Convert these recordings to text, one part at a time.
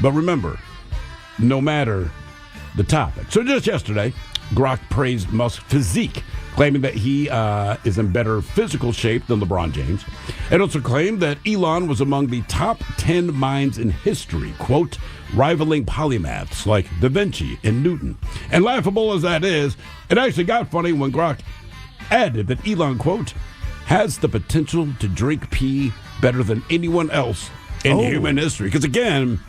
But remember, no matter the topic. So just yesterday, Grok praised Musk's physique, claiming that he is in better physical shape than LeBron James. And also claimed that Elon was among the top 10 minds in history, quote, rivaling polymaths like Da Vinci and Newton. And laughable as that is, it actually got funny when Grok added that Elon, quote, has the potential to drink pee better than anyone else in human history. Because again,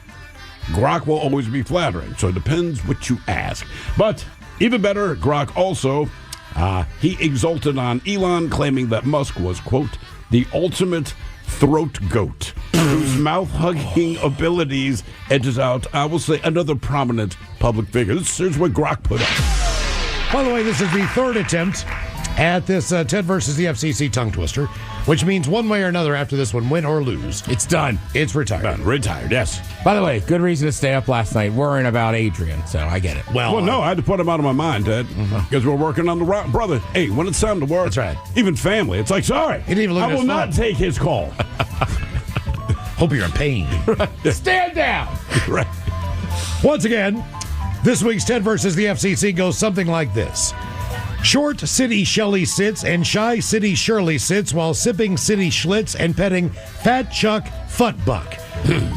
Grok will always be flattering, so it depends what you ask. But even better, Grok also, he exulted on Elon, claiming that Musk was, quote, the ultimate throat goat, whose mouth-hugging abilities edges out, I will say, another prominent public figure. Here's what Grok put up. By the way, this is the third attempt at this Ted versus the FCC tongue twister, which means one way or another after this one, win or lose, It's done. it's retired. Done. Retired, yes. By the way, good reason to stay up last night worrying about Adrian, so I get it. Well, no, I had to put him out of my mind, Ted, because we're working on the brother. Hey, when it's time to work, That's right. Even family, it's like, sorry, He didn't even look I at will his not phone. take his call. Hope you're in pain. Stand down. Right. Once again, this week's Ted versus the FCC goes something like this. Short City Shelley sits and Shy City Shirley sits while sipping City Schlitz and petting Fat Chuck Futbuck.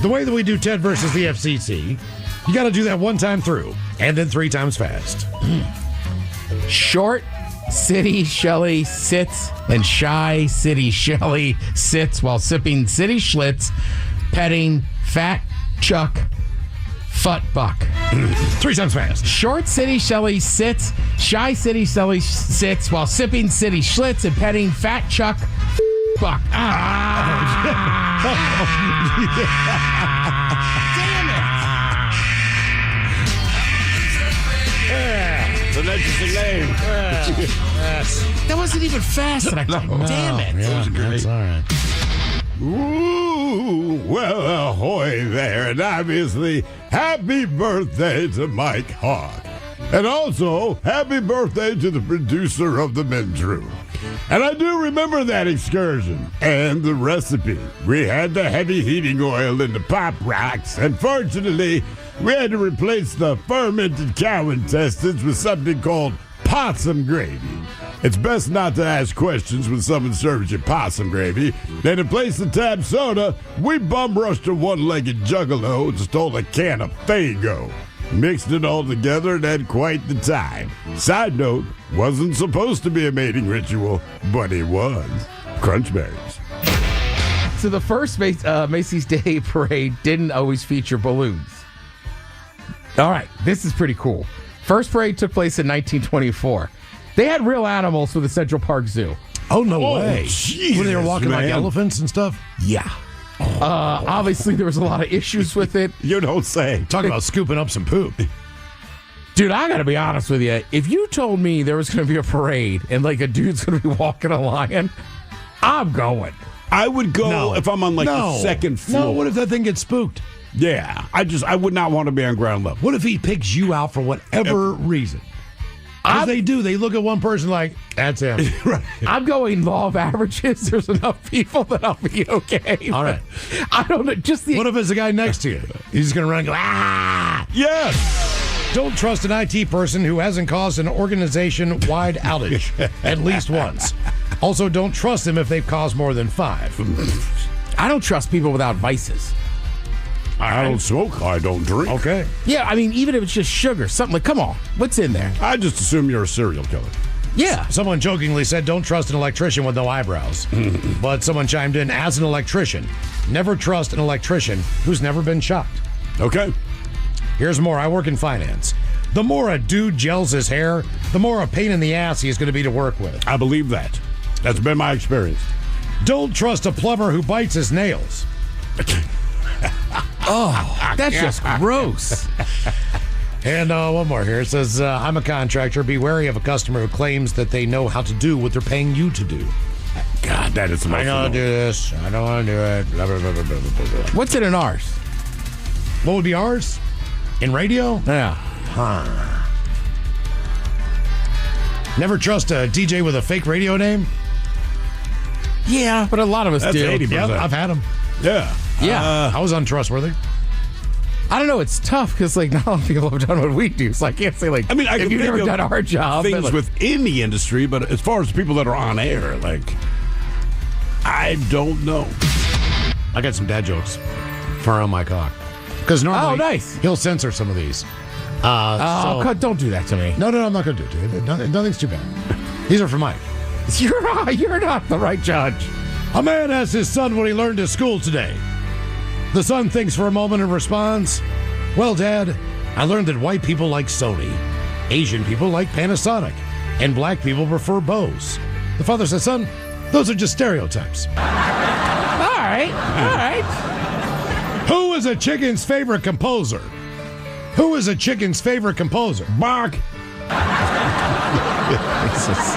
The way that we do Ted versus the FCC, you got to do that one time through and then 3 times fast. Short City Shelley sits and Shy City Shelley sits while sipping City Schlitz, petting Fat Chuck Futbuck. 3 times fast. Short City Shelley sits, Shy City Shelley sits while sipping City Schlitz and petting Fat Chuck Buck. It's an interesting name. That wasn't even fast. Damn it. That's all right. Ooh, well, ahoy there, and obviously, happy birthday to Mike Hawk. And also, happy birthday to the producer of the men's room. And I do remember that excursion and the recipe. We had the heavy heating oil in the Pop Rocks, and fortunately, we had to replace the fermented cow intestines with something called possum gravy. It's best not to ask questions when someone serves you possum gravy. Then in place of tab soda, we bum rushed a one-legged juggalo and stole a can of Faygo. Mixed it all together and had quite the time. Side note, wasn't supposed to be a mating ritual, but it was. Crunchberries. So the first Macy's Day Parade didn't always feature balloons. All right, this is pretty cool. First parade took place in 1924. They had real animals for the Central Park Zoo. Oh, no way. Jesus, When they were walking like man. elephants and stuff? Yeah. Obviously, there was a lot of issues with it. You don't say. Talk about scooping up some poop. Dude, I got to be honest with you. If you told me there was going to be a parade and like a dude's going to be walking a lion, I'm going. I would go No. if I'm on like the second floor. No, what if that thing gets spooked? Yeah, I would not want to be on ground level. What if he picks you out for whatever reason? As they do, they look at one person like, that's him. Right. I'm going law of averages. There's enough people that I'll be okay. All right. I don't know. Just the. What if it's the guy next to you? He's just going to run and go, ah! Yes. Don't trust an IT person who hasn't caused an organization-wide outage at least once. Also, don't trust them if they've caused more than 5. I don't trust people without vices. I don't smoke. I don't drink. Okay. Yeah, I mean, even if it's just sugar, something like, come on, what's in there? I just assume you're a serial killer. Yeah. Someone jokingly said, don't trust an electrician with no eyebrows. But someone chimed in, as an electrician, never trust an electrician who's never been shocked. Okay. Here's more. I work in finance. The more a dude gels his hair, the more a pain in the ass he's going to be to work with. I believe that. That's been my experience. Don't trust a plumber who bites his nails. That's just gross. And one more here. It says, I'm a contractor. Be wary of a customer who claims that they know how to do what they're paying you to do. God, that is I don't want to do this. I don't want to do it. Blah, blah, blah, blah, blah, blah, blah. What's it in ours? What would be ours? In radio? Yeah. Never trust a DJ with a fake radio name? Yeah, but a lot of us That's do. 80%. Yep, I've had them. Yeah. Yeah. I was untrustworthy. I don't know. It's tough because like not a lot of people have done what we do, so I can't say like. I mean, I if can you've think never of done our job, things like, within the industry, but as far as people that are on air, like, I don't know. I got some dad jokes for On My Cock. Because normally nice. he'll censor some of these. Don't do that to me. No, I'm not going to do it. Nothing's too bad. These are for Mike. You're not the right judge. A man asked his son what he learned at school today. The son thinks for a moment and responds, "Well, Dad, I learned that white people like Sony, Asian people like Panasonic, and black people prefer Bose." The father says, "Son, those are just stereotypes." All right. Who is a chicken's favorite composer? Bach.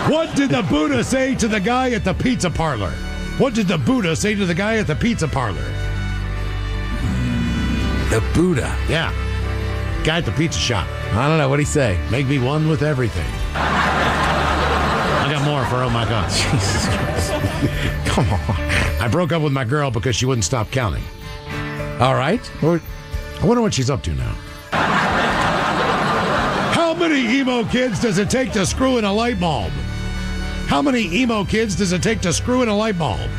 What did the Buddha say to the guy at the pizza parlor? The Buddha. Yeah. Guy at the pizza shop. I don't know. What'd he say? Make me one with everything. I got more for Oh My God. Jesus Christ. Come on. I broke up with my girl because she wouldn't stop counting. All right. I wonder what she's up to now. How many emo kids does it take to screw in a light bulb? I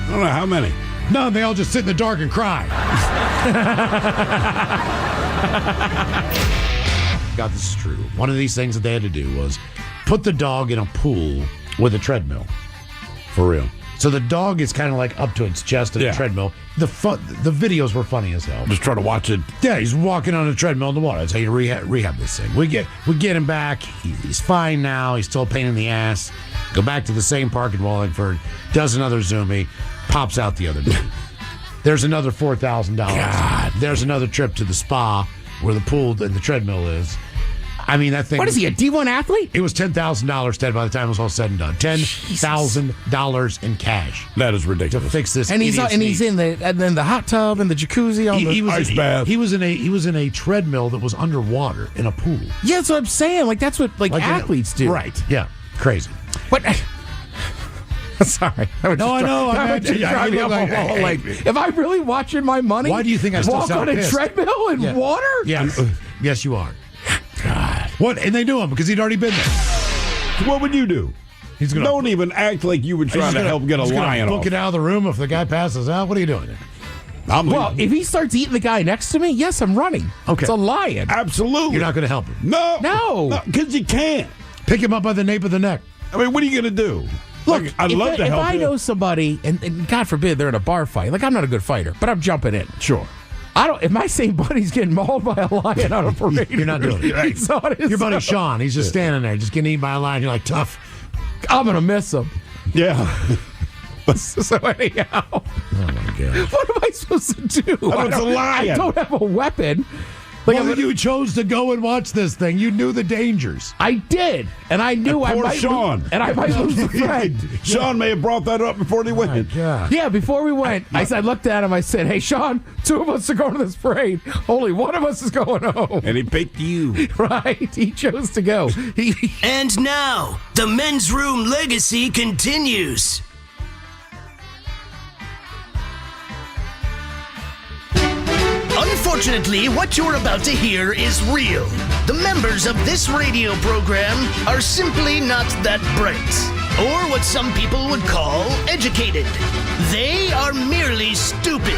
don't know how many. None. They all just sit in the dark and cry. God, this is true. One of these things that they had to do was put the dog in a pool with a treadmill. For real. So the dog is kind of like up to its chest in the treadmill. The videos were funny as hell. Just try to watch it. Yeah, he's walking on a treadmill in the water. That's how you rehab this thing. We get him back. He's fine now. He's still a pain in the ass. Go back to the same park in Wallingford. Does another Zoomy. Pops out the other day. There's another $4,000. God. There's another trip to the spa where the pool and the treadmill is. I mean, that thing. What is he, a D1 athlete? It was $10,000 dead by the time it was all said and done. $10,000 in cash That is to ridiculous. fix this. And he's idiocy. in the hot tub and the jacuzzi on the ice bath. He was in a treadmill that was underwater in a pool. Yeah, that's what I'm saying. Like that's what athletes do. Right. Yeah. Crazy. But sorry. I know. Am I really watching my money? Why do you think I still walk sound on pissed? a treadmill in water? Yeah. Yes, you are. God. What? And they knew him because he'd already been there. What would you do? He's gonna Don't even act like you would try to help get a lion book off. it out of the room if the guy passes out. What are you doing there? Well, if he starts eating the guy next to me, yes, I'm running. Okay. It's a lion. Absolutely. You're not going to help him. No. Because you can't. Pick him up by the nape of the neck. I mean, what are you going to do? Look, Like, I'd love to help if I you. know somebody, and God forbid they're in a bar fight, like I'm not a good fighter, but I'm jumping in. Sure. If my same buddy's getting mauled by a lion on a parade, You're not doing it. he's on his Your buddy own. Sean, he's just standing there, just getting eaten by a lion. You're like, tough. I'm gonna miss him. Yeah. So anyhow, Oh, my God. what am I supposed to do? It's a lion. I don't have a weapon. Like Well, you chose to go and watch this thing. You knew the dangers. I did, and I knew I Poor might Sean. and I might lose a friend. Sean may have brought that up before they went. God. Yeah, before we went, I looked at him. I said, "Hey, Sean, two of us are going to this parade. Only one of us is going home." And he picked you. Right? He chose to go. And now, the men's room legacy continues. Unfortunately, what you're about to hear is real. The members of this radio program are simply not that bright, or what some people would call educated. They are merely stupid.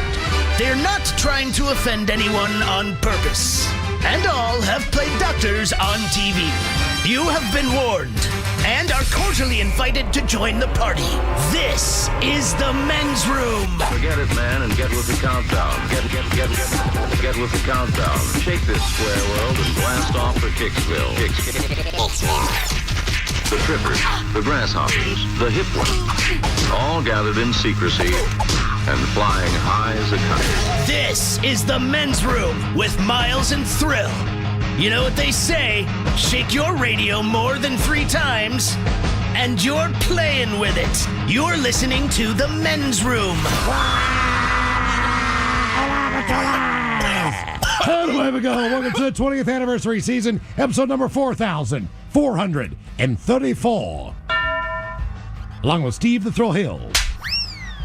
They're not trying to offend anyone on purpose. And all have played doctors on TV. You have been warned and are cordially invited to join the party. This is the men's room. Forget it, man, and get with the countdown. Get with the countdown. Shake this square world and blast off for Kicksville. The trippers, the grasshoppers, the hip ones, all gathered in secrecy and flying high as a kite. This is the men's room with Miles and Thrill. You know what they say, shake your radio more than 3 times, and you're playing with it. You're listening to the men's room. And away we go. Welcome to the 20th anniversary season, episode number 4,434. Along with Steve the Thrill Hill,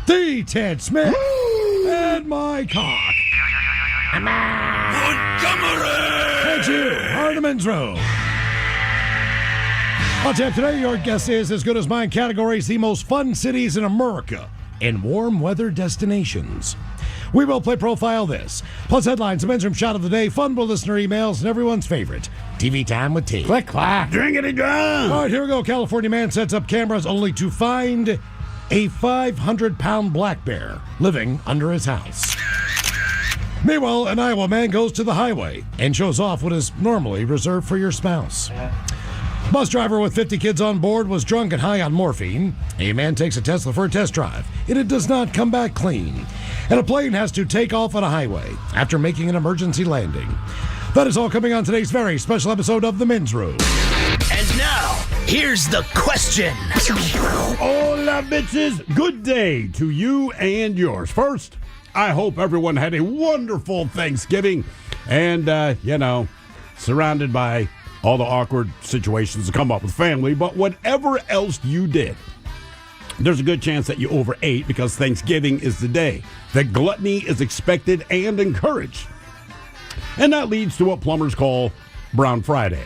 the Ted Smith, and my cock. Come you are in the men's room. On tap today, your guess is as good as mine. Categories: the most fun cities in America and warm weather destinations. We will play Profile This. Plus headlines, the men's room shot of the day, fun with listener emails, and everyone's favorite, TV Time with T. Click, clack. Drinkity drum. All right, here we go. California man sets up cameras only to find a 500-pound black bear living under his house. Meanwhile, an Iowa man goes to the highway and shows off what is normally reserved for your spouse. Bus driver with 50 kids on board was drunk and high on morphine. A man takes a Tesla for a test drive, and it does not come back clean. And a plane has to take off on a highway after making an emergency landing. That is all coming on today's very special episode of The Men's Room. And now, here's the question. Hola, bitches. Good day to you and yours. First, I hope everyone had a wonderful Thanksgiving and, surrounded by all the awkward situations that come up with family. But whatever else you did, there's a good chance that you overate because Thanksgiving is the day that gluttony is expected and encouraged. And that leads to what plumbers call Brown Friday,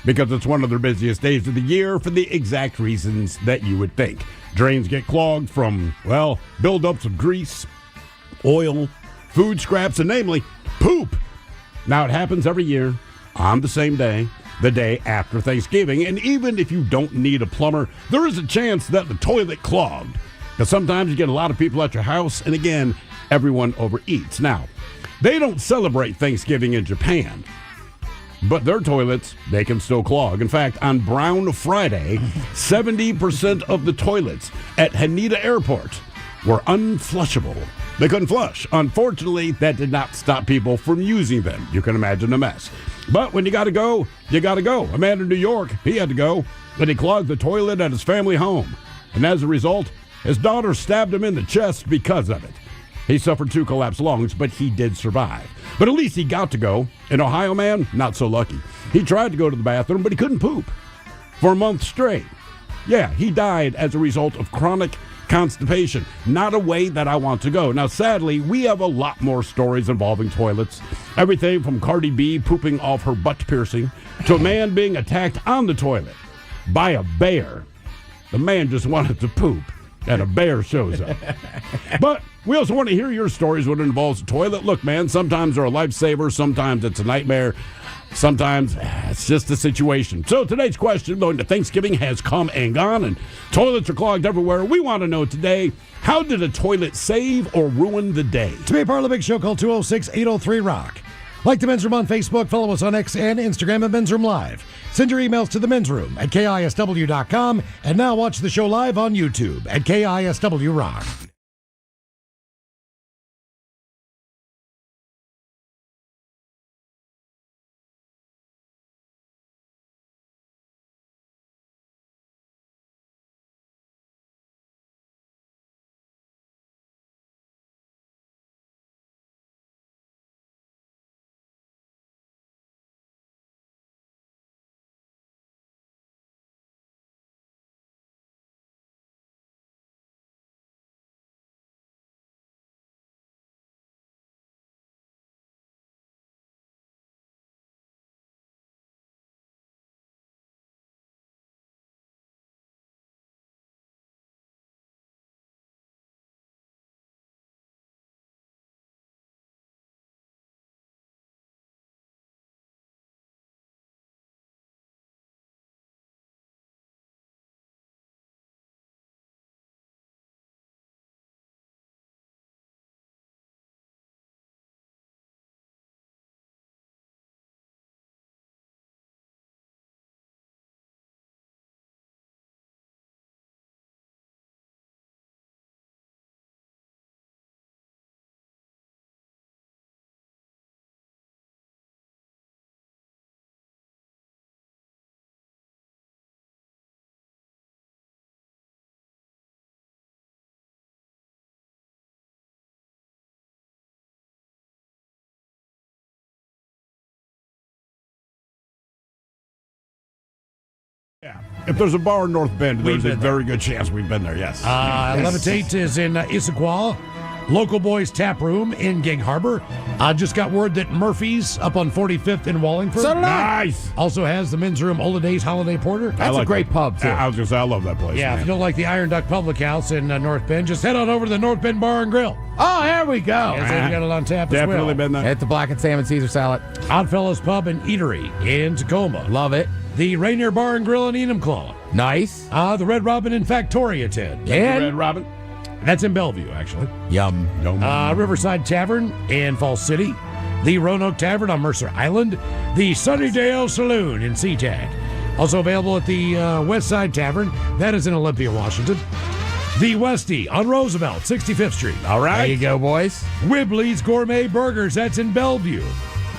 because it's one of their busiest days of the year for the exact reasons that you would think. Drains get clogged from, buildups of grease, oil, food scraps, and namely, poop. Now, it happens every year on the same day, the day after Thanksgiving. And even if you don't need a plumber, there is a chance that the toilet clogged. Because sometimes you get a lot of people at your house, and again, everyone overeats. Now, they don't celebrate Thanksgiving in Japan, but their toilets, they can still clog. In fact, on Brown Friday, 70% of the toilets at Haneda Airport were unflushable. They couldn't flush. Unfortunately, that did not stop people from using them. You can imagine the mess. But when you got to go, you got to go. A man in New York, he had to go, but he clogged the toilet at his family home. And as a result, his daughter stabbed him in the chest because of it. He suffered 2 collapsed lungs, but he did survive. But at least he got to go. An Ohio man, not so lucky. He tried to go to the bathroom, but he couldn't poop for a month straight. Yeah, he died as a result of chronic constipation. Not a way that I want to go. Now, sadly, we have a lot more stories involving toilets. Everything from Cardi B pooping off her butt piercing to a man being attacked on the toilet by a bear. The man just wanted to poop, and a bear shows up. But we also want to hear your stories when it involves a toilet. Look, man, sometimes they're a lifesaver. Sometimes it's a nightmare. Sometimes it's just a situation. So today's question, going to Thanksgiving, has come and gone, and toilets are clogged everywhere. We want to know today, how did a toilet save or ruin the day? To be a part of the big show, call 206-803-ROCK. Like the Men's Room on Facebook, follow us on X and Instagram at Men's Room Live. Send your emails to the Men's Room at KISW.com, and now watch the show live on YouTube at KISW Rock. Yeah. If there's a bar in North Bend, We've there's a been there. very good chance we've been there, yes. Levitate is in Issaquah. Local Boys Tap Room in Gig Harbor. I just got word that Murphy's up on 45th in Wallingford. So did I. Nice. Also has the men's room Holidays Holiday Porter. That's a great pub, too. I was going to say, I love that place. Yeah, if man. you don't like the Iron Duck Public House in North Bend, just head on over to the North Bend Bar and Grill. Oh, there we go. Yes, they've got it on tap as Definitely well. been there. At the Black and Salmon Caesar salad. Oddfellows Pub and Eatery in Tacoma. Love it. The Rainier Bar and Grill in Enumclaw. Nice. The Red Robin in Factoria, Ted. Red And Robin. That's in Bellevue, actually. yum. Riverside Tavern in Falls City. The Roanoke Tavern on Mercer Island. The Sunnydale Saloon in SeaTac. Also available at the Westside Tavern. That is in Olympia, Washington. The Westie on Roosevelt, 65th Street. All right. There you go, boys. Wibley's Gourmet Burgers, that's in Bellevue.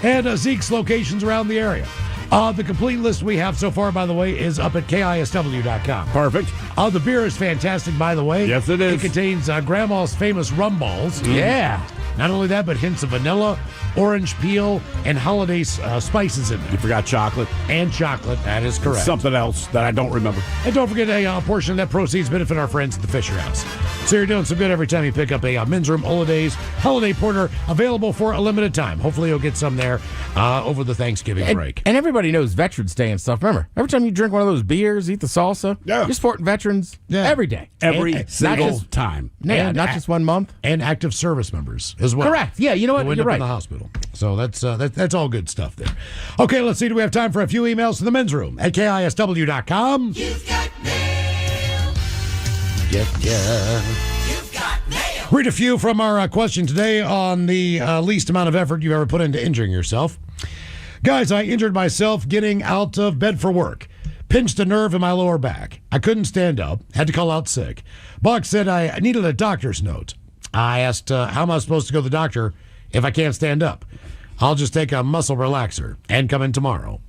And Zeke's locations around the area. The complete list we have so far, by the way, is up at KISW.com. Perfect. The beer is fantastic, by the way. Yes, it is. It contains Grandma's famous rum balls. Yeah. Not only that, but hints of vanilla, orange peel, and holiday spices in You there. forgot chocolate. And chocolate, that is correct. Something else that I don't remember. And don't forget a portion of that proceeds benefit our friends at the Fisher House. So you're doing some good every time you pick up a men's room holiday porter available for a limited time. Hopefully you'll get some there over the Thanksgiving break. And everybody knows Veterans Day and stuff. Remember, every time you drink one of those beers, eat the salsa, Yeah. you're supporting veterans Yeah. every day. Every And- single not just- time. Yeah, And not just 1 month. And active service members as well. Correct. Yeah, you know what? Who end You're up in right. the hospital. So that's all good stuff there. Okay, let's see. Do we have time for a few emails to the men's room at KISW.com? You've got mail. You've got mail. Read a few from our question today on the least amount of effort you've ever put into injuring yourself. Guys, I injured myself getting out of bed for work. Pinched a nerve in my lower back. I couldn't stand up. Had to call out sick. Box said I needed a doctor's note. I asked, how am I supposed to go to the doctor if I can't stand up? I'll just take a muscle relaxer and come in tomorrow.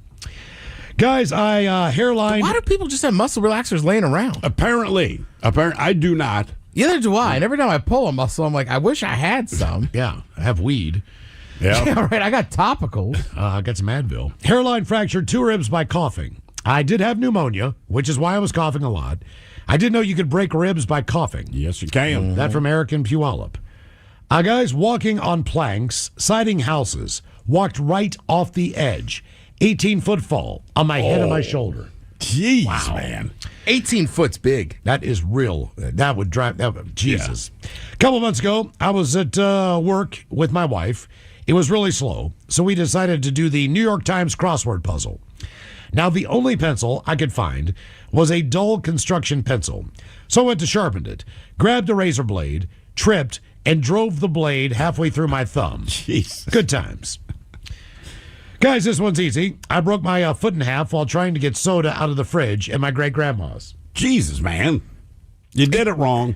Guys, I hairline. Why do people just have muscle relaxers laying around? Apparently, I do not. Neither do I. And every time I pull a muscle, I'm like, I wish I had some. Yeah, I have weed. Yeah. Yeah, right. I got topicals. I got some Advil. Hairline fractured 2 ribs by coughing. I did have pneumonia, which is why I was coughing a lot. I didn't know you could break ribs by coughing. Yes, you can. That from Eric in Puyallup. Guys, walking on planks, siding houses, walked right off the edge. 18-foot fall on my head and my shoulder. Jeez, man. 18 foot's big. That is real. That would drive. Jesus. A couple months ago, I was at work with my wife. It was really slow, so we decided to do the New York Times crossword puzzle. Now, the only pencil I could find was a dull construction pencil. So I went to sharpen it, grabbed a razor blade, tripped, and drove the blade halfway through my thumb. Jeez. Good times. Guys, this one's easy. I broke my foot in half while trying to get soda out of the fridge at my great-grandma's. Jesus, man. You did it wrong.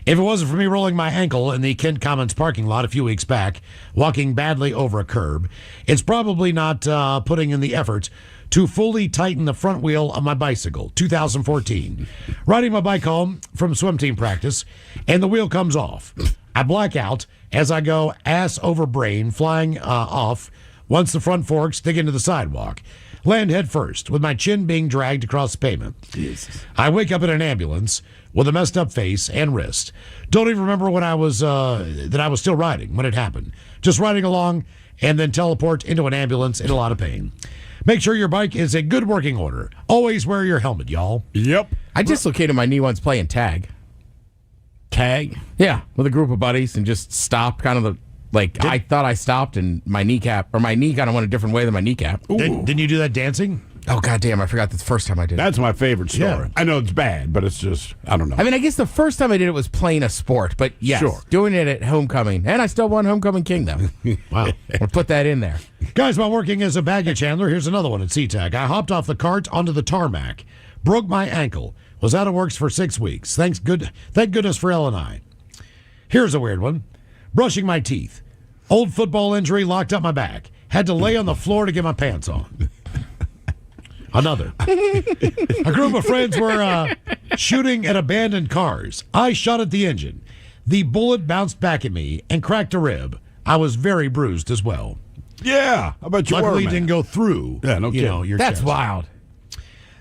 If it wasn't for me rolling my ankle in the Kent Commons parking lot a few weeks back, walking badly over a curb, it's probably not putting in the effort to fully tighten the front wheel of my bicycle. 2014. Riding my bike home from swim team practice, and the wheel comes off. I black out as I go ass over brain, flying off once the front forks dig into the sidewalk. Land head first, with my chin being dragged across the pavement. Jesus. I wake up in an ambulance with a messed up face and wrist. Don't even remember when I was that I was still riding when it happened. Just riding along and then teleport into an ambulance in a lot of pain. Make sure your bike is in good working order. Always wear your helmet, y'all. Yep. I dislocated my knee once playing tag. Tag. Yeah, with a group of buddies and just stopped kind of I thought I stopped and my knee kind of went a different way than my kneecap. Didn't you do that dancing? Oh, goddamn, I forgot that's the first time I did it. That's my favorite story. Yeah. I know it's bad, but it's just, I don't know. I mean, I guess the first time I did it was playing a sport, but yes, Sure. doing it at homecoming. And I still won homecoming kingdom. Wow. We'll put that in there. Guys, while working as a baggage handler, here's another one at SeaTac. I hopped off the cart onto the tarmac, broke my ankle, was out of works for 6 weeks. Thank goodness for L&I. Here's a weird one. Brushing my teeth. Old football injury locked up my back. Had to lay on the floor to get my pants on. Another. A group of friends were shooting at abandoned cars. I shot at the engine. The bullet bounced back at me and cracked a rib. I was very bruised as well. Yeah. I bet you were, Luckily, it man. didn't go through. Yeah, no kidding. Your That's chest. wild.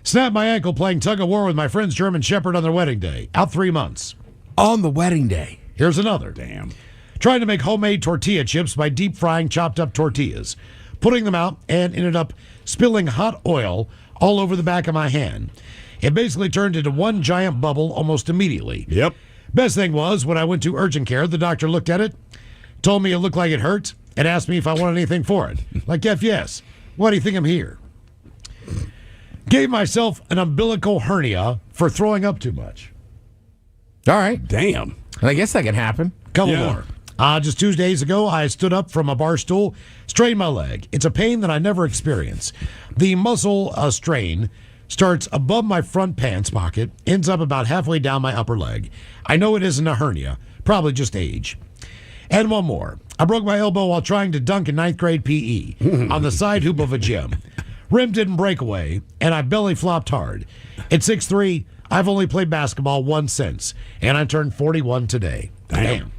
Snapped my ankle playing tug of war with my friend's German Shepherd on their wedding day. Out 3 months. On the wedding day. Here's another. Damn. Trying to make homemade tortilla chips by deep frying chopped up tortillas, putting them out, and ended up spilling hot oil all over the back of my hand. It basically turned into one giant bubble almost immediately. Yep. Best thing was, when I went to urgent care, the doctor looked at it, told me it looked like it hurt, and asked me if I wanted anything for it. Like, yes. Why do you think I'm here? Gave myself an umbilical hernia for throwing up too much. All right. Damn. And I guess that can happen. Couple Yeah. more. Just 2 days ago, I stood up from a bar stool, strained my leg. It's a pain that I never experience. The muscle strain starts above my front pants pocket, ends up about halfway down my upper leg. I know it isn't a hernia, probably just age. And one more. I broke my elbow while trying to dunk in 9th grade PE on the side hoop of a gym. Rim didn't break away, and I belly flopped hard. At 6'3", I've only played basketball once since, and I turned 41 today. Damn.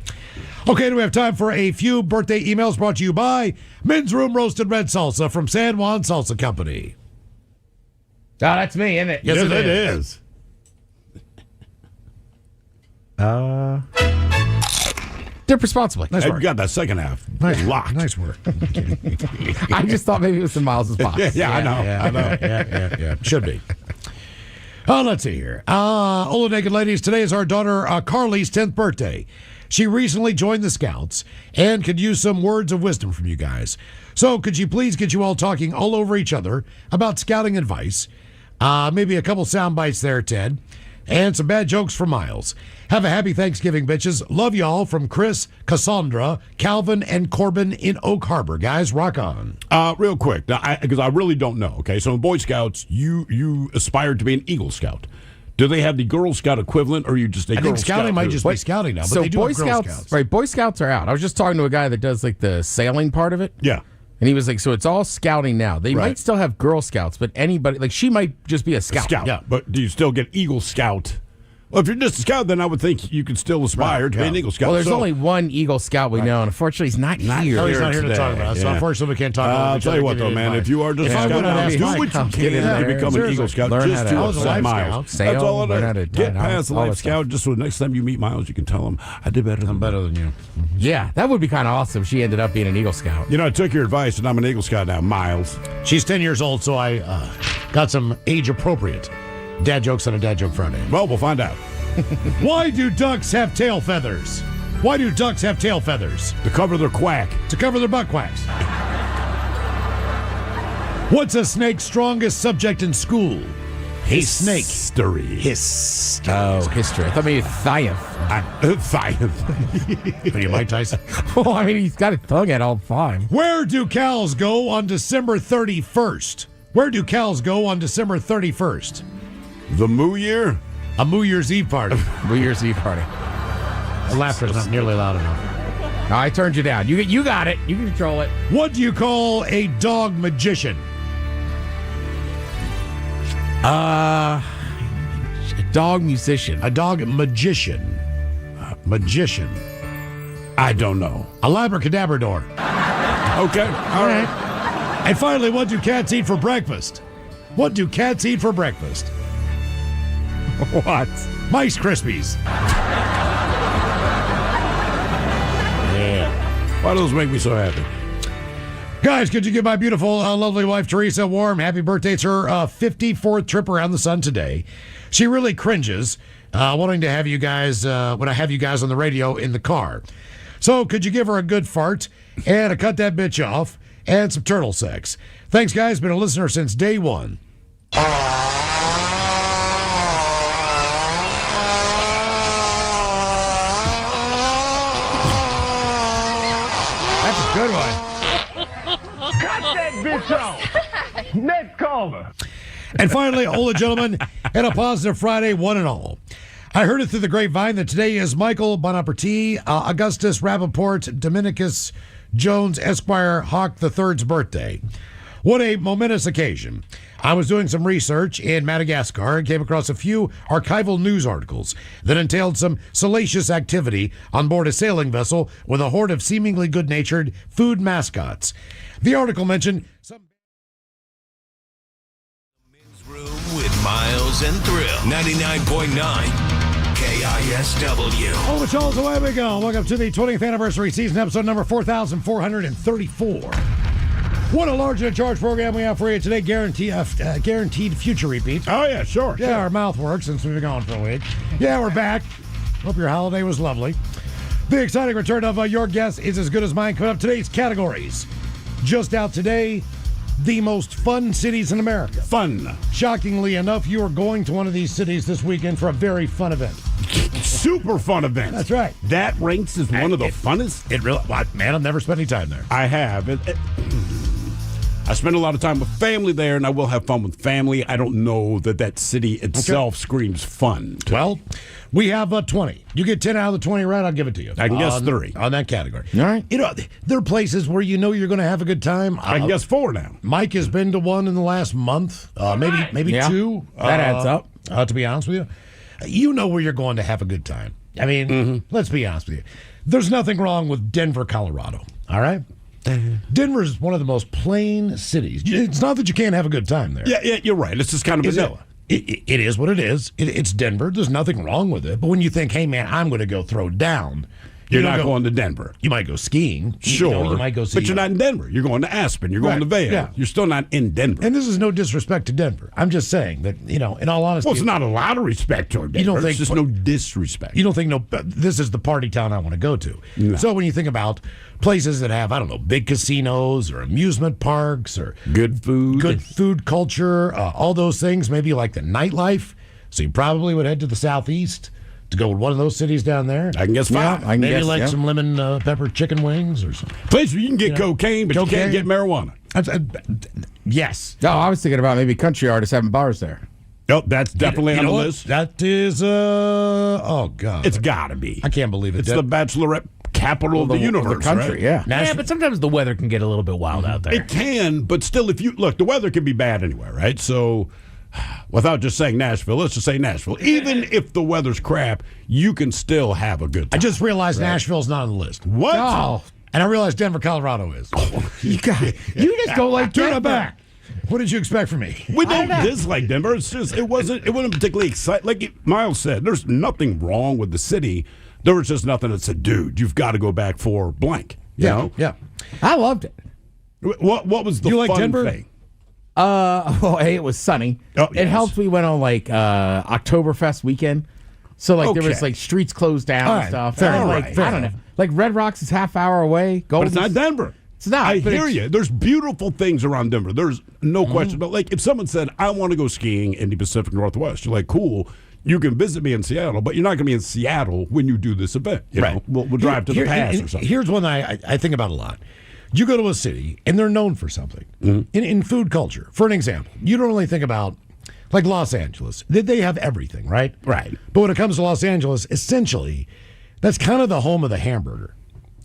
Okay, do we have time for a few birthday emails brought to you by Men's Room Roasted Red Salsa from San Juan Salsa Company? Oh, that's me, isn't it? Yes, Yes, it it is. is. Dip responsibly. Nice Hey, work. you got that second half. Nice, Locked. nice work. I just thought maybe it was in Miles' box. Yeah, I know. I know. Yeah. Should be. Let's see here. Old Naked Ladies, today is our daughter Carly's 10th birthday. She recently joined the Scouts and could use some words of wisdom from you guys. So could you please get you all talking all over each other about scouting advice? Maybe a couple sound bites there, Ted. And some bad jokes from Miles. Have a happy Thanksgiving, bitches. Love y'all from Chris, Cassandra, Calvin, and Corbin in Oak Harbor. Guys, rock on. Real quick, because I really don't know. Okay, so in Boy Scouts, you aspired to be an Eagle Scout. Do they have the Girl Scout equivalent, or are you just a I Girl think scouting Scout might too? just be scouting now, but So they do Boy have Girl Scouts, Scouts. right? Boy Scouts are out. I was just talking to a guy that does like the sailing part of it. Yeah. And he was like, so it's all scouting now. They Right. might still have Girl Scouts, but anybody, like she might just be a scout. Scout. Yeah. But do you still get Eagle Scout? Well, if you're just a scout, then I would think you could still aspire to be an Eagle Scout. Well, there's So- only one Eagle Scout we know, and unfortunately he's not here. No, he's not here to today. talk about it, so Yeah. unfortunately we can't talk about it. I'll tell you what, though, man. If you are just Yeah, a I scout wouldn't now, have do to what you come can get in to there. become an Seriously. Eagle Scout Learn just how to to- I was a upset Life Miles. Scout. Sail, That's all it learn is. how to Get die past the all Life that Scout just so next time you meet Miles, you can tell him, I did better than I'm better than you. Yeah, that would be kind of awesome. She ended up being an Eagle Scout. You know, I took your advice, and I'm an Eagle Scout now, Miles. She's 10 years old, so I got some age-appropriate dad jokes on a Dad Joke Friday. Well, we'll find out. Why do ducks have tail feathers? Why do ducks have tail feathers? To cover their quack. To cover their butt quacks. What's a snake's strongest subject in school? A snake. History. History. Oh, history. I thought maybe Thiath. Science. Are you Mike Tyson? Well, I mean, he's got a tongue at all time. Where do cows go on December 31st? Where do cows go on December 31st? The Moo Year? A New Year's Eve party. New Year's Eve party. The laughter's not nearly loud enough. I turned you down. You got it. You can control it. What do you call a dog magician? A dog musician. A dog magician. Magician. I don't know. A labracadabrador. Okay. All right. And finally, what do cats eat for breakfast? What do cats eat for breakfast? What? Mice Krispies. Why do those make me so happy? Guys, could you give my beautiful, lovely wife, Teresa, a warm happy birthday? It's her 54th trip around the sun today. She really cringes wanting to have you guys, when I have you guys on the radio in the car. So could you give her a good fart and a cut that bitch off and some turtle sex? Thanks, guys. Been a listener since day one. That's a good one. And finally, Ola, gentlemen, and a positive Friday, one and all. I heard it through the grapevine that today is Michael Bonaparti, Augustus Rappaport, Dominicus Jones, Esquire, Hawk III's birthday. What a momentous occasion. I was doing some research in Madagascar and came across a few archival news articles that entailed some salacious activity on board a sailing vessel with a horde of seemingly good-natured food mascots. The article mentioned some... Room with Miles and Thrill. 99.9 KISW. Oh, the show's away we go. Welcome to the 20th anniversary season, episode number 4,434. What a large and charge program we have for you today. Guaranteed future repeats. Oh, yeah, sure. Yeah, our mouth works since we've been gone for a week. Yeah, we're back. Hope your holiday was lovely. The exciting return of your guess is as good as mine. Coming up today's categories. Just out today, the most fun cities in America. Fun. Shockingly enough, you are going to one of these cities this weekend for a very fun event. Super fun event. That's right. That ranks as one of the funnest. It really, man, I've never spent any time there. I have. I spend a lot of time with family there, and I will have fun with family. I don't know that city itself screams fun. Well, we have 20. You get 10 out of the 20 right, I'll give it to you. I can guess 3. On that category. All right. You know, there are places where you know you're going to have a good time. I can guess 4 now. Mike has been to one in the last month, maybe Yeah. 2. That adds up. To be honest with you, you know where you're going to have a good time. I mean, let's be honest with you. There's nothing wrong with Denver, Colorado. All right. Denver is one of the most plain cities. It's not that you can't have a good time there. Yeah, you're right. It's just kind of vanilla. It is what it is. It's Denver. There's nothing wrong with it. But when you think, hey, man, I'm going to go throw down, You're not going to Denver. You might go skiing. Sure. You might go see. But you're not in Denver. You're going to Aspen. You're going to Vail. Yeah. You're still not in Denver. And this is no disrespect to Denver. I'm just saying that, in all honesty. Well, it's not a lot of respect toward Denver. You don't think- it's just no disrespect. You don't think, this is the party town I want to go to. No. So when you think about places that have, I don't know, big casinos or amusement parks or Good food. culture, all those things, maybe like the nightlife. So you probably would head to the southeast to go to one of those cities down there. I can guess 5. I can Maybe guess, like yeah. some lemon pepper chicken wings or something. Place where you can get cocaine, but you Cocaine. can't get marijuana. Yes. No, I was thinking about maybe country artists having bars there. Oh, that's definitely You on know the what? list. That is, oh, God. It's got to be. I can't believe it. It's the Bachelorette capital of the universe, the country, right? yeah. Yeah, but sometimes the weather can get a little bit wild out there. It can, but still, if you look, the weather can be bad anyway, right? So, without just saying Nashville, let's just say Nashville. Even if the weather's crap, you can still have a good I time. just realized Nashville's not on the list. What? Oh, And I realized Denver, Colorado is. you just don't like Turn Denver. it back. What did you expect from me? We don't dislike Denver. It's just it wasn't particularly exciting. Like Miles said, there's nothing wrong with the city. There was just nothing that said, dude, you've got to go back for blank. You know? Yeah. I loved it. What was the You like fun Denver? thing? Well, A, it was sunny. Oh, It yes. helped we went on like Oktoberfest weekend. So like there was Okay. like streets closed down All and right, stuff. fair And, enough, like fair I don't know. enough. Like Red Rocks is half hour away. But Golden's, it's not Denver. It's not. I but hear it's- you. There's beautiful things around Denver. There's no question. But like, if someone said, "I want to go skiing in the Pacific Northwest," you're like, "Cool, you can visit me in Seattle, but you're not going to be in Seattle when you do this event." You know, we'll drive to the pass or something. Here's one I think about a lot. You go to a city and they're known for something in food culture. For an example, you don't really think about like Los Angeles. They have everything, right? Right. But when it comes to Los Angeles, essentially, that's kind of the home of the hamburger.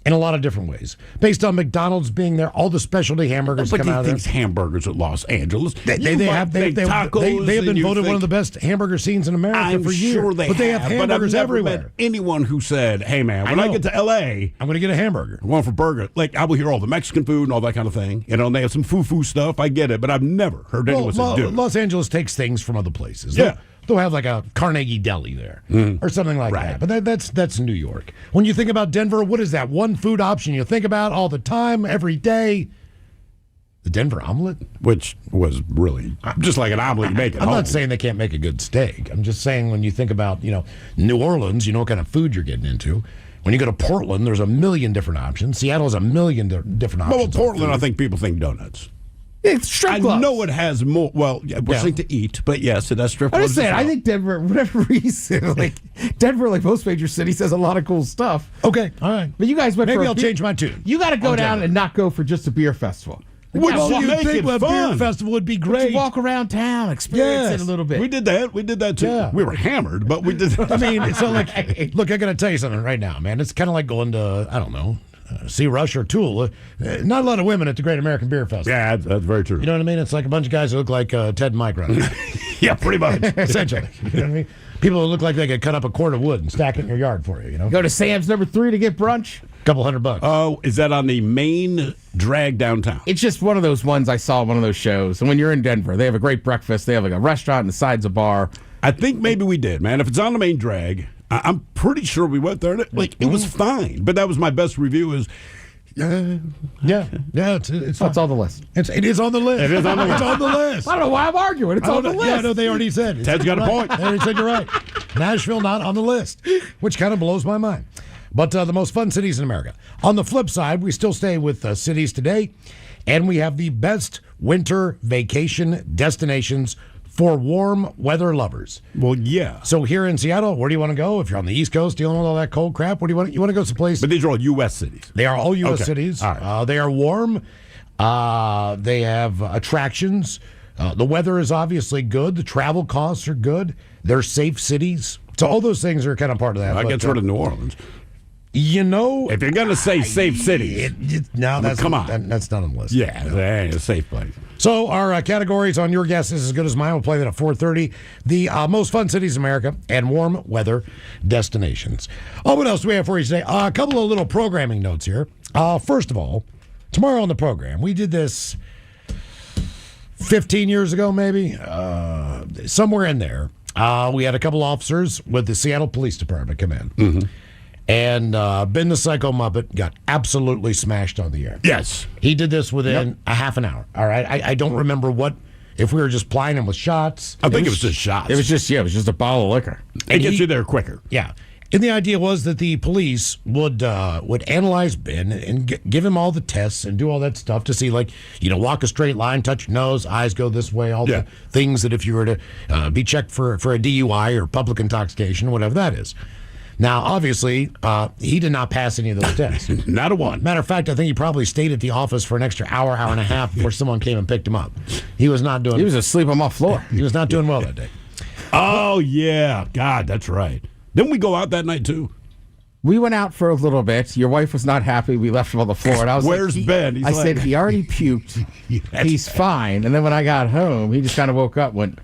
In a lot of different ways, based on McDonald's being there, all the specialty hamburgers But come out he of thinks there. Hamburgers at Los Angeles. They have been voted one of the best hamburger scenes in America I'm for years. sure they but they have hamburgers but I've never everywhere. met anyone who said, "Hey, man, when I know. get to L.A., I'm going to get a hamburger. I'm going for burger." Like I will hear all the Mexican food and all that kind of thing. You know, and they have some foo stuff. I get it, but I've never heard anyone say, "Dude." Los Angeles takes things from other places. Yeah. They'll have like a Carnegie Deli there or something like that. But that's New York. When you think about Denver, what is that one food option you think about all the time, every day? The Denver omelet? Which was really just like an omelet you make at I'm home. not saying they can't make a good steak. I'm just saying when you think about, New Orleans, you know what kind of food you're getting into. When you go to Portland, there's a million different options. Seattle has a million different Well, options. on Portland, food. I think people think donuts. It's strip I clubs. know it has more. Well, we're Yeah. saying to eat, but yes, it has strip I'm clubs. just saying, as I well. think Denver, whatever reason, like Denver, like most major cities, has a lot of cool stuff. Okay, all right. But you guys went Maybe for I'll change my tune. You got to go on down Denver. and not go for just a beer festival. Which Well, will you make think it a beer fun. festival would be You great. walk around town, experience Yes. it a little bit. We did that. We did that too. Yeah. We were hammered, but we did that. I mean, it's not like, look, I got to tell you something right now, man. It's kind of like going to, I don't know, see Rush or Tool. Not a lot of women at the Great American Beer Festival. Yeah, that's very true. You know what I mean? It's like a bunch of guys who look like Ted and Mike running. Yeah, pretty much. Essentially. You know what I mean? People who look like they could cut up a cord of wood and stack it in your yard for you, Go to Sam's number 3 to get brunch. Couple $100. Oh, is that on the main drag downtown? It's just one of those ones I saw at one of those shows. And when you're in Denver, they have a great breakfast. They have like a restaurant and the sides a bar. I think maybe we did, man. If it's on the main drag, I'm pretty sure we went there. And it was fine, but that was my best review. Is Yeah, it's That's on the list. It is on the list. It is on the list. It's on the list. I don't know why I'm arguing. It's on the list. Yeah, no, they already said. Ted's got a point. They already said you're right. Nashville not on the list, which kind of blows my mind. But the most fun cities in America. On the flip side, we still stay with cities today, and we have the best winter vacation destinations for warm weather lovers. well, yeah, So here in Seattle, where do you want to go? If you're on the East Coast dealing with all that cold crap, where do you want? You want to go someplace? but these are all U.S. cities. They are all U.S. Okay. cities. All right. They are warm. They have attractions. The weather is obviously good. The travel costs are good. They're safe cities. So all those things are kind of part of that. I But, get rid of New Orleans. You know, If you're gonna say safe cities, no, that's come on. that's not on the list. yeah, that ain't a safe place. So our categories on your guess is as good as mine. We'll play that at 4:30. The most fun cities in America and warm weather destinations. Oh, what else do we have for you today? A couple of little programming notes here. First of all, tomorrow on the program, we did this 15 years ago, maybe somewhere in there. We had a couple officers with the Seattle Police Department come in. Mm-hmm. And Ben the Psycho Muppet got absolutely smashed on the air. Yes, He did this within a half an hour. All right. I don't remember if we were just plying him with shots. I think it was just shots. It was just a bottle of liquor. It gets you there quicker. Yeah. And the idea was that the police would analyze Ben and give him all the tests and do all that stuff to see, like, walk a straight line, touch your nose, eyes go this way, all Yeah. the things that if you were to be checked for a DUI or public intoxication, whatever that is. Now, obviously, he did not pass any of those tests. Not a one. Matter of fact, I think he probably stayed at the office for an extra hour and a half before someone came and picked him up. He was not doing. He was asleep on my floor. He was not doing well that day. Oh yeah, God, that's right. Didn't we go out that night too? We went out for a little bit. Your wife was not happy. We left him on the floor. And I was Where's like, Ben? He's I like- said, he already puked. He's fine. And then when I got home, he just kind of woke up and went,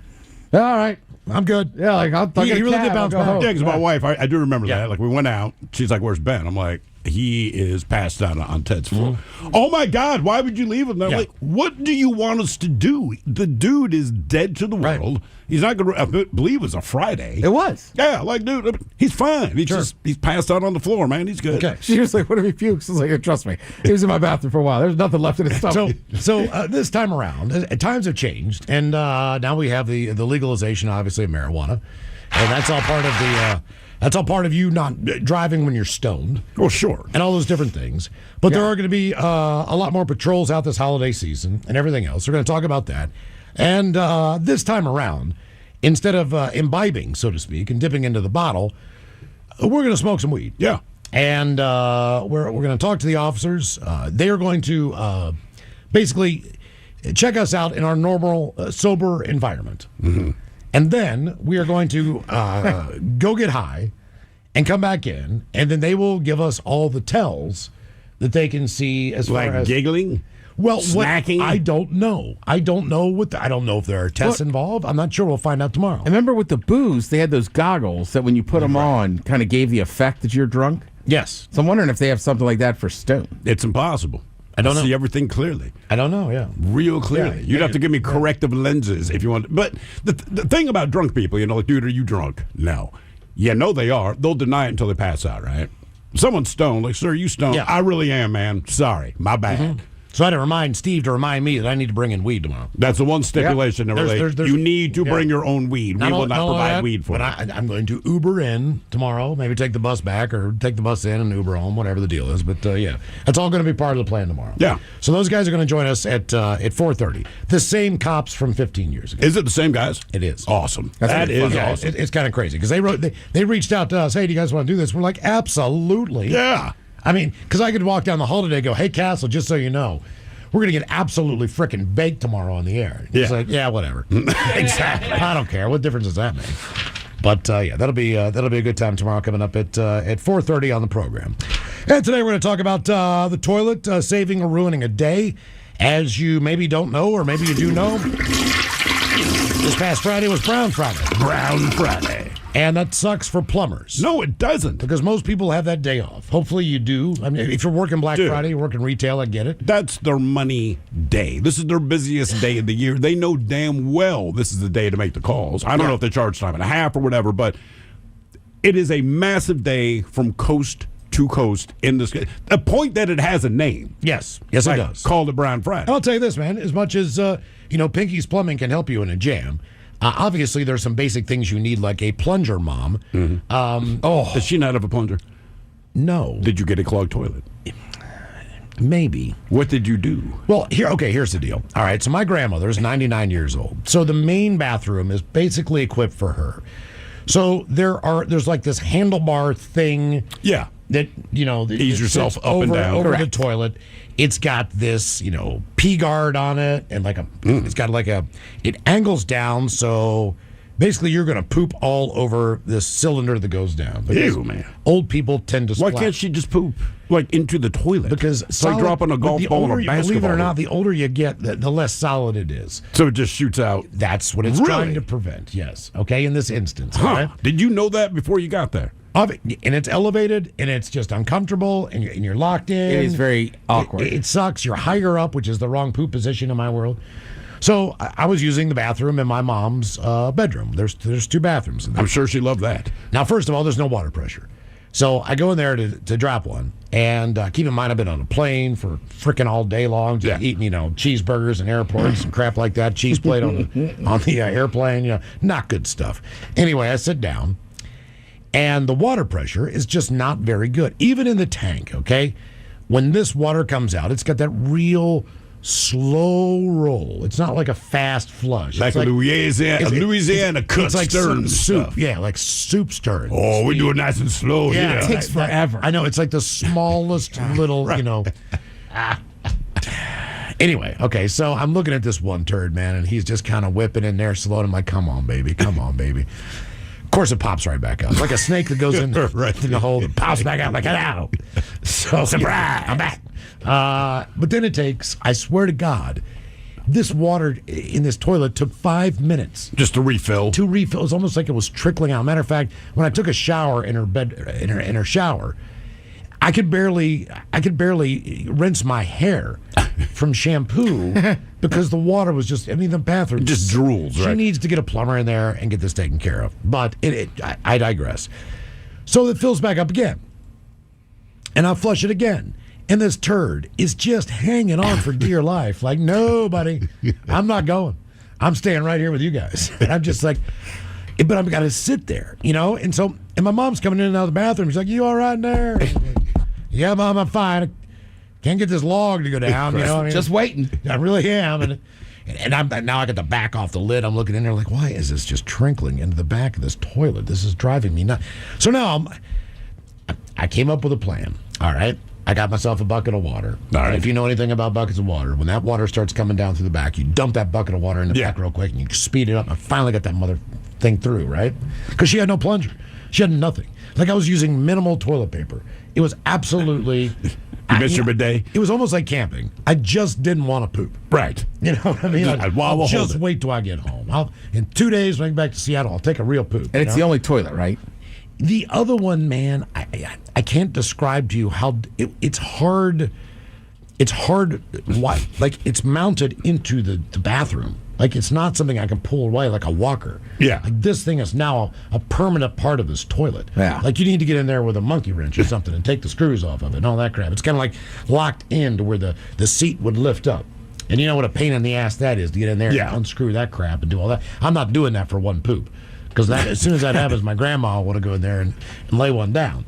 all right. I'm good. Yeah, like, I'll He get a really did cab, I'll bounce go back. home. Yeah, because my wife, I do remember Yeah. that. Like we went out. She's like, "Where's Ben?" I'm like, "He is passed out on Ted's floor." Oh my God! Why would you leave him there? Yeah. Like, what do you want us to do? The dude is dead to the Right. world. He's not going to. I believe it was a Friday. It was. Yeah, like, dude, he's fine. He's passed out on the floor, man. He's good. Okay. She was like, what if he pukes? I was like, trust me. He was in my bathroom for a while. There's nothing left in his stomach. So this time around, times have changed, and now we have the legalization, obviously, of marijuana, and that's all part of the. That's all part of you not driving when you're stoned. Well, sure. And all those different things. But there are going to be a lot more patrols out this holiday season and everything else. We're going to talk about that. And this time around, instead of imbibing, so to speak, and dipping into the bottle, we're going to smoke some weed. Yeah. And we're going to talk to the officers. They are going to basically check us out in our normal, sober environment. Mm-hmm. And then we are going to go get high and come back in, and then they will give us all the tells that they can see as Like far as giggling. well, snacking? I don't know. I don't know I don't know if there are tests involved. I'm not sure. We'll find out tomorrow. I remember with the booze, they had those goggles that when you put them on, kind of gave the effect that you're drunk. Yes, So I'm wondering if they have something like that for stone. It's impossible. I don't know. See everything clearly. I don't know. Yeah. Real clearly. Yeah, You'd have to give me corrective lenses if you want. But the thing about drunk people, like, dude, are you drunk? No. Yeah, no, they are. They'll deny it until they pass out, right? Someone's stoned. Like, sir, you stoned? Yeah. I really am, man. Sorry. My bad. So I had to remind Steve to remind me that I need to bring in weed tomorrow. That's the one stipulation. There's- That you need to yeah. bring your own weed. We will not only provide that, weed for but it. I'm going to Uber in tomorrow. Maybe take the bus back or take the bus in and Uber home, whatever the deal is. But yeah, that's all going to be part of the plan tomorrow. Yeah. So those guys are going to join us at 4:30. The same cops from 15 years ago. Is it the same guys? It is. Awesome. That's That pretty is fun. Yeah, awesome. it's kind of crazy because they reached out to us. Hey, do you guys want to do this? We're like, absolutely. Yeah. I mean, because I could walk down the hall today and go, hey, Castle, just so you know, we're going to get absolutely freaking baked tomorrow on the air. It's Yeah. like, yeah, whatever. Exactly. I don't care. What difference does that make? But yeah, that'll be a good time tomorrow coming up at 4:30 on the program. And today we're going to talk about the toilet saving or ruining a day. As you maybe don't know, or maybe you do know, this past Friday was Brown Friday. Brown Friday. And that sucks for plumbers. No, it doesn't. Because most people have that day off. Hopefully you do. I mean, if you're working Black Dude. Friday, you're working retail, I get it. That's their money day. This is their busiest day of the year. They know damn well this is the day to make the calls. I don't know if they charge time and a half or whatever, but It is a massive day from coast to coast in this. The point that it has a name. Yes, it Right, does. Called it Brown Friday. I'll tell you this, man. As much as Pinky's Plumbing can help you in a jam, obviously there's some basic things you need, like a plunger mom. Does she not have a plunger? No, Did you get a clogged toilet? maybe. What did you do? Well, here's the deal. All right, so my grandmother's 99 years old. So the main bathroom is basically equipped for her. So there's like this handlebar thing. Yeah. That that Ease yourself sits up and down. over the Correct. toilet. It's got this P guard on it, and it's got it angles down, so basically you're going to poop all over this cylinder that goes down. Because Ew, man. Old people tend to Why splash. can't she just poop like into the toilet? Because it's like dropping a golf ball in a basketball. Believe it or not, hoop. the older you get, the less solid it is. So it just shoots out. That's what it's Really? trying to prevent. Yes. Okay. In this instance. Huh. all right? Did you know that before you got there? And it's elevated, and it's just uncomfortable, and you're locked in. It is very awkward. It sucks. You're higher up, which is the wrong poop position in my world. So I was using the bathroom in my mom's bedroom. There's two bathrooms in there. I'm sure she loved that. Now, first of all, there's no water pressure. So I go in there to drop one. And keep in mind, I've been on a plane for freaking all day long, just eating, cheeseburgers in airports and crap like that. Cheese plate on the airplane, not good stuff. Anyway, I sit down, and the water pressure is just not very good, even in the tank, okay? When this water comes out, it's got that real slow roll. It's not like a fast flush. Like It's a Louisiana cut it's like stirring soup. stuff. Yeah, like soup stirring. Oh, we do it nice and slow. Yeah. It takes forever. I know. It's like the smallest little, Anyway, okay, so I'm looking at this one turd, man, and he's just kind of whipping in there slow. And I'm like, come on, baby. Come on, baby. Of course, it pops right back out. Like a snake that goes in, right in the hole and pops back out like, hello. So, surprise, I'm back. But then it takes, I swear to God, this water in this toilet took 5 minutes. Just to refill. To refill. It was almost like it was trickling out. Matter of fact, when I took a shower in her bed, in her shower, I could barely rinse my hair from shampoo because the water was just. I mean, the bathroom It just drools, She right? needs to get a plumber in there and get this taken care of. But I digress. So it fills back up again, and I'll flush it again. And this turd is just hanging on for dear life. Like, no, buddy, I'm not going. I'm staying right here with you guys. And I'm just like, but I've got to sit there, And my mom's coming in and out of the bathroom. She's like, you all right in there? I'm like, yeah, Mom, I'm fine. I can't get this log to go down. You know what I mean? Just waiting. I really am. And now I got the back off the lid. I'm looking in there like, why is this just trickling into the back of this toilet? This is driving me nuts. So now I came up with a plan. All right. I got myself a bucket of water. All right. And if you know anything about buckets of water, when that water starts coming down through the back, you dump that bucket of water in the back real quick and you speed it up. I finally got that mother thing through, right? Because she had no plunger. She had nothing. Like I was using minimal toilet paper. It was absolutely... You missed your bidet? It was almost like camping. I just didn't want to poop. Right. You know what I mean? I'll hold Just it. wait till I get home. In 2 days when I get back to Seattle, I'll take a real poop. And it's the only toilet, right? The other one, man, I can't describe to you how it's hard. It's hard. Why? Like it's mounted into the bathroom. Like it's not something I can pull away like a walker. Yeah. Like this thing is now a permanent part of this toilet. Yeah. Like you need to get in there with a monkey wrench or something and take the screws off of it and all that crap. It's kind of like locked in to where the seat would lift up. And you know what a pain in the ass that is to get in there and unscrew that crap and do all that. I'm not doing that for one poop. Because as soon as that happens, my grandma will want to go in there and lay one down,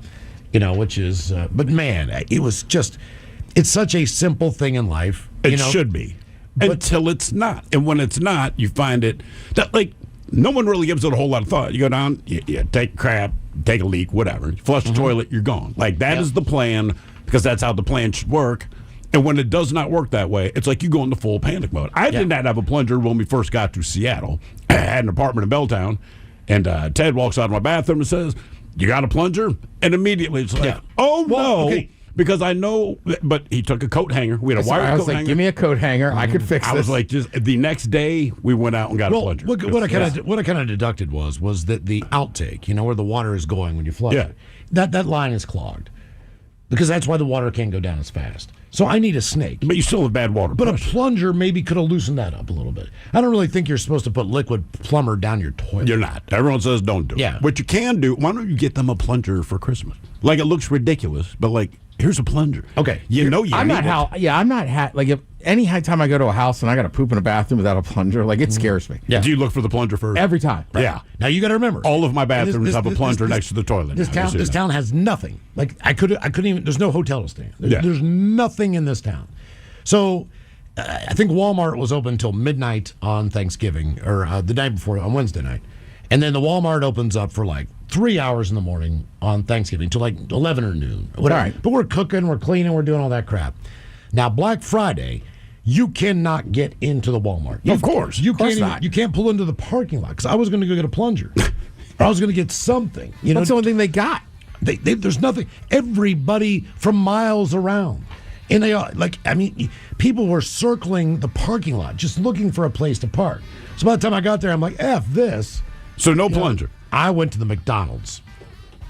which is, but man, it's such a simple thing in life. It should be. Until it's not. And when it's not, you find it that, like, no one really gives it a whole lot of thought. You go down, you take a crap, take a leak, whatever. You flush the toilet, you're gone. Like, that is the plan because that's how the plan should work. And when it does not work that way, it's like you go into full panic mode. I did not have a plunger when we first got to Seattle. I had an apartment in Belltown. And Ted walks out of my bathroom and says, "You got a plunger?" And immediately it's like, "Oh no!" okay. Because I know. But he took a coat hanger. We had a So wire I coat was like, hanger. give me a coat hanger. I could fix I this. was like, just the next day we went out and got a plunger. What I kind of deducted was that the outtake, where the water is going when you flush Yeah. it, that line is clogged. because that's why the water can't go down as fast. So I need a snake. But you still have bad water But a pressure. plunger maybe could have loosened that up a little bit. I don't really think you're supposed to put liquid plumber down your toilet. You're not. Everyone says don't do Yeah. it. What you can do, why don't you get them a plunger for Christmas? Like, it looks ridiculous, but like, here's a plunger. Okay. You know you I'm need not it. how. Yeah, I'm not like if any time I go to a house and I got to poop in a bathroom without a plunger, like it scares me. Yeah. Do you look for the plunger first? Every time. Yeah. Now you got to remember, All of my this- bathrooms this- have a this- plunger this- next to the toilet. This now. town, You this see that. town has nothing. Like I couldn't even. There's no hotel to stay in. There's nothing in this town. So I think Walmart was open until midnight on Thanksgiving or the night before on Wednesday night, and then the Walmart opens up for like 3 hours in the morning on Thanksgiving till like 11 or noon. Whatever. All right. But we're cooking, we're cleaning, we're doing all that crap. Now Black Friday. You cannot get into the Walmart. Of course. You Of course can't. Even, not. you can't pull into the parking lot because I was going to go get a plunger. Or I was going to get something. You know, That's the only thing they got. there's nothing. Everybody from miles around, and they are like. I mean, people were circling the parking lot just looking for a place to park. So by the time I got there, I'm like, "F this." So no plunger. I went to the McDonald's.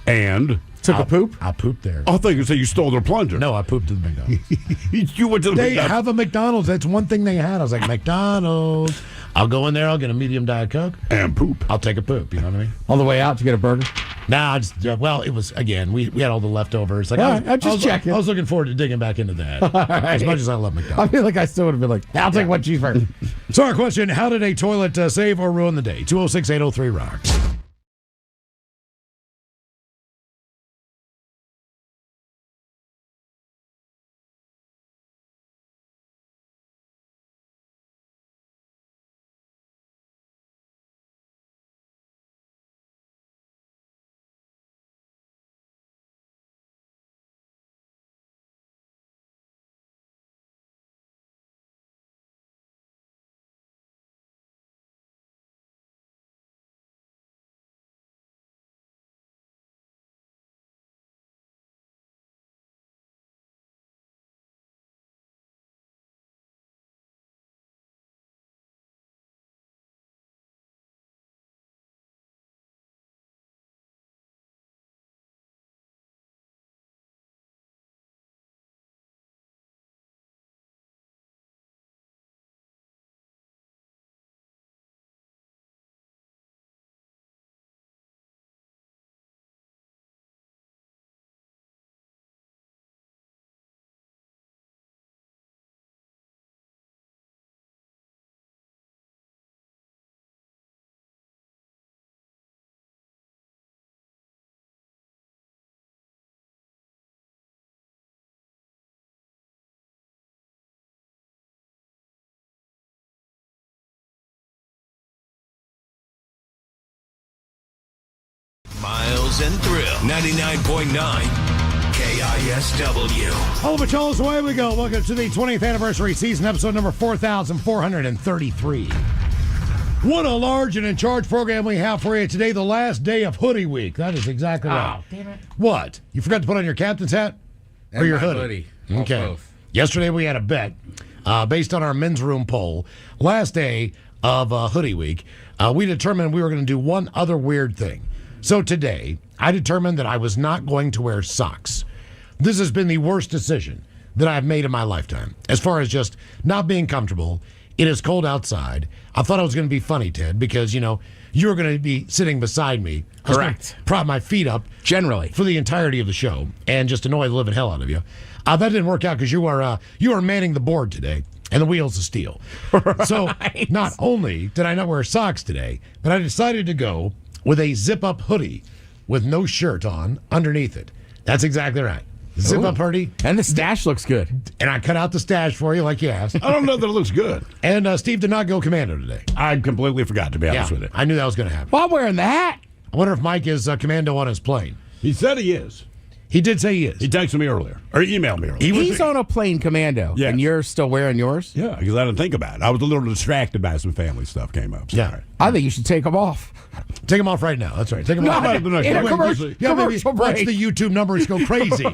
And Took a poop. I pooped there. I thought you said you stole their plunger. No, I pooped at the McDonald's. You went to the They McDonald's. have a McDonald's. That's one thing they had. I was like, McDonald's. I'll go in there. I'll get a medium Diet Coke. And poop. I'll take a poop. You know what I mean? On the way out to get a burger. Nah, I just, well, it was, again, we had all the leftovers. Like, All right, I'm just checking. I was looking forward to digging back into that. As much as I love I McDonald's. feel like I still would have been like, I'll take one cheeseburger. So our question, how did a toilet save or ruin the day? 206-803-ROCK. Miles and Thrill. 99.9 KISW. All of it, Charles, away we go. Welcome to the 20th anniversary season, episode number 4,433. What a large and in charge program we have for you today, the last day of Hoodie Week. That is exactly right. Oh, damn it. What? You forgot to put on your captain's hat? Or And your my hoodie? hoodie. Okay. Both. Yesterday we had a bet based on our men's room poll. Last day of Hoodie Week, we determined we were going to do one other weird thing. So today, I determined that I was not going to wear socks. This has been the worst decision that I've made in my lifetime, as far as just not being comfortable. It is cold outside. I thought I was going to be funny, Ted, because, you know, you were going to be sitting beside me. I was gonna Correct. Prop my feet up Generally. for the entirety of the show and just annoy the living hell out of you. That didn't work out because you are manning the board today and the wheels of steel. So not only did I not wear socks today, but I decided to go with a zip-up hoodie with no shirt on underneath it. That's exactly right. Zip-up hoodie. And the stash looks good. And I cut out the stash for you like you asked. I don't know that it looks good. And Steve did not go commando today. I completely forgot, to be honest with you. I knew that was going to happen. Well, I'm wearing the hat. I wonder if Mike is commando on his plane. He said he is. He did say he is. He texted me earlier, or emailed me earlier. He's on a plane commando. Yes. And you're still wearing yours? Yeah, because I didn't think about it. I was a little distracted by some family stuff came up. So. Yeah. I think you should take them off. Take him off right now. That's right. Take him No, off. no, no, no. In a Wait, commercial, just- Yeah, maybe commercial watch break. the YouTube numbers go crazy.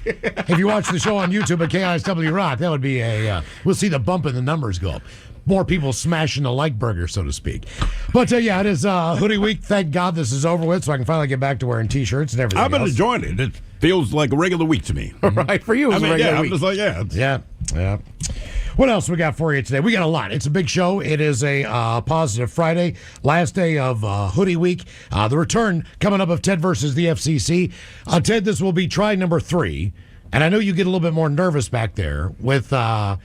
If you watch the show on YouTube at KISW Rock, that would be we'll see the bump in the numbers go up. More people smashing the like burger, so to speak. But yeah, it is Hoodie Week. Thank God this is over with, so I can finally get back to wearing T-shirts and everything I've been else. enjoying it. feels like a regular week to me. Right, for you, it was a regular I'm week. just like, it's Yeah. What else we got for you today? We got a lot. It's a big show. It is a positive Friday, last day of Hoodie Week. The return coming up of Ted versus the FCC. Ted, this will be try number 3. And I know you get a little bit more nervous back there with the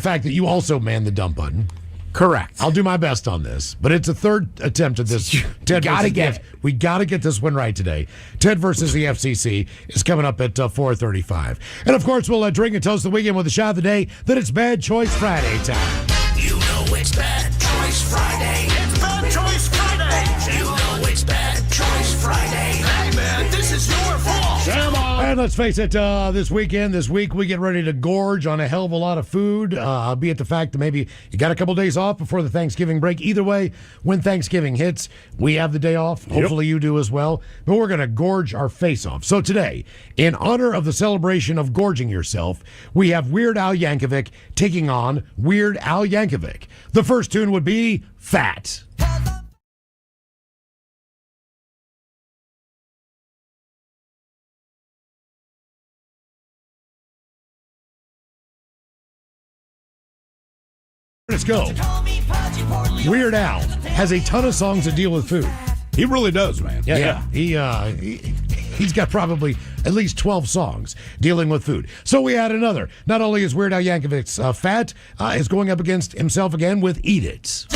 fact that you also man the dump button. Correct. I'll do my best on this, but it's a third attempt at this. We got to get this one right today. Ted versus the FCC is coming up at 4:35, and of course we'll drink and toast the weekend with a shot of the day. That it's Bad Choice Friday time. You know it's Bad Choice Friday. It's Bad Choice Friday. You know it's Bad Choice Friday. Hey, man, this is your fault. And let's face it, this week, we get ready to gorge on a hell of a lot of food, be it the fact that maybe you got a couple days off before the Thanksgiving break. Either way, when Thanksgiving hits, we have the day off. Hopefully you do as well. But we're going to gorge our face off. So today, in honor of the celebration of gorging yourself, we have Weird Al Yankovic taking on Weird Al Yankovic. The first tune would be Fat. Let's go. Weird Al has a ton of songs that deal with food. He really does, man. Yeah. He's got probably at least 12 songs dealing with food. So we had another. Not only is Weird Al Yankovic's Fat is going up against himself again with Eat It.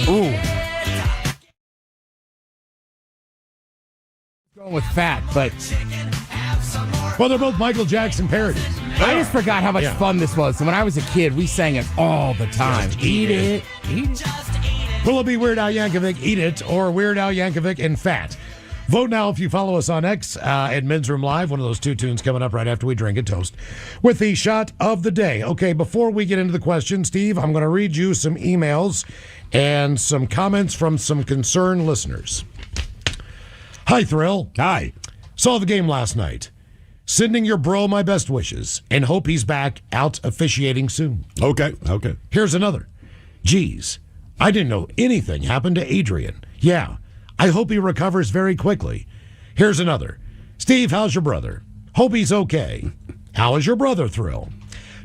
Ooh. Going with Fat, but Well, they're both Michael Jackson parodies. I just forgot how much Yeah. fun this was. And when I was a kid, we sang it all the time. Eat it. Eat it. Will it be Weird Al Yankovic, Eat It, or Weird Al Yankovic and Fat? Vote now if you follow us on X at Men's Room Live. One of those two tunes coming up right after we drink and toast with the shot of the day. Okay, before we get into the question, Steve, I'm going to read you some emails and some comments from some concerned listeners. Hi, Thrill. Hi. Saw the game last night. Sending your bro my best wishes and hope he's back out officiating soon. Okay. Here's another. Geez, I didn't know anything happened to Adrian. Yeah, I hope he recovers very quickly. Here's another. Steve, how's your brother? Hope he's okay. How is your brother, Thrill?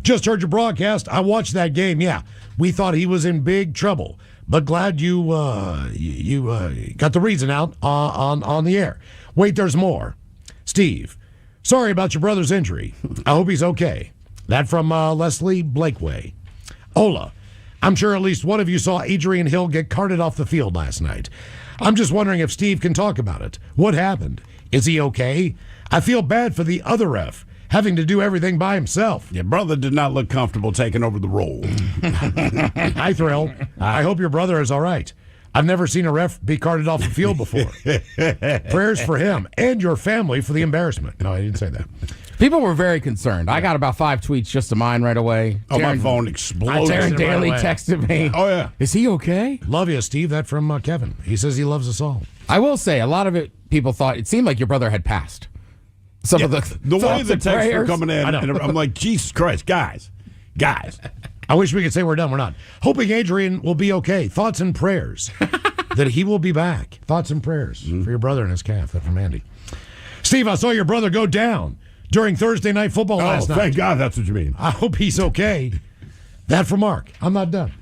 Just heard your broadcast. I watched that game. Yeah, we thought he was in big trouble, but glad you got the reason out on the air. Wait, there's more. Steve, sorry about your brother's injury. I hope he's okay. That from Leslie Blakeway. Ola, I'm sure at least one of you saw Adrian Hill get carted off the field last night. I'm just wondering if Steve can talk about it. What happened? Is he okay? I feel bad for the other ref, having to do everything by himself. Your brother did not look comfortable taking over the role. Hi, Thrill. I hope your brother is all right. I've never seen a ref be carted off the field before. Prayers for him and your family for the embarrassment. No, I didn't say that. people were very concerned. I got about 5 tweets just to mine right away. Oh, my Darren- phone exploded. Darren right Daly away. texted me. Oh, yeah. Is he okay? Love you, Steve. That from Kevin. He says he loves us all. I will say, a lot of it, people thought, it seemed like your brother had passed. Some of the The way thoughts the and texts were prayers. coming in, I know. and I'm like, Jesus Christ, guys. I wish we could say we're done. We're not. Hoping Adrian will be okay. Thoughts and prayers that he will be back. Thoughts and prayers for your brother and his calf. That from Andy. Steve, I saw your brother go down during Thursday night football Oh, last night. thank God that's what you mean. I hope he's okay. That from Mark. I'm not done.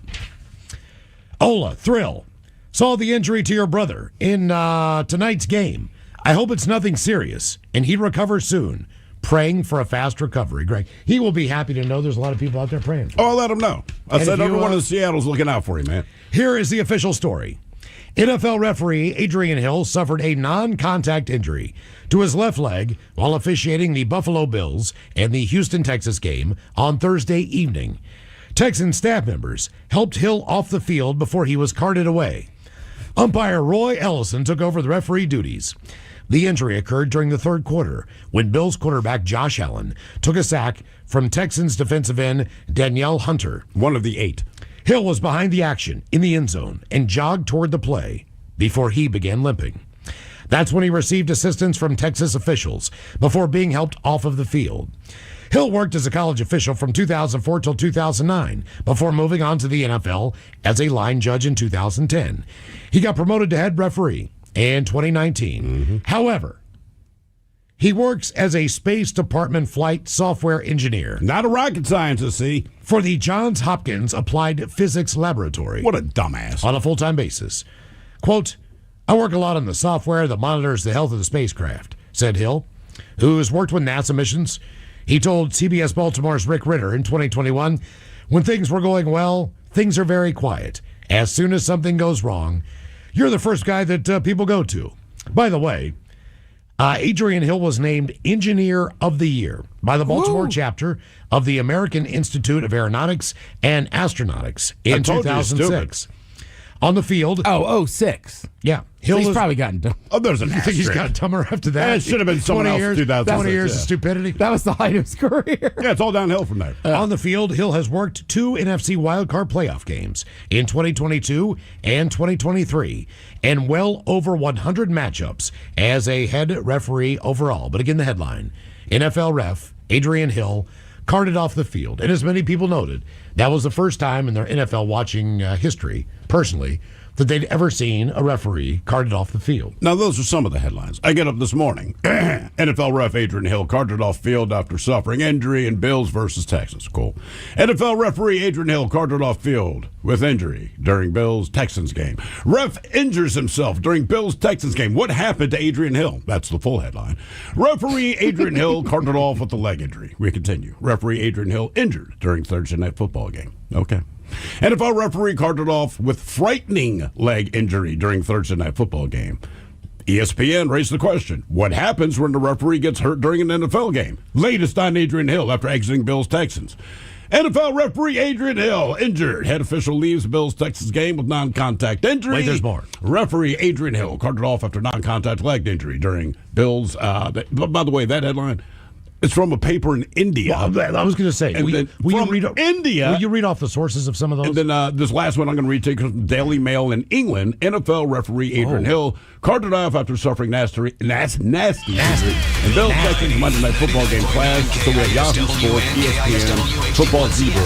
Ola, Thrill, saw the injury to your brother in tonight's game. I hope it's nothing serious and he recovers soon. Praying for a fast recovery, Greg. He will be happy to know there's a lot of people out there praying for him. Oh, I'll let him know. I And said if you, everyone in Seattle's looking out for you, man. Here is the official story. NFL referee Adrian Hill suffered a non-contact injury to his left leg while officiating the Buffalo Bills and the Houston, Texas game on Thursday evening. Texan staff members helped Hill off the field before he was carted away. Umpire Roy Ellison took over the referee duties. The injury occurred during the third quarter when Bills quarterback Josh Allen took a sack from Texans defensive end Danielle Hunter. One of the 8. Hill was behind the action in the end zone and jogged toward the play before he began limping. That's when he received assistance from Texas officials before being helped off of the field. Hill worked as a college official from 2004 till 2009 before moving on to the NFL as a line judge in 2010. He got promoted to head referee in 2019. However, He works as a Space Department flight software engineer Not a rocket scientist, see? for the Johns Hopkins Applied Physics Laboratory What a dumbass. on a full-time basis. Quote, I work a lot on the software that monitors the health of the spacecraft, said Hill, who's worked with NASA missions. He told CBS Baltimore's Rick Ritter in 2021, when things were going well, things are very quiet. As soon as something goes wrong, you're the first guy that people go to. By the way, Adrian Hill was named Engineer of the Year by the Baltimore chapter of the American Institute of Aeronautics and Astronautics I in told you he's 2006. On the field, Oh, 06. yeah, So Hill he's is- probably gotten done. Oh, there's an You think he's asterisk. got dumber after that? Yeah, it should have been someone 20 else, years, 2006, 20 years of yeah. stupidity. That was the height of his career. Yeah, it's all downhill from there. On the field, Hill has worked 2 NFC wildcard playoff games in 2022 and 2023, and well over 100 matchups as a head referee overall. But again, the headline, NFL ref Adrian Hill carted off the field. And as many people noted, that was the first time in their NFL watching history, personally, that they'd ever seen a referee carted off the field. Now, those are some of the headlines. I get up this morning. NFL ref Adrian Hill carted off field after suffering injury in Bills versus Texans. Cool. NFL referee Adrian Hill carted off field with injury during Bills-Texans game. Ref injures himself during Bills-Texans game. What happened to Adrian Hill? That's the full headline. Referee Adrian Hill carted off with a leg injury. We continue. Referee Adrian Hill injured during Thursday night football game. Okay. NFL referee carted off with frightening leg injury during Thursday night football game. ESPN raised the question, what happens when the referee gets hurt during an NFL game? Latest on Adrian Hill after exiting Bills-Texans. NFL referee Adrian Hill injured. Head official leaves Bills-Texans game with non-contact injury. Wait, there's more. Referee Adrian Hill carted off after non-contact leg injury during Bills. By the way, that headline is from a paper in India. Well, I was going to say, And then from India- Will you read off the sources of some of those? And then this last one I'm going to read to you from the Daily Mail in England. NFL referee Adrian Hill carted off after suffering nasty injury. And Bills Texans Monday Night Football game clash. So we have Yahoo Sports, ESPN, Football Zebras.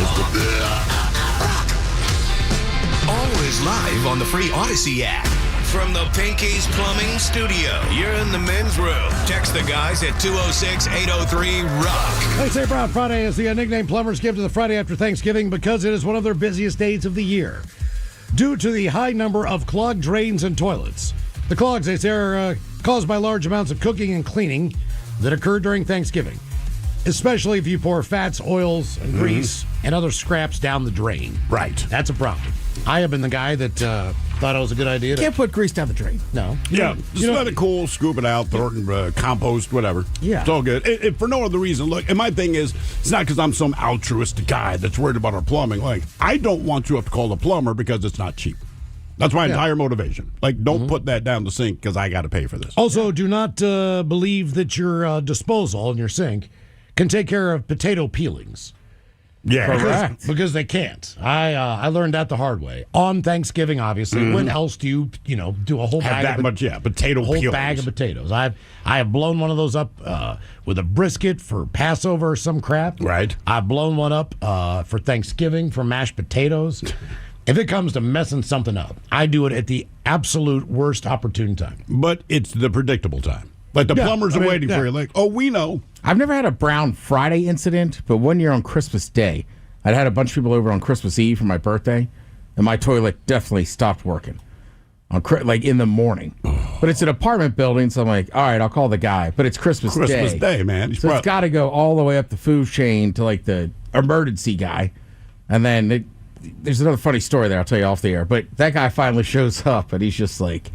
Always live on the free Odyssey app. From the Pinky's Plumbing Studio, you're in the men's room. Text the guys at 206-803-ROCK. They say Brown Friday is the nickname plumbers give to the Friday after Thanksgiving because it is one of their busiest days of the year. Due to the high number of clogged drains and toilets. The clogs, they say, are caused by large amounts of cooking and cleaning that occur during Thanksgiving, especially if you pour fats, oils, and grease and other scraps down the drain. Right. That's a problem. I have been the guy that thought it was a good idea to... Can't put grease down the drain. No. Yeah, just let it cool, scoop it out, throw it in compost, whatever. Yeah. It's all good. For no other reason. Look, and my thing is, it's not because I'm some altruistic guy that's worried about our plumbing. Like, I don't want to have to call a plumber because it's not cheap. That's my entire motivation. Like, don't put that down the sink because I got to pay for this. Also, do not believe that your disposal in your sink can take care of potato peelings. Yeah. Correct. Because they can't. I learned that the hard way. On Thanksgiving, obviously. When else do you do a whole Have bag that of much, potato a whole peelings. bag of potatoes? I have blown one of those up with a brisket for Passover or some crap. Right. I've blown one up for Thanksgiving for mashed potatoes. If it comes to messing something up, I do it at the absolute worst opportune time. But it's the predictable time. Like the plumbers are waiting for you. Like, oh, we know. I've never had a Brown Friday incident, but one year on Christmas Day, I'd had a bunch of people over on Christmas Eve for my birthday, and my toilet definitely stopped working on in the morning. But it's an apartment building, so I'm like, all right, I'll call the guy. But it's Christmas Day, man. So it's got to go all the way up the food chain to like the emergency guy, and then there's another funny story there I'll tell you off the air. But that guy finally shows up, and he's just like,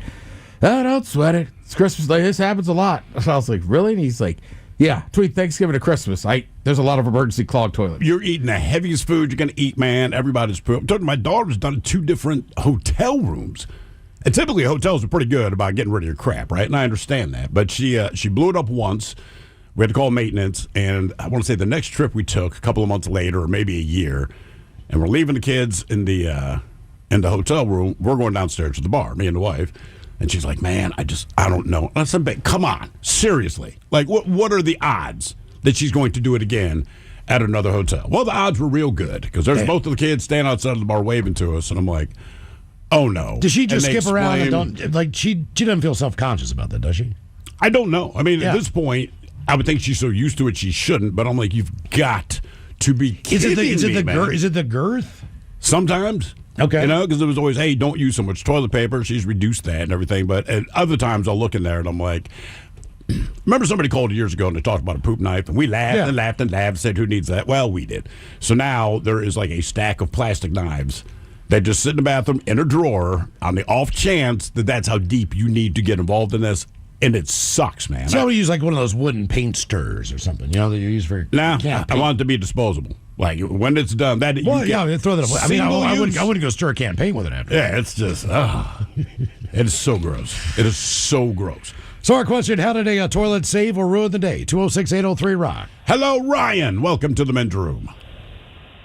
oh, don't sweat it. It's Christmas Day. This happens a lot. So I was like, really? And he's like, yeah, between Thanksgiving to Christmas, there's a lot of emergency clogged toilets. You're eating the heaviest food you're going to eat, man. Everybody's poop. I'm talking, my daughter's done 2 different hotel rooms. And typically hotels are pretty good about getting rid of your crap, right? And I understand that. But she blew it up once. We had to call maintenance. And I want to say the next trip we took, a couple of months later, or maybe a year, and we're leaving the kids in the hotel room. We're going downstairs to the bar, me and the wife. And she's like, man, I don't know. And I said, babe, come on, seriously. Like, what are the odds that she's going to do it again at another hotel? Well, the odds were real good because there's both of the kids standing outside of the bar waving to us. And I'm like, oh, no. Does she just And they skip around and explain- don't, like, she doesn't feel self-conscious about that, does she? I don't know. I mean, at this point, I would think she's so used to it she shouldn't, but I'm like, you've got to be kidding me, man. Is it the girth? Sometimes. Okay. You know, because it was always, hey, don't use so much toilet paper. She's reduced that and everything. But at other times I'll look in there and I'm like, remember somebody called years ago and they talked about a poop knife and we laughed and laughed and laughed, said, who needs that? Well, we did. So now there is like a stack of plastic knives that just sit in the bathroom in a drawer on the off chance that that's how deep you need to get involved in this. And it sucks, man. So I would use like one of those wooden paint stirrers or something, you know, that you use for. Nah, I want it to be disposable. Like when it's done, that Well, throw that away. I mean, I wouldn't go stir a can of paint with it after. Yeah, it's just, it is so gross. It is so gross. So our question, how did a toilet save or ruin the day? 206-803-ROCK. Hello, Ryan. Welcome to the men's room.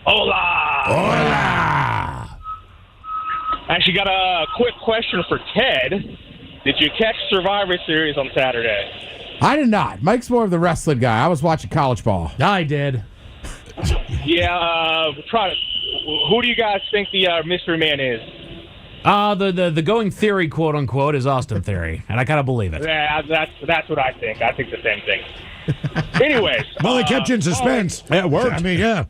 Hola. Hola. Actually, got a quick question for Ted. Did you catch Survivor Series on Saturday? I did not. Mike's more of the wrestling guy. I was watching college ball. I did. Yeah, who do you guys think the mystery man is? The going theory, quote unquote, is Austin Theory, and I kind of believe it. Yeah, that's what I think. I think the same thing. Anyways. Well, they kept you in suspense. Yeah, it worked. I mean, yeah.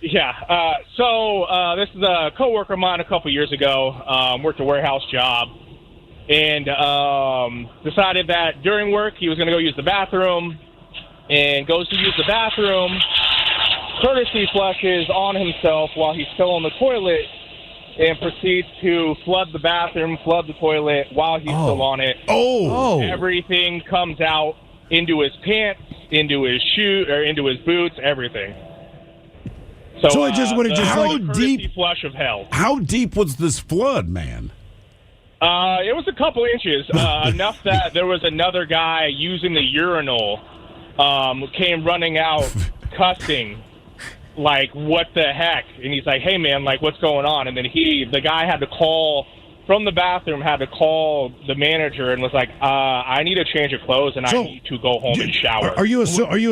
Yeah. So this is a coworker of mine a couple years ago. Worked a warehouse job. And decided that during work he was going to go use the bathroom, and goes to use the bathroom, courtesy flushes on himself while he's still on the toilet, and proceeds to flood the bathroom, flood the toilet while he's still on it. Oh. Everything comes out into his pants, into his shoe, or into his boots, everything. So it just how deep courtesy flush of hell. How deep was this flood, man? It was a couple inches, enough that there was another guy using the urinal, came running out cussing, like, what the heck? And he's like, hey, man, like, what's going on? And then the guy had to call, from the bathroom, had to call the manager and was like, I need a change of clothes and I need to go home and shower. Are you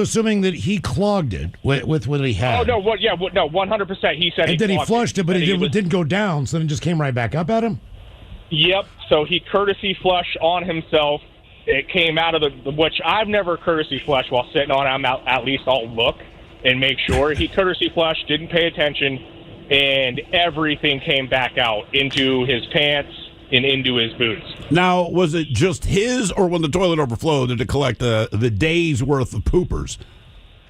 assuming that he clogged it with what he had? Oh, no, 100%. He said and then he flushed it, but it didn't go down, so then it just came right back up at him? Yep. So he courtesy flushed on himself. It came out of which I've never courtesy flushed while sitting on him. At least I'll look and make sure. He courtesy flushed, didn't pay attention, and everything came back out into his pants and into his boots. Now, was it just his, or when the toilet overflowed, did it collect the day's worth of poopers?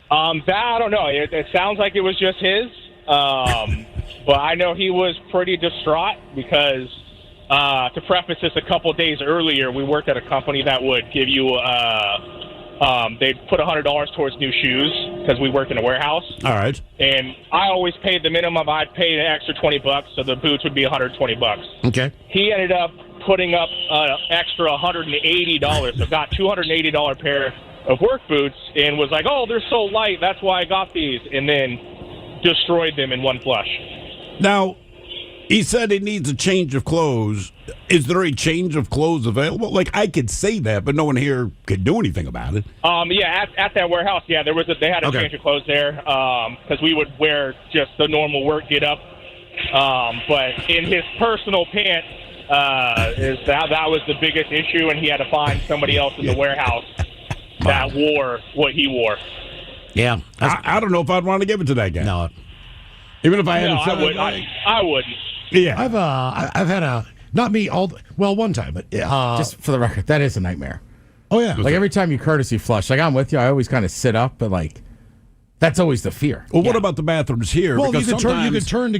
That I don't know. It sounds like it was just his. But I know he was pretty distraught because. To preface this, a couple of days earlier, we worked at a company that would give you, they'd put $100 towards new shoes because we worked in a warehouse. All right. And I always paid the minimum. I'd pay an extra $20, so the boots would be $120. Okay. He ended up putting up an extra $180, so got $280 pair of work boots, and was like, oh, they're so light, that's why I got these, and then destroyed them in one flush. Now, he said he needs a change of clothes. Is there a change of clothes available? Like, I could say that, but no one here could do anything about it. Yeah, at that warehouse, yeah, they had a change of clothes there because we would wear just the normal work get up. But in his personal pants, that was the biggest issue, and he had to find somebody else in the warehouse that wore what he wore. Yeah, I don't know if I'd want to give it to that guy. No, even if I had I wouldn't. Yeah, I've had not me one time, but just for the record, that is a nightmare. Oh yeah, like every time you courtesy flush, like I'm with you, I always kind of sit up, but like that's always the fear. Well, what about the bathrooms here? Well, because you could turn to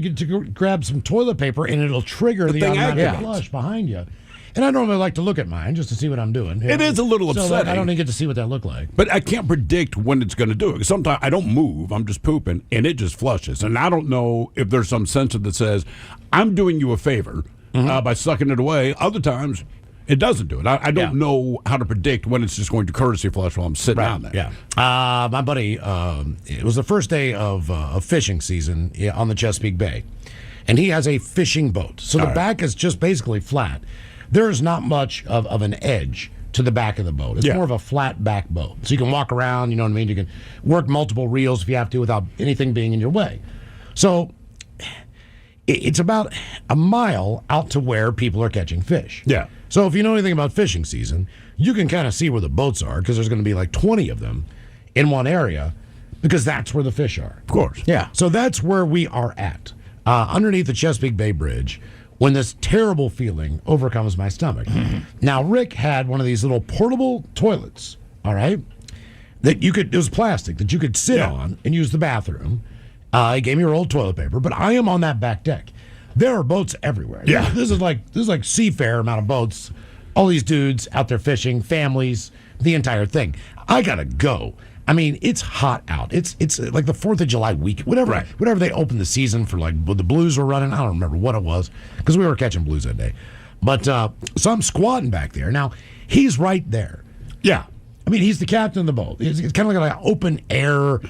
grab some toilet paper, and it'll trigger the automatic flush behind you. And I normally like to look at mine just to see what I'm doing. It is a little upsetting. I don't even get to see what that looked like. But I can't predict when it's going to do it. Sometimes I don't move. I'm just pooping, and it just flushes. And I don't know if there's some sensor that says, I'm doing you a favor by sucking it away. Other times, it doesn't do it. I don't know how to predict when it's just going to courtesy flush while I'm sitting down there. Yeah. My buddy, it was the first day of fishing season on the Chesapeake Bay. And he has a fishing boat. So the back is just basically flat. There is not much of an edge to the back of the boat. It's more of a flat back boat. So you can walk around, you know what I mean? You can work multiple reels if you have to without anything being in your way. So it's about a mile out to where people are catching fish. Yeah. So if you know anything about fishing season, you can kind of see where the boats are because there's going to be like 20 of them in one area because that's where the fish are. Of course. Yeah. So that's where we are at, underneath the Chesapeake Bay Bridge, when this terrible feeling overcomes my stomach. Now, Rick had one of these little portable toilets, all right, that you could, it was plastic, that you could sit on and use the bathroom. He gave me a roll of toilet paper, but I am on that back deck. There are boats everywhere. Yeah. This is like seafair amount of boats. All these dudes out there fishing, families, the entire thing. I gotta go. I mean, it's hot out. It's like the 4th of July week, whatever they opened the season for, like when the Blues were running. I don't remember what it was because we were catching Blues that day. But so I'm squatting back there. Now he's right there. Yeah. I mean, he's the captain of the boat. It's kind of like an open air,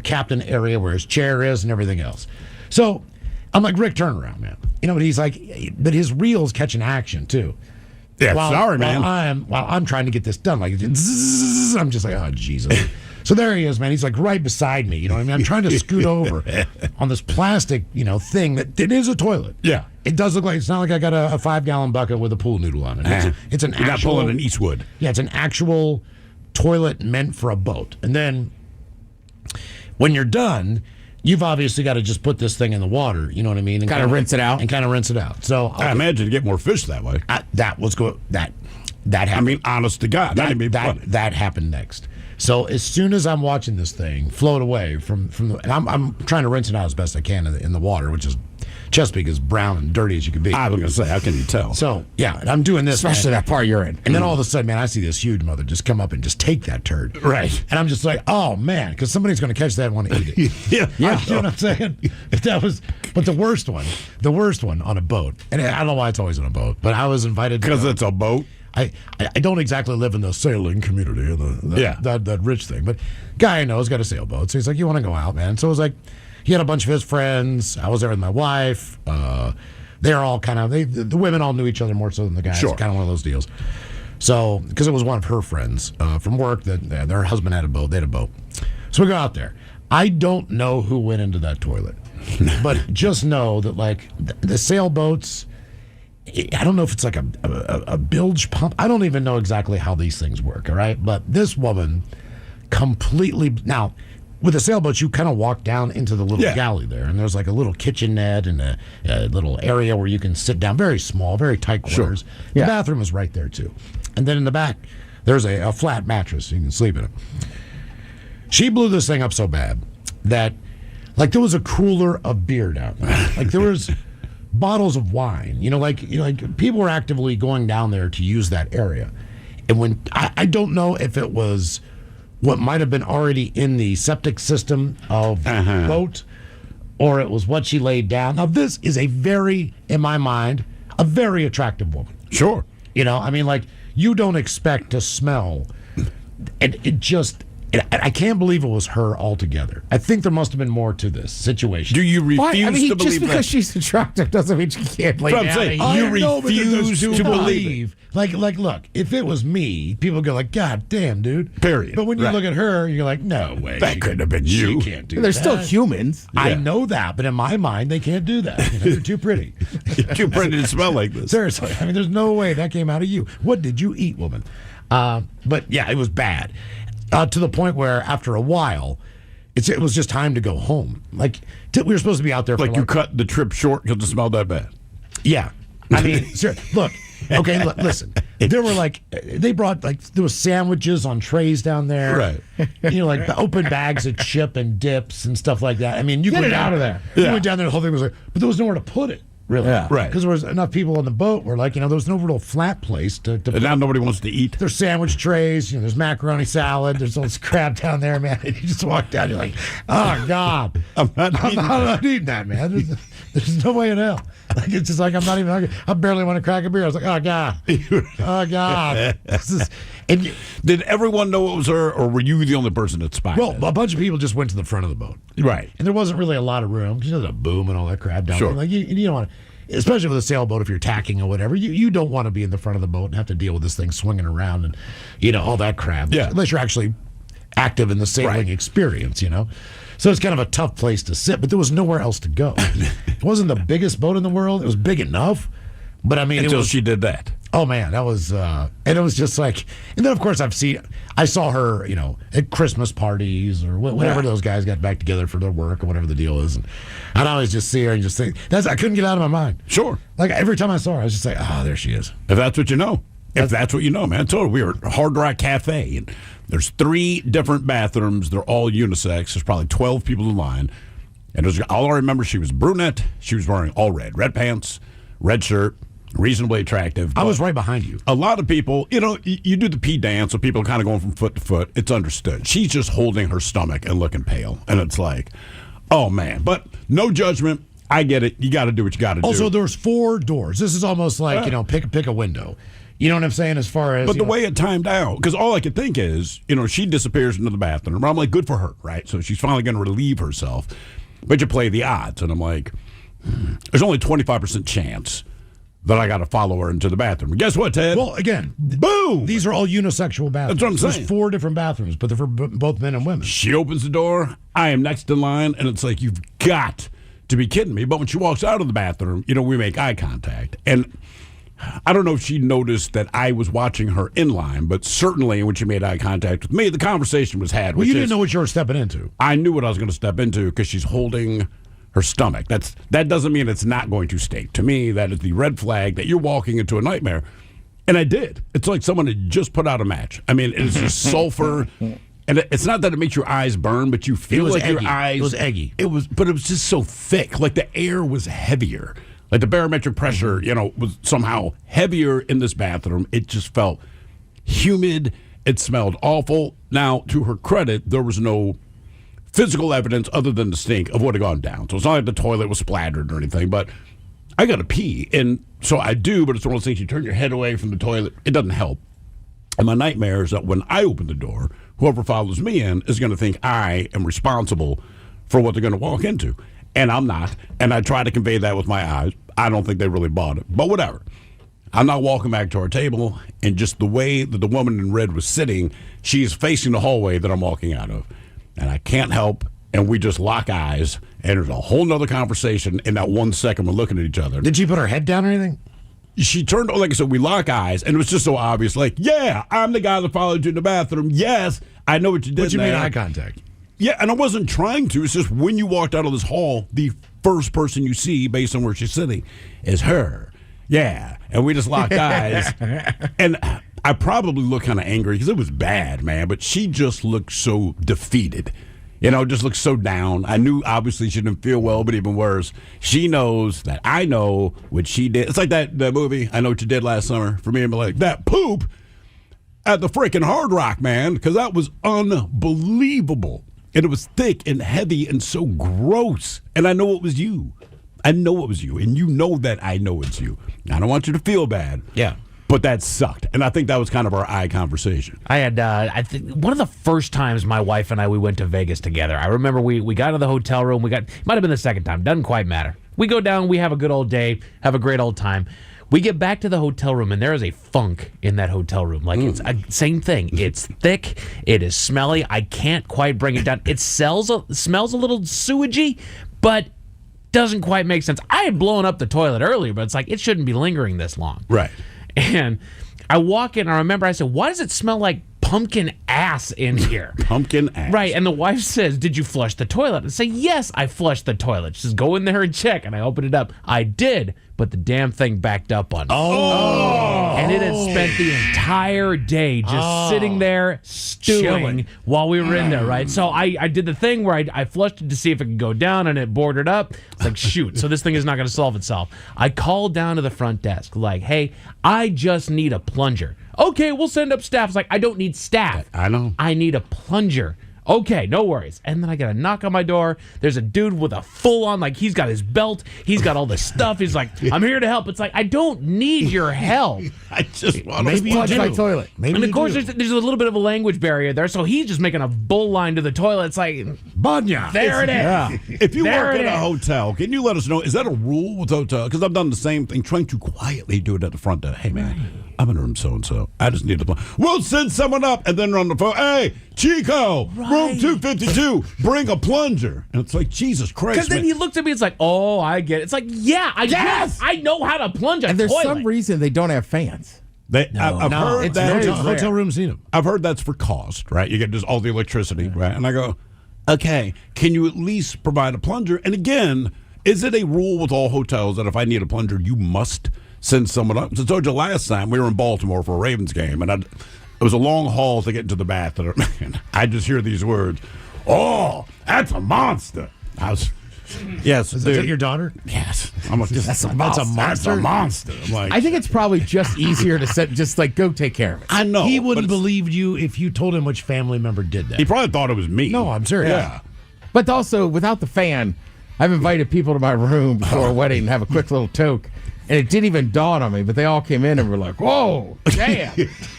captain area where his chair is and everything else. So I'm like, Rick, turn around, man. But he's like, but his reel's catching action too. Yeah, sorry, man. While I'm trying to get this done, like zzz, I'm just like, oh Jesus. So there he is, man. He's like right beside me. You know what I mean? I'm trying to scoot over on this plastic, thing that it is a toilet. Yeah. It does look like, it's not like I got a 5-gallon bucket with a pool noodle on it. It's an You're not actual, pulling an Eastwood. Yeah, it's an actual toilet meant for a boat. And then when you're done, you've obviously got to just put this thing in the water, you know what I mean? And Kind of rinse it out. And kind of rinse it out. So I imagine you get more fish that way. that happened. I mean, honest to God, that ain't be funny. That happened next. So as soon as I'm watching this thing float away from the, and I'm trying to rinse it out as best I can in the water, which is Chesapeake is brown and dirty as you can be. I was going to say, how can you tell? So yeah, and I'm doing this, Especially that part you're in. and then all of a sudden, man, I see this huge mother just come up and just take that turd. Right. And I'm just like, oh man, because somebody's going to catch that and want to eat it. Yeah. You know what I'm saying? But the worst one on a boat, and I don't know why it's always on a boat, but I was invited to Because go. it's a boat. I don't exactly live in the sailing community, that rich thing. But guy I know has got a sailboat, so he's like, "You want to go out, man?" So it was like, he had a bunch of his friends. I was there with my wife. They're all kind of the women all knew each other more so than the guys. Sure. Kind of one of those deals. So because it was one of her friends from work that their husband had a boat, they had a boat. So we go out there. I don't know who went into that toilet, but just know that like the sailboats. I don't know if it's like a bilge pump. I don't even know exactly how these things work, all right? But this woman completely... Now, with the sailboats, you kind of walk down into the little galley there, and there's like a little kitchenette and a little area where you can sit down. Very small, very tight quarters. Sure. The bathroom is right there, too. And then in the back, there's a flat mattress. You can sleep in it. She blew this thing up so bad that, like, there was a cooler of beer down there. Like, there was... bottles of wine, like people were actively going down there to use that area. And when I don't know if it was what might have been already in the septic system of the boat or it was what she laid down. Now, this is in my mind, a very attractive woman. Sure. I mean, like, you don't expect to smell. And I can't believe it was her altogether. I think there must have been more to this situation. Do you refuse to believe just because that? she's attractive doesn't mean she can't lay That's down. what I'm saying. and eat. You I know, but refuse there's to believe Like, look, if it was me, people go like, God damn, dude. Period. But when you Right. look at her, you're like, no way. That couldn't have been you. She can't do They're that. still humans. I know that, but in my mind, they can't do that. They're too pretty. You're too pretty to smell like this. Seriously. I mean, there's no way that came out of you. What did you eat, woman? But yeah, it was bad. To the point where after a while, it was just time to go home. Like, we were supposed to be out there for Like you cut the trip short because it smelled that bad. Yeah. I mean, look, okay, listen. There were they brought there was sandwiches on trays down there. Right. Like the open bags of chip and dips and stuff like that. I mean, you Get go it down, out of there. You Yeah. went down there, the whole thing was like, but there was nowhere to put it. Really. Yeah. Right. Because there was enough people on the boat where there was no real flat place to put. And now nobody wants to eat. There's sandwich trays, there's macaroni salad, there's all this crap down there, man. And you just walk down, you're like, oh, God. I'm not I'm eating not eating that, man. There's no way in hell. Like, it's just like I'm not even hungry. I barely want to crack a beer. I was like, oh, God. Oh, God. Did everyone know it was her, or were you the only person that spotted Well, it? a bunch of people just went to the front of the boat. Right. And there wasn't really a lot of room. There's a boom and all that crap down Sure. there. Like, you don't want to, especially with a sailboat, if you're tacking or whatever, you don't want to be in the front of the boat and have to deal with this thing swinging around and, all that crap. Yeah. Unless you're actually active in the sailing Right. experience, So it's kind of a tough place to sit, but there was nowhere else to go. It wasn't the biggest boat in the world. It was big enough, but I mean, Until she did that. oh man, that was, and it was just like, and then of course I saw her, at Christmas parties or whenever those guys got back together for their work or whatever the deal is, and I'd always just see her and just think, I couldn't get out of my mind. Sure. Like every time I saw her, I was just like, there she is. If that's what you know. If that's what you know, man. I told her we were at Hard Rock Cafe, and there's 3 different bathrooms. They're all unisex. There's probably 12 people in line. And all I remember, she was brunette. She was wearing all red pants, red shirt, reasonably attractive. I was right behind you. A lot of people, you do the pee dance, so people are kind of going from foot to foot. It's understood. She's just holding her stomach and looking pale. And it's like, oh, man. But no judgment. I get it. You got to do what you got to do. Also, there's 4 doors. This is almost like, pick a window. You know what I'm saying? As far as, but the way it timed out, because all I could think is, she disappears into the bathroom. I'm like, good for her, right? So she's finally going to relieve herself. But you play the odds, and I'm like, there's only 25% chance that I got to follow her into the bathroom. And guess what, Ted? Well, again, boom! These are all unisexual bathrooms. That's what I'm saying. There's 4 different bathrooms, but they're for both men and women. She opens the door. I am next in line, and it's like, you've got to be kidding me. But when she walks out of the bathroom, we make eye contact. And I don't know if she noticed that I was watching her in line, but certainly when she made eye contact with me, the conversation was had. Well, you didn't know what you were stepping into. I knew what I was going to step into because she's holding her stomach. That doesn't mean it's not going to stay. To me, that is the red flag that you're walking into a nightmare. And I did. It's like someone had just put out a match. I mean, it's just sulfur. And it's not that it makes your eyes burn, but you feel like eggy. Your eyes. It was eggy. But it was just so thick. Like the air was heavier. Like the barometric pressure, was somehow heavier in this bathroom. It just felt humid. It smelled awful. Now, to her credit, there was no physical evidence other than the stink of what had gone down. So it's not like the toilet was splattered or anything, but I got to pee. And so I do, but it's one of those things you turn your head away from the toilet. It doesn't help. And my nightmare is that when I open the door, whoever follows me in is going to think I am responsible for what they're going to walk into. And I'm not. And I try to convey that with my eyes. I don't think they really bought it. But whatever. I'm not walking back to our table. And just the way that the woman in red was sitting, she is facing the hallway that I'm walking out of. And I can't help. And we just lock eyes. And there's a whole nother conversation in that 1 second we're looking at each other. Did she put her head down or anything? She turned, like I said, we lock eyes. And it was just so obvious. Like, yeah, I'm the guy that followed you in the bathroom. Yes, I know what you did. But you made eye contact. Yeah, and I wasn't trying to. It's just when you walked out of this hall, the first person you see, based on where she's sitting, is her. Yeah, and we just locked eyes. And I probably looked kind of angry because it was bad, man. But she just looked so defeated. Just looked so down. I knew, obviously, she didn't feel well, but even worse, she knows that I know what she did. It's like that movie, I Know What You Did Last Summer, for me, and be like, that poop at the freaking Hard Rock, man, because that was unbelievable. And it was thick and heavy and so gross. And I know it was you. I know it was you. And you know that I know it's you. I don't want you to feel bad. Yeah. But that sucked. And I think that was kind of our eye conversation. I had, I think one of the first times my wife and we went to Vegas together. I remember we got to the hotel room. It might have been the second time. Doesn't quite matter. We go down. We have a good old day. Have a great old time. We get back to the hotel room, and there is a funk in that hotel room. Like, it's same thing. It's thick. It is smelly. I can't quite bring it down. It smells a little sewagey, but doesn't quite make sense. I had blown up the toilet earlier, but it's like, it shouldn't be lingering this long. Right. And I walk in, I remember I said, why does it smell like pumpkin ass in here? Pumpkin ass. Right, and the wife says, did you flush the toilet? I say, yes, I flushed the toilet. She says, go in there and check. And I opened it up. I did, but the damn thing backed up on me. Oh. And it had spent the entire day just sitting there stewing Chilling. while we were in there, right? So I did the thing where I flushed it to see if it could go down, and it boarded up. It's like, shoot, so this thing is not going to solve itself. I called down to the front desk, like, hey, I just need a plunger. Okay, we'll send up staff. It's like, I don't need staff. I know. I need a plunger. Okay, no worries. And then I get a knock on my door. There's a dude with a full-on, like, he's got his belt. He's got all the stuff. He's like, I'm here to help. It's like, I don't need your help. I just want Maybe to you do. my Maybe And, of you course, do. there's a little bit of a language barrier there, so he's just making a bull line to the toilet. It's like, Banya. There it is. Yeah. If you There work it at a is. hotel, can you let us know? Is that a rule with hotel? Because I've done the same thing, trying to quietly do it at the front desk. Hey, man, I'm in room so-and-so. I just need to. We'll send someone up, and then they're on the phone. Hey, Chico, room 252, bring a plunger. And it's like, Jesus Christ. Because then man. he looked at me. It's like, oh, I get it. It's like, yeah, I know how to plunge a And there's toilet. some reason they don't have fans. I've heard It's that. hotel rooms need them. I've heard that's for cost, right? You get just all the electricity, right? And I go, okay, can you at least provide a plunger? And again, is it a rule with all hotels that if I need a plunger, you must send someone up? So I told you last time we were in Baltimore for a Ravens game, and it was a long haul to get into the bathroom. And I just hear these words, oh, that's a monster. I was... Yes, Is that your daughter? Yes, I'm like, that's a monster. That's a monster. I'm like, I think it's probably just easier to just like go take care of it. I know He wouldn't but it's- believe you if you told him which family member did that. He probably thought it was me. No, I'm serious. Yeah. But also, without the fan, I've invited people to my room before a wedding and have a quick little toke. And it didn't even dawn on me, but they all came in and were like, whoa, damn.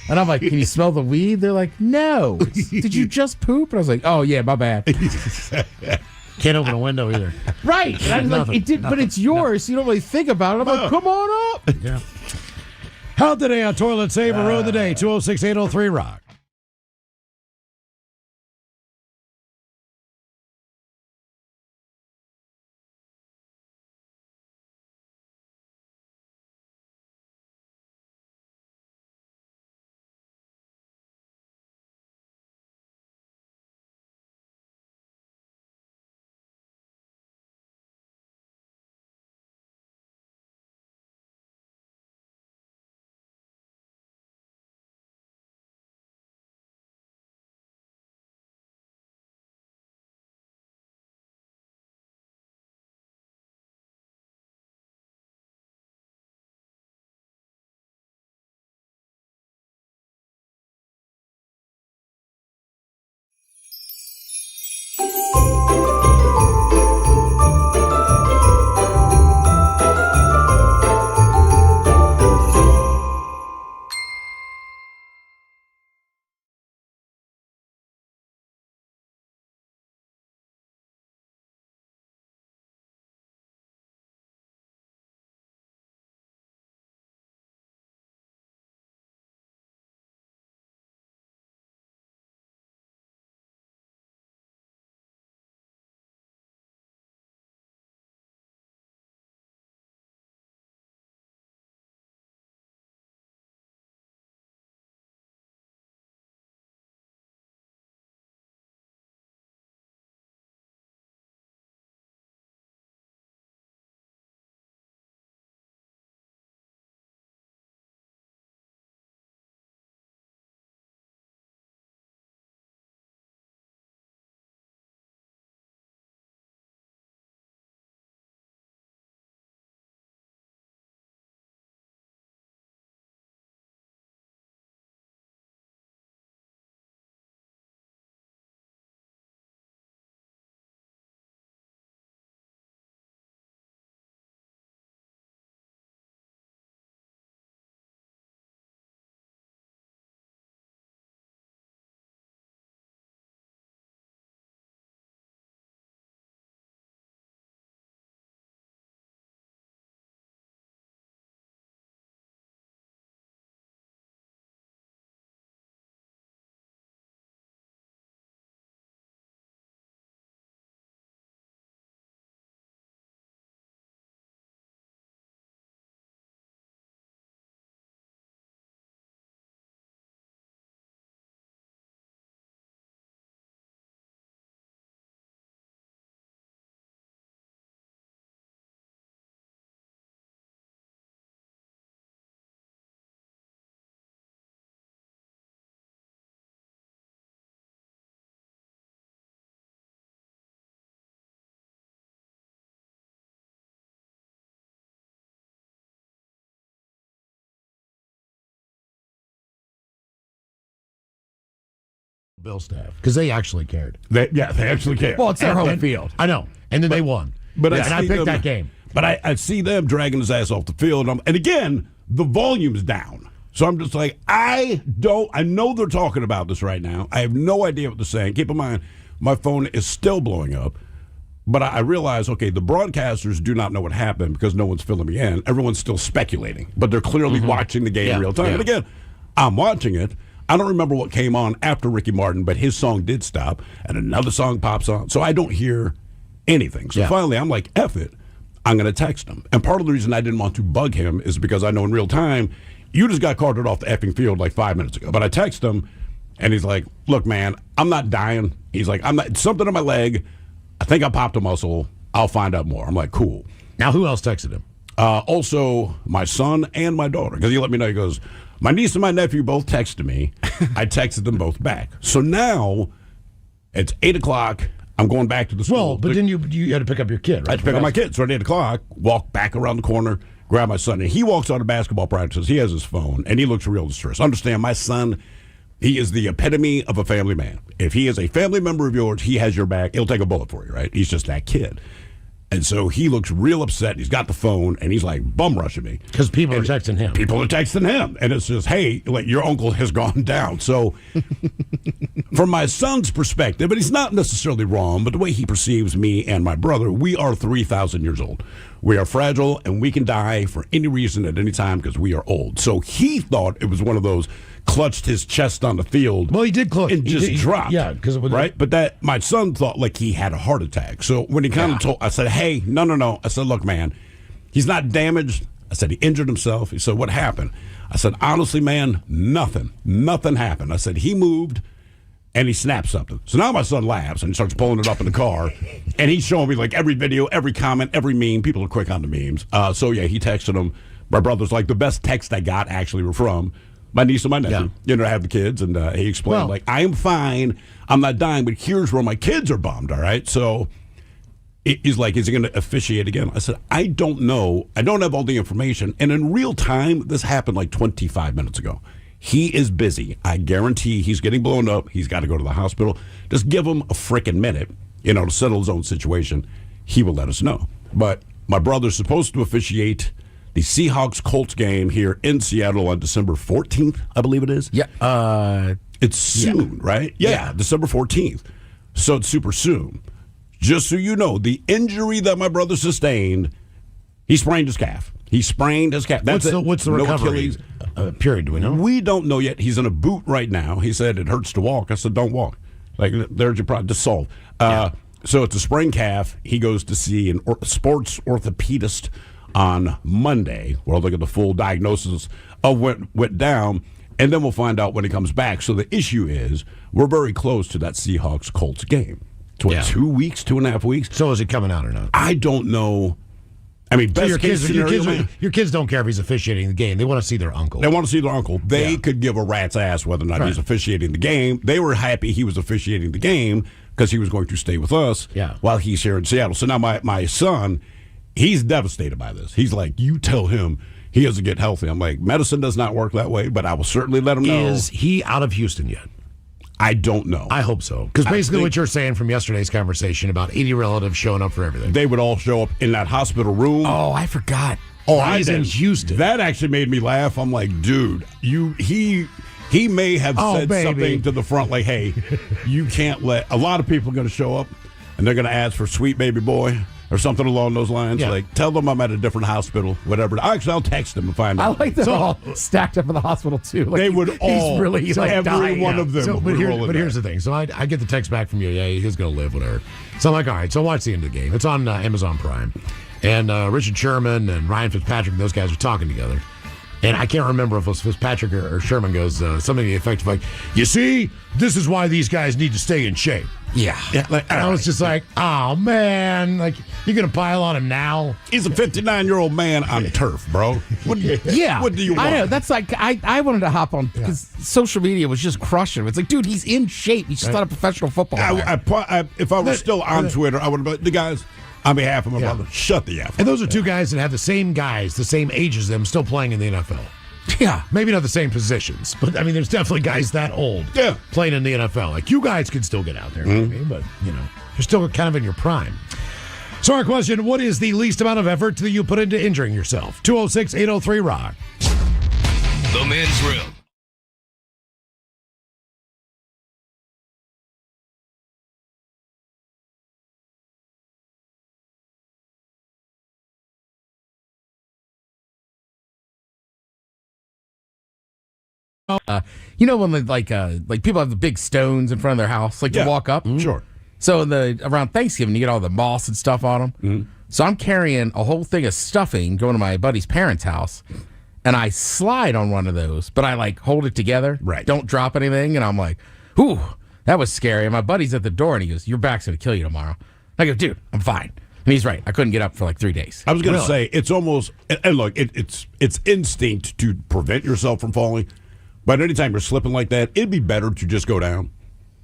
And I'm like, can you smell the weed? They're like, no. Did you just poop? And I was like, oh, yeah, my bad. Can't open a window either. Right. And I was like, Nothing. it did, but it's yours. So you don't really think about it. I'm like, come on up. Yeah. How today on Toilet Saver Row of the Day, 206-803-ROCK. Bill staff because they actually cared. They actually care. Well, it's their home And- field. I know. And then they won. But and I see picked them- that game. But I see them dragging his ass off the field. And again, the volume's down. So I'm just like, I know they're talking about this right now. I have no idea what they're saying. Keep in mind, my phone is still blowing up. But I realize, okay, the broadcasters do not know what happened because no one's filling me in. Everyone's still speculating, but they're clearly watching the game in real time. And again, I'm watching it. I don't remember what came on after Ricky Martin, but his song did stop, and another song pops on. So I don't hear anything. So finally, I'm like, F it. I'm going to text him. And part of the reason I didn't want to bug him is because I know in real time, you just got carted off the effing field like 5 minutes ago. But I text him, and he's like, look, man, I'm not dying. He's like, I'm not, something in my leg. I think I popped a muscle. I'll find out more. I'm like, cool. Now, who else texted him? Also, my son and my daughter. Because he let me know, he goes, my niece and my nephew both texted me. I texted them both back. So now it's 8 o'clock. I'm going back to the school. Well, but then you had to pick up your kid, right? I had to pick up my kid. So at 8 o'clock, walk back around the corner, grab my son. And he walks out of basketball practices. He has his phone, and he looks real distressed. Understand, my son, he is the epitome of a family man. If he is a family member of yours, he has your back. He'll take a bullet for you, right? He's just that kid. And so he looks real upset. He's got the phone, and he's like bum rushing me. Because people are texting him. People are texting him. And it's just, hey, like, your uncle has gone down. So from my son's perspective, and he's not necessarily wrong, but the way he perceives me and my brother, we are 3,000 years old. We are fragile, and we can die for any reason at any time because we are old. So he thought it was one of those clutched his chest on the field. Well, he did clutch. And just dropped. Yeah, because right? But that my son thought like he had a heart attack. So when he kind of told, I said, hey, no. I said, look, man, he's not damaged. I said, he injured himself. He said, what happened? I said, honestly, man, nothing. Nothing happened. I said, he moved and he snapped something. So now my son laughs and he starts pulling it up in the car. And he's showing me like every video, every comment, every meme. People are quick on the memes. So yeah, he texted him. My brother's like, the best text I got actually were from my niece and my nephew. You know, I have the kids, and he explained, like, I am fine. I'm not dying, but here's where my kids are bummed, all right? So he's like, is he going to officiate again? I said, I don't know. I don't have all the information. And in real time, this happened like 25 minutes ago. He is busy. I guarantee he's getting blown up. He's got to go to the hospital. Just give him a freaking minute, you know, to settle his own situation. He will let us know. But my brother's supposed to officiate the Seahawks-Colts game here in Seattle on December 14th, I believe it is. Yeah. It's soon, right? Yeah, December 14th. So it's super soon. Just so you know, the injury that my brother sustained, he sprained his calf. That's what's the recovery period, do we know? We don't know yet. He's in a boot right now. He said it hurts to walk. I said, don't walk. Like, there's your problem. Just solve. So it's a sprained calf. He goes to see a sports orthopedist on Monday. We'll look at the full diagnosis of what went down, and then we'll find out when he comes back. So the issue is we're very close to that Seahawks-Colts game. It's what, 2 weeks, 2.5 weeks? So is he coming out or not? I don't know. I mean, best case scenario, your kids don't care if he's officiating the game. They want to see their uncle. They want to see their uncle. They could give a rat's ass whether or not he's officiating the game. They were happy he was officiating the game because he was going to stay with us while he's here in Seattle. So now my son, he's devastated by this. He's like, you tell him he has to get healthy. I'm like, medicine does not work that way, but I will certainly let him know. Is he out of Houston yet? I don't know. I hope so. Because basically what you're saying from yesterday's conversation about 80 relatives showing up for everything. They would all show up in that hospital room. Oh, I forgot. Oh, he's in Houston. That actually made me laugh. I'm like, dude, he may have said something to the front like, hey, you can't let, a lot of people are going to show up and they're going to ask for sweet baby boy or something along those lines. Like, tell them I'm at a different hospital, whatever. Actually, I'll text them and find out. I like that all stacked up in the hospital, too. Like, they would all. He's really, like, every dying. one of them. So, but here's the thing. So I get the text back from you. Yeah, he's going to live, whatever. So I'm like, all right, so watch the end of the game. It's on Amazon Prime. And Richard Sherman and Ryan Fitzpatrick, those guys are talking together. And I can't remember if it was Fitzpatrick or Sherman goes something to the effect of like, you see, this is why these guys need to stay in shape. Yeah. Like, and I was just like, oh, man. Like, you're going to pile on him now? He's a 59-year-old man on turf, bro. What do you want? I know. That's like, I wanted to hop on because social media was just crushing him. It's like, dude, he's in shape. He's just not a professional football player. If I was still on Twitter, I would have been, the guys, on behalf of my brother, shut the F up. And those are two guys that have the same guys, the same age as them, still playing in the NFL. Yeah. Maybe not the same positions, but I mean, there's definitely guys that old playing in the NFL. Like, you guys could still get out there, maybe, but, you know, you're still kind of in your prime. So our question, what is the least amount of effort that you put into injuring yourself? 206-803-ROCK. The Men's Room. You know when like people have the big stones in front of their house, like to walk up. Sure. So around Thanksgiving, you get all the moss and stuff on them. Mm-hmm. So I'm carrying a whole thing of stuffing going to my buddy's parents' house, and I slide on one of those, but I like hold it together, Right. Don't drop anything, and I'm like, "Ooh, that was scary." And my buddy's at the door, and he goes, "Your back's gonna kill you tomorrow." I go, "Dude, I'm fine." And he's right. I couldn't get up for like 3 days. I was going to say, it's almost, and look, it's instinct to prevent yourself from falling. But anytime you're slipping like that, it'd be better to just go down.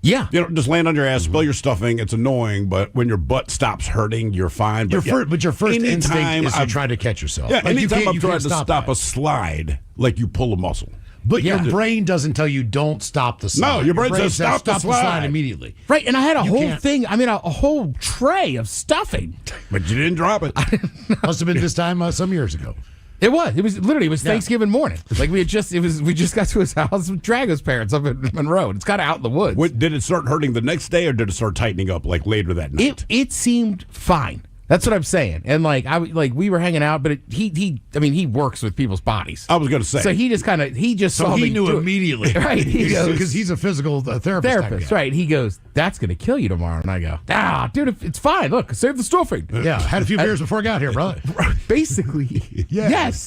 Yeah. Just land on your ass, spill your stuffing. It's annoying, but when your butt stops hurting, you're fine. But your first instinct is to try to catch yourself. Yeah, Like, you anytime can't- I'm you trying can't to stop that. a slide, like you pull a muscle. But your brain doesn't tell you don't stop the slide. No, your brain says stop the slide immediately. Right, and I had a whole can't- thing. I mean, a whole tray of stuffing. But you didn't drop it. Must have been this time some years ago. It was Thanksgiving morning. Like we just got to his house with Drago's parents up in Monroe. It's kind of out in the woods. Did it start hurting the next day, or did it start tightening up like later that night? It seemed fine. That's what I'm saying. And we were hanging out, but he works with people's bodies. I was going to say. So he just So saw he me knew do it. immediately. Right. He goes, Because he's a physical therapist. type guy. right. He goes, "That's going to kill you tomorrow." And I go, dude, it's fine. Look, save the stuffing. Yeah, had a few beers before I got here, brother. Basically, Yes.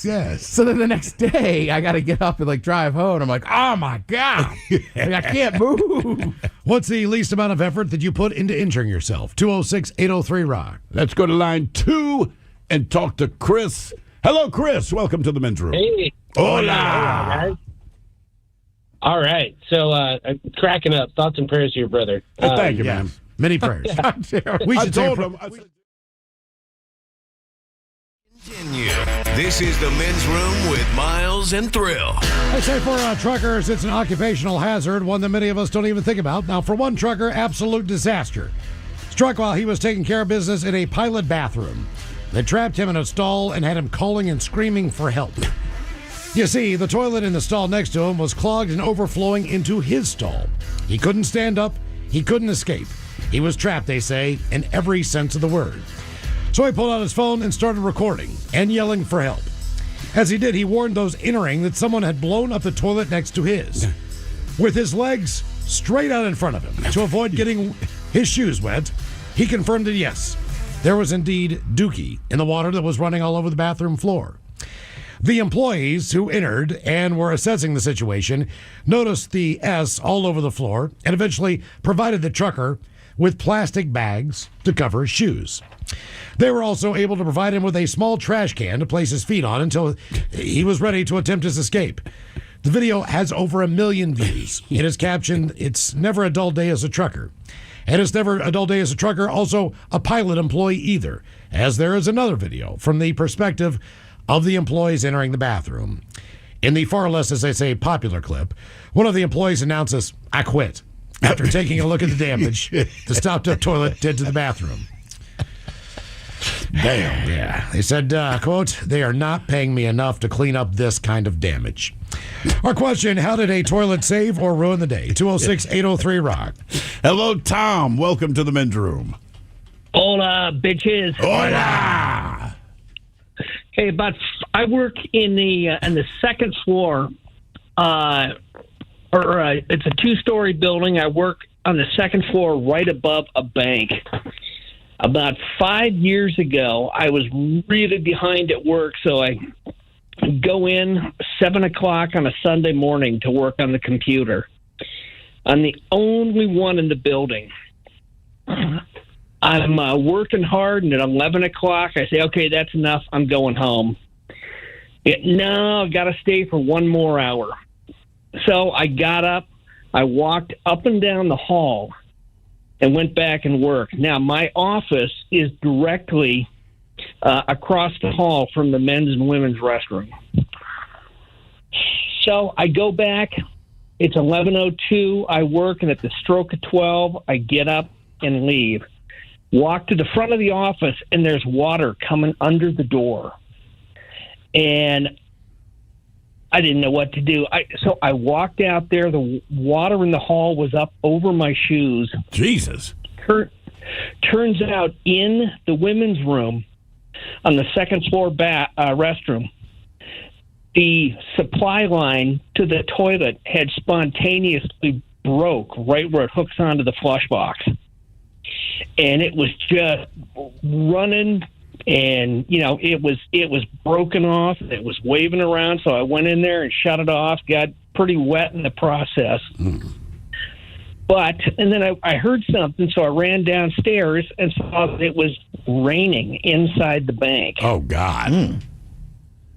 So then the next day, I got to get up and drive home. And I'm like, oh my God, I can't move. What's the least amount of effort that you put into injuring yourself? 206-803-ROCK. Let's go to line 2 and talk to Chris. Hello, Chris. Welcome to the men's room. Hey. Hola. Guys. All right. So, cracking up. Thoughts and prayers to your brother. Thank you, Yeah, man. many prayers. We I should say told a him. Continue. This is the men's room with Miles and Thrill. I say for truckers, it's an occupational hazard, one that many of us don't even think about. Now, for one trucker, absolute disaster. Struck while he was taking care of business in a pilot bathroom. They trapped him in a stall and had him calling and screaming for help. You see, the toilet in the stall next to him was clogged and overflowing into his stall. He couldn't stand up. He couldn't escape. He was trapped, they say, in every sense of the word. So he pulled out his phone and started recording and yelling for help. As he did, he warned those entering that someone had blown up the toilet next to his, with his legs straight out in front of him. To avoid getting his shoes wet, he confirmed that yes, there was indeed dookie in the water that was running all over the bathroom floor. The employees who entered and were assessing the situation noticed the S all over the floor and eventually provided the trucker with plastic bags to cover his shoes. They were also able to provide him with a small trash can to place his feet on until he was ready to attempt his escape. The video has over 1 million views. It is captioned, "It's never a dull day as a trucker." And it's never a dull day as a trucker, also a pilot employee either, as there is another video from the perspective of the employees entering the bathroom. In the far less, as they say, popular clip, one of the employees announces, "I quit," after taking a look at the damage the stopped-up toilet did to the bathroom. Damn. Yeah. They said, quote, "They are not paying me enough to clean up this kind of damage." Our question, how did a toilet save or ruin the day? 206-803-ROCK. Hello, Tom. Welcome to the men's room. Hola, bitches. Hola. Hey, I work in the second floor, it's a 2-story building. I work on the second floor right above a bank. About 5 years ago, I was really behind at work, so I go in 7 o'clock on a Sunday morning to work on the computer. I'm the only one in the building. I'm working hard, and at 11 o'clock, I say, "Okay, that's enough. I'm going home." No, I've got to stay for 1 more hour. So I got up, I walked up and down the hall, and went back and worked. Now, my office is directly across the hall from the men's and women's restroom. So I go back. It's 11:02. I work, and at the stroke of 12, I get up and leave. Walk to the front of the office, and there's water coming under the door. And I didn't know what to do. So I walked out there. The water in the hall was up over my shoes. Jesus. Turns out in the women's room on the second floor restroom, the supply line to the toilet had spontaneously broke right where it hooks onto the flush box. And it was just running, and it was broken off. It was waving around, so I went in there and shut it off. Got pretty wet in the process. And then I heard something, so I ran downstairs and saw that it was raining inside the bank. Oh, God.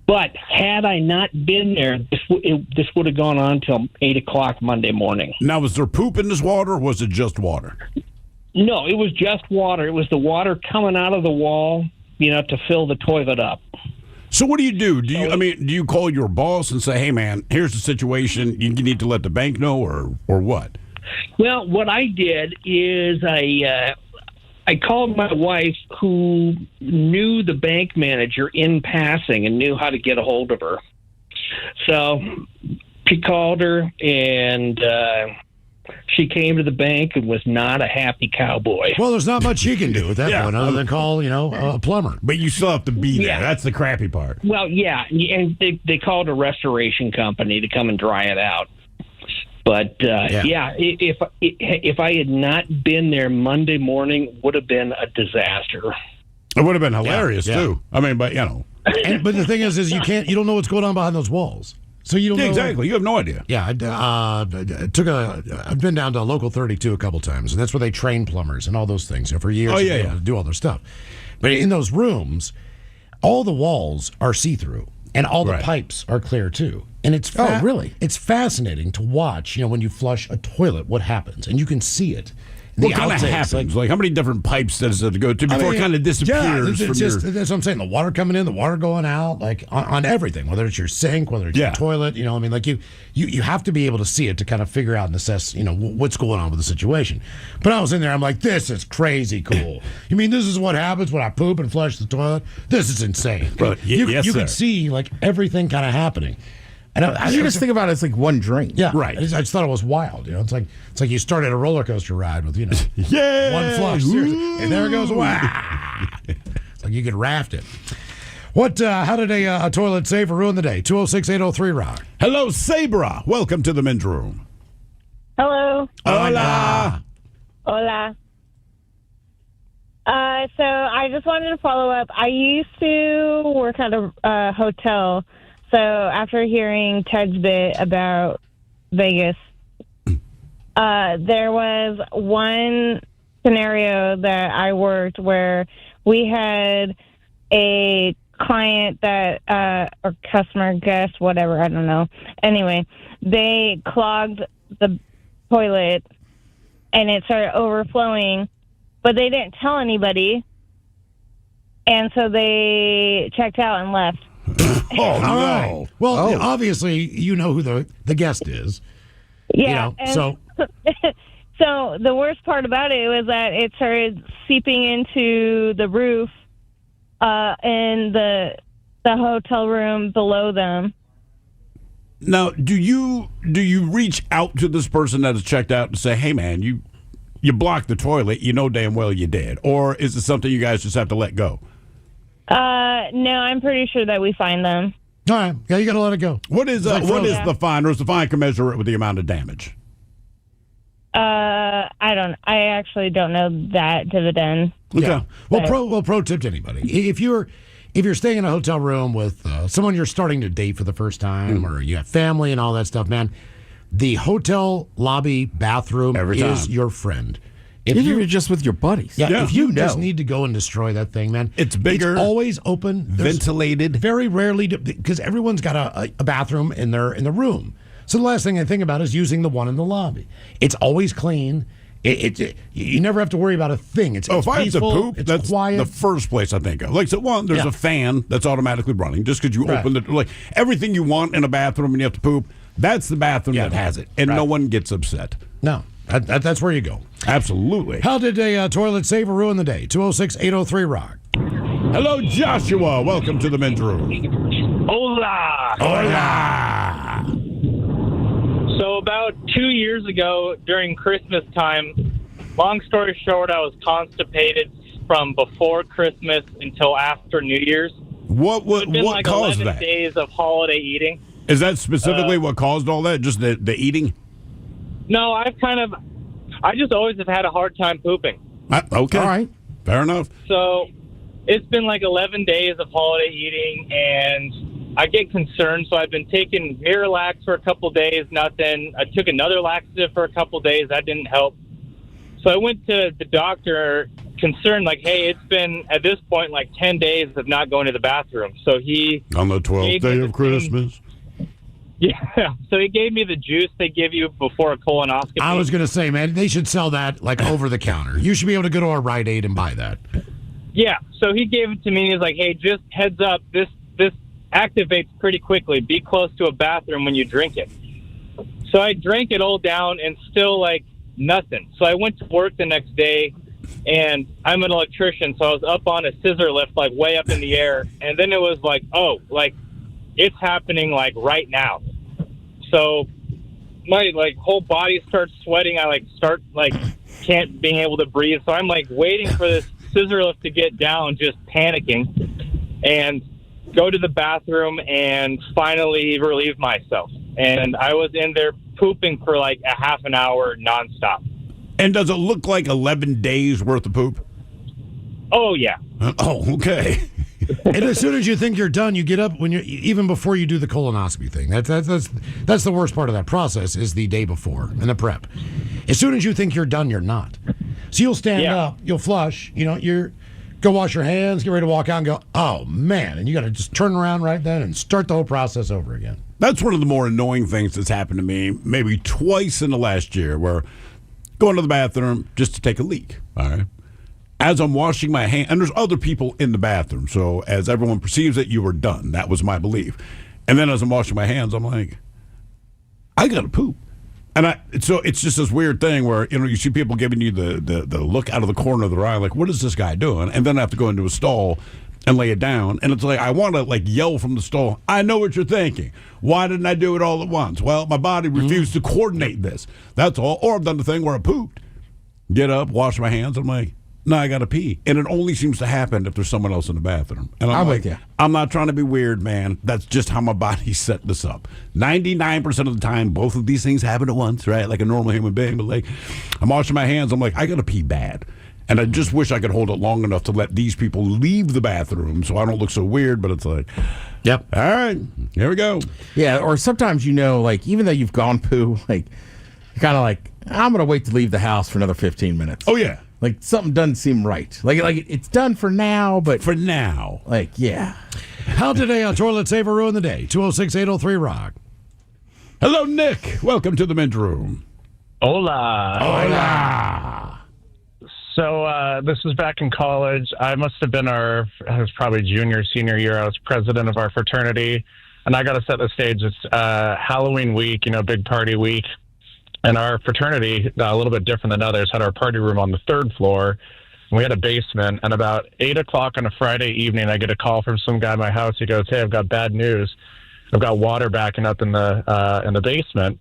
But had I not been there, this would have gone on till 8 o'clock Monday morning. Now, was there poop in this water, or was it just water? No, it was just water. It was the water coming out of the wall, to fill the toilet up. So what do you do? Do you call your boss and say, hey, man, here's the situation. You need to let the bank know, or what? Well, what I did is I called my wife, who knew the bank manager in passing and knew how to get a hold of her. So she called her, and she came to the bank and was not a happy cowboy. Well, there's not much you can do at that point other than call, a plumber. But you still have to be there. Yeah. That's the crappy part. Well, yeah, and they called a restoration company to come and dry it out. But if I had not been there Monday morning, it would have been a disaster. It would have been hilarious too. I mean, but but the thing is you don't know what's going on behind those walls, so you don't know. Exactly. You have no idea. Yeah, I've been down to Local 32 a couple times, and that's where they train plumbers and all those things for years. Oh, to yeah, be able to do all their stuff. But in those rooms, all the walls are see-through, and all the pipes are clear too. And it's really? It's fascinating to watch. When you flush a toilet, what happens, and you can see it. What kind of happens? Like how many different pipes does it go to before it kind of disappears? That's what I'm saying. The water coming in, the water going out, like on everything. Whether it's your sink, whether it's your toilet. You have to be able to see it to kind of figure out and assess. What's going on with the situation. But I was in there. I'm like, this is crazy cool. You mean this is what happens when I poop and flush the toilet? This is insane. You could see like everything kind of happening. You just think about it as like one drain. Yeah, right. I just thought it was wild. It's like you started a roller coaster ride with one flush, seriously, and there it goes. Wow. It's like you could raft it. What? How did a toilet save or ruin the day? 206-803-ROCK. Hello, Sabra. Welcome to the men's room. Hello. Hola. Hola. So I just wanted to follow up. I used to work at a hotel. So after hearing Ted's bit about Vegas, there was one scenario that I worked where we had a client that, or customer, guest, whatever, I don't know. Anyway, they clogged the toilet and it started overflowing, but they didn't tell anybody. And so they checked out and left. Oh, no. Right. Well, obviously, you know who the guest is. Yeah. So so the worst part about it was that it started seeping into the roof in the hotel room below them. Now, do you reach out to this person that has checked out and say, hey, man, you blocked the toilet, damn well you did? Or is it something you guys just have to let go? No, I'm pretty sure that we find them. All right. Yeah, you got to let it go. What is the fine, or is the fine commensurate with the amount of damage? I actually don't know that dividend. Okay. Yeah. Well, pro tip to anybody: if you're staying in a hotel room with someone you're starting to date for the first time, or you have family and all that stuff, man, the hotel lobby bathroom is your friend. If you're just with your buddies. Yeah, if you just need to go and destroy that thing, man. It's bigger. It's always open. Ventilated. Very rarely, because everyone's got a bathroom in the room. So the last thing I think about is using the one in the lobby. It's always clean. You never have to worry about a thing. It's if I peaceful, have to poop, it's that's quiet. the first place I think of. Like, so one, there's a fan that's automatically running just because you open it. Like, everything you want in a bathroom and you have to poop, that's the bathroom that has it. And no one gets upset. No. That's where you go. Absolutely. How did a toilet save or ruin the day? 206-803-ROCK. Hello, Joshua. Welcome to the men's room. Hola. Hola. So about 2 years ago during Christmas time, long story short, I was constipated from before Christmas until after New Year's. What It's been like caused 11 that? days of holiday eating. Is that specifically what caused all that? Just the eating? No, I just always have had a hard time pooping. Okay. All right. Fair enough. So it's been like 11 days of holiday eating, and I get concerned. So I've been taking Miralax for a couple days, nothing. I took another laxative for a couple days. That didn't help. So I went to the doctor concerned, like, hey, it's been, at this point, like 10 days of not going to the bathroom. So he... On the 12th day of Christmas. Yeah. So he gave me the juice they give you before a colonoscopy. I was going to say, man, they should sell that like over the counter. You should be able to go to a Rite Aid and buy that. Yeah, so he gave it to me. He's like, hey, just heads up, this activates pretty quickly. Be close to a bathroom when you drink it. So I drank it all down and still, like, nothing. So I went to work the next day, and I'm an electrician, so I was up on a scissor lift, like, way up in the air. And then it was like, oh, like, it's happening, like, right now. So my, like, whole body starts sweating. I, like, can't being able to breathe. So I'm, like, waiting for this scissor lift to get down, just panicking, and go to the bathroom and finally relieve myself. And I was in there pooping for like a half an hour nonstop. And does it look like 11 days worth of poop? Oh, yeah. Oh, okay. And as soon as you think you're done, you get up when you even before you do the colonoscopy thing. That's the worst part of that process is the day before and the prep. As soon as you think you're done, you're not. So you'll stand up, you'll flush, you're go wash your hands, get ready to walk out and go, oh man, and you got to just turn around right then and start the whole process over again. That's one of the more annoying things that's happened to me maybe twice in the last year, where going to the bathroom just to take a leak. All right. As I'm washing my hands, and there's other people in the bathroom, so as everyone perceives it, you were done. That was my belief. And then as I'm washing my hands, I'm like, I got to poop. And so it's just this weird thing where, you see people giving you the look out of the corner of their eye, like, what is this guy doing? And then I have to go into a stall and lay it down. And it's like, I want to, like, yell from the stall, I know what you're thinking. Why didn't I do it all at once? Well, my body refused to coordinate this. That's all. Or I've done the thing where I pooped. Get up, wash my hands. I'm like, no, I got to pee. And it only seems to happen if there's someone else in the bathroom. And I'm like, I'm not trying to be weird, man. That's just how my body set this up. 99% of the time, both of these things happen at once, right? Like a normal human being. But, like, I'm washing my hands. I'm like, I got to pee bad. And I just wish I could hold it long enough to let these people leave the bathroom so I don't look so weird. But it's like, yep. All right, here we go. Yeah, or sometimes, like, even though you've gone poo, like, you're kind of like, I'm going to wait to leave the house for another 15 minutes. Oh, yeah. Like, something doesn't seem right. Like it's done for now, but... For now. Like, yeah. How today on Toilet Saver ruin the day? 206-803-ROCK. Hello, Nick. Welcome to the men's room. Hola. Hola. So this was back in college. I must have been I was probably junior, senior year. I was president of our fraternity. And I got to set the stage. It's Halloween week, big party week. And our fraternity, a little bit different than others, had our party room on the third floor. And we had a basement. And about 8 o'clock on a Friday evening, I get a call from some guy at my house. He goes, hey, I've got bad news. I've got water backing up in the basement.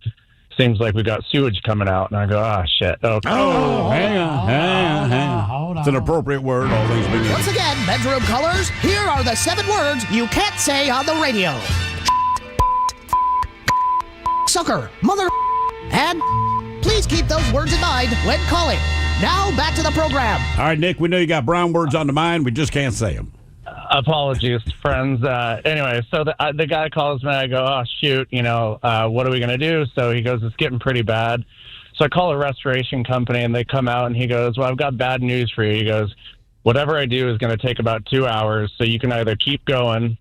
Seems like we got sewage coming out. And I go, oh, shit. Okay. Oh, hang on. Hold on. It's an appropriate word, all things being Once again, bedroom callers, here are the 7 words you can't say on the radio. Sucker, mother, and please keep those words in mind when calling. Now, back to the program. All right, Nick, we know you got brown words on the mind. We just can't say them. Apologies, friends. Anyway, so the guy calls me. I go, oh, shoot, what are we going to do? So he goes, it's getting pretty bad. So I call a restoration company, and they come out, and he goes, well, I've got bad news for you. He goes, whatever I do is going to take about 2 hours, so you can either keep going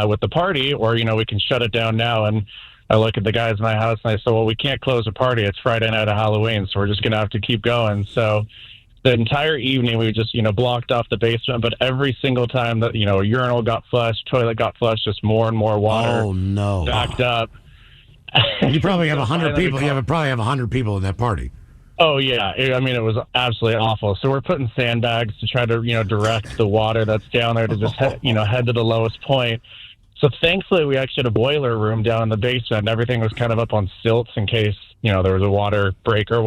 with the party, or, we can shut it down now. And I look at the guys in my house, and I say, well, we can't close the party. It's Friday night of Halloween, so we're just going to have to keep going. So the entire evening, we just, blocked off the basement. But every single time that, a urinal got flushed, toilet got flushed, just more and more water backed up. You probably have 100 people. You probably have 100 people in that party. Oh, yeah. It was absolutely awful. So we're putting sandbags to try to, direct the water that's down there to just, head to the lowest point. So thankfully, we actually had a boiler room down in the basement. And everything was kind of up on stilts in case, there was a water break or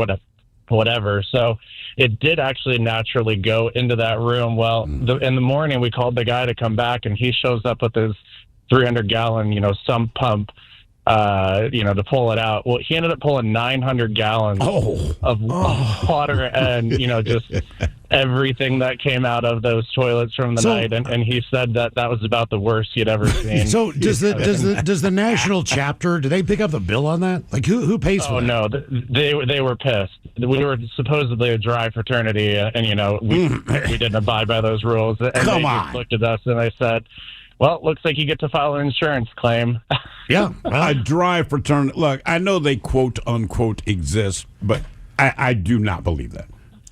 whatever. So it did actually naturally go into that room. Well, in the morning we called the guy to come back, and he shows up with his 300-gallon, sump pump, to pull it out. Well, he ended up pulling 900 gallons of water and, just everything that came out of those toilets from the night. And he said that was about the worst he'd ever seen. So does the national chapter, do they pick up the bill on that? Like who pays for that? Oh, no, they were pissed. We were supposedly a dry fraternity, and, we didn't abide by those rules. And they just looked at us and they said, well, it looks like you get to file an insurance claim. Yeah. A dry fraternity. Look, I know they quote unquote exist, but I do not believe that.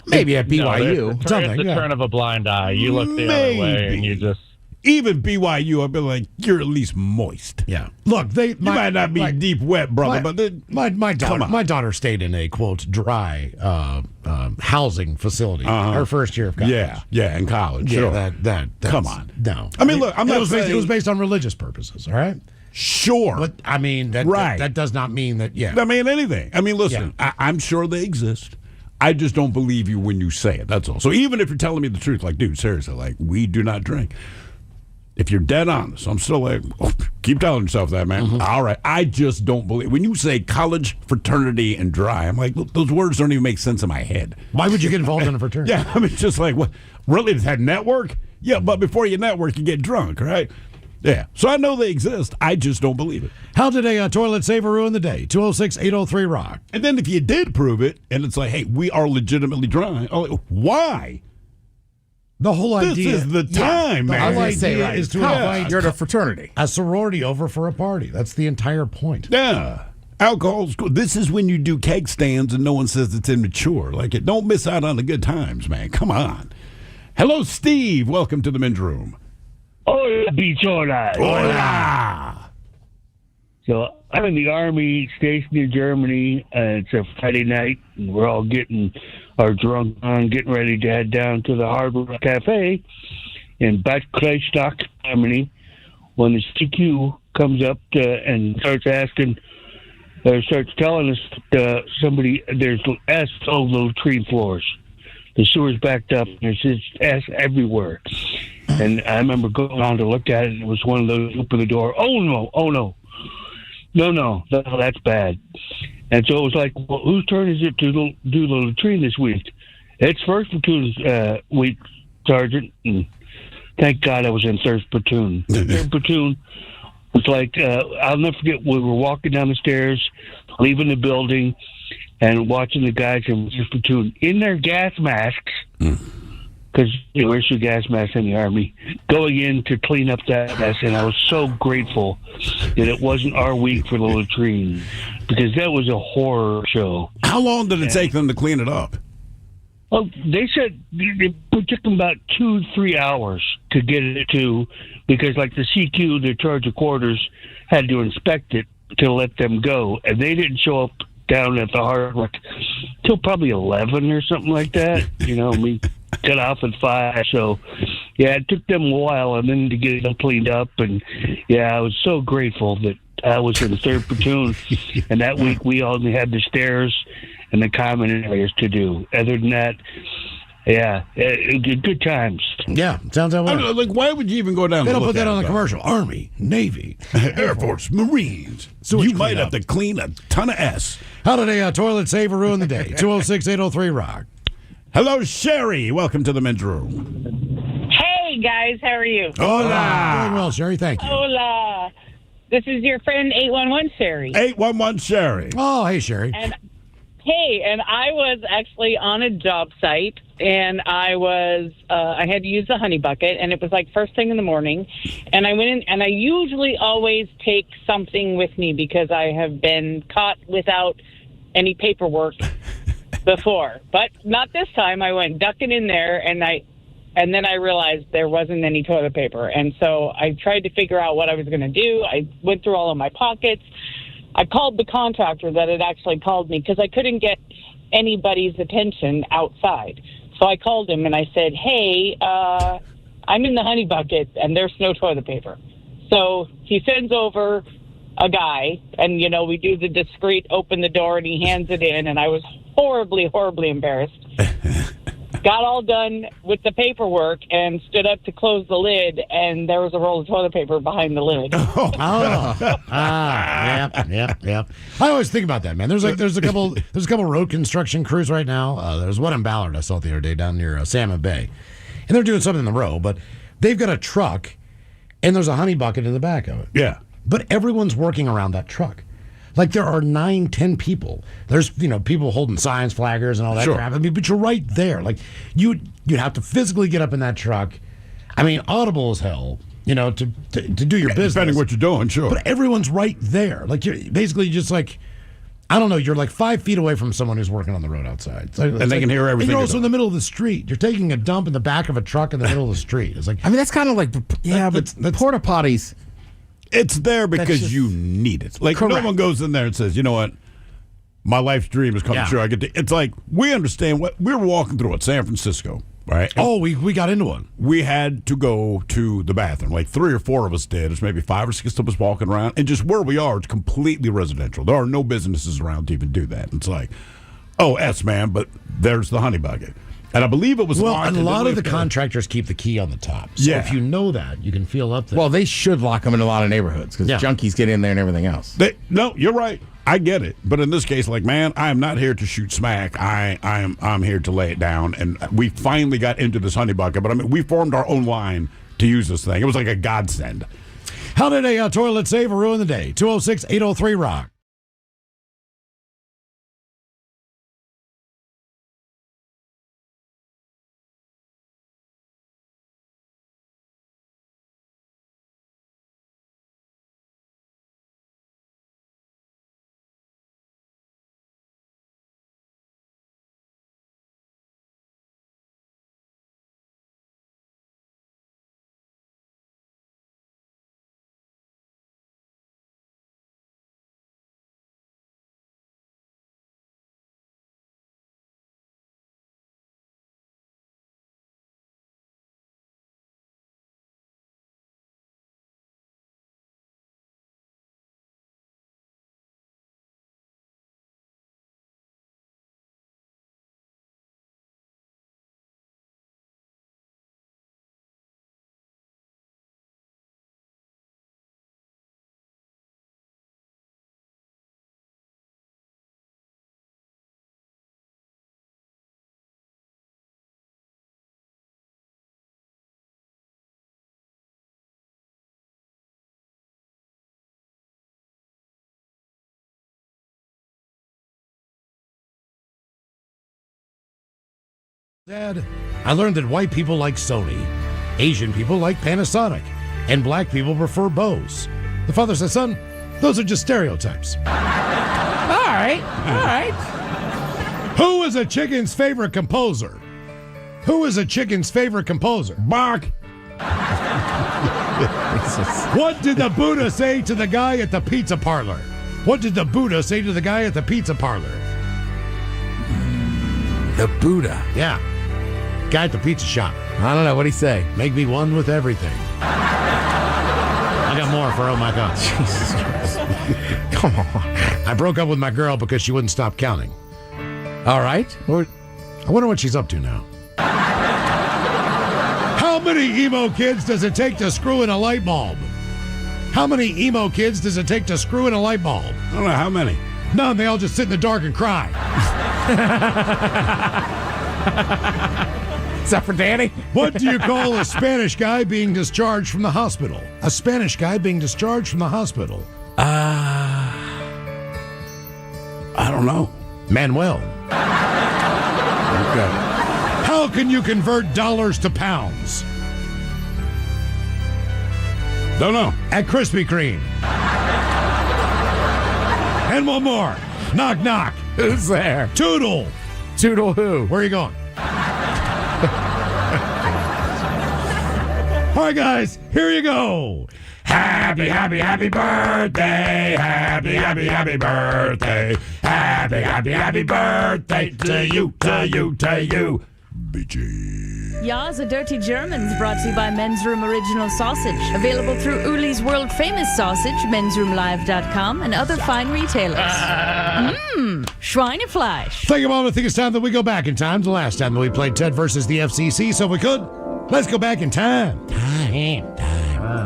Maybe at BYU. No, it's the turn of a blind eye. You look the other way and you just... Even BYU, I'd be like, you're at least moist. Yeah. Look, you might not be deep wet, brother, but my daughter stayed in a, quote, dry housing facility her first year of college. Yeah, in college. Yeah, Sure. that's, Come on. No. I mean, look, I'm not saying... It was based on religious purposes, all right? Sure. But, I mean, that does not mean that, I mean, anything. I mean, listen, I'm sure they exist. I just don't believe you when you say it, that's all. So even if you're telling me the truth, like, dude, seriously, like, we do not drink. If you're dead honest, I'm still like, keep telling yourself that, man. Mm-hmm. All right. I just don't believe. When you say college, fraternity, and dry, I'm like, look, those words don't even make sense in my head. Why would you get involved in a fraternity? Yeah, I mean, it's just like, what? Really? Does that network? Yeah, but before you network, you get drunk, right? Yeah. So I know they exist. I just don't believe it. How did a toilet saver ruin the day? 206-803-ROCK. And then if you did prove it, and it's like, hey, we are legitimately dry, why? The whole idea is the time, man. The whole idea is to invite you're at a fraternity, a sorority over for a party. That's the entire point. Yeah. Alcohol's cool. This is when you do keg stands and no one says it's immature. Like, don't miss out on the good times, man. Come on. Hello, Steve. Welcome to the men's room. Hola, bichola. Hola. So I'm in the Army stationed in Germany, and it's a Friday night, and we're all getting our drunk on, getting ready to head down to the Harbor Cafe in Bad Kreuznach, Germany, when the CQ comes up and starts telling us somebody, there's S all those tree floors. The sewer's backed up, and there's just S everywhere. And I remember going on to look at it, and it was one of those, open the door, oh no, that's bad. And so it was like, well, whose turn is it to do the latrine this week? It's first platoon's week, Sergeant, and thank God I was in third platoon. Third platoon was like, I'll never forget, we were walking down the stairs, leaving the building, and watching the guys in first platoon in their gas masks, because you wear your gas mask in the Army, going in to clean up that mess. And I was so grateful that it wasn't our week for the latrine, because that was a horror show. How long did it take them to clean it up? Well, they said it took them about 2-3 hours to get it to, because like the CQ, the charge of quarters, had to inspect it to let them go. And they didn't show up down at the harbor till probably 11 or something like that. We got off at 5. So, yeah, it took them a while and then to get it cleaned up. And, yeah, I was so grateful that I was in the third platoon. And that week we only had the stairs and the common areas to do. Other than that, yeah, good times. Yeah, sounds that way. Like, why would you even go down? They don't put that on the commercial. Army, Navy, Air Force, Marines. You might have to clean a ton of S. How did a toilet saver ruin the day? 206-803-ROCK. Hello, Sherry. Welcome to the men's room. Hey, guys. How are you? Hola. Doing well, Sherry. Thank you. Hola. This is your friend 811 Sherry. 811 Sherry. Oh, hey, Sherry. And I was actually on a job site, and I had to use the honey bucket, and it was like first thing in the morning, and I went in, and I usually always take something with me because I have been caught without any paperwork before, but not this time. I went ducking in there, and then I realized there wasn't any toilet paper, and so I tried to figure out what I was going to do. I went through all of my pockets. I called the contractor that had actually called me because I couldn't get anybody's attention outside. So I called him and I said, hey, I'm in the honey bucket and there's no toilet paper. So he sends over a guy, and we do the discreet open the door, and he hands it in, and I was horribly embarrassed. Got all done with the paperwork and stood up to close the lid, and there was a roll of toilet paper behind the lid. Yeah. I always think about that, man. There's a couple road construction crews right now. There's one in Ballard I saw the other day down near Salmon Bay, and they're doing something in the road, but they've got a truck, and there's a honey bucket in the back of it. Yeah, but everyone's working around that truck. Like there are 9-10 people. There's people holding signs, flaggers, and all that crap. I mean, but you're right there. Like you'd have to physically get up in that truck. I mean, audible as hell. To do your business. Depending what you're doing, sure. But everyone's right there. Like you're basically just like, I don't know. You're like 5 feet away from someone who's working on the road outside, and they can hear everything. And you're also in the middle of the street. You're taking a dump in the back of a truck in the middle of the street. It's like, I mean, that's kind of like but porta potties. It's there because you need it. Like Correct. no one goes in there and says, you know what, my life's dream is coming true. I get to. It's like we understand what we were walking through at San Francisco, right? And we got into one. We had to go to the bathroom. Like 3 or 4 of us did. There's maybe 5 or 6 of us walking around, and just where we are, it's completely residential. There are no businesses around to even do that. It's like, man, but there's the honey bucket. And I believe it was and a lot of the contractors keep the key on the top. So if you know that, you can feel up there. Well, they should lock them in a lot of neighborhoods because junkies get in there and everything else. No, you're right. I get it. But in this case, like, man, I am not here to shoot smack. I'm here to lay it down. And we finally got into this honey bucket. But I mean, we formed our own line to use this thing. It was like a godsend. How did a toilet save or ruin the day? 206-803-ROCK. Dad, I learned that white people like Sony, Asian people like Panasonic, and black people prefer Bose. The father said, son, those are just stereotypes. All right. Who is a chicken's favorite composer? Bach. What did the Buddha say to the guy at the pizza parlor? The Buddha. Yeah. Guy at the pizza shop. I don't know. What'd he say? Make me one with everything. I got more for oh my God. Jesus Christ. Come on. I broke up with my girl because she wouldn't stop counting. All right. I wonder what she's up to now. How many emo kids does it take to screw in a light bulb? I don't know how many. None. They all just sit in the dark and cry. Except for Danny. What do you call a Spanish guy being discharged from the hospital? I don't know. Manuel. Okay. How can you convert dollars to pounds? Don't know. At Krispy Kreme. And one more. Knock, knock. Who's there? Toodle. Toodle who? Where are you going? All right, guys, here you go. Happy birthday. Happy birthday. Happy birthday to you. BG. Ya's a Dirty Germans brought to you by Men's Room Original Sausage. Available through Uli's World Famous Sausage, mensroomlive.com, and other fine retailers. Schweinefleisch. Take a moment. I think it's time that we go back in time to the last time that we played Ted versus the FCC. So if we could, let's go back in time.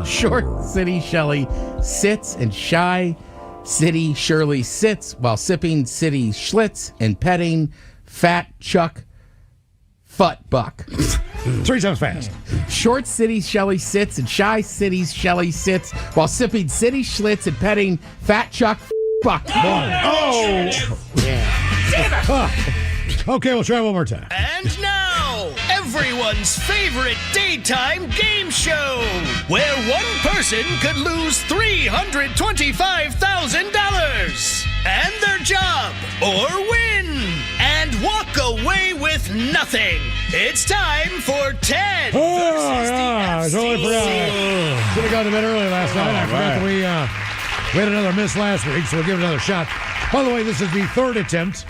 Short City Shelley sits and Shy City Shirley sits while sipping City Schlitz and petting Fat Chuck Buck. 3 times fast. Short City Shelley sits and Shy City Shelley sits while sipping City Schlitz and petting Fat Chuck Buck. Oh! Yeah. Okay, we'll try one more time. And now, everyone's favorite daytime game show, where one person could lose $325,000 and their job, or win and walk away with nothing. It's time for Ted versus the I totally forgot. Should have gone to bed early last night. I forgot that we had another miss last week, so we'll give it another shot. By the way, this is the third attempt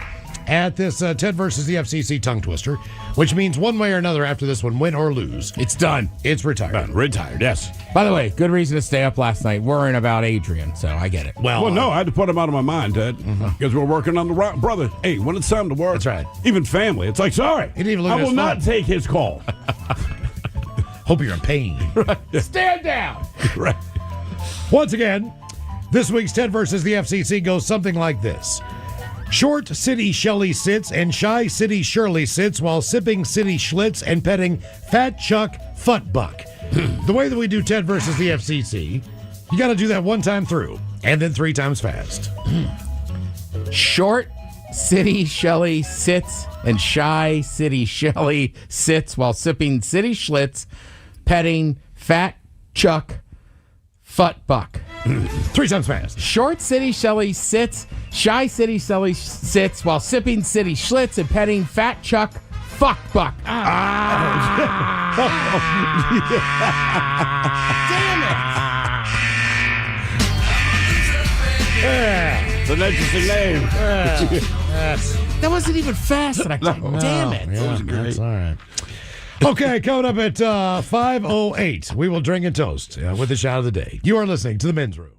at this Ted versus the FCC tongue twister, which means one way or another after this one, win or lose, It's done. it's retired. Retired, yes. By the way, good reason to stay up last night worrying about Adrian, so I get it. Well, no, I had to put him out of my mind, Ted, because we're working on the brother. Hey, when it's time to work, That's right. Even family, it's like, sorry, He didn't even look I at his will not phone. take his call. Hope you're in pain. Stand down. Right. Once again, this week's Ted versus the FCC goes something like this. Short City Shelley sits and Shy City Shirley sits while sipping City Schlitz and petting Fat Chuck Buck. The way that we do Ted versus the FCC, you got to do that one time through and then 3 times fast. Short City Shelley sits and Shy City Shelley sits while sipping City Schlitz, petting Fat Chuck Buck. 3 times fast. Short City Shelley sits, Shy City Shelley sits while sipping City Schlitz and petting Fat Chuck Buck. It's an interesting name. That wasn't even fast. And damn it. That's all right. Okay, coming up at 5:08, we will drink and toast with the shot of the day. You are listening to the Men's Room.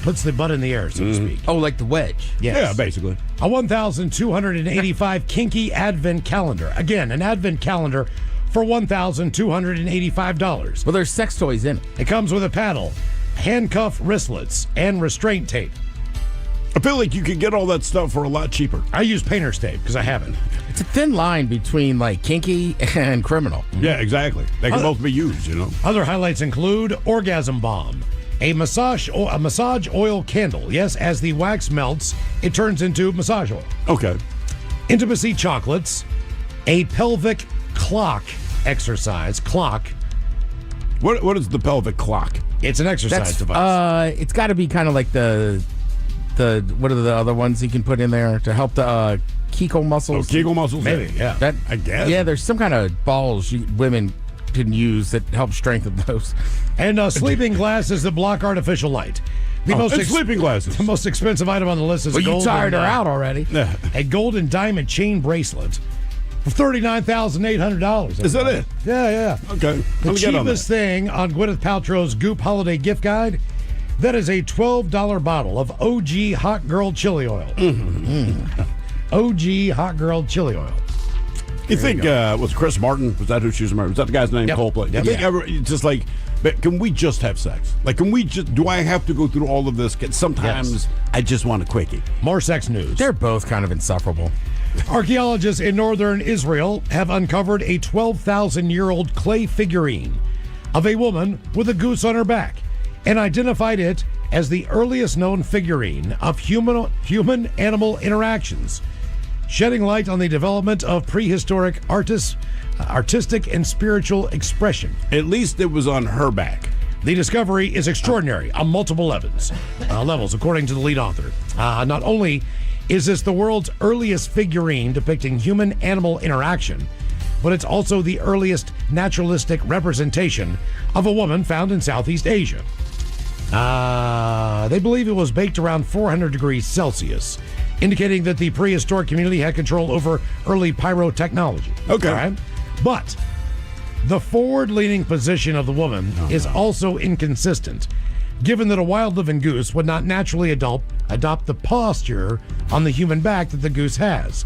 Puts the butt in the air, so to speak. Oh, like the wedge. Yes. Yeah, basically. A 1,285 kinky advent calendar. Again, an advent calendar for $1,285. Well, there's sex toys in it. It comes with a paddle, handcuff wristlets, and restraint tape. I feel like you could get all that stuff for a lot cheaper. I use painter's tape because I haven't. It's a thin line between like kinky and criminal. Yeah, exactly. They can both be used, you know. Other highlights include Orgasm Bomb, a massage oil candle. Yes, as the wax melts, it turns into massage oil. Okay. Intimacy chocolates, a pelvic clock exercise. Clock. What is the pelvic clock? It's an exercise device. It's got to be kind of like the what are the other ones you can put in there to help the Kegel muscles? Oh, Kegel muscles? Maybe, yeah. That, I guess. Yeah, there's some kind of balls women can use that help strengthen those. And sleeping glasses that block artificial light. Sleeping glasses. The most expensive item on the list is Well, a you gold tired her out already. a gold and diamond chain bracelet for $39,800. Is that it? Yeah. Okay. The Let me get on cheapest that. thing on Gwyneth Paltrow's Goop Holiday Gift Guide, that is a $12 bottle of OG Hot Girl Chili Oil. OG Hot Girl Chili Oil. You think, was Chris Martin, was that who she was married? Was that the guy's name, Yep. Coldplay? Yep. I think Yeah. just like, but can we just have sex? Like, do I have to go through all of this? Sometimes Yes. I just want a quickie. More sex news. They're both kind of insufferable. Archaeologists in northern Israel have uncovered a 12,000-year-old clay figurine of a woman with a goose on her back and identified it as the earliest known figurine of human-animal interactions, shedding light on the development of prehistoric artistic and spiritual expression. At least it was on her back. The discovery is extraordinary on multiple levels, according to the lead author. Not only is this the world's earliest figurine depicting human-animal interaction, but it's also the earliest naturalistic representation of a woman found in Southeast Asia. They believe it was baked around 400 degrees Celsius, indicating that the prehistoric community had control over early pyrotechnology. Okay. All right? But the forward-leaning position of the woman is also inconsistent, given that a wild-living goose would not naturally adopt the posture on the human back that the goose has.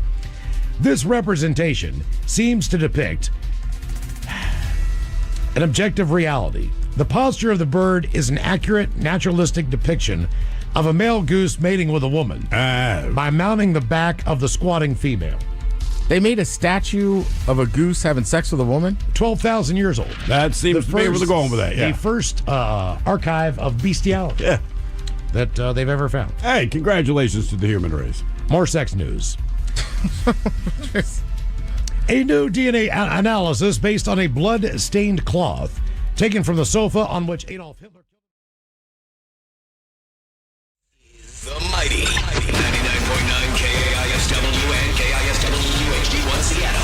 This representation seems to depict an objective reality. The posture of the bird is an accurate, naturalistic depiction of a male goose mating with a woman by mounting the back of the squatting female. They made a statue of a goose having sex with a woman? 12,000 years old. That seems to be where they're going with that, yeah. The first archive of bestiality that they've ever found. Hey, congratulations to the human race. More sex news. A new DNA analysis based on a blood-stained cloth taken from the sofa on which Adolf Hitler... The mighty 99.9 KAISW and KISW HD1 Seattle.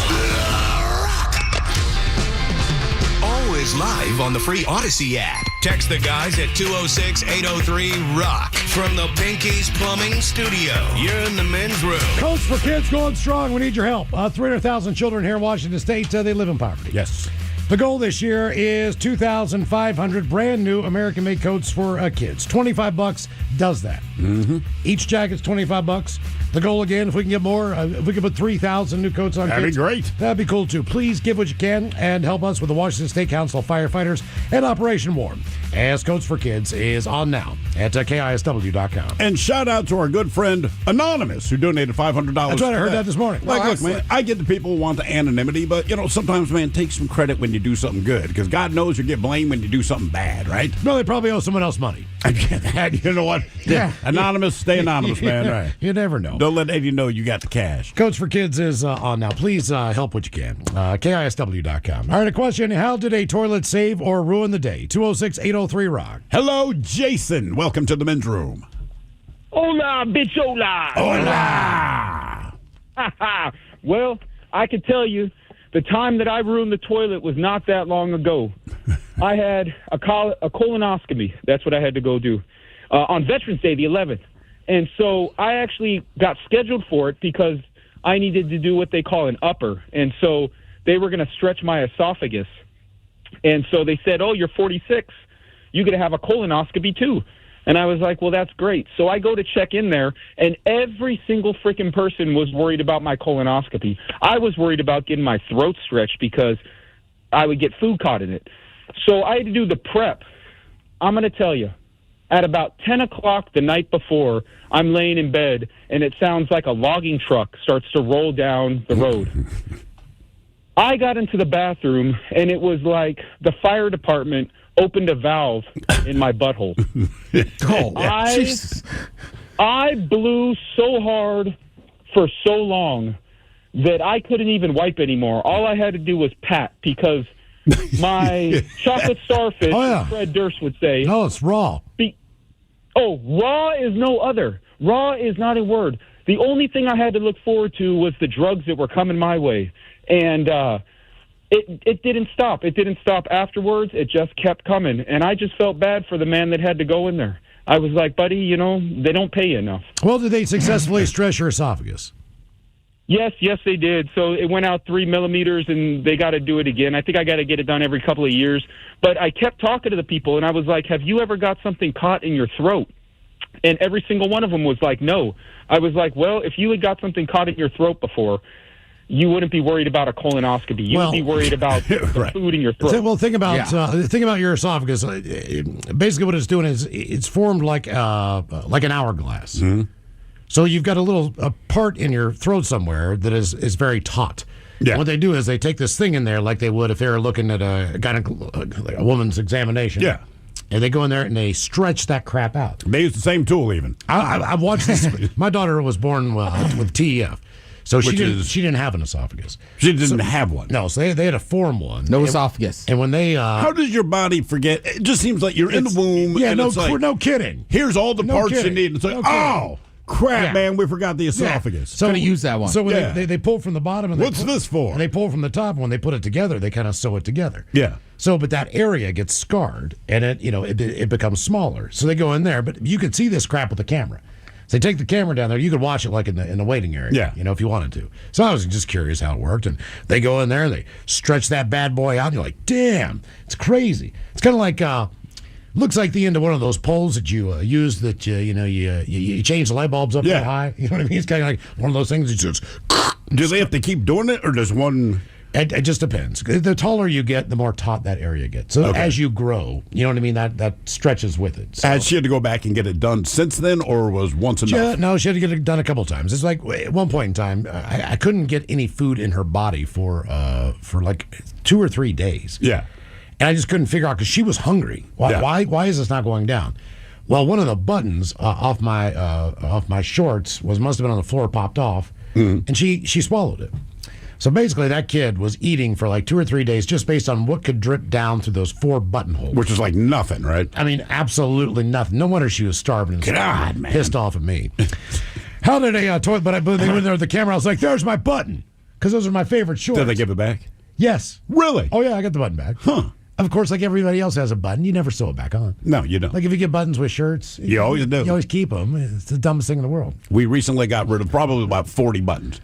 Always live on the free Odyssey app. Text the guys at 206-803-ROCK from the Pinky's Plumbing Studio. You're in the men's room. Coach for Kids going strong. We need your help. 300,000 children here in Washington State, they live in poverty. Yes. The goal this year is 2,500 brand new American-made coats for kids. $25 does that. Mm-hmm. Each jacket's $25. The goal again, if we can get more, if we can put 3,000 new coats on That'd kids. be great. That'd be cool too. Please give what you can and help us with the Washington State Council of Firefighters and Operation Warm. As Coats for Kids is on now at KISW.com. And shout out to our good friend Anonymous, who donated $500. That's right, I heard that this morning. Like, Oh, look, man, I get the people who want the anonymity, but, sometimes, man, take some credit when you do something good, because God knows you get blamed when you do something bad, right? No, they probably owe someone else money. I get that. You know what? Yeah. Anonymous, stay anonymous, man. Right. You never know. Don't let Eddie know you got the cash. Coach for Kids is on now. Please help what you can. KISW.com. All right, a question. How did a toilet save or ruin the day? 206-803-ROCK. Hello, Jason. Welcome to the men's room. Hola, bitch, hola. Hola. Well, I can tell you, the time that I ruined the toilet was not that long ago. I had a colonoscopy. That's what I had to go do on Veterans Day, the 11th. And so I actually got scheduled for it because I needed to do what they call an upper. And so they were going to stretch my esophagus. And so they said, oh, you're 46. You got to have a colonoscopy too. And I was like, well, that's great. So I go to check in there, and every single freaking person was worried about my colonoscopy. I was worried about getting my throat stretched because I would get food caught in it. So I had to do the prep. I'm going to tell you, at about 10 o'clock the night before, I'm laying in bed, and it sounds like a logging truck starts to roll down the road. I got into the bathroom, and it was like the fire department opened a valve in my butthole. I blew so hard for so long that I couldn't even wipe anymore. All I had to do was pat because my chocolate starfish, as Fred Durst would say. No, it's raw. Raw is no other. Raw is not a word. The only thing I had to look forward to was the drugs that were coming my way. And it didn't stop. It didn't stop afterwards. It just kept coming. And I just felt bad for the man that had to go in there. I was like, buddy, they don't pay you enough. Well, did they successfully stretch your esophagus? Yes, they did. So it went out 3 millimeters, and they got to do it again. I think I got to get it done every couple of years. But I kept talking to the people, and I was like, have you ever got something caught in your throat? And every single one of them was like, no. I was like, well, if you had got something caught in your throat before, you wouldn't be worried about a colonoscopy. You would be worried about the food in your throat. Well, think about your esophagus. Basically, what it's doing is it's formed like an hourglass. Mm-hmm. So you've got a little part in your throat somewhere that is very taut. Yeah. What they do is they take this thing in there like they would if they were looking at a woman's examination. Yeah. And they go in there and they stretch that crap out. They use the same tool even. I've watched this. My daughter was born with TEF. So she didn't have an esophagus. She didn't have one. No, so they had to form one. No esophagus. And when they... How does your body forget? It just seems like you're in the womb. Yeah, and it's like, no kidding. Here's all the parts you need. It's like, crap, Yeah. man, we forgot the esophagus. So gonna use that one. So when Yeah. they pull from the bottom, and What's this for? And they pull from the top. And when they put it together, they kind of sew it together. Yeah. So, but that area gets scarred, and it becomes smaller. So they go in there, but you can see this crap with the camera. So they take the camera down there. You could watch it like in the waiting area. Yeah. If you wanted to. So I was just curious how it worked, and they go in there, they stretch that bad boy out, and you're like, damn, it's crazy. It's kind of like. Looks like the end of one of those poles that you use that you change the light bulbs up real high. You know what I mean? It's kind of like one of those things that just. Do they have to keep doing it, or does one? It just depends. The taller you get, the more taut that area gets. So as you grow, you know what I mean. That stretches with it. So. Has she had to go back and get it done since then, or was once enough? No, she had to get it done a couple times. It's like at one point in time, I couldn't get any food in her body for like 2 or 3 days. Yeah. And I just couldn't figure out because she was hungry. Why is this not going down? Well, one of the buttons off my shorts must have been on the floor, popped off, and she swallowed it. So basically, that kid was eating for like 2 or 3 days just based on what could drip down through those 4 buttonholes. Which is like nothing, right? I mean, absolutely nothing. No wonder she was starving and God, man. pissed off at me. How did a toilet? But they went there with the camera. I was like, "There's my button," because those are my favorite shorts. Did they give it back? Yes. Really? Oh yeah, I got the button back. Huh. Of course, like everybody else has a button, you never sew it back on. No, you don't. Like if you get buttons with shirts, You always do. You always keep them. It's the dumbest thing in the world. We recently got rid of probably about 40 buttons.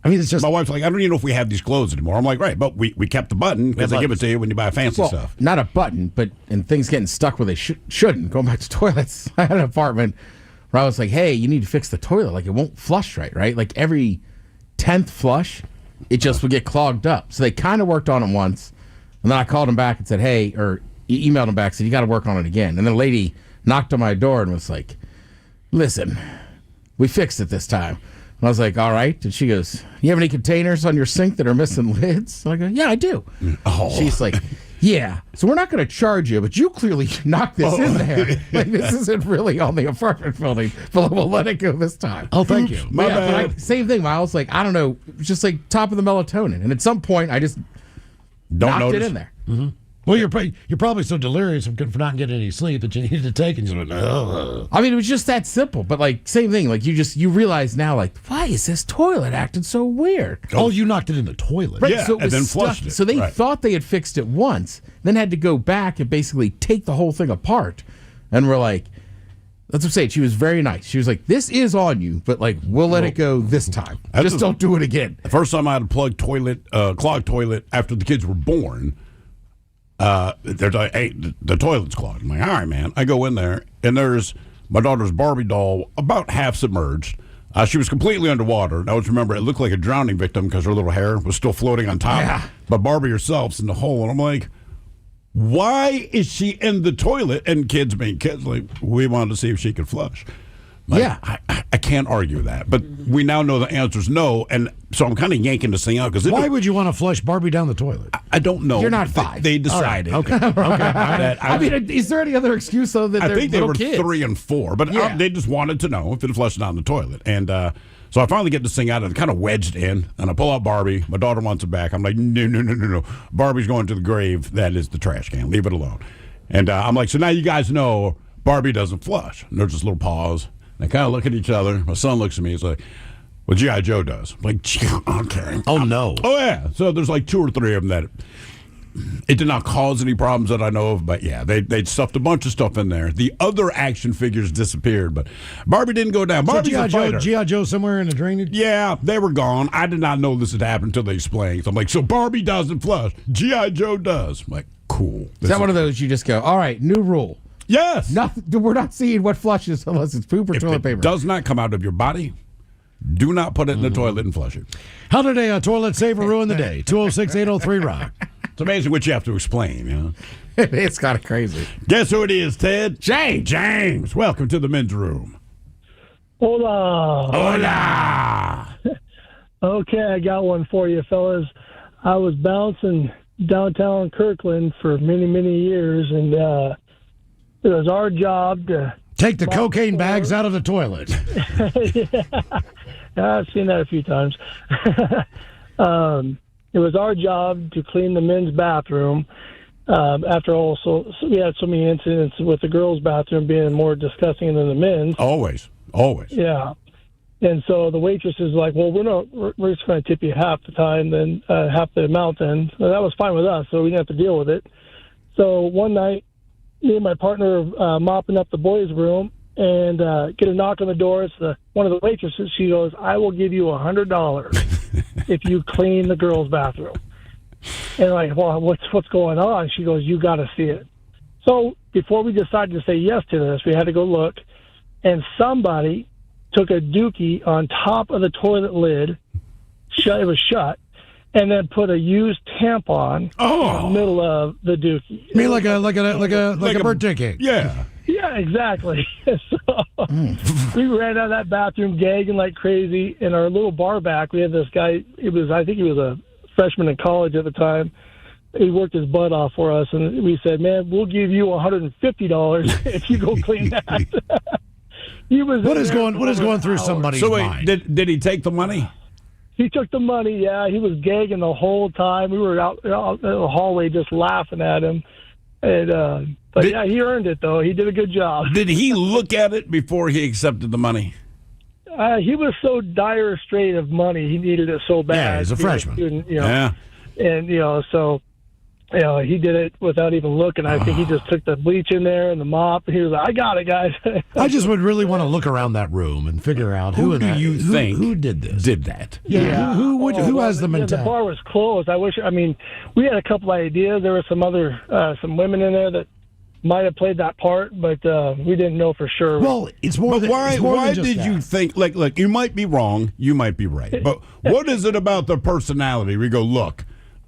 I mean, it's just my wife's like, I don't even know if we have these clothes anymore. I'm like, right, but we kept the button because they give it to you when you buy fancy stuff. Not a button, and things getting stuck where they shouldn't. Going back to toilets, I had an apartment where I was like, hey, you need to fix the toilet. Like, it won't flush right? Like, every 10th flush, it just would get clogged up. So they kind of worked on it once, and then I called them back and said, hey, or emailed them back, said, you got to work on it again. And then a lady knocked on my door and was like, listen, we fixed it this time. And I was like, all right. And she goes, you have any containers on your sink that are missing lids? And I go, yeah, I do. Oh. She's like, yeah. So we're not going to charge you, but you clearly knocked this in there. Like, this isn't really on the apartment building, but we'll let it go this time. Oh, thank you. My bad. Same thing, Miles. Like, I don't know, just like top of the melatonin. And at some point, I just knocked it in there. Mm-hmm. Well, you're probably so delirious for not getting any sleep that you needed to take, and you're like, ugh. I mean, it was just that simple. But like, same thing. Like, you realize now, like, why is this toilet acting so weird? Oh, you knocked it in the toilet. Right, Yeah, so it and was then stuck. flushed it. So they Right. thought they had fixed it once, then had to go back and basically take the whole thing apart. And we're like, that's what I'm saying. She was very nice. She was like, this is on you, but like, we'll let it go this time. Just don't do it again. The first time I had a clogged toilet after the kids were born, they're like, hey, the toilet's clogged. I'm like, all right, man. I go in there, and there's my daughter's Barbie doll about half submerged. She was completely underwater. And I always remember it looked like a drowning victim because her little hair was still floating on top. Yeah. But Barbie herself's in the hole, and I'm like, why is she in the toilet? And kids being kids, like, we wanted to see if she could flush. Like, Yeah. I can't argue that. But we now know the answer is no, and so I'm kind of yanking this thing out. Because Why would you want to flush Barbie down the toilet? I don't know. You're not 5. They decided. Okay. I mean, is there any other excuse other than I they're think they little were kids? 3 and 4, but Yeah. they just wanted to know if it flushed down the toilet. And so I finally get this thing out and kind of wedged in, and I pull out Barbie. My daughter wants it back. I'm like, no. Barbie's going to the grave. That is the trash can. Leave it alone. And I'm like, so now you guys know Barbie doesn't flush. And there's this little pause. And they kind of look at each other. My son looks at me. He's like, well, G.I. Joe does. I'm like, okay. Oh, no. Oh, yeah. So there's like 2 or 3 of them that it did not cause any problems that I know of, but yeah, they stuffed a bunch of stuff in there. The other action figures disappeared, but Barbie didn't go down. Barbie's a fighter. G.I. Joe somewhere in the drainage? Yeah, they were gone. I did not know this had happened until they explained. So I'm like, so Barbie doesn't flush. G.I. Joe does. I'm like, cool. Is that one of those you just go, all right, new rule? Yes. We're not seeing what flushes unless it's poop or If toilet it paper. does not come out of your body, do not put it in the toilet and flush it. How did a toilet saver ruin the day? 206-803-ROCK. It's amazing what you have to explain, you know? It's kind of crazy. Guess who it is, Ted? James. Welcome to the men's room. Hola. Hola. Okay, I got one for you, fellas. I was bouncing downtown Kirkland for many, many years, and it was our job to take the cocaine bags out of the toilet. Yeah, I've seen that a few times. It was our job to clean the men's bathroom. After all, so we had so many incidents with the girls' bathroom being more disgusting than the men's. Always. Always. Yeah. And so the waitress is like, well, we're just going to tip you half the time, then half the amount then. So that was fine with us, so we didn't have to deal with it. So one night, me and my partner are mopping up the boys' room and get a knock on the door. It's one of the waitresses. She goes, I will give you $100 if you clean the girls' bathroom. And like, well, what's going on? She goes, you got to see it. So before we decided to say yes to this, we had to go look, and somebody took a dookie on top of the toilet lid, it was shut, and then put a used tampon in the middle of the dookie. You mean like a birthday cake? Yeah. Yeah, exactly. So we ran out of that bathroom gagging like crazy. In our little bar back, we had this guy. I think he was a freshman in college at the time. He worked his butt off for us, and we said, "Man, we'll give you $150 if you go clean that." What is going through somebody's mind? Did he take the money? He took the money. Yeah, he was gagging the whole time. We were out in the hallway just laughing at him. And yeah, he earned it though. He did a good job. Did he look at it before he accepted the money? He was so dire straight of money. He needed it so bad. Yeah, he's a freshman. Yeah, and so. He did it without even looking. I think he just took the bleach in there and the mop. He was like, I got it, guys. I just would really want to look around that room and figure out who do you think who did this? Did that? Yeah. Who has the mentality? The bar was closed. We had a couple ideas. There were some women in there that might have played that part, but we didn't know for sure. Well, it's more. But why did you think? Like, you might be wrong, you might be right. But what is it about the personality? We go, look.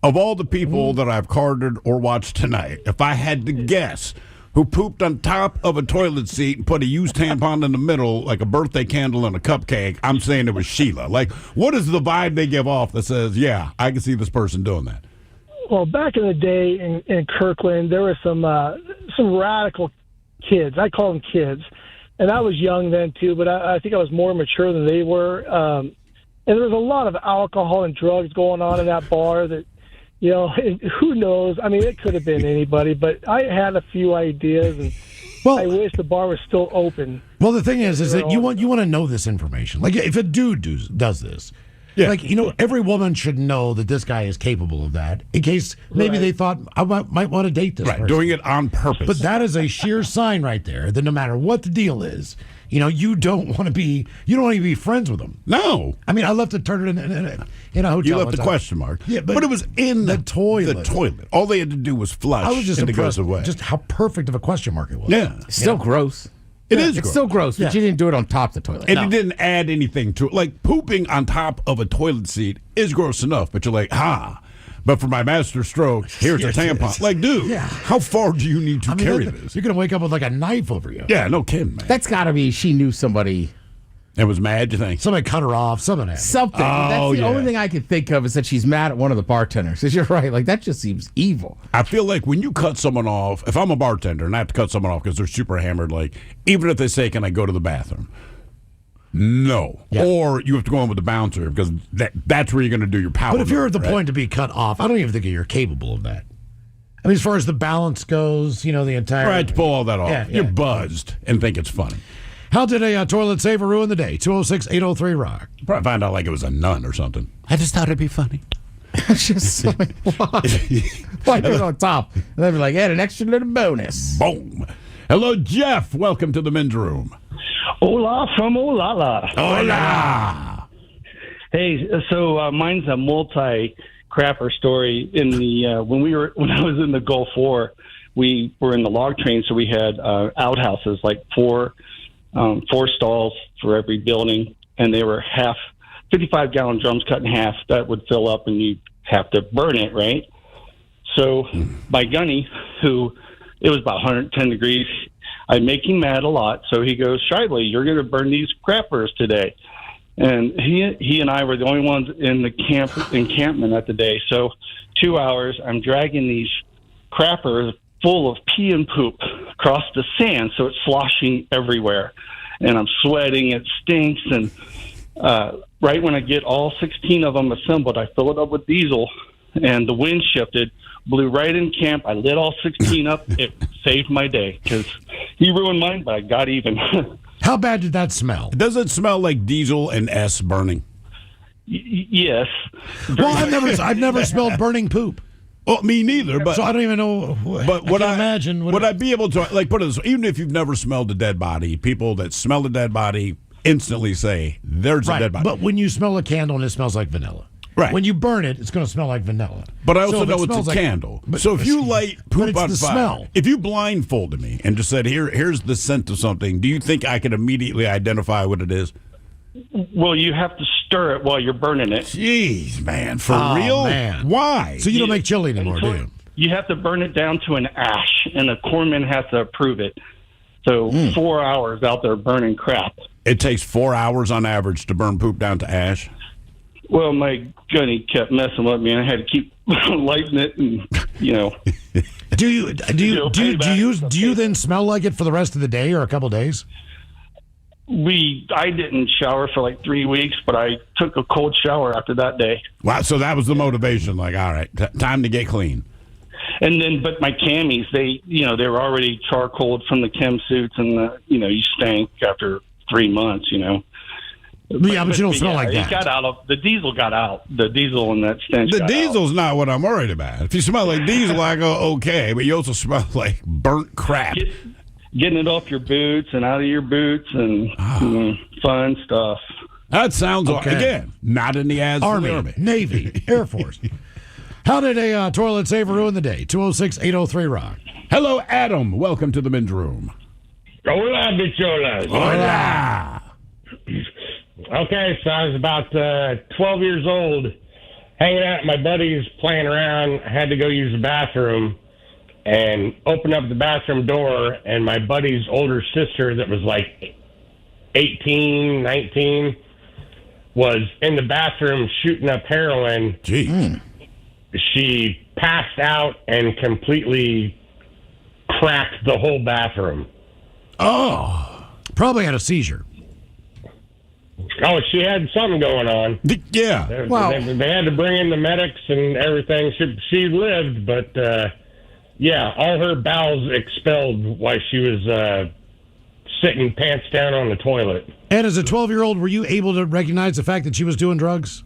Of all the people that I've carded or watched tonight, if I had to guess who pooped on top of a toilet seat and put a used tampon in the middle like a birthday candle and a cupcake, I'm saying it was Sheila. Like, what is the vibe they give off that says, yeah, I can see this person doing that? Well, back in the day in Kirkland, there were some radical kids. I call them kids. And I was young then, too, but I think I was more mature than they were. And there was a lot of alcohol and drugs going on in that bar that, who knows? I mean, it could have been anybody, but I had a few ideas, and I wish the bar was still open. Well, the thing is that you want to know this information. Like, if a dude does this, every woman should know that this guy is capable of that, in case maybe they thought, I might want to date this person. Doing it on purpose. But that is a sheer sign right there that no matter what the deal is, you don't want to be friends with them. No. I mean, I left to turn it in a hotel. You left the question mark. Yeah, but it was in the toilet. The toilet. All they had to do was flush. I was just and it impressed goes away. Just how perfect of a question mark it was. Yeah. Still gross. It is It's still gross, but you didn't do it on top of the toilet. And you didn't add anything to it. Like, pooping on top of a toilet seat is gross enough, but you're like, but for my master stroke, here's a tampon. Like, dude, how far do you need to carry this? You're going to wake up with like a knife over you. Yeah, no kidding, man. That's got to be she knew somebody. And was mad, you think? Somebody cut her off. Something. That's the only thing I could think of is that she's mad at one of the bartenders. Because you're right. Like, that just seems evil. I feel like when you cut someone off, if I'm a bartender and I have to cut someone off because they're super hammered, like, even if they say, can I go to the bathroom? No. Yeah. Or you have to go in with the bouncer because that's where you're going to do your power. But if you're at the point to be cut off, I don't even think you're capable of that. I mean, as far as the balance goes, the entire... Right, to pull all that off. Yeah, you're buzzed and think it's funny. How did a toilet saver ruin the day? 206-803-ROCK. Probably find out like it was a nun or something. I just thought it'd be funny. It's just like, why do it on top? And they'd be like, add an extra little bonus. Boom. Hello, Jeff. Welcome to the men's room. Hola from Olala. Hola. Hey, so mine's a multi-crapper story. In the when I was in the Gulf War, we were in the log train, so we had outhouses, like four stalls for every building, and they were 55-gallon drums cut in half that would fill up, and you have to burn it, right? So my gunny, it was about 110 degrees. I make him mad a lot, so he goes, Shively, you're going to burn these crappers today. And he and I were the only ones in the encampment at the day. So 2 hours, I'm dragging these crappers full of pee and poop across the sand, so it's sloshing everywhere. And I'm sweating, it stinks, and right when I get all 16 of them assembled, I fill it up with diesel, and the wind shifted, blew right in camp. I lit all 16 up. It saved my day because he ruined mine, but I got even. How bad did that smell? Does it smell like diesel and S burning? Yes. Well, I've never smelled burning poop. Well, me neither. But so I don't even know. But would I imagine? Would I be able to put it this way, even if you've never smelled a dead body? People that smell a dead body instantly say there's a dead body. But when you smell a candle and it smells like vanilla, right? When you burn it, it's going to smell like vanilla. But I also know it's a candle. So if you light poop on fire, smell. if you blindfolded me and just said, here's the scent of something, do you think I could immediately identify what it is? Well, you have to stir it while you're burning it. Jeez, man, for real? Man. Why? So you don't make chili anymore, do you? You have to burn it down to an ash, and the corpsman has to approve it. So 4 hours out there burning crap. It takes 4 hours on average to burn poop down to ash. Well, my gunny kept messing with me, and I had to keep lighting it, and Do you then smell like it for the rest of the day or a couple days? I didn't shower for like 3 weeks, but I took a cold shower after that day. Wow, so that was the motivation. Like, all right, time to get clean. And then, but my camis, they were already charcoaled from the chem suits, and you stank after 3 months. Yeah, but you don't smell like that. The diesel got out. The diesel and that stench. The diesel's not what I'm worried about. If you smell like diesel, I go okay, but you also smell like burnt crap. Getting it off your boots and out of your boots and fun stuff. That sounds again not in the ads Army, for the Army, Navy, Air Force. How did a toilet saver ruin the day? 206-803-ROCK. Hello, Adam. Welcome to the men's room. Hola, bicholas. Hola. Okay, so I was about 12 years old, hanging out with my buddies, playing around. I had to go use the bathroom and open up the bathroom door, and my buddy's older sister that was like 18, 19 was in the bathroom shooting up heroin. Jeez. She passed out and completely cracked the whole bathroom. Oh, probably had a seizure. Oh, she had something going on. Yeah. They had to bring in the medics and everything. She lived, but all her bowels expelled while she was sitting pants down on the toilet. And as a 12-year-old, were you able to recognize the fact that she was doing drugs?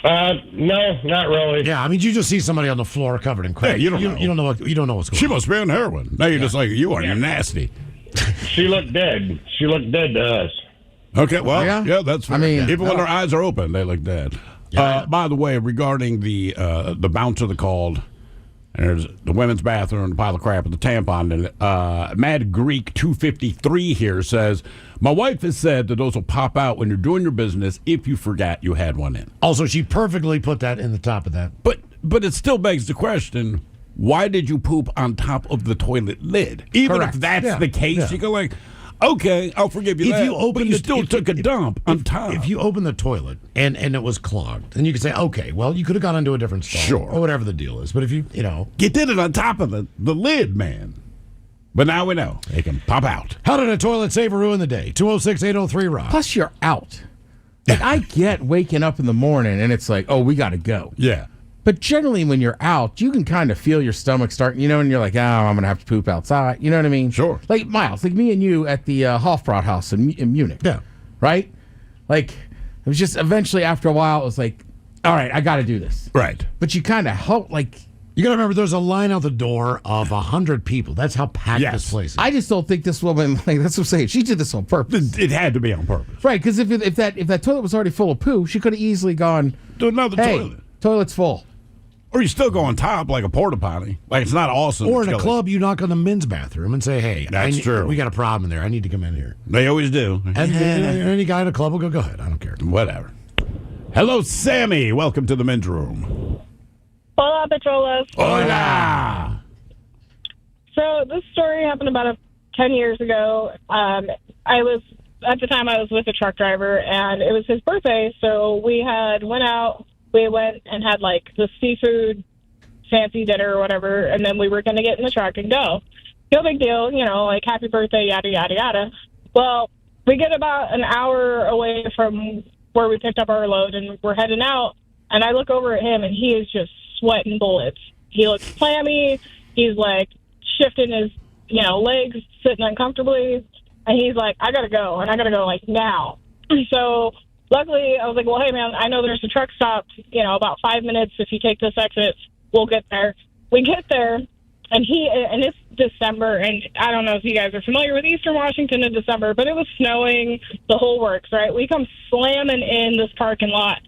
No, not really. Yeah, I mean, you just see somebody on the floor covered in crack. Yeah, you don't know. You don't know what's going on. She must be on heroin. Now you're just like, you are nasty. She looked dead. She looked dead to us. Okay, well, yeah, that's fair. I mean, even when their eyes are open, they look dead. Yeah. By the way, regarding the bouncer that called, there's the women's bathroom, the pile of crap with the tampon in it. Mad Greek 253 here says, my wife has said that those will pop out when you're doing your business if you forgot you had one in. Also, she perfectly put that in the top of that. But it still begs the question, why did you poop on top of the toilet lid? Even if that's the case, you go like, okay, I'll forgive you that, but you still took a dump on top. If you open the toilet and it was clogged, then you could say, okay, well, you could have gone into a different stall. Sure. Or whatever the deal is. But if you did it on top of the lid, man. But now we know. They can pop out. How did a toilet saver ruin the day? 206-803-ROCK. Plus, you're out. Like, I get waking up in the morning and it's like, oh, we got to go. Yeah. But generally, when you're out, you can kind of feel your stomach starting, and you're like, oh, I'm going to have to poop outside. You know what I mean? Sure. Like, Miles, like me and you at the Hofbrauhaus in Munich. Yeah. Right? Like, it was just eventually, after a while, it was like, all right, I got to do this. Right. But you kind of hope, like... You got to remember, there's a line out the door of 100 people. That's how packed this place is. I just don't think this woman, like, that's what I'm saying. She did this on purpose. It had to be on purpose. Right, because if that toilet was already full of poo, she could have easily gone... To another toilet. Toilet's full. Or you still go on top like a porta potty. Like, it's not awesome. Or in a club, you knock on the men's bathroom and say, hey, that's true. We got a problem in there. I need to come in here. They always do. And any guy in a club will go ahead. I don't care. Whatever. Hello, Sammy. Welcome to the men's room. Hola, Petrolas. Hola. So this story happened about 10 years ago. At the time I was with a truck driver, and it was his birthday, so we went out. We went and had, like, the seafood fancy dinner or whatever, and then we were going to get in the truck and go. No big deal, like, happy birthday, yada, yada, yada. Well, we get about an hour away from where we picked up our load, and we're heading out, and I look over at him, and he is just sweating bullets. He looks clammy. He's, like, shifting his, legs, sitting uncomfortably. And he's like, I got to go, and I got to go, like, now. So luckily, I was like, well, hey, man, I know there's a truck stop, about 5 minutes. If you take this exit, we'll get there. We get there, and it's December, and I don't know if you guys are familiar with Eastern Washington in December, but it was snowing, the whole works, right? We come slamming in this parking lot,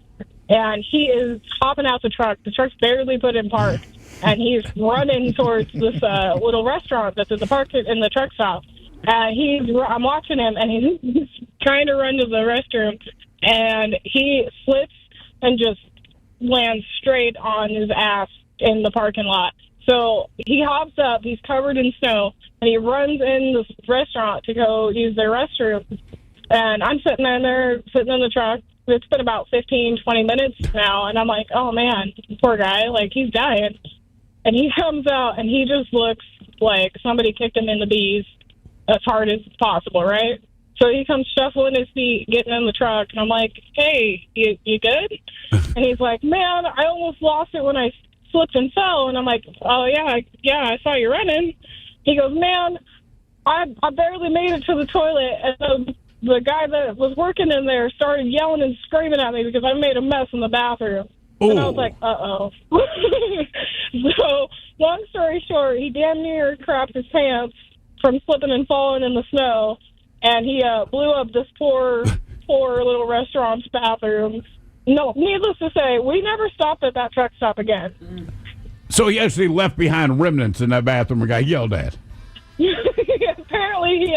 and he is hopping out the truck. The truck's barely put in park, and he's running towards this little restaurant that's in the truck stop. I'm watching him, and he's trying to run to the restroom, and he slips and just lands straight on his ass in the parking lot. So he hops up, he's covered in snow, and he runs in this restaurant to go use their restroom. And I'm sitting in there, sitting in the truck. It's been about 15, 20 minutes now, and I'm like, oh, man, poor guy, like, he's dying. And he comes out, and he just looks like somebody kicked him in the bees as hard as possible, right? So he comes shuffling his feet, getting in the truck, and I'm like, hey, you good? And he's like, man, I almost lost it when I slipped and fell. And I'm like, oh, yeah, I saw you running. He goes, man, I barely made it to the toilet, and the guy that was working in there started yelling and screaming at me because I made a mess in the bathroom. Ooh. And I was like, uh-oh. So, long story short, he damn near crapped his pants from slipping and falling in the snow, and he blew up this poor little restaurant's bathroom. No, needless to say, we never stopped at that truck stop again. So he actually left behind remnants in that bathroom and got yelled at. Apparently he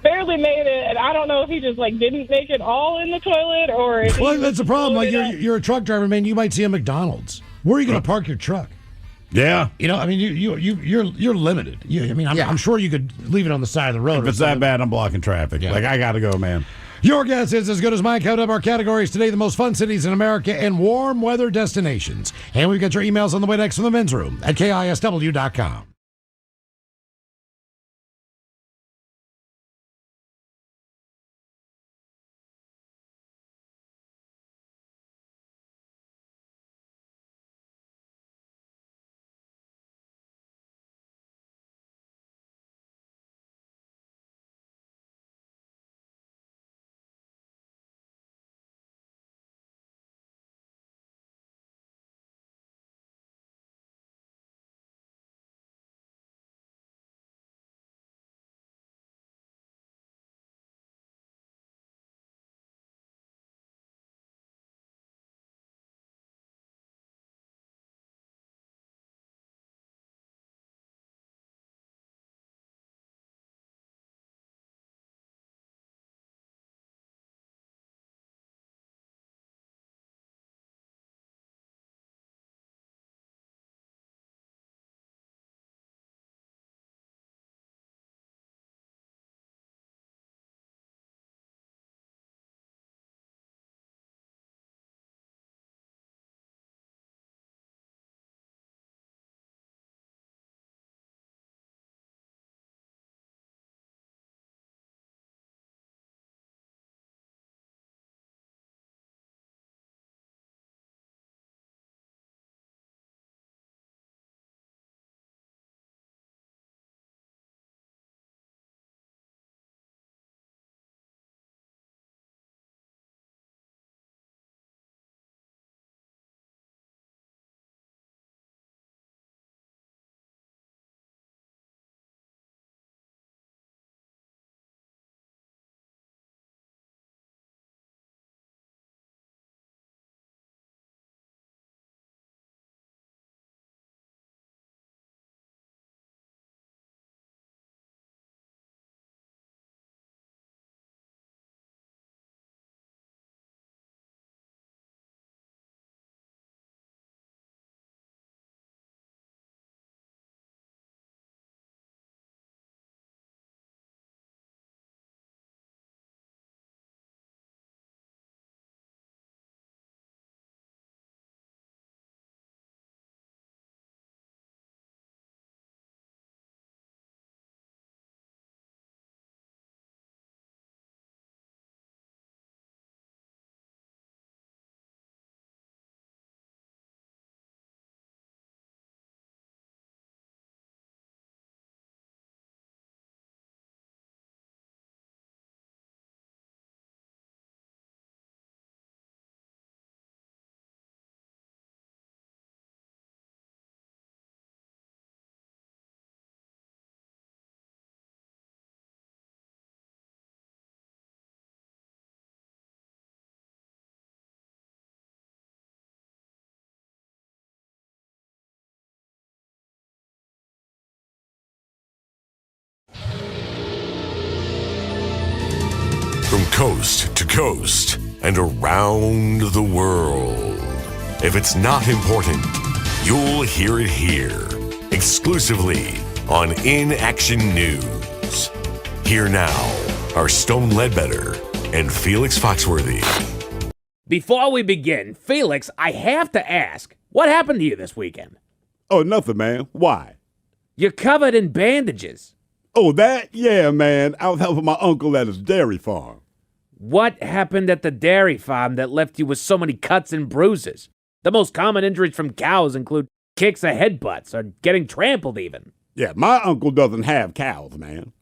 barely made it, and I don't know if he just didn't make it all in the toilet or if well, that's the problem. Like you're a truck driver, man. You might see a McDonald's. Where are you going to park your truck? Yeah, I mean, you're limited. I'm sure you could leave it on the side of the road. If it's that bad, I'm blocking traffic. Yeah. Like, I got to go, man. Your guess is as good as mine. Count up our categories today: the most fun cities in America and warm weather destinations. And we've got your emails on the way next from the men's room at KISW.com. coast to coast and around the world. If it's not important, you'll hear it here, exclusively on In Action News. Here now are Stone Ledbetter and Felix Foxworthy. Before we begin, Felix, I have to ask, what happened to you this weekend? Oh, nothing, man. Why? You're covered in bandages. Oh, that? Yeah, man. I was helping my uncle at his dairy farm. What happened at the dairy farm that left you with so many cuts and bruises? The most common injuries from cows include kicks or headbutts or getting trampled even. Yeah, my uncle doesn't have cows, man.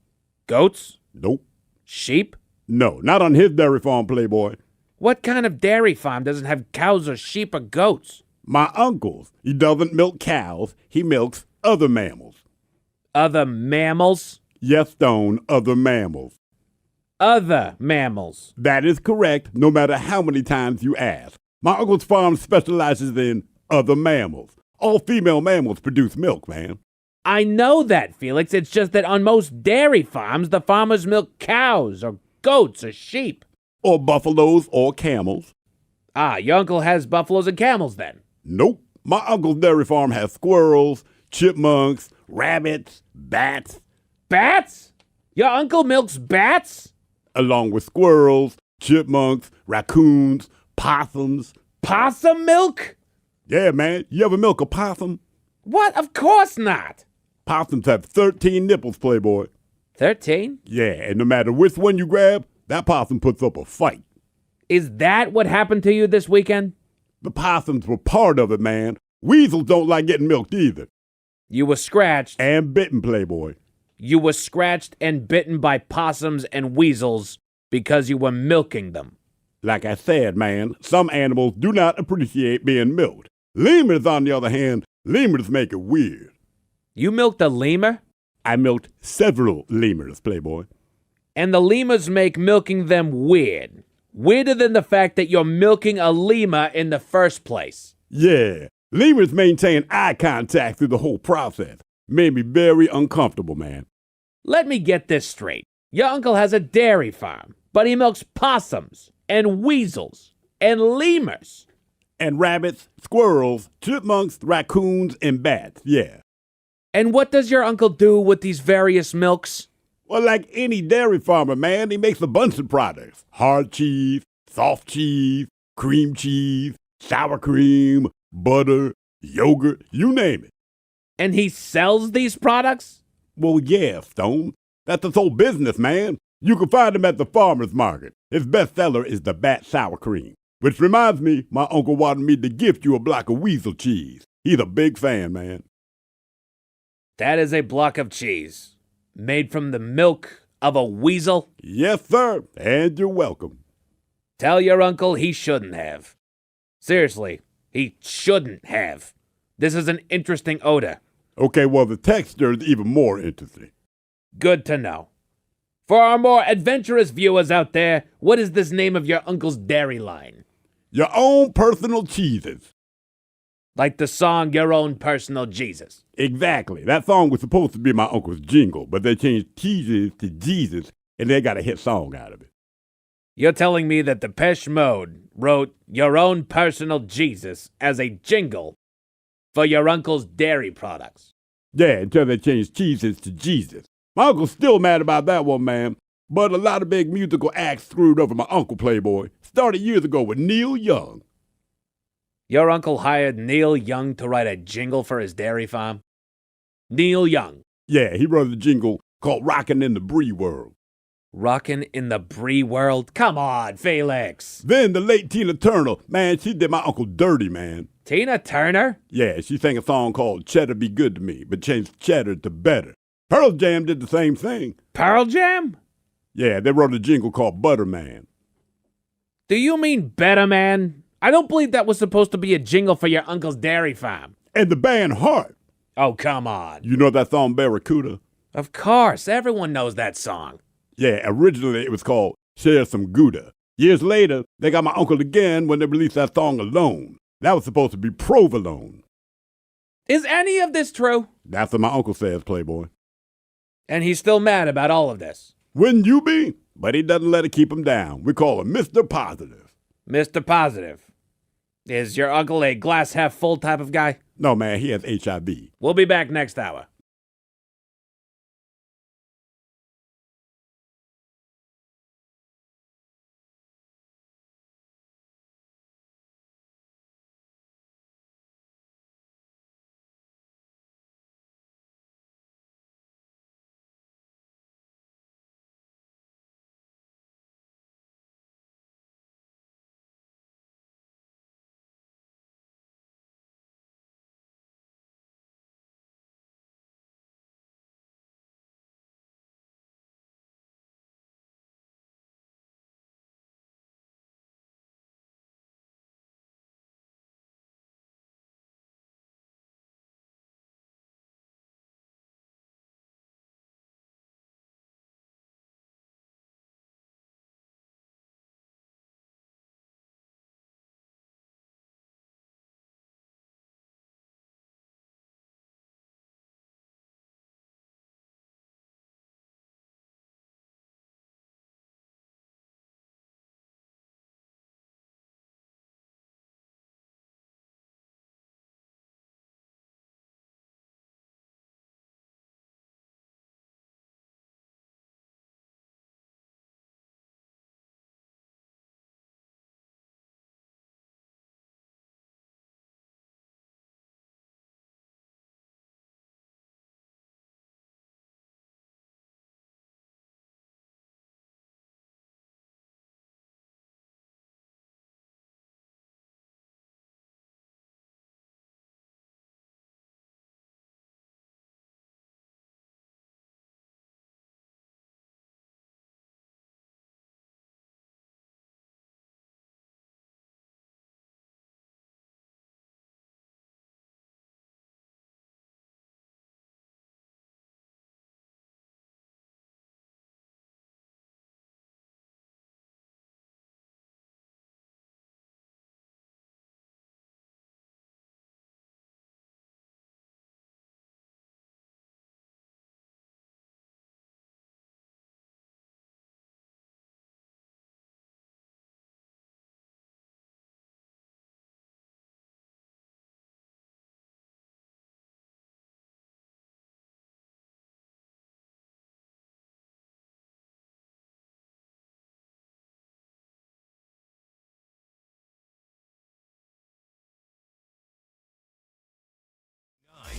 Goats? Nope. Sheep? No, not on his dairy farm, Playboy. What kind of dairy farm doesn't have cows or sheep or goats? My uncle's. He doesn't milk cows. He milks other mammals. Other mammals? Yes, Stone, other mammals. Other mammals. That is correct, no matter how many times you ask. My uncle's farm specializes in other mammals. All female mammals produce milk, man. I know that, Felix. It's just that on most dairy farms, the farmers milk cows or goats or sheep. Or buffaloes or camels. Ah, your uncle has buffaloes and camels then? Nope. My uncle's dairy farm has squirrels, chipmunks, rabbits, bats. Bats? Your uncle milks bats? Along with squirrels, chipmunks, raccoons, possums. Possum milk? Yeah, man. You ever milk a possum? What? Of course not. Possums have 13 nipples, Playboy. 13? Yeah, and no matter which one you grab, that possum puts up a fight. Is that what happened to you this weekend? The possums were part of it, man. Weasels don't like getting milked either. You were scratched. And bitten, Playboy. You were scratched and bitten by possums and weasels because you were milking them. Like I said, man, some animals do not appreciate being milked. Lemurs, on the other hand, lemurs make it weird. You milked a lemur? I milked several lemurs, Playboy. And the lemurs make milking them weird. Weirder than the fact that you're milking a lemur in the first place. Yeah, lemurs maintain eye contact through the whole process. Made me very uncomfortable, man. Let me get this straight. Your uncle has a dairy farm, but he milks possums and weasels and lemurs. And rabbits, squirrels, chipmunks, raccoons, and bats, yeah. And what does your uncle do with these various milks? Well, like any dairy farmer, man, he makes a bunch of products. Hard cheese, soft cheese, cream cheese, sour cream, butter, yogurt, you name it. And he sells these products? Well, yeah, Stone. That's his whole business, man. You can find him at the farmer's market. His bestseller is the Bat Sour Cream. Which reminds me, my uncle wanted me to gift you a block of weasel cheese. He's a big fan, man. That is a block of cheese. Made from the milk of a weasel? Yes, sir, and you're welcome. Tell your uncle he shouldn't have. Seriously, he shouldn't have. This is an interesting odor. Okay, well, the texture is even more interesting. Good to know. For our more adventurous viewers out there, what is this name of your uncle's dairy line? Your own personal cheeses. Like the song Your Own Personal Jesus. Exactly. That song was supposed to be my uncle's jingle, but they changed cheeses to Jesus, and they got a hit song out of it. You're telling me that Depeche Mode wrote Your Own Personal Jesus as a jingle for your uncle's dairy products? Yeah, until they changed cheeses to Jesus. My uncle's still mad about that one, man. But a lot of big musical acts screwed over my uncle, Playboy. Started years ago with Neil Young. Your uncle hired Neil Young to write a jingle for his dairy farm? Neil Young? Yeah, he wrote a jingle called Rockin' in the Brie World. Rockin' in the Brie World? Come on, Felix. Then the late Tina Turner, man, she did my uncle dirty, man. Tina Turner? Yeah, she sang a song called Cheddar Be Good to Me, but changed cheddar to better. Pearl Jam did the same thing. Pearl Jam? Yeah, they wrote a jingle called Butterman. Do you mean Better Man? I don't believe that was supposed to be a jingle for your uncle's dairy farm. And the band Heart. Oh, come on. You know that song Barracuda? Of course, everyone knows that song. Yeah, originally it was called Share Some Gouda. Years later, they got my uncle again when they released that song Alone. That was supposed to be Provolone. Is any of this true? That's what my uncle says, Playboy. And he's still mad about all of this. Wouldn't you be? but he doesn't let it keep him down. We call him Mr. Positive. Mr. Positive. Is your uncle a glass half full type of guy? No, man, he has HIV. We'll be back next hour.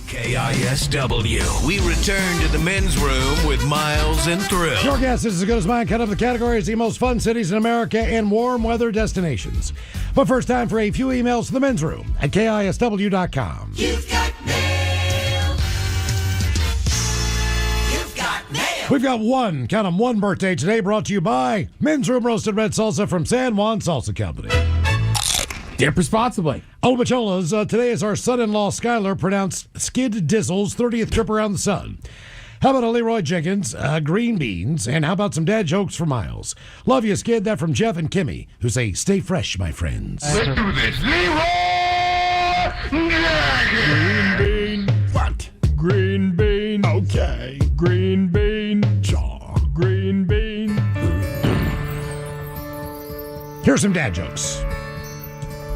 KISW. We return to the men's room with Miles and Thrill. Your guess is as good as mine. Cut up the categories, the most fun cities in America and warm weather destinations. But first, time for a few emails to the men's room at KISW.com. You've got mail. You've got mail. We've got one birthday today, brought to you by Men's Room Roasted Red Salsa from San Juan Salsa Company. Dip responsibly. Old Bacholas, today is our son-in-law Skylar, pronounced Skid Dizzle's 30th trip around the sun. How about a Leroy Jenkins, green beans, and how about some dad jokes for Miles? Love you, Skid. That from Jeff and Kimmy, who say, stay fresh, my friends. Let's do this. Leroy Green bean. What? Green bean. Okay. Green bean. Jaw. Green bean. Here's some dad jokes.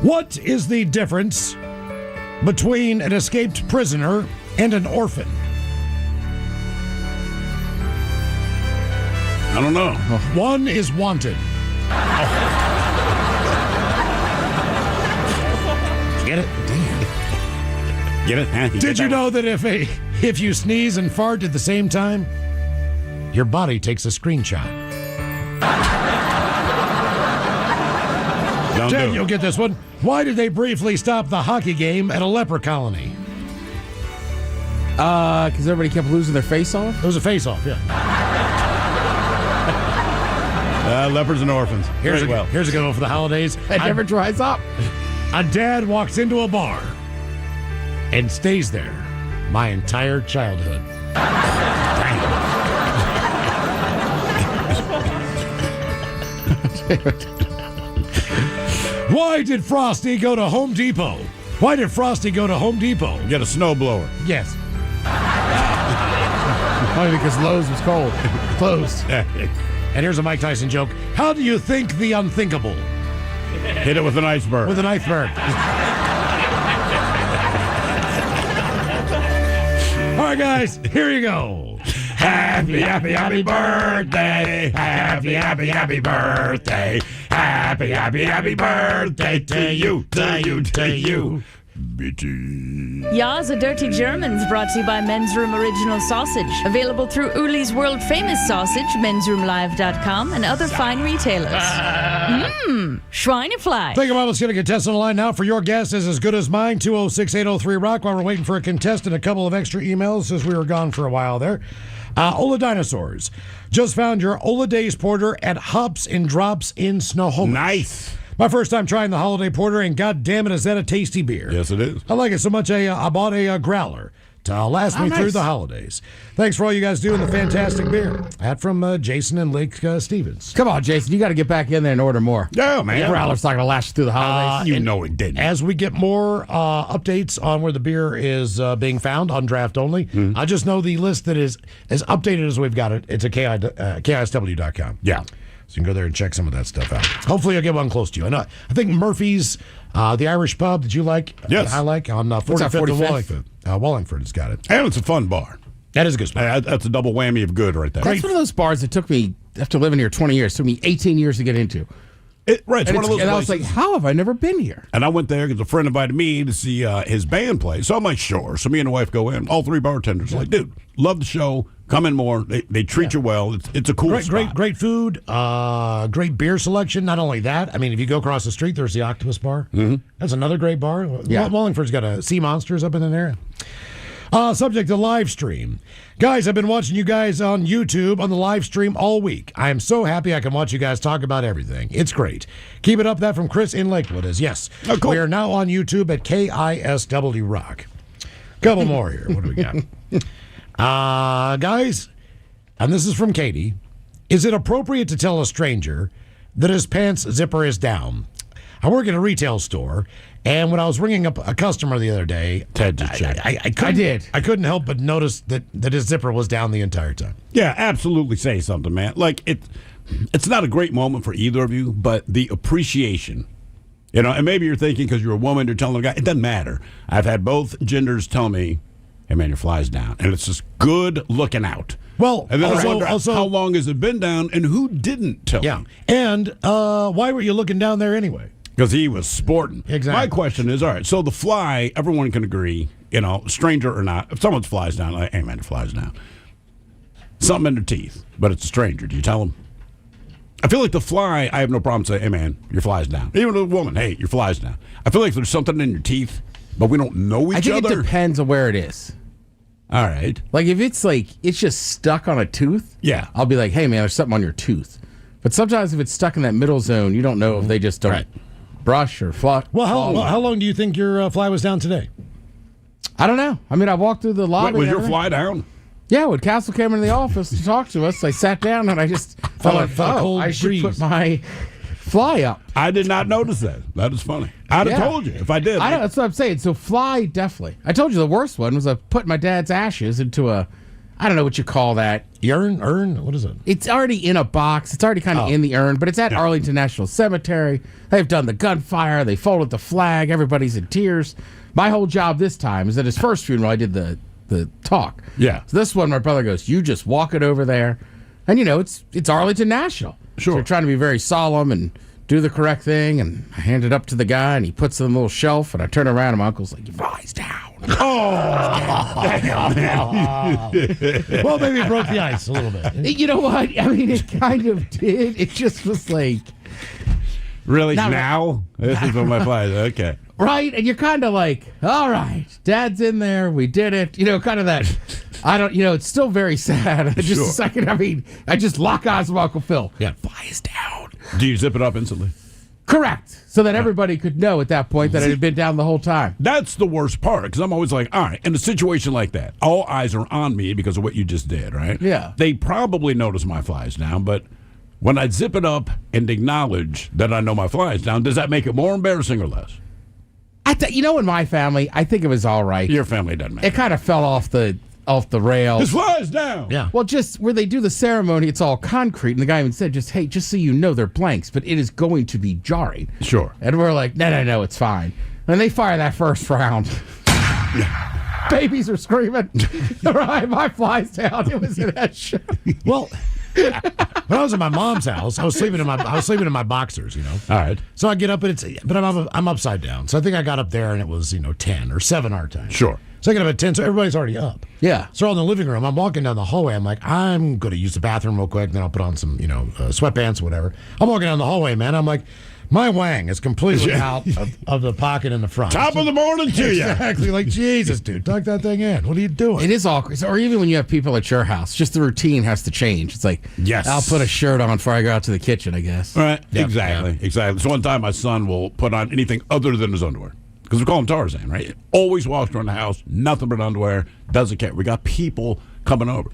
What is the difference between an escaped prisoner and an orphan? I don't know. One is wanted. Get it? Damn. Get it? Huh? Did you know that if you sneeze and fart at the same time, your body takes a screenshot? Ted, you'll get this one. Why did they briefly stop the hockey game at a leper colony? Because everybody kept losing their face-off? It was a face-off, yeah. Lepers and orphans. Here's a good one for the holidays. It never dries up. A dad walks into a bar and stays there my entire childhood. Why did Frosty go to Home Depot? Why did Frosty go to Home Depot? Get a snowblower. Yes. Only because Lowe's was cold. Closed. And here's a Mike Tyson joke. How do you think the unthinkable? Hit it with an iceberg. With an iceberg. All right, guys, here you go. Happy, happy, happy birthday. Happy, happy, happy birthday. Happy, happy, happy birthday to you, to you, to you. Ya's a Dirty Germans brought to you by Men's Room Original Sausage. Available through Uli's World Famous Sausage, mensroomlive.com, and other fine retailers. Schweinefleisch. Think about let's get a contestant on the line now for your guess is as good as mine. 206-803-ROCK. While we're waiting for a contestant, a couple of extra emails since we were gone for a while there. Ola Dinosaurs. Just found your Ola Days Porter at Hops and Drops in Snohomish. Nice. My first time trying the Holiday Porter, and god damn it, is that a tasty beer. Yes, it is. I like it so much I bought a growler to last me through the holidays. Thanks for all you guys doing the fantastic beer. That from Jason and Lake Stevens. Come on, Jason. You got to get back in there and order more. Yeah, man. Growler's not going to last you through the holidays. You know it didn't. As we get more updates on where the beer is being found on draft only, I just know the list that is as updated as we've got it. It's at KISW.com. Yeah. So you can go there and check some of that stuff out. Hopefully you'll get one close to you. I think Murphy's, the Irish pub that you like, yes. I like, on 45th and Wallingford. Wallingford has got it. And it's a fun bar. That is a good spot. That's a double whammy of good right there. That's one of those bars that took me, after living here 20 years, took me 18 years to get into. Right, it's one of those and I was places. like, how have I never been here? And I went there because a friend invited me to see his band play. So I'm like, sure. So me and the wife go in. All three bartenders are like, dude, love the show. Come in more. They treat you well. It's a cool spot. Great food. Great beer selection. Not only that, I mean, if you go across the street, there's the Octopus Bar. Mm-hmm. That's another great bar. Yeah. Wallingford's got a Sea Monsters up in there. Subject to live stream. Guys, I've been watching you guys on YouTube on the live stream all week. I am so happy I can watch you guys talk about everything. It's great. Keep it up. That from Chris in Lakewood is yes. Oh, cool. We are now on YouTube at KISW Rock. Couple more here. What do we got? Guys, and this is from Katie. Is it appropriate to tell a stranger that his pants zipper is down? I work at a retail store, and when I was ringing up a customer the other day, Ted just checked. I couldn't help but notice that his zipper was down the entire time. Yeah, absolutely say something, man. Like, it's not a great moment for either of you, but the appreciation. You know, and maybe you're thinking because you're a woman, you're telling a guy, it doesn't matter. I've had both genders tell me, hey, man, your fly's down. And it's just good looking out. Well, and then also, I wonder how long has it been down and who didn't tell me? And why were you looking down there anyway? Because he was sporting. Exactly. My question is, all right, so the fly, everyone can agree, you know, stranger or not, if someone's fly's down, like, hey, man, your fly's down. Something in their teeth, but it's a stranger. Do you tell them? I feel like the fly, I have no problem saying, hey, man, your fly's down. Even a woman, hey, your fly's down. I feel like there's something in your teeth, but we don't know each other. I think it depends on where it is. All right. Like, if it's like, it's just stuck on a tooth, yeah, I'll be like, hey, man, there's something on your tooth. But sometimes if it's stuck in that middle zone, you don't know if they just don't brush or flush. Well, how long do you think your fly was down today? I don't know. I mean, I walked through the lobby. Was your fly down? Yeah, when Castle came into the office to talk to us, I sat down and I just thought, I should put my fly up. I did not notice that. That is funny. I'd have told you if I did. That's what I'm saying. So fly, definitely. I told you the worst one was I put my dad's ashes into a, I don't know what you call that. Urn? What is it? It's already in a box. It's already kind of in the urn, but it's at Arlington National Cemetery. They've done the gunfire. They folded the flag. Everybody's in tears. My whole job this time is at his first funeral, I did the talk. Yeah. So this one, my brother goes, you just walk it over there. And, you know, it's Arlington National. Sure. So you're trying to be very solemn and do the correct thing. And I hand it up to the guy, and he puts it on a little shelf. And I turn around, and my uncle's like, your fly's down. Well, maybe it broke the ice a little bit. You know what? I mean, it kind of did. It just was like... Really? Now? This is what my fly is. Okay. Right? And you're kind of like, all right, Dad's in there. We did it. You know, kind of that. I don't, you know, it's still very sad. Just a second. I mean, I just lock eyes with Uncle Phil. Yeah. Fly is down. Do you zip it up instantly? Correct. So that everybody could know at that point that it had been down the whole time. That's the worst part, because I'm always like, all right, in a situation like that, all eyes are on me because of what you just did, right? Yeah. They probably notice my fly's down, but when I zip it up and acknowledge that I know my fly's down, does that make it more embarrassing or less? You know, in my family, I think it was all right. Your family doesn't matter. It kind of fell off the off the rails. This flies down. Yeah. Well, just where they do the ceremony, it's all concrete, and the guy even said, just so you know, they're blanks, but it is going to be jarring. Sure. And we're like, no, it's fine. And they fire that first round. Babies are screaming. My flies down. It was in that show. Well, when I was at my mom's house, I was sleeping in my boxers, you know. All right. So I get up and I'm upside down. So I think I got up there and it was 10 or 7 our time. Sure. So I get up at 10, so everybody's already up. Yeah. So we're all in the living room. I'm walking down the hallway. I'm like, I'm going to use the bathroom real quick. Then I'll put on some, sweatpants or whatever. I'm walking down the hallway, man. I'm like, my wang is completely out of the pocket in the front. Top of the morning to you. Exactly. Like, Jesus, dude, tuck that thing in. What are you doing? It is awkward. Or even when you have people at your house, just the routine has to change. It's like, yes, I'll put a shirt on before I go out to the kitchen, I guess. Right. Yep. Exactly. So one time my son will put on anything other than his underwear. Because we call him Tarzan, right? Always walks around the house, nothing but underwear, doesn't care. We got people coming over.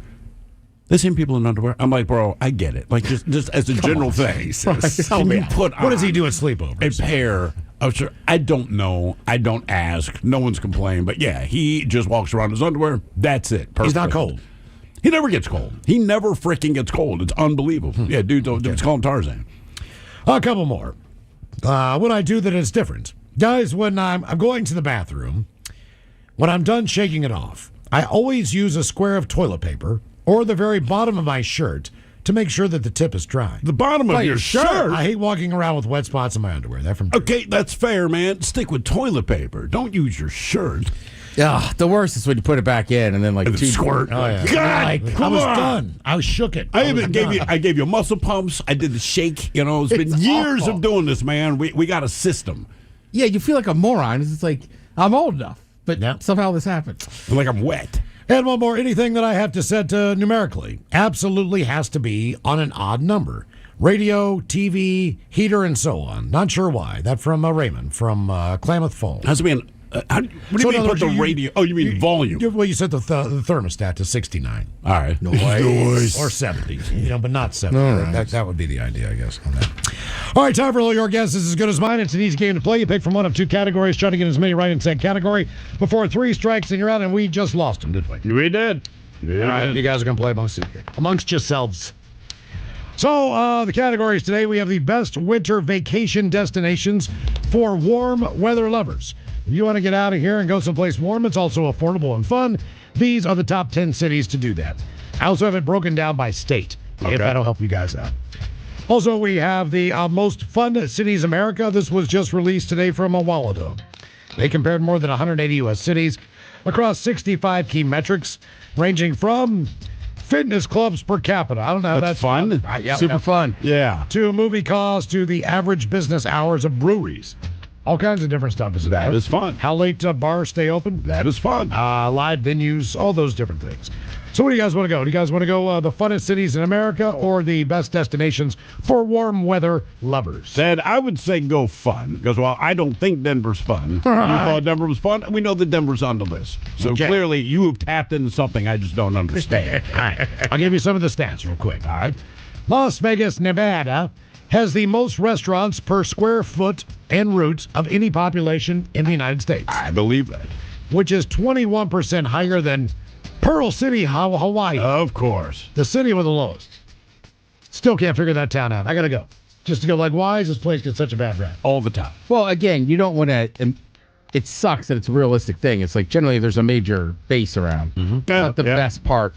They seen people in underwear. I'm like, bro, I get it. Like, just as a general thing. Can you put on what does he do at sleepovers? A pair of shirts? I don't know. I don't ask. No one's complained. But yeah, he just walks around in his underwear. That's it. Perfect. He's not cold. He never gets cold. He never freaking gets cold. It's unbelievable. Yeah, dude, let's call him Tarzan. A couple more. What I do that is different. Guys, when I'm going to the bathroom, when I'm done shaking it off, I always use a square of toilet paper or the very bottom of my shirt to make sure that the tip is dry. The bottom of your shirt? I hate walking around with wet spots in my underwear. They're from Okay, that's fair, man. Stick with toilet paper. Don't use your shirt. Yeah, the worst is when you put it back in and then like two squirt. Oh, yeah. God, I was done. I shook it. I gave you muscle pumps. I did the shake. It's been years of doing this, man. We got a system. Yeah, you feel like a moron. It's like, I'm old enough, but somehow this happened. Like I'm wet. And one more, anything that I have to set numerically absolutely has to be on an odd number. Radio, TV, heater, and so on. Not sure why. That from Raymond from Klamath Falls. Has to be an. What do you mean put the radio? You mean volume? You set the thermostat to 69. All right. Noise. Or 70. But not 70. Right. That would be the idea, I guess, on that. All right, time for all your guesses as good as mine. It's an easy game to play. You pick from one of 2 categories. Try to get as many right in said category before 3 strikes and you're out, and we just lost them, didn't we? We did. Yeah. All right, you guys are going to play amongst yourselves. So, the categories today, we have the best winter vacation destinations for warm weather lovers. If you want to get out of here and go someplace warm, it's also affordable and fun. These are the top 10 cities to do that. I also have it broken down by state, if that'll help you guys out. Also, we have the most fun cities in America. This was just released today from a while ago. They compared more than 180 U.S. cities across 65 key metrics, ranging from fitness clubs per capita. I don't know. That's fun. Super fun. Yeah. To movie costs, to the average business hours of breweries. All kinds of different stuff. That is fun. How late bars stay open? That is fun. Live venues, all those different things. So where do you guys want to go? Do you guys want to go the funnest cities in America or the best destinations for warm weather lovers? Said I would say go fun because while I don't think Denver's fun, you thought Denver was fun. We know that Denver's on the list. So clearly you have tapped into something I just don't understand. All right. I'll give you some of the stats real quick. All right. Las Vegas, Nevada has the most restaurants per square foot en route of any population in the United States. I believe that. Which is 21% higher than Pearl City, Hawaii. Of course. The city with the lowest. Still can't figure that town out. I got to go. Just to go like, why is this place get such a bad rap? All the time. Well, again, you don't want to... It sucks that it's a realistic thing. It's like generally there's a major base around. Mm-hmm. Not the best part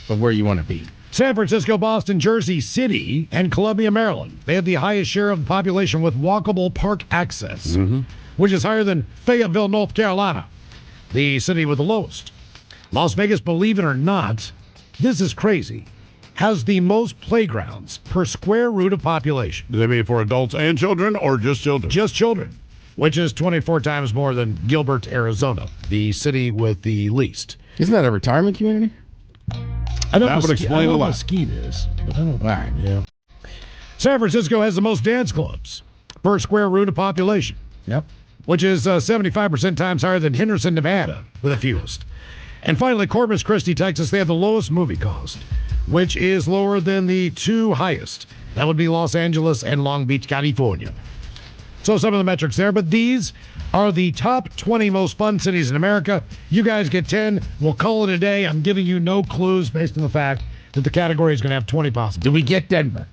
of where you want to be. San Francisco, Boston, Jersey City, and Columbia, Maryland. They have the highest share of the population with walkable park access, which is higher than Fayetteville, North Carolina, the city with the lowest. Las Vegas, believe it or not, this is crazy, has the most playgrounds per square root of population. Do they mean for adults and children or just children? Just children, which is 24 times more than Gilbert, Arizona, the city with the least. Isn't that a retirement community? I know that would explain a lot. Mesquite is. But I don't know. All right. Yeah. San Francisco has the most dance clubs per square root of population. Yep. Which is 75% times higher than Henderson, Nevada, with the fewest. And finally, Corpus Christi, Texas, they have the lowest movie cost, which is lower than the 2 highest. That would be Los Angeles and Long Beach, California. So some of the metrics there, but these are the top 20 most fun cities in America. You guys get 10. We'll call it a day. I'm giving you no clues based on the fact that the category is going to have 20 possible. Did we get Denver?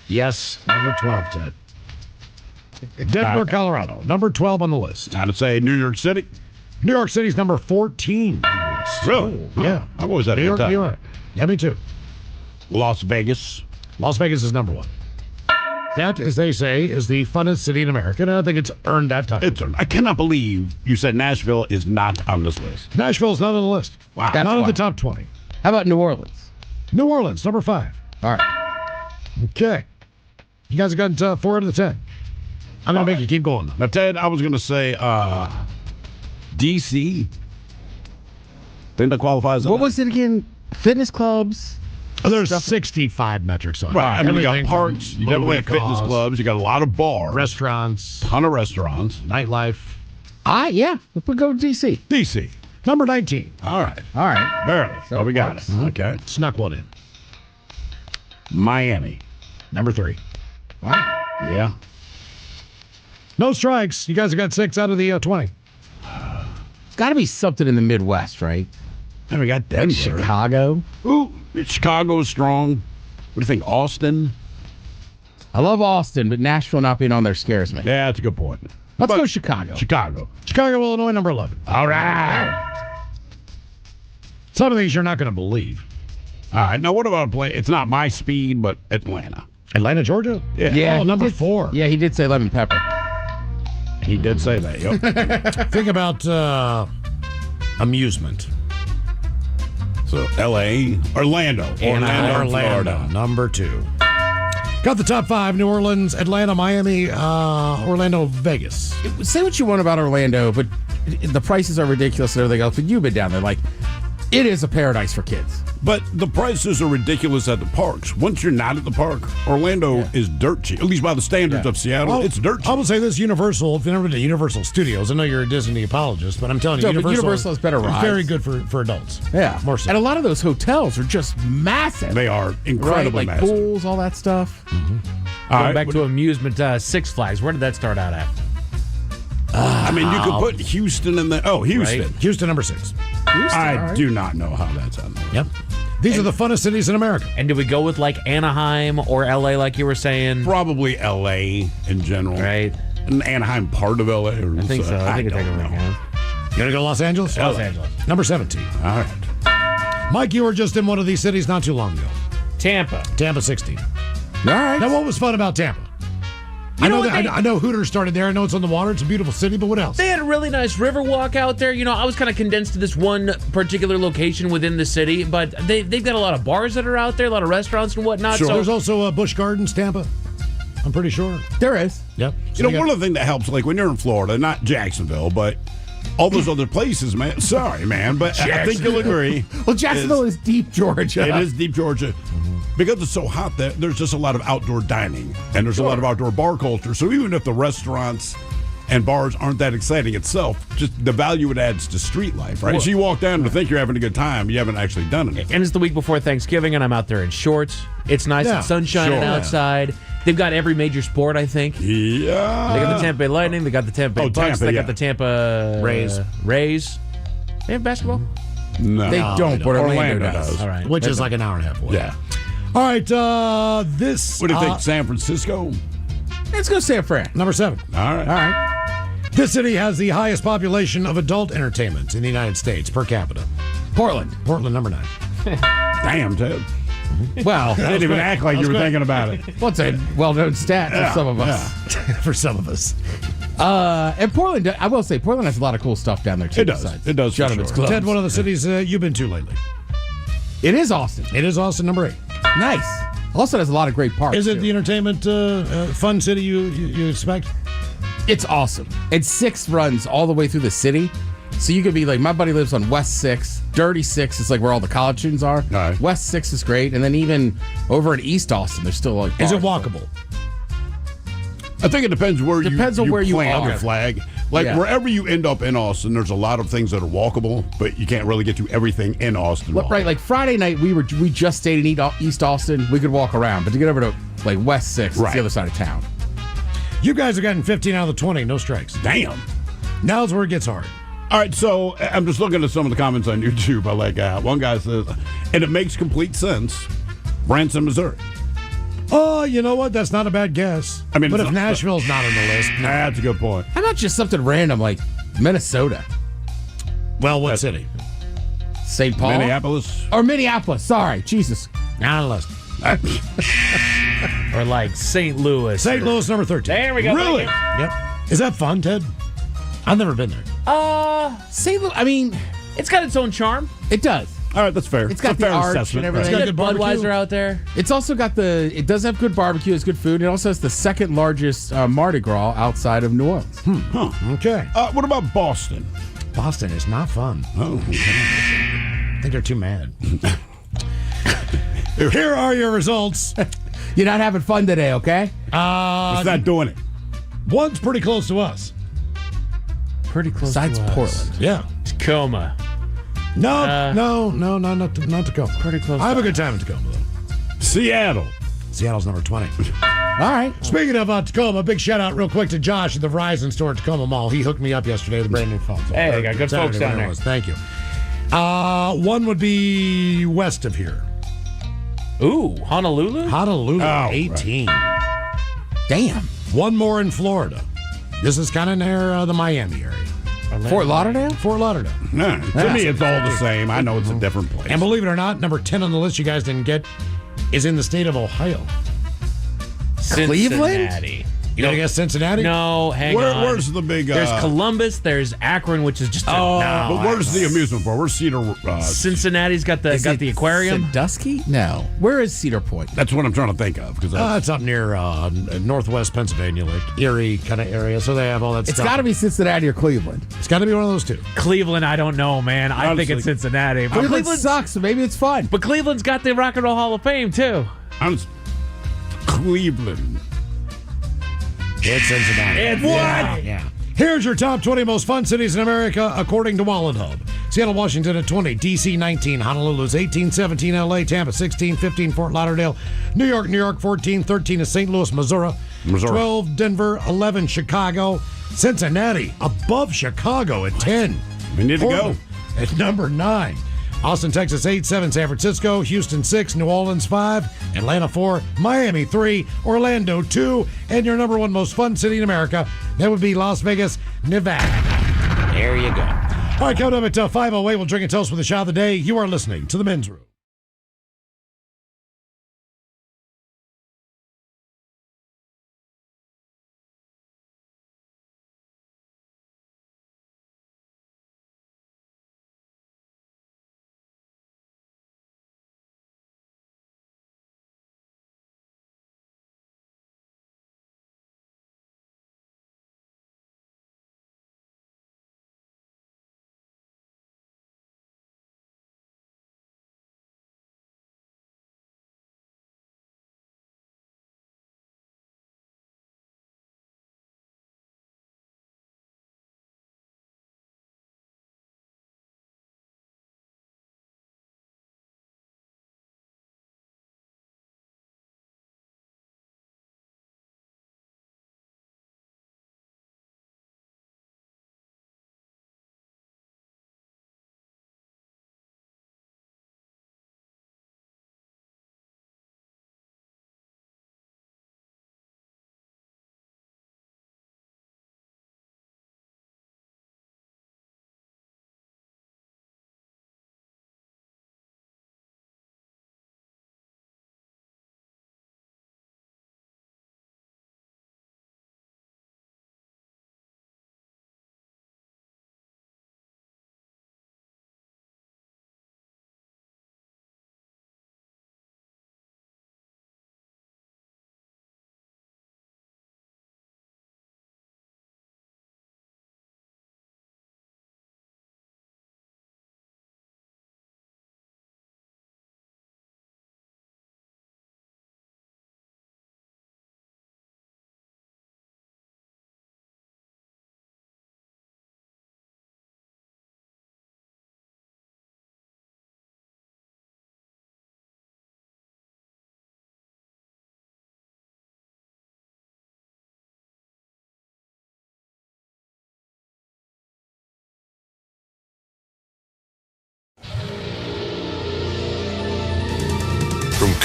Yes, number 12, Ted. Denver, Colorado, number 12 on the list. I'd say New York City. New York City's number 14. Really? Yeah. I've always had New a York, good time. New York. Yeah, me too. Las Vegas. Las Vegas is number 1. That, as they say, is the funnest city in America, and I think it's earned that title. It's earned. I cannot believe you said Nashville is not on this list. Nashville's not on the list. Wow. Not on the top 20. How about New Orleans? New Orleans, number 5. All right. Okay. You guys have got 4 out of the 10. I'm going to make you keep going. Now, Ted, I was going to say D.C. Think that qualifies? What was it again? Fitness clubs? There's 65 metrics on it. Right. I mean, you got Everything parks, from you definitely have movie fitness cars, clubs, you got a lot of bars, restaurants, ton of restaurants, nightlife. Yeah. We'll go to D.C. D.C. Number 19. All right. All right. Barely. So we got it. Okay. Snuck one in. Miami. Number 3. Wow. Yeah. No strikes. You guys have got 6 out of the 20. Got to be something in the Midwest, right? And we got Denver. Like Chicago. Ooh, Chicago's strong. What do you think? Austin? I love Austin, but Nashville not being on there scares me. Yeah, that's a good point. Let's go Chicago. Chicago, Illinois, number 11. All right. Some of these you're not going to believe. All right. Now, what about a play? It's not my speed, but Atlanta. Atlanta, Georgia? Yeah. Oh, number 4. Yeah, he did say lemon pepper. He did say that. Yep. Think about amusement. So, L.A., Orlando, Florida. Number 2. Got the top 5, New Orleans, Atlanta, Miami, Orlando, Vegas. Say what you want about Orlando, but the prices are ridiculous and everything else. But you've been down there. Like, it is a paradise for kids. But the prices are ridiculous at the parks. Once you're not at the park, Orlando is dirt cheap. At least by the standards of Seattle, it's dirt cheap. I would say this: Universal. If you've never been to Universal Studios, I know you're a Disney apologist, but I'm telling you, Universal is better rides. Very good for adults. Yeah, more so. And a lot of those hotels are just massive. They are incredibly right? Like massive. Pools, all that stuff. Mm-hmm. Going back to amusement, Six Flags. Where did that start out at? I mean, you could put Houston in there. Oh, Houston. Right. Houston, number 6. I do not know how that's on there. Yep. These are the funnest cities in America. And did we go with like Anaheim or LA, like you were saying? Probably LA in general. Right. And Anaheim part of LA. Or I think so. I think it's don't know. You gotta go to Los Angeles? Los Angeles. Number 17. All right. Mike, you were just in one of these cities not too long ago. Tampa. Tampa 16. All right. Now, what was fun about Tampa? I know Hooters started there. I know it's on the water. It's a beautiful city, but what else? They had a really nice river walk out there. You know, I was kind of condensed to this one particular location within the city, but they've got a lot of bars that are out there, a lot of restaurants and whatnot. Sure. So There's also Busch Gardens, Tampa. I'm pretty sure. There is. Yep. You know, one of the things that helps, like when you're in Florida, not Jacksonville, but all those other places, man. Sorry, man, but I think you'll agree. Well, Jacksonville is deep Georgia. It is deep Georgia. Because it's so hot there, there's just a lot of outdoor dining and there's a lot of outdoor bar culture. So even if the restaurants and bars aren't that exciting itself, just the value it adds to street life, right? Well, so you walk down to think you're having a good time, you haven't actually done anything. And it's the week before Thanksgiving, and I'm out there in shorts. It's nice and sunshiny outside. They've got every major sport, I think. Yeah. They got the Tampa Bay Lightning. They got the Tampa Bay Bucks. They got the Tampa Rays. They have basketball? No. They don't, but Orlando does. All right. Which is like an hour and a half away. Yeah. All right, this... What do you think, San Francisco? Let's go San Fran. Number 7. All right. All right. This city has the highest population of adult entertainment in the United States per capita. Portland, number 9. Damn, Ted. Well, I didn't even act like you were thinking about it. What's a well-known stat for some of us? For some of us. And Portland, I will say, Portland has a lot of cool stuff down there, too. It does. It does, for Gentlemen's sure. Clubs. Ted, one of the cities you've been to lately. It is Austin. It is Austin, number 8. Nice. Austin has a lot of great parks. Is it too. the entertainment fun city you expect? It's awesome. And 6 runs all the way through the city. So you could be like, my buddy lives on West 6. Dirty 6 is like where all the college students are. Right. West 6 is great. And then even over in East Austin, there's still like Is it bars. walkable? I think it depends where you where you plant are. your flag. Like wherever you end up in Austin, there's a lot of things that are walkable, but you can't really get to everything in Austin. Right, like Friday night, we just stayed in East Austin. We could walk around, but to get over to like West 6, it's the other side of town. You guys have gotten 15 out of the 20. No strikes. Damn. Now's where it gets hard. All right, so I'm just looking at some of the comments on YouTube. I like one guy says, and it makes complete sense, Branson, Missouri. Oh, you know what? That's not a bad guess. I mean, but it's if not- Nashville's not on the list, no. That's a good point. How about just something random like Minnesota? Well, what city? St. Paul? Minneapolis? Or Minneapolis. Sorry. Jesus. Not on the list. Or like St. Louis. St. Louis, number 13. There we go. Really? Yep. Is that fun, Ted? I've never been there. St. Louis, I mean, It's got its own charm. it does. All right, that's fair. It's got a the fair arch assessment. and everything. It's got Get good barbecue. Budweiser out there. It's also got it does have good barbecue, it's good food. It also has the second largest Mardi Gras outside of New Orleans. Huh. Okay. What about Boston? Boston is not fun. Oh, I think they're too mad. Here are your results. You're not having fun today, okay? it's not doing it. One's pretty close to us. Pretty close Besides to us. Portland. Yeah. Tacoma. No, not Tacoma. Pretty close. I have a good time in Tacoma, though. Seattle. Seattle's number 20. All right. Speaking of Tacoma, big shout out real quick to Josh at the Verizon store at Tacoma Mall. He hooked me up yesterday with a brand new phone. Hey, they got good folks down whatever it there. was. Thank you. One would be west of here. Ooh, Honolulu? Honolulu, Oh, 18. Damn. One more in Florida. This is kind of near the Miami area. Fort Lauderdale? Fort Lauderdale. Nah, to me, it's all the same. I know it's a different place. And believe it or not, number 10 on the list you guys didn't get is in the state of Ohio. Cincinnati. You gonna guess Cincinnati? No, hang on. Where's the big? There's Columbus. There's Akron, which is just. but where's the amusement park? Where's Cedar? Cincinnati's got the aquarium. Sandusky? No. Where is Cedar Point? That's what I'm trying to think of because It's up near northwest Pennsylvania, like Erie kind of area. So they have all that It's stuff. got to be Cincinnati or Cleveland. It's got to be one of those two. Cleveland, I don't know, man. I think it's Cincinnati. But Cleveland sucks, so maybe it's fun. But Cleveland's got the Rock and Roll Hall of Fame too. Cleveland. It's Cincinnati. It's what? Yeah. Here's your top 20 most fun cities in America according to Wallet Hub. Seattle, Washington at 20, D.C. 19, Honolulu's 18, 17, L.A., Tampa 16, 15, Fort Lauderdale, New York 14, 13 is St. Louis, Missouri, 12, Denver, 11, Chicago, Cincinnati above Chicago at 10. We need to go. Portland at number 9. Austin, Texas 8, 7, San Francisco, Houston 6, New Orleans 5, Atlanta 4, Miami 3, Orlando 2, and your number 1 most fun city in America, that would be Las Vegas, Nevada. There you go. All right, coming up at 5:08, we'll drink and toast with the shot of the day. You are listening to The Men's Room.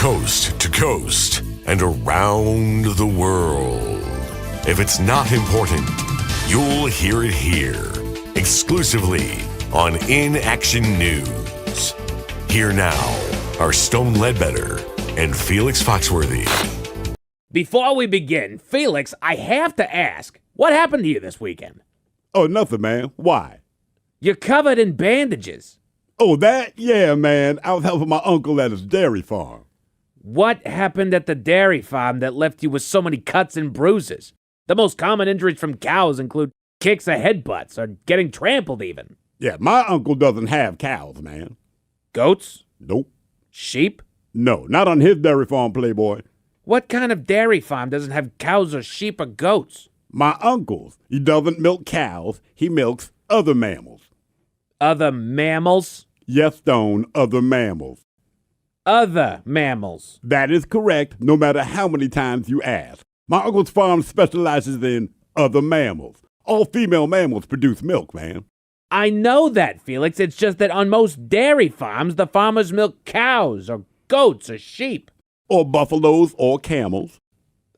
coast to coast and around the world. If it's not important, you'll hear it here, exclusively on In Action News. Here now are Stone Ledbetter and Felix Foxworthy. Before we begin, Felix, I have to ask, what happened to you this weekend? Oh, nothing, man. Why? You're covered in bandages. Oh, that? Yeah, man. I was helping my uncle at his dairy farm. What happened at the dairy farm that left you with so many cuts and bruises? The most common injuries from cows include kicks or headbutts or getting trampled even. Yeah, my uncle doesn't have cows, man. Goats? Nope. Sheep? No, not on his dairy farm, Playboy. What kind of dairy farm doesn't have cows or sheep or goats? My uncle's. He doesn't milk cows. He milks other mammals. Other mammals? Yes, Stone, other mammals. Other mammals. That is correct, no matter how many times you ask. My uncle's farm specializes in other mammals. All female mammals produce milk, man. I know that, Felix. It's just that on most dairy farms, the farmers milk cows or goats or sheep. Or buffaloes or camels.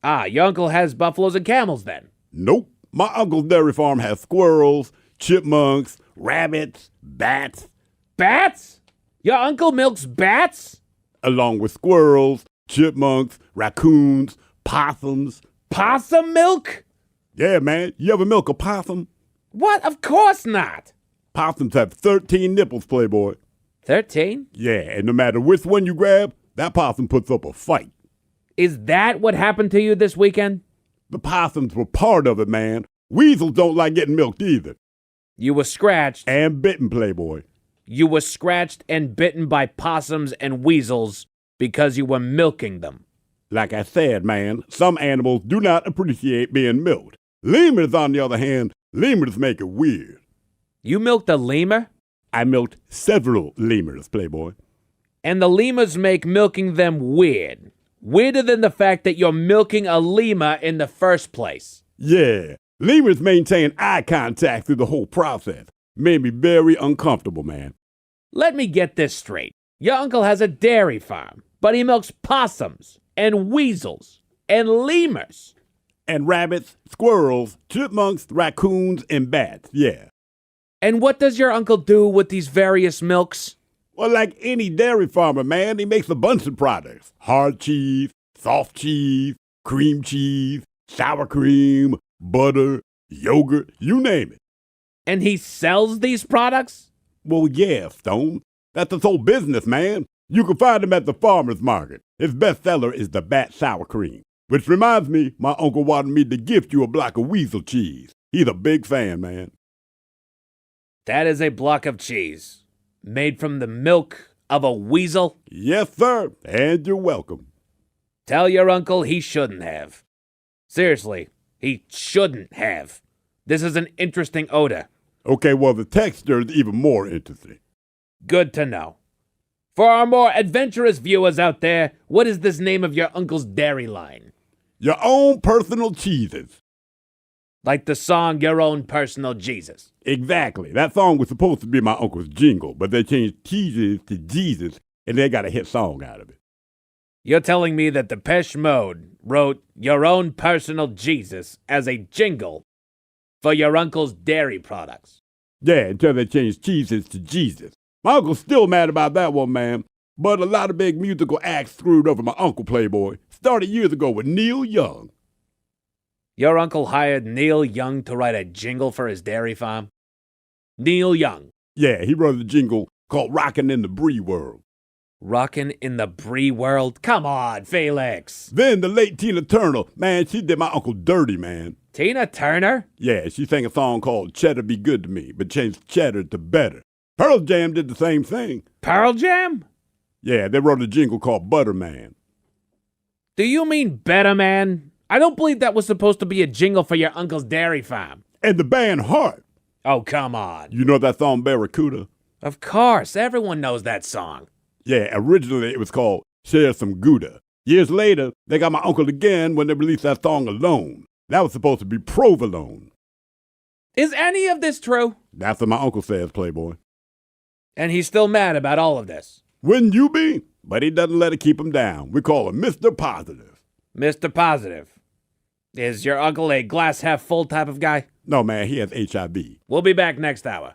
Ah, your uncle has buffaloes and camels then? Nope. My uncle's dairy farm has squirrels, chipmunks, rabbits, bats. Bats? Your uncle milks bats? Along with squirrels, chipmunks, raccoons, possums. Possum milk? Yeah, man. You ever milk a possum? What? Of course not. Possums have 13 nipples, Playboy. 13? Yeah, and no matter which one you grab, that possum puts up a fight. Is that what happened to you this weekend? The possums were part of it, man. Weasels don't like getting milked either. You were scratched. And bitten, Playboy. You were scratched and bitten by possums and weasels because you were milking them. Like I said, man, some animals do not appreciate being milked. Lemurs, on the other hand, lemurs make it weird. You milked a lemur? I milked several lemurs, Playboy. And the lemurs make milking them weird. Weirder than the fact that you're milking a lemur in the first place. Yeah, lemurs maintain eye contact through the whole process. Made me very uncomfortable, man. Let me get this straight. Your uncle has a dairy farm, but he milks possums and weasels and lemurs. And rabbits, squirrels, chipmunks, raccoons, and bats, yeah. And what does your uncle do with these various milks? Well, like any dairy farmer, man, he makes a bunch of products. Hard cheese, soft cheese, cream cheese, sour cream, butter, yogurt, you name it. And he sells these products? Well, yeah, Stone. That's his whole business, man. You can find him at the farmer's market. His best seller is the Bat Sour Cream. Which reminds me, my uncle wanted me to gift you a block of weasel cheese. He's a big fan, man. That is a block of cheese made from the milk of a weasel? Yes, sir, and you're welcome. Tell your uncle he shouldn't have. Seriously, he shouldn't have. This is an interesting odor. Okay, well, the texture is even more interesting. Good to know. For our more adventurous viewers out there, what is this name of your uncle's dairy line? Your own personal cheeses. Like the song Your Own Personal Jesus. Exactly. That song was supposed to be my uncle's jingle, but they changed cheeses to Jesus, and they got a hit song out of it. You're telling me that Depeche Mode wrote Your Own Personal Jesus as a jingle for your uncle's dairy products? Yeah, until they changed cheeses to Jesus. My uncle's still mad about that one, man. But a lot of big musical acts screwed over my uncle, Playboy. Started years ago with Neil Young. Your uncle hired Neil Young to write a jingle for his dairy farm? Neil Young? Yeah, he wrote a jingle called Rockin' in the Brie World. Rockin' in the Brie World? Come on, Felix. Then the late Tina Turner, man, she did my uncle dirty, man. Tina Turner? Yeah, she sang a song called Cheddar Be Good to Me, but changed cheddar to better. Pearl Jam did the same thing. Pearl Jam? Yeah, they wrote a jingle called Butterman. Do you mean Better Man? I don't believe that was supposed to be a jingle for your uncle's dairy farm. And the band Heart. Oh, come on. You know that song Barracuda? Of course, everyone knows that song. Yeah, originally it was called Share Some Gouda. Years later, they got my uncle again when they released that song Alone. That was supposed to be Provolone. Is any of this true? That's what my uncle says, Playboy. And he's still mad about all of this. Wouldn't you be? but he doesn't let it keep him down. We call him Mr. Positive. Mr. Positive. Is your uncle a glass half full type of guy? No, man, he has HIV. We'll be back next hour.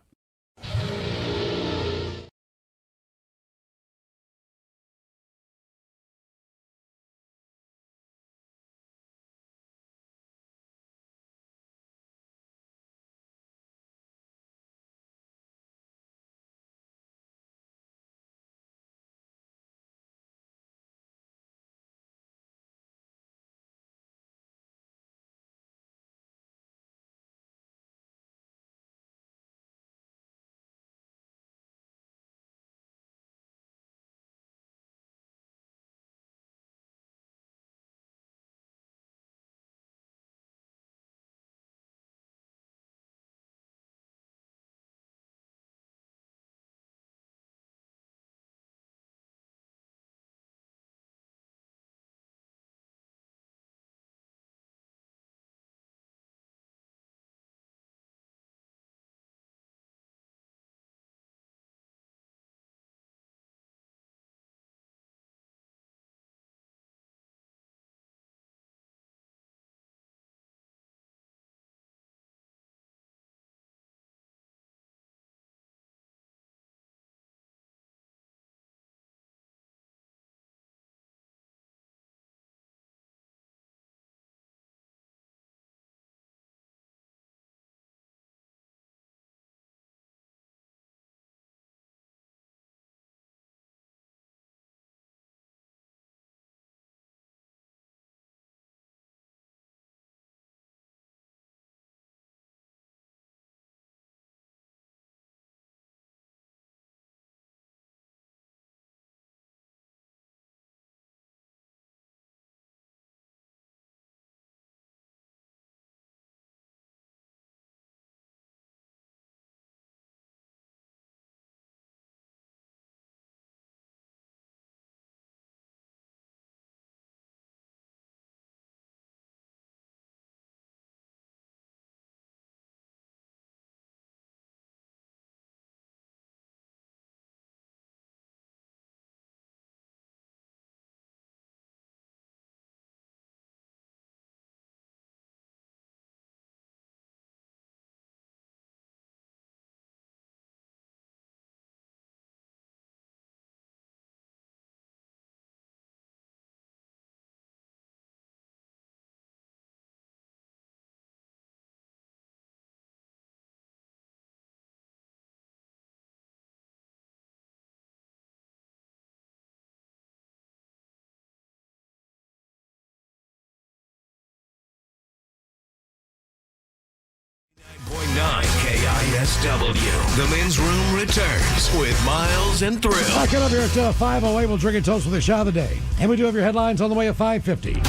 KISW. The Men's Room returns with Miles and Thrill. Back it up here at 5:08. We'll drink and toast with the shot of the day. And we do have your headlines on the way at 5:50.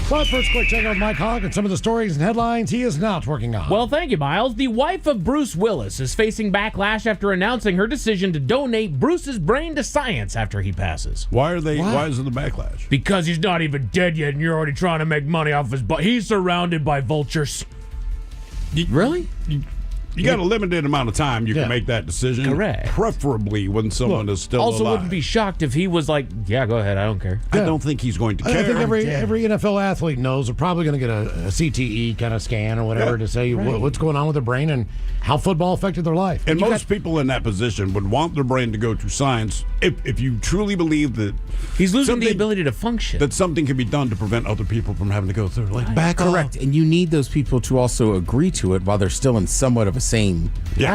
But first, quick check out with Mike Hogg and some of the stories and headlines he is not working on. Well, thank you, Miles. The wife of Bruce Willis is facing backlash after announcing her decision to donate Bruce's brain to science after he passes. Why is it the backlash? Because he's not even dead yet and you're already trying to make money off his butt. He's surrounded by vultures. Really? You got a limited amount of time you can make that decision. Correct. Preferably when someone is still also alive. wouldn't be shocked if he was like, yeah, go ahead, I don't care. I don't think he's going to care. I think every NFL athlete knows they're probably going to get a CTE kind of scan or whatever to say what's going on with their brain and how football affected their life. And most people in that position would want their brain to go to science if you truly believe that he's losing the ability to function. That something can be done to prevent other people from having to go through. Like back off. Correct. And you need those people to also agree to it while they're still in somewhat of a sane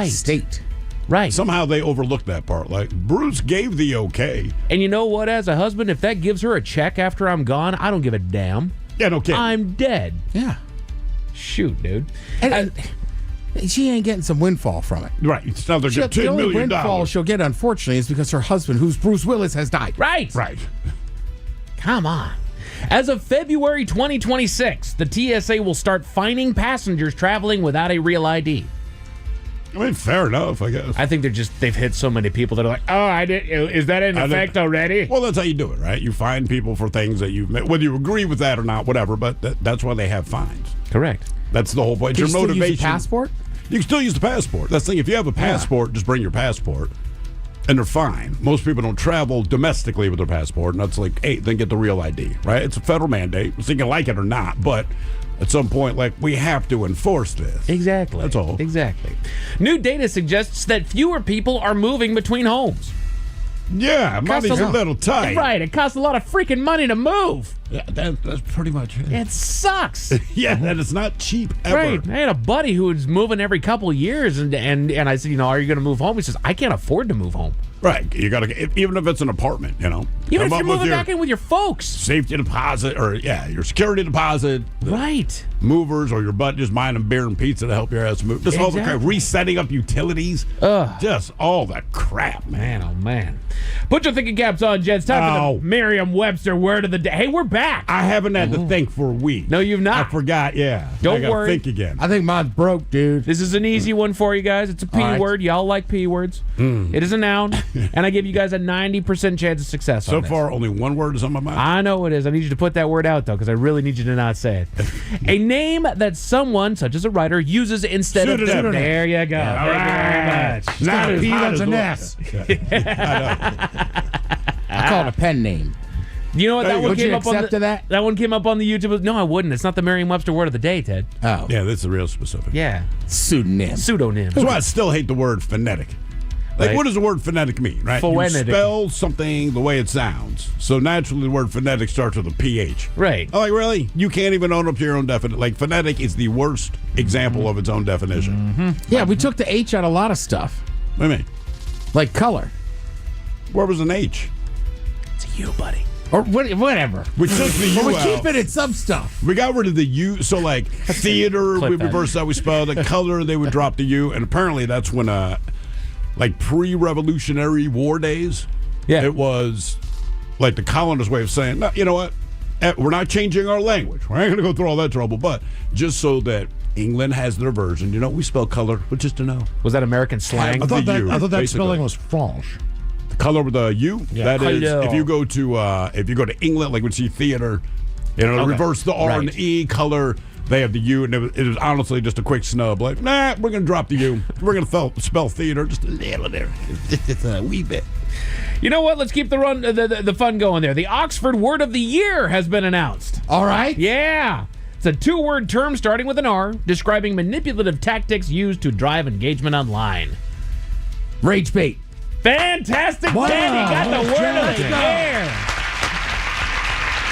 state. Right. Somehow they overlooked that part. Like, Bruce gave the okay. And you know what? As a husband, if that gives her a check after I'm gone, I don't give a damn. Yeah, no kidding. I'm dead. Yeah. Shoot, dude. And she ain't getting some windfall from it. Right. It's not The $10 only million. windfall she'll get, unfortunately, is because her husband, who's Bruce Willis, has died. Right. Right. Come on. As of February 2026, the TSA will start fining passengers traveling without a real ID. I mean, fair enough, I guess. I think they've hit so many people that are like, oh, I did. Is that in effect already? Well, that's how you do it, right? You fine people for things that you've made, whether you agree with that or not, whatever. But that's why they have fines. Correct. That's the whole point. Can Your you still motivation. use a passport? You can still use the passport. That's the thing. If you have a passport, just bring your passport. and they're fine. Most people don't travel domestically with their passport, and that's like, hey, then get the real ID, right? It's a federal mandate, so you can like it or not, but at some point, like, we have to enforce this. Exactly. That's all. Exactly. New data suggests that fewer people are moving between homes. Yeah, money's a little tight. Right. It costs a lot of freaking money to move. Yeah, that's pretty much it. It sucks. Yeah, and it's not cheap ever. Right. I had a buddy who was moving every couple of years, and I said, are you going to move home? He says, I can't afford to move home. Right. You got to, even if it's an apartment, Even if you're moving back in with your folks. Safety deposit, or, your security deposit. Right. Movers, or your butt just buying them beer and pizza to help your ass move. Just all the crap. Resetting up utilities. Just all that crap, man. Oh, man. Put your thinking caps on, gents. Time for the Merriam-Webster word of the day. Hey, we're back. I haven't had to think for a week. No, you've not. I forgot, Don't I gotta worry. think again. I think mine's broke, dude. This is an easy one for you guys. It's a P word. Y'all like P words. It is a noun, and I give you guys a 90% chance of success on So this. far, only one word is on my mind. I know it is. I need you to put that word out, though, because I really need you to not say it. A name that someone, such as a writer, uses instead of... Pseudonym. There you go. All Thank you very much. It's not as P, hot that's as an the- S. I I call it a pen name. You know what? That one Would came you up on accept the, that? That one came up on the YouTube. No, I wouldn't. It's not the Merriam-Webster word of the day, Ted. Oh. Yeah, this is real specific. Yeah. Pseudonym. Pseudonym. That's why I still hate the word phonetic. Like, Right. what does the word phonetic mean, right? Phonetic. You spell something the way it sounds. So naturally, the word phonetic starts with a PH. Right. Oh, like, really? You can't even own up to your own definition. Like, phonetic is the worst example of its own definition. Yeah, we took the H out of a lot of stuff. What do you mean? Like color. Where was an H? It's a U, buddy. Or whatever. We took the U But we out. keep it in some stuff. We got rid of the U. So, like, theater, Clip we that. reversed how we spelled it. Color, they would drop the U. And apparently that's when, like, pre-Revolutionary War days, it was, like, the colonists' way of saying, no, you know what? We're not changing our language. We're not going to go through all that trouble. But just so that England has their version, we spell color with just an O. Was that American slang? I thought I U, thought that basically. spelling was French. Color with a U. Yeah. That is, Color. if you go to England, like when you see theater, reverse the R and the E. Color, they have the U, and it was honestly just a quick snub. Like, nah, we're gonna drop the U. We're gonna spell theater just a little there, just a wee bit. You know what? Let's keep the fun going there. The Oxford Word of the Year has been announced. All right. Yeah. It's a 2-word term starting with an R, describing manipulative tactics used to drive engagement online. Rage bait. Fantastic, Wow. Danny got the word of the year.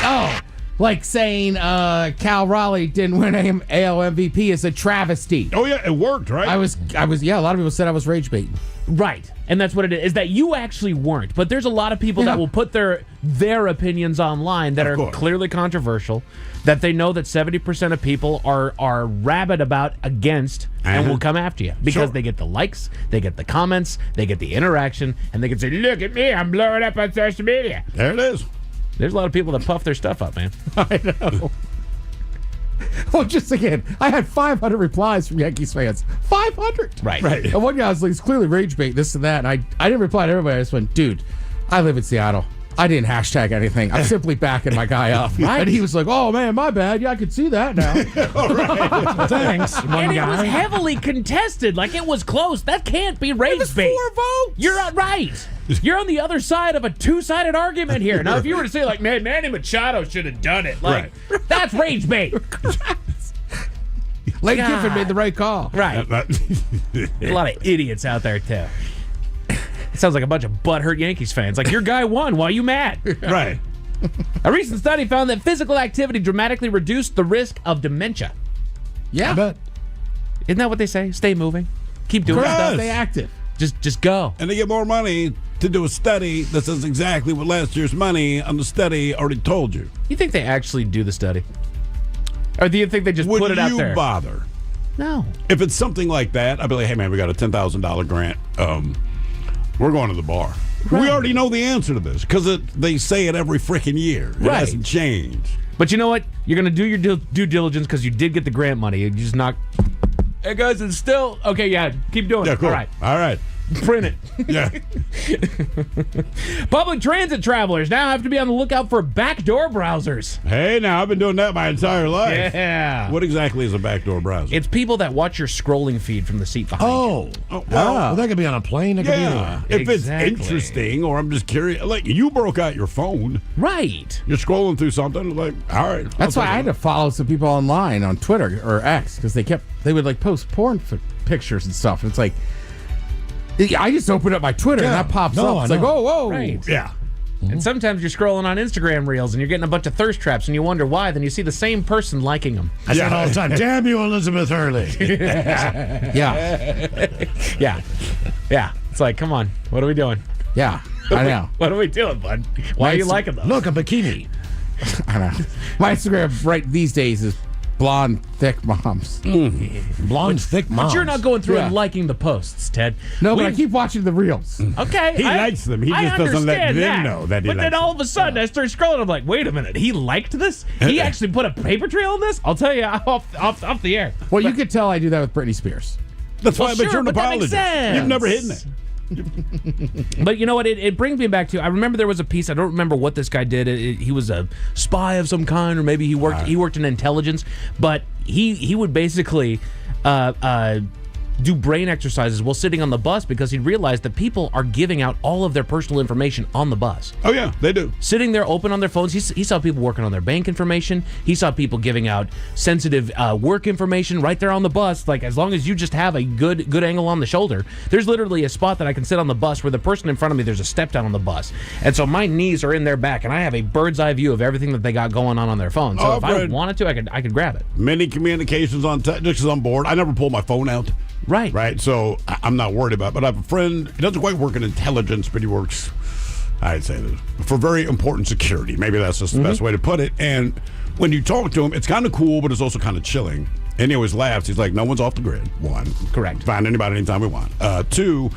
Oh, like saying Cal Raleigh didn't win AL MVP is a travesty. Oh yeah, it worked, right? I was. Yeah, a lot of people said I was rage baiting. Right, and that's what it is that you actually weren't. But there's a lot of people that will put their opinions online that are clearly controversial, that they know that 70% of people are rabid about against and will come after you because they get the likes, they get the comments, they get the interaction, and they can say, look at me, I'm blowing up on social media. There it is. There's a lot of people that puff their stuff up, man. I know. Well, just again, I had 500 replies from Yankees fans. 500. Right. And one guy was like, it's clearly rage bait, this and that. And I didn't reply to everybody. I just went, dude, I live in Seattle. I didn't hashtag anything. I'm simply backing my guy up. Right. And he was like, oh, man, my bad. Yeah, I could see that now. Thanks, one And it guy. was heavily contested. Like, it was close. That can't be rage bait. 4 votes. You're not right. You're on the other side of a two-sided argument here. Now, if you were to say, like, man, Manny Machado should have done it, like, that's rage bait. Lane God. Kiffin made the right call. Right. There's a lot of idiots out there, too. It sounds like a bunch of butthurt Yankees fans. Like, your guy won. Why are you mad? Right. A recent study found that physical activity dramatically reduced the risk of dementia. Yeah. I bet. Isn't that what they say? Stay moving. Keep doing Correct. stuff. Stay active. Just go. And they get more money to do a study that says exactly what last year's money on the study already told you. You think they actually do the study? Or do you think they just Would put it out you there? bother? No. If it's something like that, I'd be like, hey, man, we got a $10,000 grant. We're going to the bar. Right. We already know the answer to this because they say it every freaking year. It Right. hasn't changed. But you know what? You're going to do your due diligence because you did get the grant money. You just not. Hey, guys, it's still. Okay, yeah, keep doing Yeah, it. cool. All right. All right. print it. Yeah. Public transit travelers now have to be on the lookout for backdoor browsers. Hey, now I've been doing that my entire life. Yeah. What exactly is a backdoor browser? It's people that watch your scrolling feed from the seat behind you. Well, that could be on a plane. It could be anywhere. If it's interesting, or I'm just curious, like you broke out your phone, right? You're scrolling through something, like, all right. That's why I had to follow some people online on Twitter or X because they would like post porn pictures and stuff. And it's like, I just open up my Twitter and that pops up. It's like, oh, whoa. Right. Yeah. And sometimes you're scrolling on Instagram Reels and you're getting a bunch of thirst traps and you wonder why. Then you see the same person liking them. I say it all the time. Damn you, Elizabeth Hurley. Yeah. It's like, come on. What are we doing? Yeah, I know. What are we doing, bud? Why are you liking them? Look, a bikini. I know. My Instagram right these days is blonde, thick moms. Blonde, thick moms. But you're not going through and liking the posts, Ted. No, but I keep watching the reels. Okay. He likes them. He just doesn't let understand them know that he But likes then all them. of a sudden, I start scrolling. I'm like, wait a minute. He liked this? He actually put a paper trail on this? I'll tell you off the air. Well, you could tell I do that with Britney Spears. That's Well, why, but sure, you're an but that makes apologist. sense. You've never hidden it. But you know what? It brings me back to. I remember there was a piece. I don't remember what this guy did. He was a spy of some kind, or maybe he worked in intelligence. But he would basically do brain exercises while sitting on the bus because he realized that people are giving out all of their personal information on the bus. Oh yeah, they do. Sitting there open on their phones. He saw people working on their bank information. He saw people giving out sensitive work information right there on the bus. Like, as long as you just have a good angle on the shoulder, there's literally a spot that I can sit on the bus where the person in front of me, there's a step down on the bus. And so my knees are in their back and I have a bird's eye view of everything that they got going on their phone. So if I wanted to, I could grab it. Many communications on just because I'm bored. I never pull my phone out. Right. So I'm not worried about it. But I have a friend, he doesn't quite work in intelligence, but he works, I'd say, for very important security. Maybe that's just the best way to put it. And when you talk to him, it's kind of cool, but it's also kind of chilling. And he always laughs. He's like, no one's off the grid. One. Correct. Find anybody anytime we want. Two,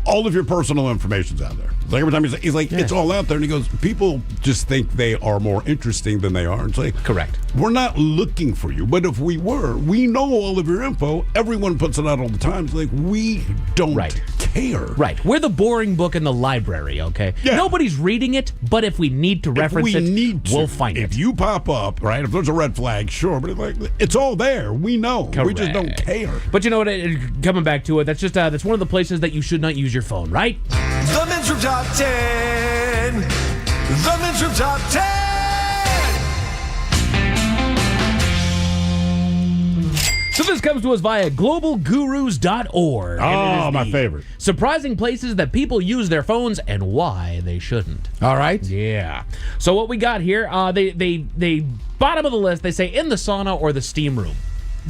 all of your personal information's out there. Like every time he's like, it's all out there. And he goes, people just think they are more interesting than they are. It's like, correct. We're not looking for you. But if we were, we know all of your info. Everyone puts it out all the time. It's like, we don't care. Right. We're the boring book in the library, okay? Yeah. Nobody's reading it, but if we need to reference we'll find it. If you pop up, right, if there's a red flag, sure. But it's all there. We know. We just don't care. But you know what? Coming back to it, that's just that's one of the places that you should not use your phone, right? The Men's Room Top 10. The Men's Room Top 10. So this comes to us via globalgurus.org. Oh, my favorite. Surprising places that people use their phones and why they shouldn't. All right. Yeah. So what we got here, they bottom of the list, they say in the sauna or the steam room.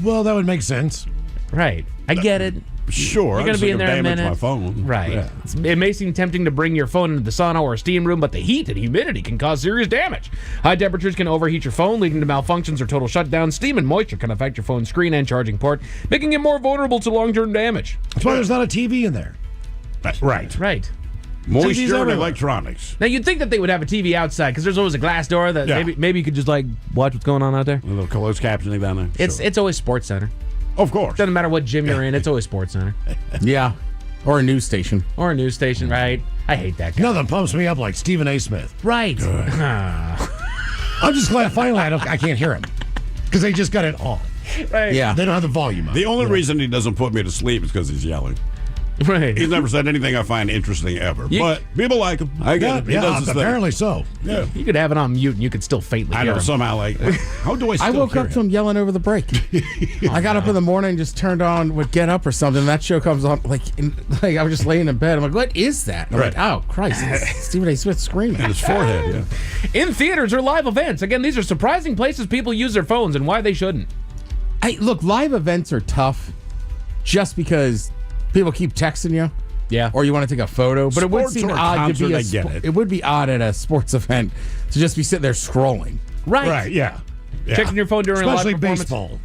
Well, that would make sense. Right. I get it. Sure. You're going to be in there in a minute. My phone. Right. Yeah. It may seem tempting to bring your phone into the sauna or a steam room, but the heat and humidity can cause serious damage. High temperatures can overheat your phone, leading to malfunctions or total shutdown. Steam and moisture can affect your phone's screen and charging port, making it more vulnerable to long-term damage. That's why there's not a TV in there. Right. Right. Moisture and everywhere. electronics. Now, you'd think that they would have a TV outside because there's always a glass door that maybe you could just like watch what's going on out there. A little closed captioning down there. It's always Sports Center. Of course. Doesn't matter what gym you're in, it's always Sports Center. Yeah. Or a news station. Or a news station, right? I hate that guy. Nothing pumps me up like Stephen A. Smith. Right. I'm just glad finally I can't hear him because they just got it on. Right. Yeah. They don't have the volume up. The only reason he doesn't put me to sleep is because he's yelling. Right. He's never said anything I find interesting ever. But people like him. I get it. He does his thing. Apparently so. Yeah. You could have it on mute and you could still faintly I hear know, him. somehow, like, how do I still I woke hear up him? to him yelling over the break. I got up in the morning and just turned on what Get Up or something. And that show comes on like I was just laying in bed. I'm like, what is that? And I'm like, oh Christ, it's Stephen A. Smith screaming in his forehead. Yeah. In theaters or live events. Again, these are surprising places people use their phones and why they shouldn't. Look, live events are tough just because people keep texting you. Yeah. Or you want to take a photo. But it would Sports seem or a odd to be concert, I get it. It would be odd at a sports event to just be sitting there scrolling. Right. Right, yeah. Checking your phone during Especially a live performance. baseball.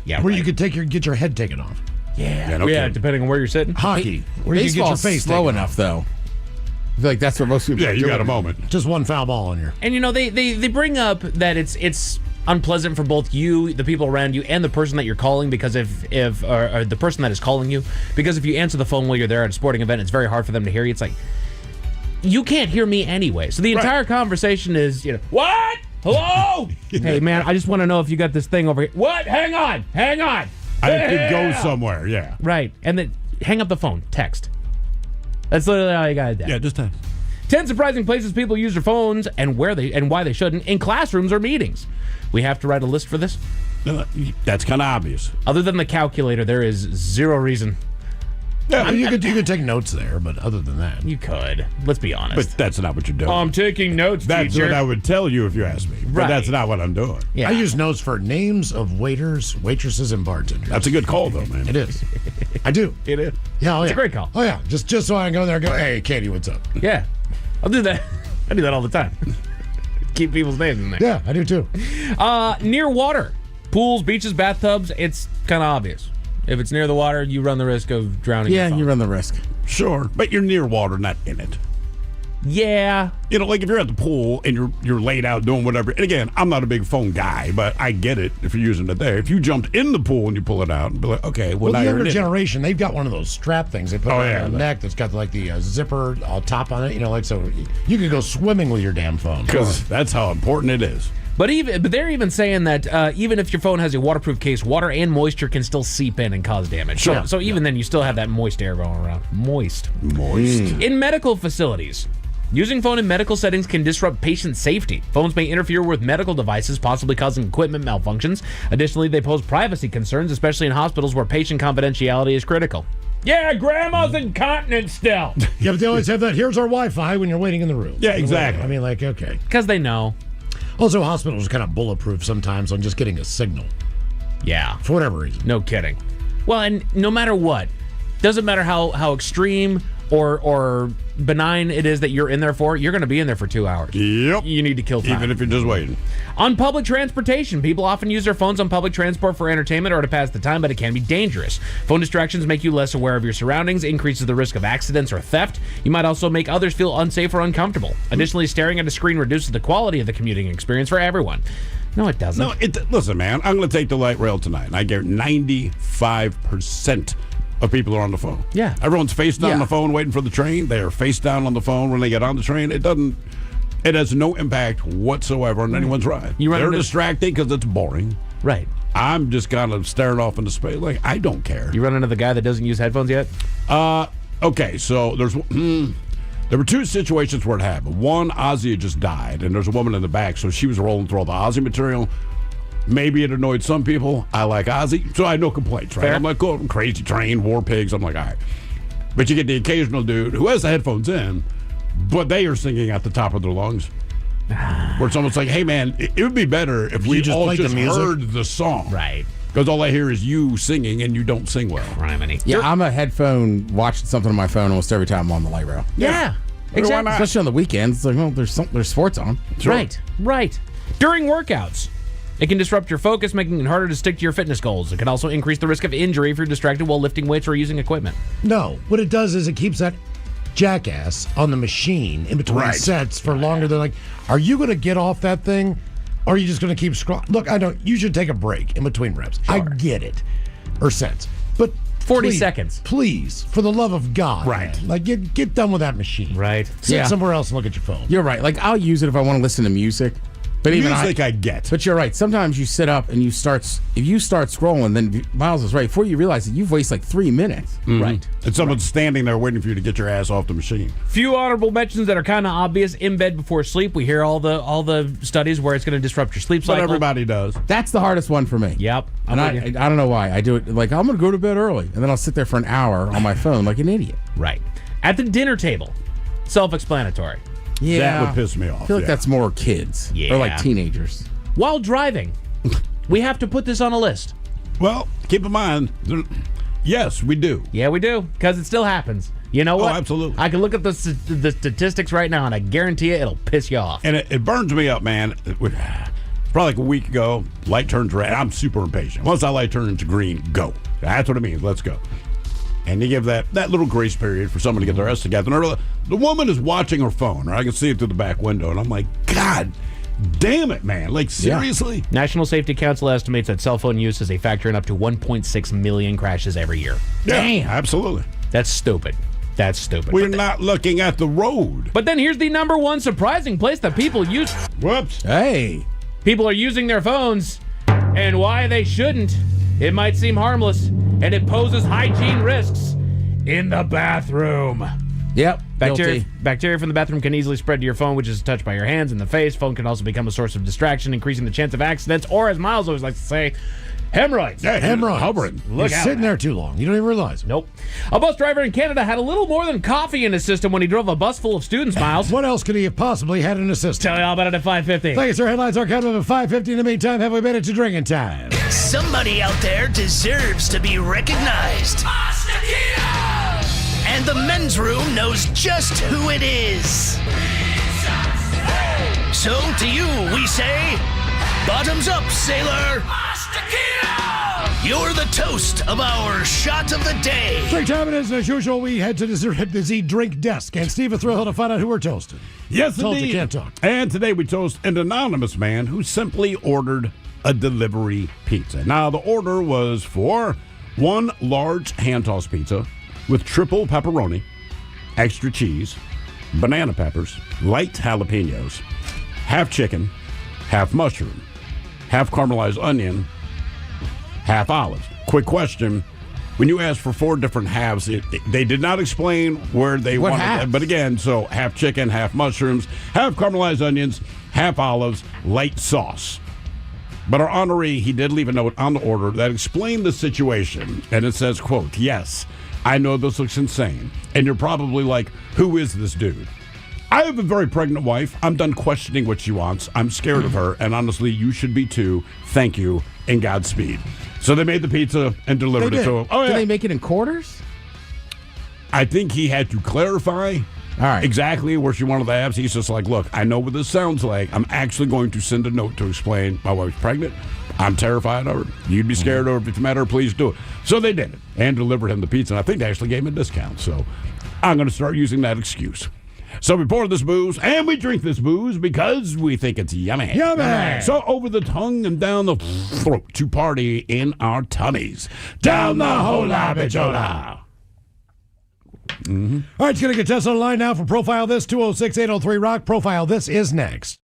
Yeah. Where you could get your head taken off. Yeah. no Yeah, kidding. depending on where you're sitting. Hockey. Where you get your Baseball's face slow taken enough, off. though. I feel like that's what most people Yeah, are you doing. got a moment. Just one foul ball in here. And you know, they bring up that it's unpleasant for both you, the people around you, and the person that you're calling, because if the person that is calling you, because if you answer the phone while you're there at a sporting event, it's very hard for them to hear you. It's like, you can't hear me anyway. So the entire conversation is, what? Hello? Hey, man, I just want to know if you got this thing over here. What? Hang on. I have to go somewhere, yeah. Right. And then hang up the phone. Text. That's literally all you got to do. Yeah, just text. 10 surprising places people use their phones and why they shouldn't in classrooms or meetings. We have to write a list for this? That's kind of obvious. Other than the calculator, there is zero reason. Yeah, you could take notes there, but other than that, you could. Let's be honest. But that's not what you're doing. I'm taking notes, That's teacher. what I would tell you if you asked me. But Right. that's not what I'm doing. Yeah. I use notes for names of waiters, waitresses, and bartenders. That's a good call, though, man. It is. I do. It is. Yeah, It's a great call. Oh yeah, just so I can go there and go, hey, Katie, what's up? Yeah. I'll do that. I do that all the time. Keep people's names in there. Yeah, I do too. Near water. Pools, beaches, bathtubs, it's kind of obvious. If it's near the water, you run the risk of drowning. Yeah, your phone. you run the risk. Sure, but you're near water, not in it. Yeah. Like if you're at the pool and you're laid out doing whatever. And again, I'm not a big phone guy, but I get it if you're using it there. If you jumped in the pool and you pull it out and be like, okay, well now the you're younger in it. generation, they've got one of those strap things they put around their neck that's got like the zipper top on it. So you could go swimming with your damn phone. Because that's how important it is. But they're even saying that even if your phone has a waterproof case, water and moisture can still seep in and cause damage. Sure. So even then, you still have that moist air going around. Moist. In medical facilities, using phone in medical settings can disrupt patient safety. Phones may interfere with medical devices, possibly causing equipment malfunctions. Additionally, they pose privacy concerns, especially in hospitals where patient confidentiality is critical. Yeah, grandma's incontinent still. Yeah, but they always have that. Here's our Wi-Fi when you're waiting in the room. Yeah, exactly. I mean, okay. Because they know. Also, hospitals are kind of bulletproof sometimes on just getting a signal. Yeah. For whatever reason. No kidding. Well, and no matter what, doesn't matter how extreme or benign it is that you're in there for, you're going to be in there for 2 hours. Yep. You need to kill time. Even if you're just waiting. On public transportation, people often use their phones on public transport for entertainment or to pass the time, but it can be dangerous. Phone distractions make you less aware of your surroundings, increases the risk of accidents or theft. You might also make others feel unsafe or uncomfortable. Additionally, staring at a screen reduces the quality of the commuting experience for everyone. No, it doesn't. No, listen, man, I'm going to take the light rail tonight, and I guarantee 95% of people are on the phone. Yeah. Everyone's face down on the phone waiting for the train. They are face down on the phone when they get on the train. It has no impact whatsoever on anyone's ride. They're distracted because it's boring. Right. I'm just kind of staring off into space. Like, I don't care. You run into the guy that doesn't use headphones yet? Okay, so there were two situations where it happened. One, Ozzy had just died, and there's a woman in the back, so she was rolling through all the Ozzy material. Maybe it annoyed some people. I like Ozzy, so I had no complaints, right? Fair. I'm like, cool, Crazy Train, War Pigs. I'm like, all right. But you get the occasional dude who has the headphones in, but they are singing at the top of their lungs. Where it's almost like, hey, man, it would be better if we just all played the just music. heard the song. Right. Because all I hear is you singing, and you don't sing well. Criminy. Yeah, I'm a headphone watching something on my phone almost every time I'm on the light rail. Yeah. Exactly. Especially on the weekends. It's like, well, there's sports on. Right. During workouts, it can disrupt your focus, making it harder to stick to your fitness goals. It can also increase the risk of injury if you're distracted while lifting weights or using equipment. No, what it does is it keeps that jackass on the machine in between sets for longer than are you going to get off that thing? Or are you just going to keep scrolling? Look, I know you should take a break in between reps. I get it. Or sets. But 40 please, seconds. Please, for the love of God. Right. Man, like, get done with that machine. Right. Sit somewhere else and look at your phone. You're right. Like, I'll use it if I want to listen to music. But even Music I get. But you're right. Sometimes you sit up and if you start scrolling, then Miles is right. Before you realize it, you've wasted like 3 minutes. Right. And someone's standing there waiting for you to get your ass off the machine. Few honorable mentions that are kind of obvious. In bed before sleep, we hear all the studies where it's going to disrupt your sleep But cycle. everybody does. That's the hardest one for me. Yep. And I don't know why. I do it like, I'm going to go to bed early. And then I'll sit there for an hour on my phone like an idiot. Right. At the dinner table, self-explanatory. Yeah. That would piss me off. I feel like that's more kids. Yeah. Or like teenagers. While driving, we have to put this on a list. Well, keep in mind, yes, we do. Yeah, we do, because it still happens. You know what? Absolutely. I can look at the statistics right now, and I guarantee you it'll piss you off. And it burns me up, man. Probably like a week ago, light turns red. I'm super impatient. Once that light turns green, go. That's what it means. Let's go. And you give that little grace period for someone to get their ass together. And the woman is watching her phone, or I can see it through the back window, and I'm like, God, Damn it, man. Like, seriously? Yeah. National Safety Council estimates that cell phone use is a factor in up to 1.6 million crashes every year. Damn. Absolutely. That's stupid. That's stupid. We're not looking at the road. But then here's the number one surprising place that people use. Whoops. Hey. People are using their phones, and why they shouldn't. It might seem harmless, and it poses hygiene risks in the bathroom. Yep. Bacteria from the bathroom can easily spread to your phone, which is touched by your hands and the face. Phone can also become a source of distraction, increasing the chance of accidents, or as Miles always likes to say, hemorrhoids. Yeah, hemorrhoids. Hovering. You're sitting there too long. You don't even realize it. Nope. A bus driver in Canada had a little more than coffee in his system when he drove a bus full of students, Miles. What else could he have possibly had in his system? Tell you all about it at 5:50. Thank you, sir. Headlines are coming up at 5:50. In the meantime, have we made it to drinking time? Somebody out there deserves to be recognized. And the men's room knows just who it is. So to you, we say, bottoms up, sailor. You're the toast of our shot of the day. Drink time it is, and as usual, we head to the Z Drink Desk. And Steve is thrilled to find out who we're toasting. Yes, Told indeed. you can't talk. And today we toast an anonymous man who simply ordered a delivery pizza. Now, the order was for one large hand-tossed pizza with triple pepperoni, extra cheese, banana peppers, light jalapenos, half chicken, half mushroom, half caramelized onion, half olives. Quick question. When you asked for 4 different halves, they did not explain where they What wanted halves? it. But again, so half chicken, half mushrooms, half caramelized onions, half olives, light sauce. But our honoree, he did leave a note on the order that explained the situation. And it says, quote, "Yes, I know this looks insane. And you're probably like, who is this dude? I have a very pregnant wife. I'm done questioning what she wants. I'm scared of her. And honestly, you should be too. Thank you and Godspeed." So they made the pizza and delivered it to him. Oh, Did yeah. they make it in quarters? I think he had to clarify exactly where she wanted the abs. He's just like, look, I know what this sounds like. I'm actually going to send a note to explain my wife's pregnant. I'm terrified of her. You'd be scared of her. If you met her, please do it. So they did it and delivered him the pizza. And I think they actually gave him a discount. So I'm going to start using that excuse. So we pour this booze, and we drink this booze because we think it's yummy. Yummy! So over the tongue and down the throat to party in our tummies. Down the hola bijola. All right, it's going to get Tess on the line now for Profile This, 206-803-ROCK. Profile This is next.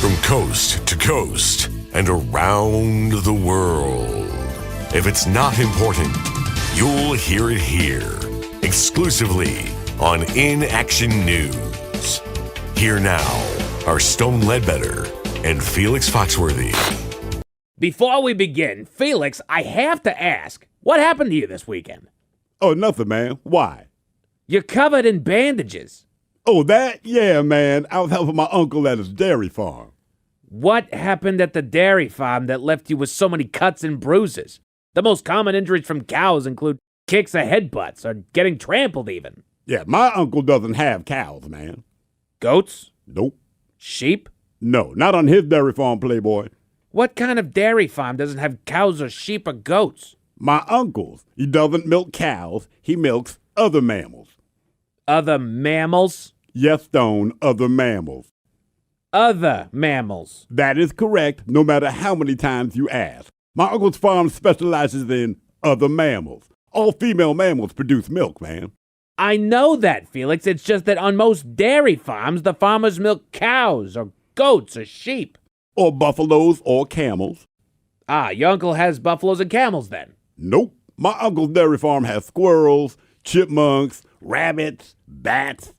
From coast to coast and around the world. If it's not important, you'll hear it here. Exclusively on In Action News. Here now are Stone Ledbetter and Felix Foxworthy. Before we begin, Felix, I have to ask, what happened to you this weekend? Oh, nothing, man. Why? You're covered in bandages. Oh, that? Yeah, man. I was helping my uncle at his dairy farm. What happened at the dairy farm that left you with so many cuts and bruises? The most common injuries from cows include kicks or headbutts or getting trampled even. Yeah, my uncle doesn't have cows, man. Goats? Nope. Sheep? No, not on his dairy farm, Playboy. What kind of dairy farm doesn't have cows or sheep or goats? My uncle's. He doesn't milk cows. He milks other mammals. Other mammals? Yes, Stone, other mammals. Other mammals. That is correct, no matter how many times you ask. My uncle's farm specializes in other mammals. All female mammals produce milk, man. I know that, Felix. It's just that on most dairy farms, the farmers milk cows or goats or sheep. Or buffaloes or camels. Ah, your uncle has buffaloes and camels then? Nope. My uncle's dairy farm has squirrels, chipmunks, rabbits, bats.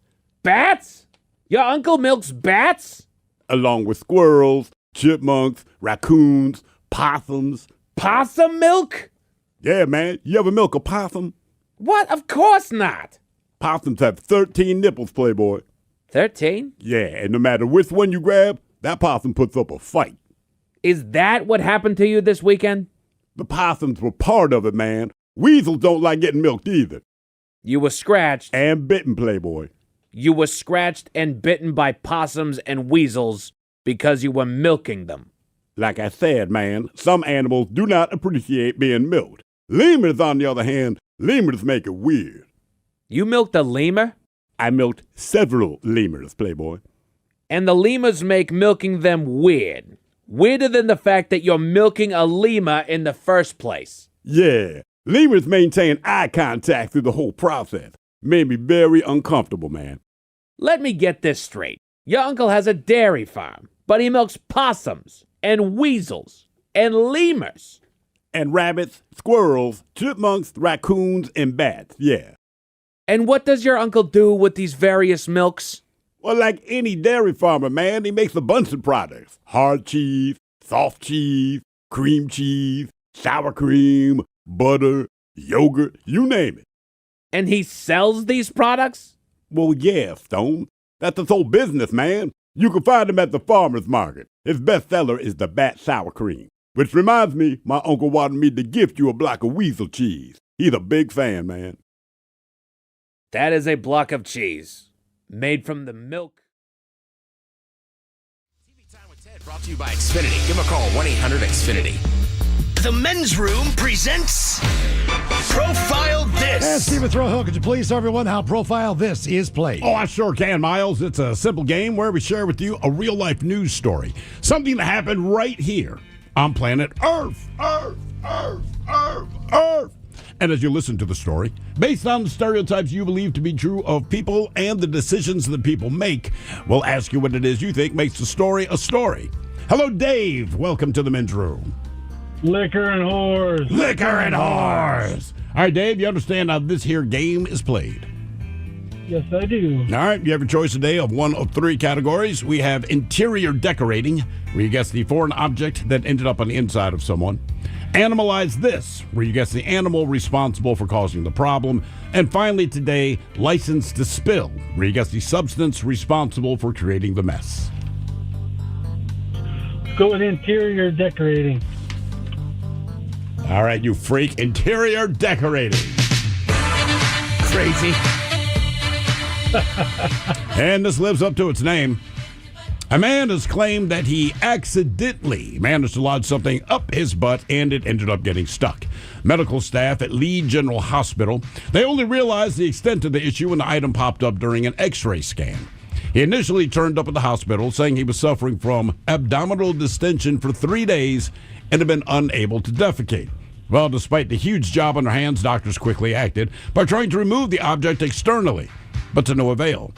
Bats? Your uncle milks bats? Along with squirrels, chipmunks, raccoons, possums. Possum milk? Yeah, man. You ever milk a possum? What? Of course not. Possums have 13 nipples, Playboy. 13? Yeah, and no matter which one you grab, that possum puts up a fight. Is that what happened to you this weekend? The possums were part of it, man. Weasels don't like getting milked either. You were scratched. And bitten, Playboy. You were scratched and bitten by possums and weasels because you were milking them. Like I said, man, some animals do not appreciate being milked. Lemurs, on the other hand, lemurs make it weird. You milked a lemur? I milked several lemurs, Playboy. And the lemurs make milking them weird. Weirder than the fact that you're milking a lemur in the first place. Yeah, lemurs maintain eye contact through the whole process. Made me very uncomfortable, man. Let me get this straight. Your uncle has a dairy farm, but he milks possums and weasels and lemurs. And rabbits, squirrels, chipmunks, raccoons, and bats, yeah. And what does your uncle do with these various milks? Well, like any dairy farmer, man, he makes a bunch of products. Hard cheese, soft cheese, cream cheese, sour cream, butter, yogurt, you name it. And he sells these products? Well, yeah, Stone. That's his whole business, man. You can find him at the farmer's market. His bestseller is the Bat Sour Cream. Which reminds me, my uncle wanted me to gift you a block of weasel cheese. He's a big fan, man. That is a block of cheese. Made from the milk. TV Time with Ted brought to you by Xfinity. Give them a call, 1-800-XFINITY. The Men's Room presents Profile This. And Stephen Throwhill, could you please tell everyone how Profile This is played? Oh, I sure can, Miles. It's a simple game where we share with you a real-life news story. Something that happened right here on planet Earth. Earth. And as you listen to the story, based on the stereotypes you believe to be true of people and the decisions that people make, we'll ask you what it is you think makes the story a story. Hello, Dave. Welcome to the Men's Room. Liquor and whores. Liquor and whores. All right, Dave, you understand how this here game is played? Yes, I do. All right, you have a choice today of one of three categories. We have interior decorating, where you guess the foreign object that ended up on the inside of someone. Animalize This, where you guess the animal responsible for causing the problem. And finally today, License to Spill, where you guess the substance responsible for creating the mess. Go with interior decorating. All right, you freak. Interior decorating. Crazy. And this lives up to its name. A man has claimed that he accidentally managed to lodge something up his butt and it ended up getting stuck. Medical staff at Lee General Hospital, they only realized the extent of the issue when the item popped up during an x-ray scan. He initially turned up at the hospital saying he was suffering from abdominal distension for 3 days and had been unable to defecate. Well, despite the huge job on their hands, doctors quickly acted by trying to remove the object externally, but to no avail.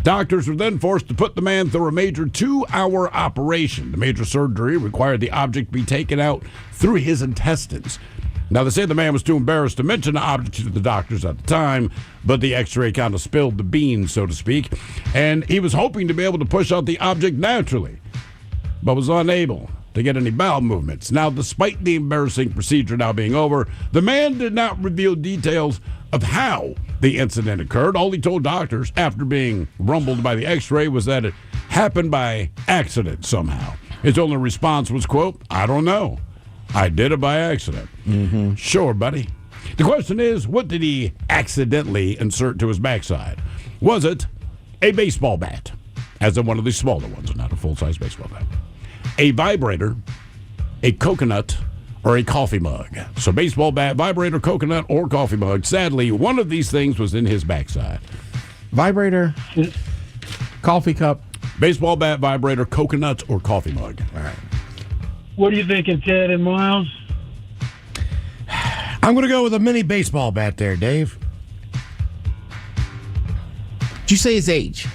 Doctors were then forced to put the man through a major 2-hour operation. The major surgery required the object be taken out through his intestines. Now, they say the man was too embarrassed to mention the object to the doctors at the time, but the x-ray kind of spilled the beans, so to speak, and he was hoping to be able to push out the object naturally, but was unable to get any bowel movements. Now, despite the embarrassing procedure now being over, the man did not reveal details of how the incident occurred. All he told doctors after being rumbled by the x-ray was that it happened by accident somehow. His only response was, quote, "I don't know. I did it by accident." Mm-hmm. Sure, buddy. The question is, what did he accidentally insert to his backside? Was it a baseball bat, as in one of the smaller ones, not a full-size baseball bat, a vibrator, a coconut, or a coffee mug? So baseball bat, vibrator, coconut, or coffee mug. Sadly, one of these things was in his backside. Vibrator, coffee cup, baseball bat, vibrator, coconut, or coffee mug. All right. What are you thinking, Ted and Miles? I'm going to go with a mini baseball bat there, Dave. Did you say his age?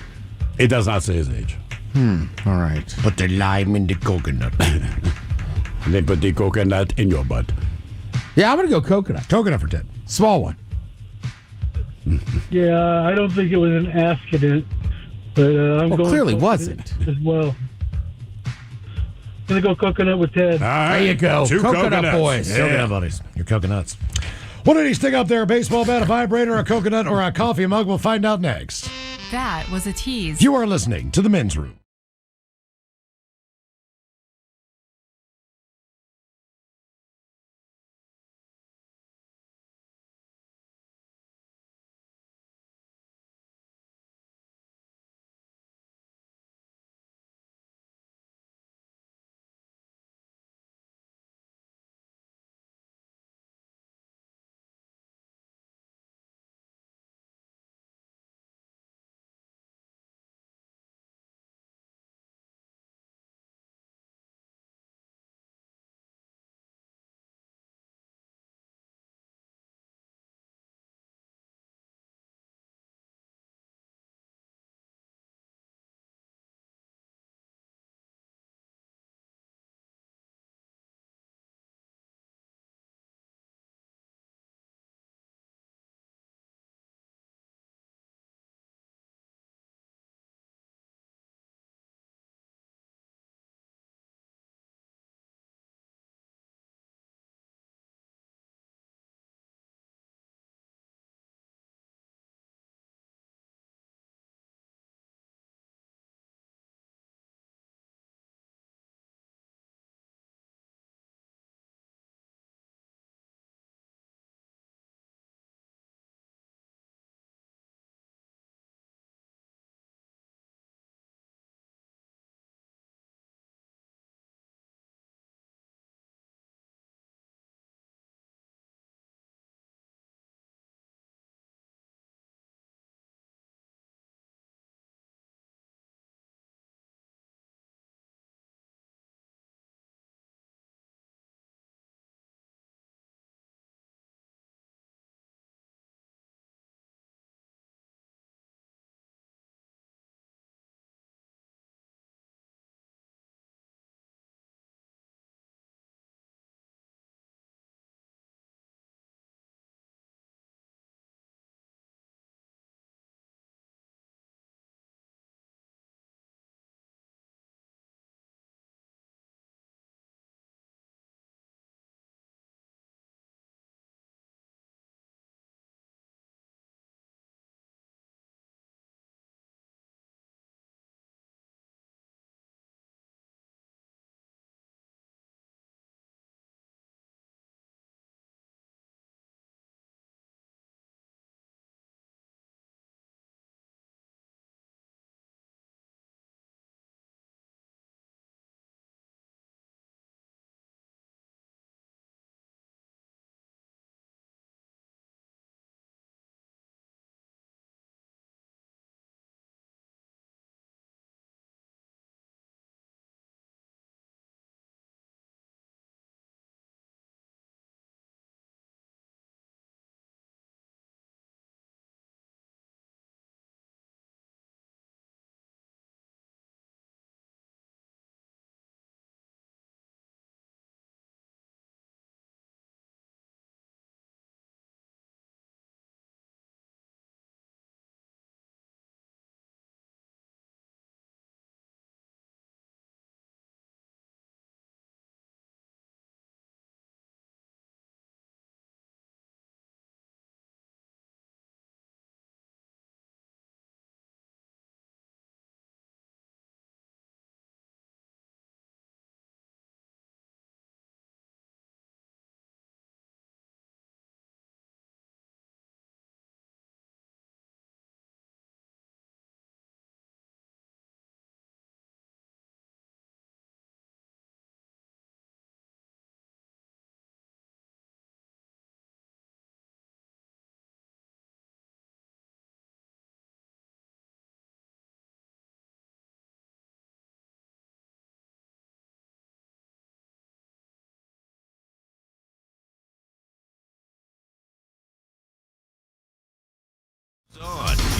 It does not say his age. All right. Put the lime in the coconut. And then put the coconut in your butt. Yeah, I'm going to go coconut. Coconut for Ted. Small one. Yeah, I don't think it was an accident, but I'm Well, going clearly coconut wasn't. as well. Gonna go coconut with Ted. All right. There you go. Two Coconut coconuts. boys. Yeah. Coconut buddies. Your coconuts. What did he stick up there? A baseball bat, a vibrator, a coconut, or a coffee mug? We'll find out next. That was a tease. You are listening to The Men's Room.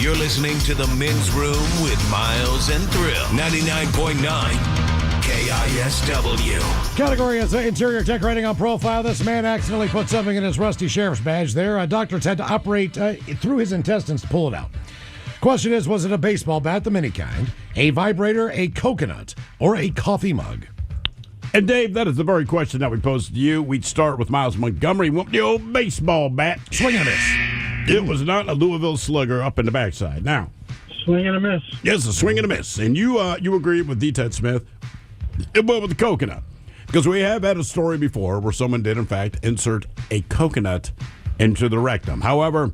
You're listening to The Men's Room with Miles and Thrill. 99.9 KISW. Category is interior decorating on profile. This man accidentally put something in his rusty sheriff's badge there. Doctors had to operate through his intestines to pull it out. Question is, was it a baseball bat, the mini kind, a vibrator, a coconut, or a coffee mug? And Dave, that is the very question that we posed to you. We'd start with Miles Montgomery. Went the old baseball bat. Swing and a miss. It was not a Louisville Slugger up in the backside. Now, swing and a miss. Yes, a swing and a miss. And you agreed with D. Ted Smith. It went with the coconut. Because we have had a story before where someone did, in fact, insert a coconut into the rectum. However,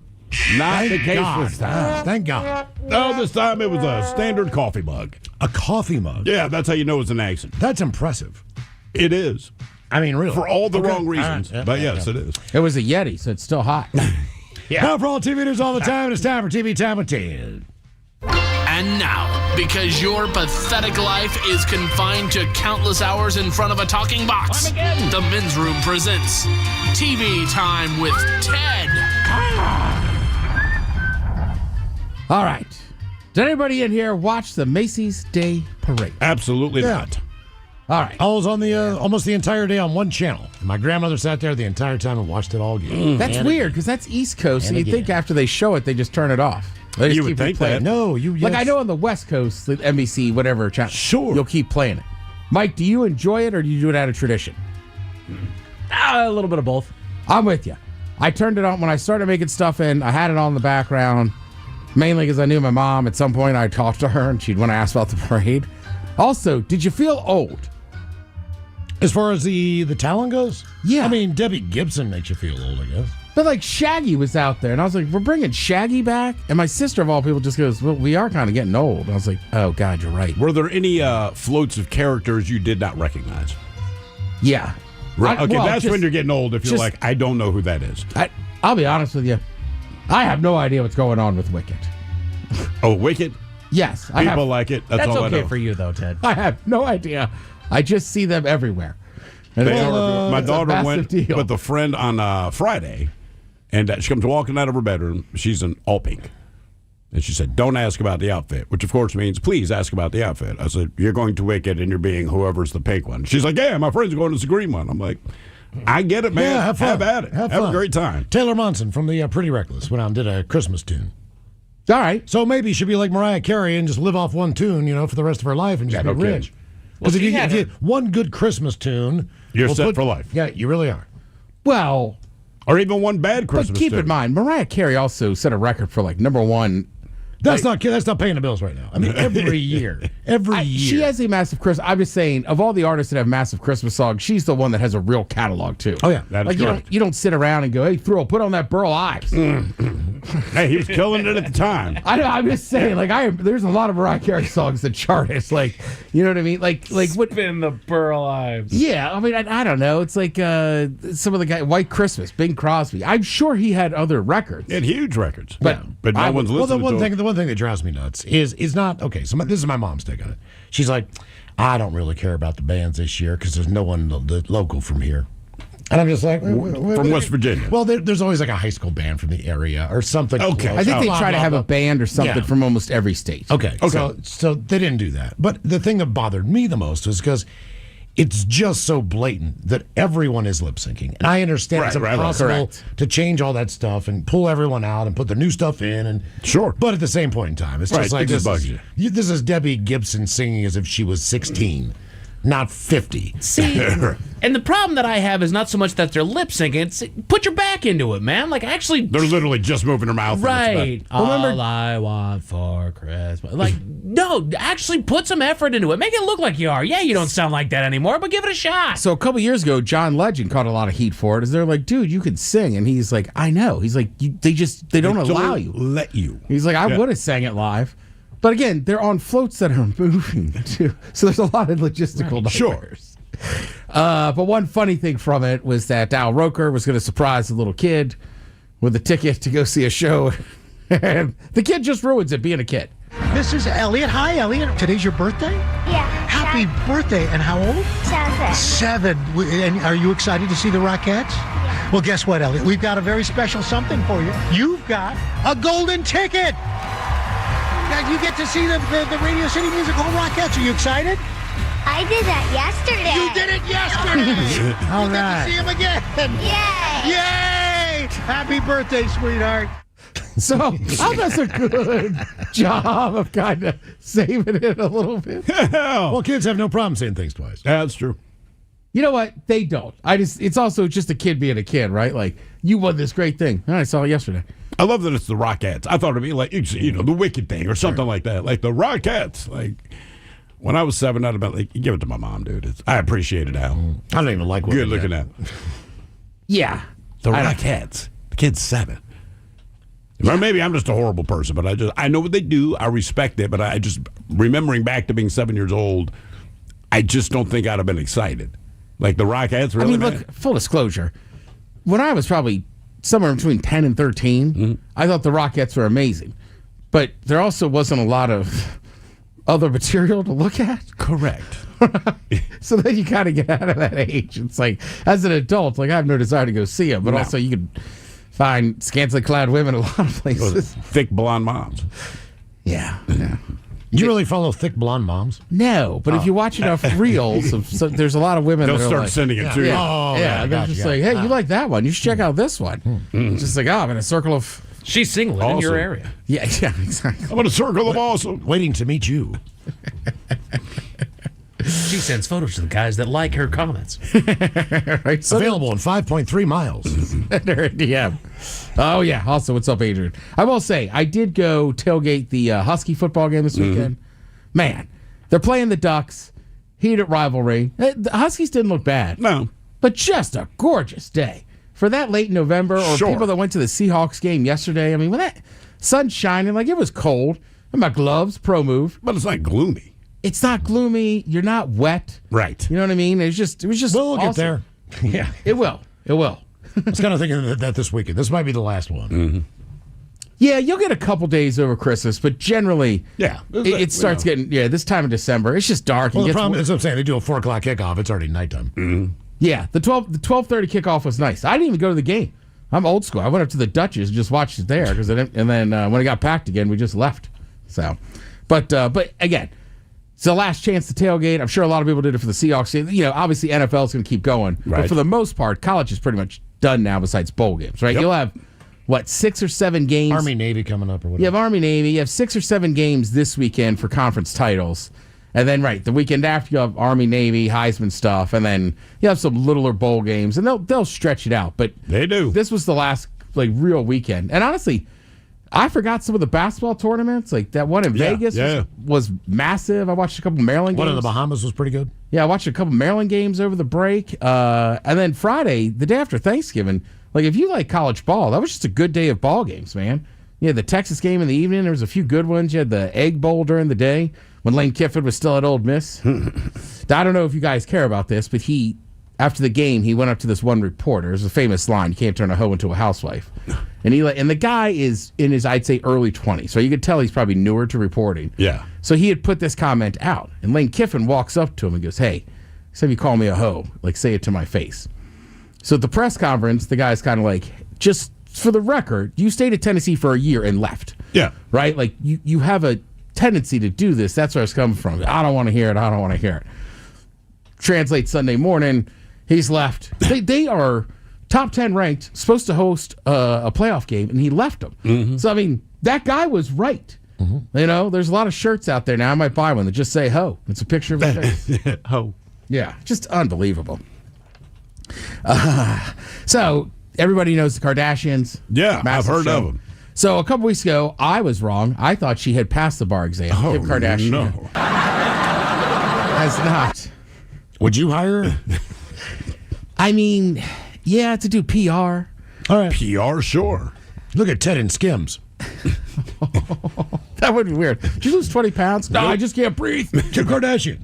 not the case this time. Thank God. No, this time it was a standard coffee mug. A coffee mug? Yeah, that's how you know it's an accident. That's impressive. It is. I mean, really. For all the wrong reasons. But yes, it is. It was a Yeti, so it's still hot. Yeah. Now for all TV news all the time, it's time for TV Time with Ted. And now, because your pathetic life is confined to countless hours in front of a talking box, the Men's Room presents TV Time with Ted. All right. Did anybody in here watch the Macy's Day Parade? Absolutely not. All right. I was on the almost the entire day on one channel. My grandmother sat there the entire time and watched it all again. That's weird because that's East Coast, and you'd think after they show it, they just turn it off. They just You would keep think replaying. that. No, Like I know on the West Coast, the NBC, whatever channel, sure, you'll keep playing it. Mike, do you enjoy it or do you do it out of tradition? A little bit of both. I'm with you. I turned it on when I started making stuff in. I had it on in the background, mainly because I knew my mom. At some point, I'd talk to her and she'd want to ask about the parade. Also, did you feel old? As far as the talent goes? Yeah. I mean, Debbie Gibson makes you feel old, I guess. But like Shaggy was out there, and I was like, we're bringing Shaggy back? And my sister, of all people, just goes, well, we are kind of getting old. And I was like, oh, God, you're right. Were there any floats of characters you did not recognize? Yeah. Right. Okay, well, that's just- when you're getting old if you're just- like, I don't know who that is. I'll be honest with you. I have no idea what's going on with Wicked. Oh, Wicked? Yes. People like it. That's all I know. okay for you, though, Ted. I have no idea. I just see them everywhere. And My it's a daughter massive went deal. with a friend on Friday, and she comes walking out of her bedroom. She's in all pink. And she said, don't ask about the outfit, which of course means, please ask about the outfit. I said, you're going to Wicked and you're being whoever's the pink one. She's like, yeah, my friend's going to the green one. I'm like, I get it, man. Yeah, have fun. Have at it. Have fun. a great time. Taylor Monson from the Pretty Reckless went out and did a Christmas tune. All right. So maybe she should be like Mariah Carey and just live off one tune, for the rest of her life and just Yeah, be no kidding. rich. Because Well, if you one good Christmas tune, You're set for life. Yeah, you really are. Well, or even one bad Christmas but keep tune. in mind, Mariah Carey also set a record for like number one. That's not paying the bills right now. I mean, every year, She has a massive Christmas. I'm just saying, of all the artists that have massive Christmas songs, she's the one that has a real catalog too. Oh yeah, that is like correct. you don't sit around and go, "Hey, Thrill, put on that Burl Ives." Hey, he was killing it at the time. I'm just saying, there's a lot of Mariah Carey songs that chart. It's like, you know what I mean? Like what? Spin the Burl Ives. Yeah, I mean, I don't know. It's like some of the guys, White Christmas, Bing Crosby. I'm sure he had other records. He had huge records. But no one's listening the one to him. the one thing that drives me nuts is not okay. So this is my mom's take on it. She's like, I don't really care about the bands this year because there's no one local from here. And I'm just like, From West Virginia. Well, there's always like a high school band from the area or something. Okay. close. I think they Blah, try to blah, have blah. a band or something Yeah. from almost every state. Okay. So they didn't do that. But the thing that bothered me the most was because it's just so blatant that everyone is lip syncing. And I understand it's Right, impossible correct. to change all that stuff and pull everyone out and put the new stuff in. And Sure. But at the same point in time, it's Right, just like it just this bugs is, this is Debbie Gibson singing as if she was 16, not 50. See, and the problem that I have is not so much that they're lip syncing. It's put your back into it, man. Like actually, They're literally just moving their mouth. right. Remember- All I want for Christmas. Like, no, actually put some effort into it. Make it look like you are. Yeah, you don't sound like that anymore, but give it a shot. So a couple years ago, John Legend caught a lot of heat for it. Is they're like, dude, you can sing, and he's like, I know. He's like, they don't allow you. Let you. He's like, I Yeah. would have sang it live. But again, they're on floats that are moving too. So there's a lot of logistical nightmares. But one funny thing from it was that Al Roker was going to surprise a little kid with a ticket to go see a show. And the kid just ruins it being a kid. This is Elliot. Hi, Elliot. Today's your birthday? Yeah. Happy birthday. And how old? 7. 7. And are you excited to see the Rockettes? Yeah. Well, guess what, Elliot? We've got a very special something for you. You've got a golden ticket. you get to see the Radio City Music Hall Rockettes. Are you excited? I did that yesterday. You did it yesterday. All You right. get to see him again. Yay! Yay! Happy birthday, sweetheart. So Al does a good job of kind of saving it a little bit. Well, kids have no problem saying things twice. That's true. You know what? They don't. It's also just a kid being a kid, right? Like, you won this great thing. I saw it yesterday. I love that it's the Rockettes. I thought it'd be like, the Wicked thing or something like that. Like the Rockettes. Like, when I was 7, I'd have been like, give it to my mom, dude. I appreciate it, Al. I don't even like good looking at. Yeah. The Rockettes. The kid's 7. Or maybe I'm just a horrible person, but I know what they do. I respect it, but I just, remembering back to being 7 years old, I just don't think I'd have been excited. Like the Rockettes, really? I mean, look, full disclosure, when I was probably somewhere between 10 and 13, I thought the Rockettes were amazing. But there also wasn't a lot of other material to look at. Correct. So then you kind of get out of that age. It's like, as an adult, like I have no desire to go see them, but also you could find scantily clad women a lot of places. Thick blonde moms. Yeah. You really follow thick blonde moms? No, but if you watch enough reels, there's a lot of women They'll that are start like, sending it to you. Oh, yeah, they're just like, hey, you like that one? You should check out this one. It's just like, I'm in a circle of. She's single in your area. Yeah, exactly. I'm in a circle of awesome. Waiting to meet you. She sends photos to the guys that like her comments. Right? So Available in 5.3 miles. Yeah. Oh, yeah. Also, what's up, Adrian? I will say, I did go tailgate the Husky football game this weekend. Man, they're playing the Ducks. Heated rivalry. The Huskies didn't look bad. No. But just a gorgeous day. For that late November, or people that went to the Seahawks game yesterday, I mean, when that sun's shining, like it was cold. And my gloves, pro move. But it's not gloomy. It's not gloomy. You're not wet. Right. You know what I mean? It was just We'll awesome. get there. Yeah. It will. I was kind of thinking that this weekend. This might be the last one. Yeah, you'll get a couple days over Christmas, but generally, it starts getting, this time of December, it's just dark. Well, and the gets problem is, what I'm saying, they do a 4 o'clock kickoff. It's already nighttime. Yeah, the 12:30 kickoff was nice. I didn't even go to the game. I'm old school. I went up to the Duchess and just watched it there, and then when it got packed again, we just left. So, but again, it's the last chance to tailgate. I'm sure a lot of people did it for the Seahawks. You know, obviously NFL is going to keep going, but for the most part, college is pretty much done now. Besides bowl games, right? Yep. You'll have 6 or 7 games. Army Navy coming up or whatever. You have Army Navy. You have 6 or 7 games this weekend for conference titles. And then, the weekend after, you have Army Navy, Heisman stuff. And then you have some littler bowl games. And they'll stretch it out. But they do. This was the last, real weekend. And honestly, I forgot some of the basketball tournaments. Like that one in Vegas was massive. I watched a couple Maryland games. One in the Bahamas was pretty good. Yeah, I watched a couple Maryland games over the break. And then Friday, the day after Thanksgiving, if you like college ball, that was just a good day of ball games, man. You had the Texas game in the evening. There was a few good ones. You had the Egg Bowl during the day when Lane Kiffin was still at Ole Miss. I don't know if you guys care about this, but after the game, he went up to this one reporter. There's a famous line, you can't turn a hoe into a housewife. And the guy is in his, I'd say, early 20s. So you could tell he's probably newer to reporting. Yeah. So he had put this comment out. And Lane Kiffin walks up to him and goes, hey, you call me a hoe. Say it to my face. So at the press conference, the guy's kind of like, just for the record, you stayed at Tennessee for a year and left. Yeah. Right? You have a tendency to do this. That's where it's coming from. I don't want to hear it. Translate Sunday morning. He's left. They are top 10 ranked, supposed to host a playoff game, and he left them. So, that guy was right. You know, there's a lot of shirts out there now. I might buy one that just say ho. It's a picture of a face. Ho. Yeah, just unbelievable. So, everybody knows the Kardashians. Yeah, I've heard show. of them. So, a couple weeks ago, I was wrong. I thought she had passed the bar exam. Kim Kardashian. No. Has not. Would you hire her? Yeah, to do PR. All right. PR, sure. Look at Ted and Skims. That would be weird. Did you lose 20 pounds? No, I just can't breathe. Kim Kardashian.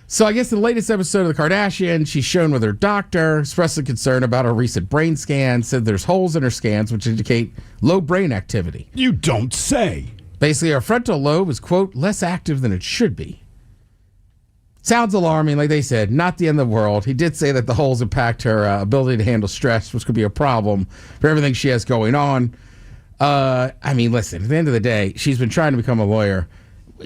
So I guess in the latest episode of The Kardashian, she's shown with her doctor, expressing concern about her recent brain scan, said there's holes in her scans which indicate low brain activity. You don't say. Basically, her frontal lobe is, quote, less active than it should be. Sounds alarming, like they said, not the end of the world. He did say that the holes impact her ability to handle stress, which could be a problem for everything she has going on. I mean, listen, at the end of the day, she's been trying to become a lawyer.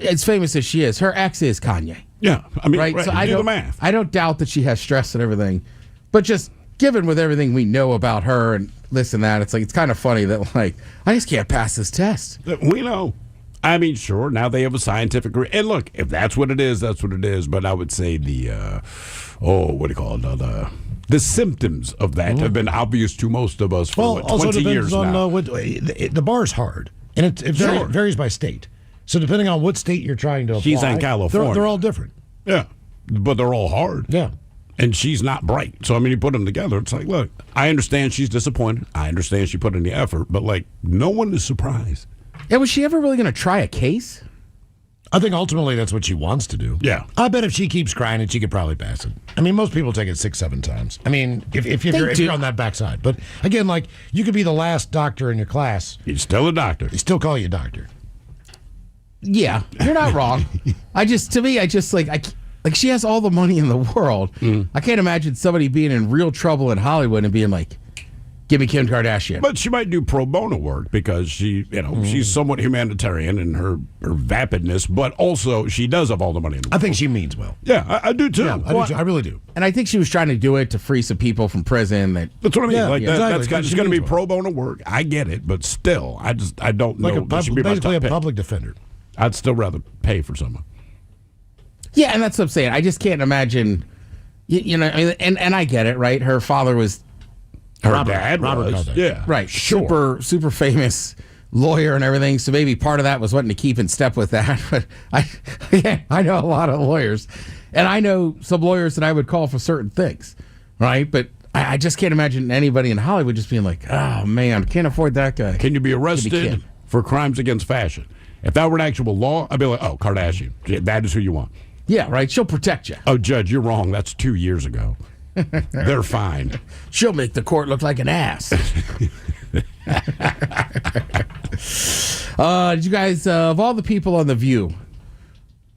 As famous as she is, her ex is Kanye. Yeah, I mean, right? So do the math. I don't doubt that she has stress and everything, but just given with everything we know about her and this and that, it's like it's kind of funny that like I just can't pass this test. We know. I mean, sure. Now they have a scientific, and look, if that's what it is, that's what it is. But I would say the the symptoms of that have been obvious to most of us for also 20 years depends on now. the bar's hard, and it varies by state. So depending on what state you're trying to apply, She's in California. They're all different. Yeah, but they're all hard. Yeah. And she's not bright. So, I mean, you put them together, it's like, look, I understand she's disappointed. I understand she put in the effort, but, like, no one is surprised. Yeah, was she ever really going to try a case? I think ultimately that's what she wants to do. Yeah. I bet if she keeps crying it, she could probably pass it. I mean, most people take it 6-7 times. I mean, if you're on that backside. But, again, like, you could be the last doctor in your class. You're still a doctor. They still call you a doctor. Yeah, you're not wrong. Like, she has all the money in the world. I can't imagine somebody being in real trouble in Hollywood and being like, give me Kim Kardashian. But she might do pro bono work because she's somewhat humanitarian in her vapidness, but also she does have all the money in the world. I think she means well. Yeah, I do too. Yeah, I really do. And I think she was trying to do it to free some people from prison. That's what I mean. Yeah, exactly. That's going to be pro bono work. I get it, but still, I don't know. Basically a public defender. I'd still rather pay for someone. Yeah, and that's what I'm saying. I just can't imagine, I mean, and I get it, right? Her father was her dad was. Yeah, right. Sure. Super famous lawyer and everything. So maybe part of that was wanting to keep in step with that. But I know a lot of lawyers, and I know some lawyers that I would call for certain things, right? But I just can't imagine anybody in Hollywood just being like, oh man, can't afford that guy. Can you be arrested for crimes against fashion? If that were an actual law, I'd be like, oh, Kardashian. That is who you want. Yeah, right. She'll protect you. Oh, Judge, you're wrong. That's 2 years ago. They're fine. She'll make the court look like an ass. Did you guys, of all the people on The View,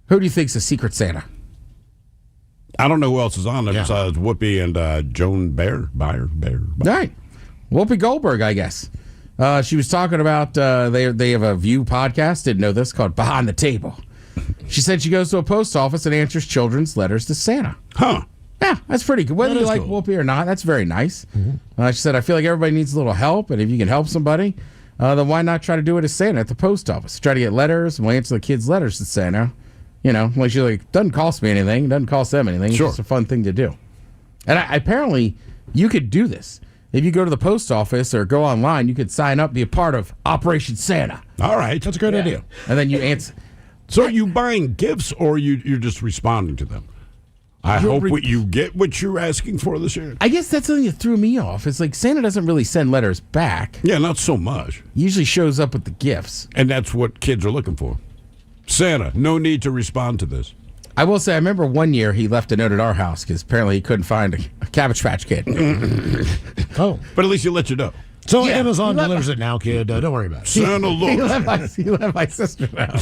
who do you think's a Secret Santa? I don't know who else is on there besides Whoopi and Joan Baer. All right. Whoopi Goldberg, I guess. She was talking about they have a View podcast, didn't know this, called Behind the Table. She said she goes to a post office and answers children's letters to Santa. Huh. Yeah, that's pretty good. Whether you like Whoopi or not, that's very nice. She said, I feel like everybody needs a little help, and if you can help somebody, then why not try to do it as Santa at the post office? Try to get letters, and we'll answer the kids' letters to Santa. Like she's like, doesn't cost me anything, doesn't cost them anything. It's just a fun thing to do. And apparently, you could do this. If you go to the post office or go online, you could sign up, be a part of Operation Santa. All right. That's a great idea. And then you answer. So are you buying gifts or you're just responding to them? I hope you get what you're asking for this year. I guess that's something that threw me off. It's like Santa doesn't really send letters back. Yeah, not so much. He usually shows up with the gifts. And that's what kids are looking for. Santa, no need to respond to this. I will say, I remember one year he left a note at our house because apparently he couldn't find a Cabbage Patch Kid. Oh. But at least he let you know. So Amazon delivers it now, kid. Don't worry about it. Santa looks. He let my sister know.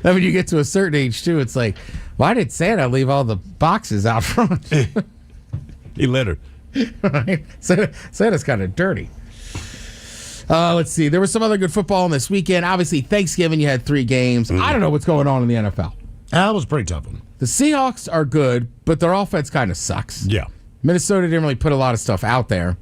Then when you get to a certain age, too, it's like, why did Santa leave all the boxes out front? He let her. Right? Santa's kind of dirty. Let's see. There was some other good football on this weekend. Obviously, Thanksgiving, you had 3 games. I don't know what's going on in the NFL. That was a pretty tough one. The Seahawks are good, but their offense kind of sucks. Yeah. Minnesota didn't really put a lot of stuff out there.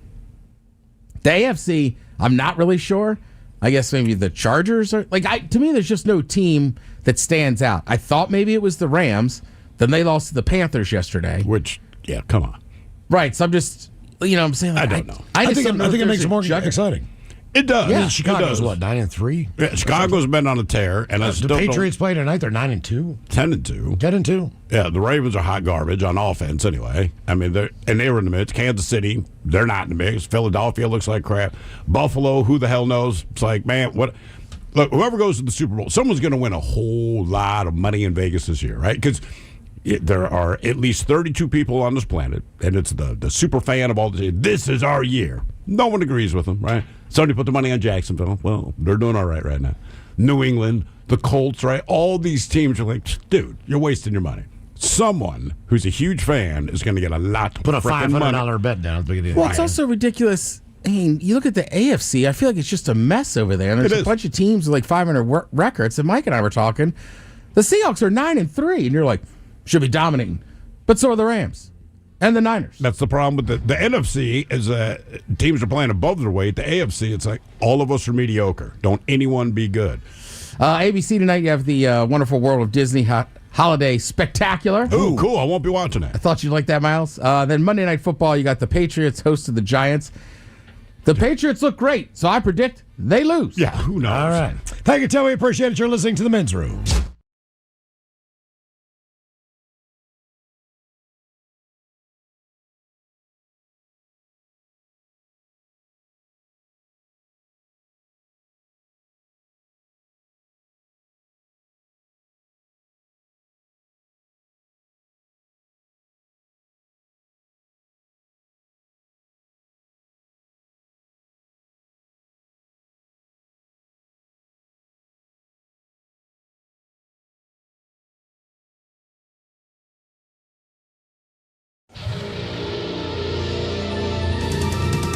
The AFC, I'm not really sure. I guess maybe the Chargers are to me, there's just no team that stands out. I thought maybe it was the Rams. Then they lost to the Panthers yesterday. Which, come on. Right. So I'm just, I'm saying, I don't know. I think it makes it more exciting. It does. Yeah, Chicago's what, 9-3? Yeah, Chicago's been on a tear, and the Patriots play tonight. They're 9-2. 10-2. 10-2. Yeah, the Ravens are hot garbage on offense anyway. I mean, they were in the mix. Kansas City, they're not in the mix. Philadelphia looks like crap. Buffalo, who the hell knows? It's like, man, what? Look, whoever goes to the Super Bowl, someone's going to win a whole lot of money in Vegas this year, right? Because there are at least 32 people on this planet, and it's the super fan of all this is our year. No one agrees with them, right? Somebody put the money on Jacksonville. Well, they're doing all right now. New England, the Colts, right? All these teams are like, dude, you're wasting your money. Someone who's a huge fan is going to get a lot of put a $500 money. bet down at the beginning. Well, it's also ridiculous. I mean, you look at the AFC, I feel like it's just a mess over there. And there's a bunch of teams with like 500 records. And Mike and I were talking. The Seahawks are 9-3, and you're like, should be dominating. But so are the Rams and the Niners. That's the problem with the NFC is teams are playing above their weight. The AFC, it's like all of us are mediocre. Don't anyone be good. ABC tonight, you have the Wonderful World of Disney Holiday Spectacular. Ooh, cool. I won't be watching that. I thought you'd like that, Miles. Then Monday Night Football, you got the Patriots hosting the Giants. The Patriots look great, so I predict they lose. Yeah, who knows? All right. Thank you, Tim. We appreciate it. You're listening to The Men's Room.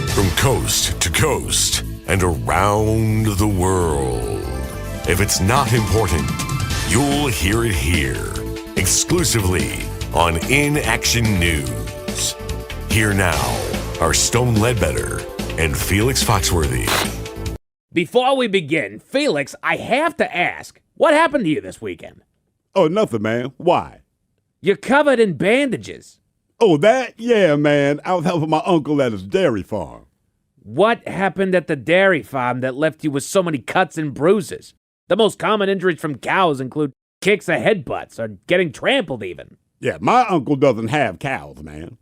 From coast to coast and around the world. If it's not important, you'll hear it here, exclusively on In Action News. Here now are Stone Ledbetter and Felix Foxworthy. Before we begin, Felix, I have to ask, what happened to you this weekend? Oh, nothing, man. Why? You're covered in bandages. Oh, that? Yeah, man. I was helping my uncle at his dairy farm. What happened at the dairy farm that left you with so many cuts and bruises? The most common injuries from cows include kicks or headbutts or getting trampled even. Yeah, my uncle doesn't have cows, man.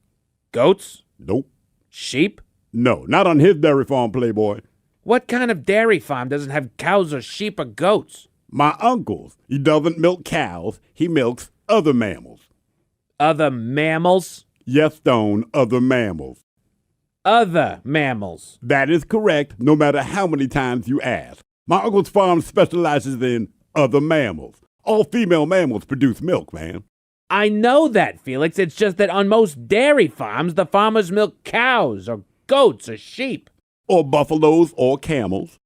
Goats? Nope. Sheep? No, not on his dairy farm, Playboy. What kind of dairy farm doesn't have cows or sheep or goats? My uncle's. He doesn't milk cows. He milks other mammals. Other mammals? Yes, Stone, other mammals. Other mammals. That is correct, no matter how many times you ask. My uncle's farm specializes in other mammals. All female mammals produce milk, man. I know that, Felix. It's just that on most dairy farms, the farmers milk cows or goats or sheep. Or buffaloes or camels.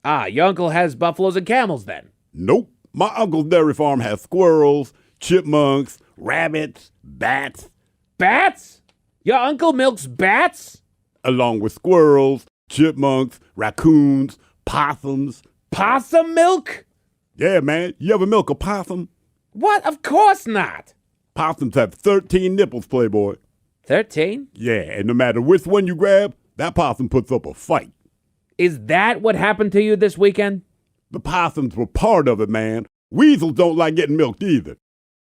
Ah, your uncle has buffaloes and camels then? Nope. My uncle's dairy farm has squirrels, chipmunks, rabbits, bats. Bats? Your uncle milks bats? Along with squirrels, chipmunks, raccoons, possums. Possum milk? Yeah, man. You ever milk a possum? What? Of course not. Possums have 13 nipples, Playboy. 13? Yeah, and no matter which one you grab, that possum puts up a fight. Is that what happened to you this weekend? The possums were part of it, man. Weasels don't like getting milked either.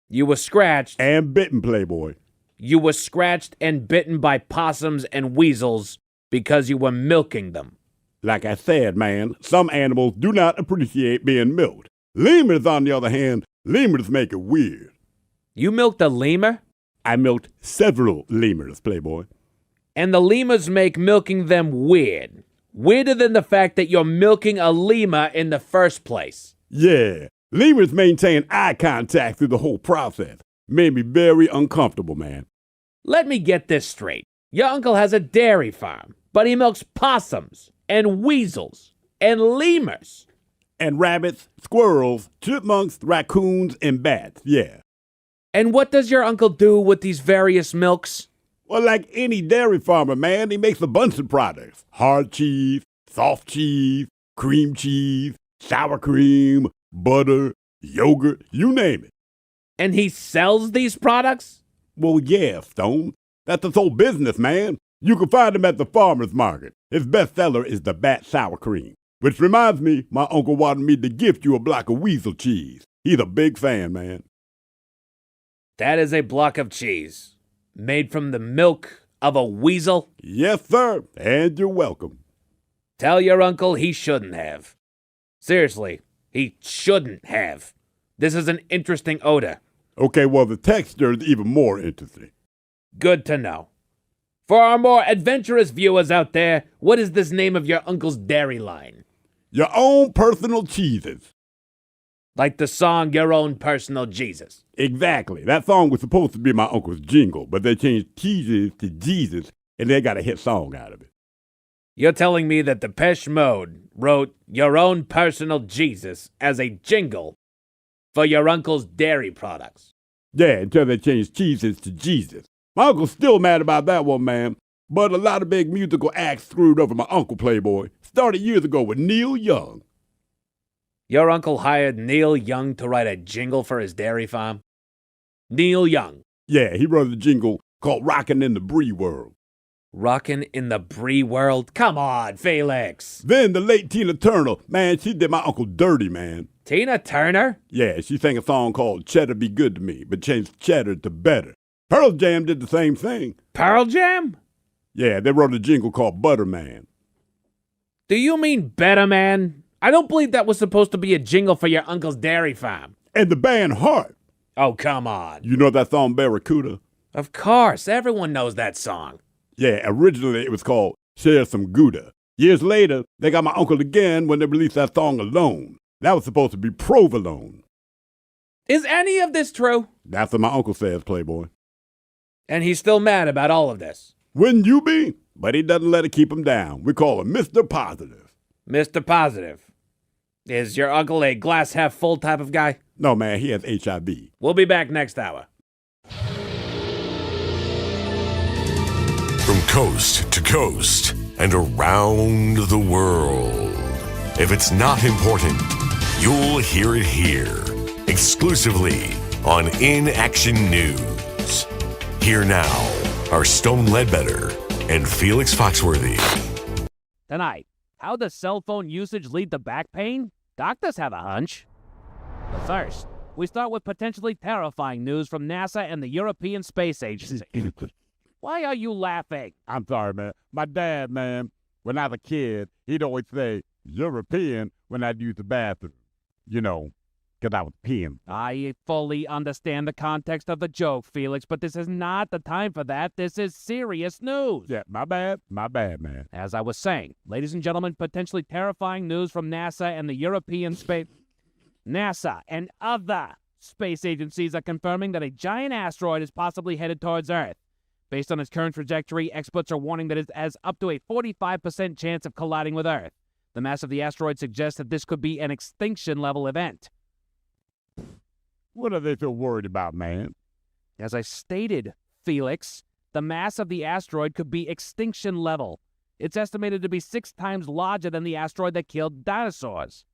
You were scratched. And bitten, Playboy. You were scratched and bitten by possums and weasels because you were milking them. Like I said, man, some animals do not appreciate being milked. Lemurs, on the other hand, lemurs make it weird. You milked a lemur? I milked several lemurs, Playboy. And the lemurs make milking them weird. Weirder than the fact that you're milking a lemur in the first place. Yeah, lemurs maintain eye contact through the whole process. Made me very uncomfortable, man. Let me get this straight. Your uncle has a dairy farm, but he milks possums and weasels and lemurs. And rabbits, squirrels, chipmunks, raccoons, and bats, yeah. And what does your uncle do with these various milks? Well, like any dairy farmer, man, he makes a bunch of products. Hard cheese, soft cheese, cream cheese, sour cream, butter, yogurt, you name it. And he sells these products? Well, yeah, Stone. That's his whole business, man. You can find him at the farmer's market. His bestseller is the Bat Sour Cream. Which reminds me, my uncle wanted me to gift you a block of weasel cheese. He's a big fan, man. That is a block of cheese. Made from the milk of a weasel? Yes, sir. And you're welcome. Tell your uncle he shouldn't have. Seriously, he shouldn't have. This is an interesting odor. Okay, well, the texture is even more interesting. Good to know. For our more adventurous viewers out there, what is this name of your uncle's dairy line? Your own personal cheeses. Like the song Your Own Personal Jesus. Exactly. That song was supposed to be my uncle's jingle, but they changed cheeses to Jesus, and they got a hit song out of it. You're telling me that Depeche Mode wrote Your Own Personal Jesus as a jingle for your uncle's dairy products? Yeah, until they changed cheeses to Jesus. My uncle's still mad about that one, man. But a lot of big musical acts screwed over my uncle, Playboy. Started years ago with Neil Young. Your uncle hired Neil Young to write a jingle for his dairy farm? Neil Young? Yeah, he wrote a jingle called Rockin' in the Brie World. Rockin' in the Brie World? Come on, Felix. Then the late Tina Turner, man, she did my uncle dirty, man. Tina Turner? Yeah, she sang a song called Cheddar Be Good to Me, but changed cheddar to better. Pearl Jam did the same thing. Pearl Jam? Yeah, they wrote a jingle called Butter Man. Do you mean Better Man? I don't believe that was supposed to be a jingle for your uncle's dairy farm. And the band Heart. Oh, come on. You know that song Barracuda? Of course, everyone knows that song. Yeah, originally it was called Share Some Gouda. Years later, they got my uncle again when they released that song Alone. That was supposed to be Provolone. Is any of this true? That's what my uncle says, Playboy. And he's still mad about all of this. Wouldn't you be? But he doesn't let it keep him down. We call him Mr. Positive. Mr. Positive. Is your uncle a glass half full type of guy? No, man, he has HIV. We'll be back next hour. From coast to coast and around the world. If it's not important, you'll hear it here. Exclusively on In Action News. Here now are Stone Ledbetter and Felix Foxworthy. Tonight, how does cell phone usage lead to back pain? Doctors have a hunch. But first, we start with potentially terrifying news from NASA and the European Space Agency. Why are you laughing? I'm sorry, man. My dad, man, when I was a kid, he'd always say, European, when I'd use the bathroom. You know, because I was peeing. I fully understand the context of the joke, Felix, but this is not the time for that. This is serious news. Yeah, my bad, man. As I was saying, ladies and gentlemen, potentially terrifying news from NASA and the European Space... NASA and other space agencies are confirming that a giant asteroid is possibly headed towards Earth. Based on its current trajectory, experts are warning that it has up to a 45% chance of colliding with Earth. The mass of the asteroid suggests that this could be an extinction-level event. What are they so worried about, man? As I stated, Felix, the mass of the asteroid could be extinction level. It's estimated to be 6 times larger than the asteroid that killed dinosaurs.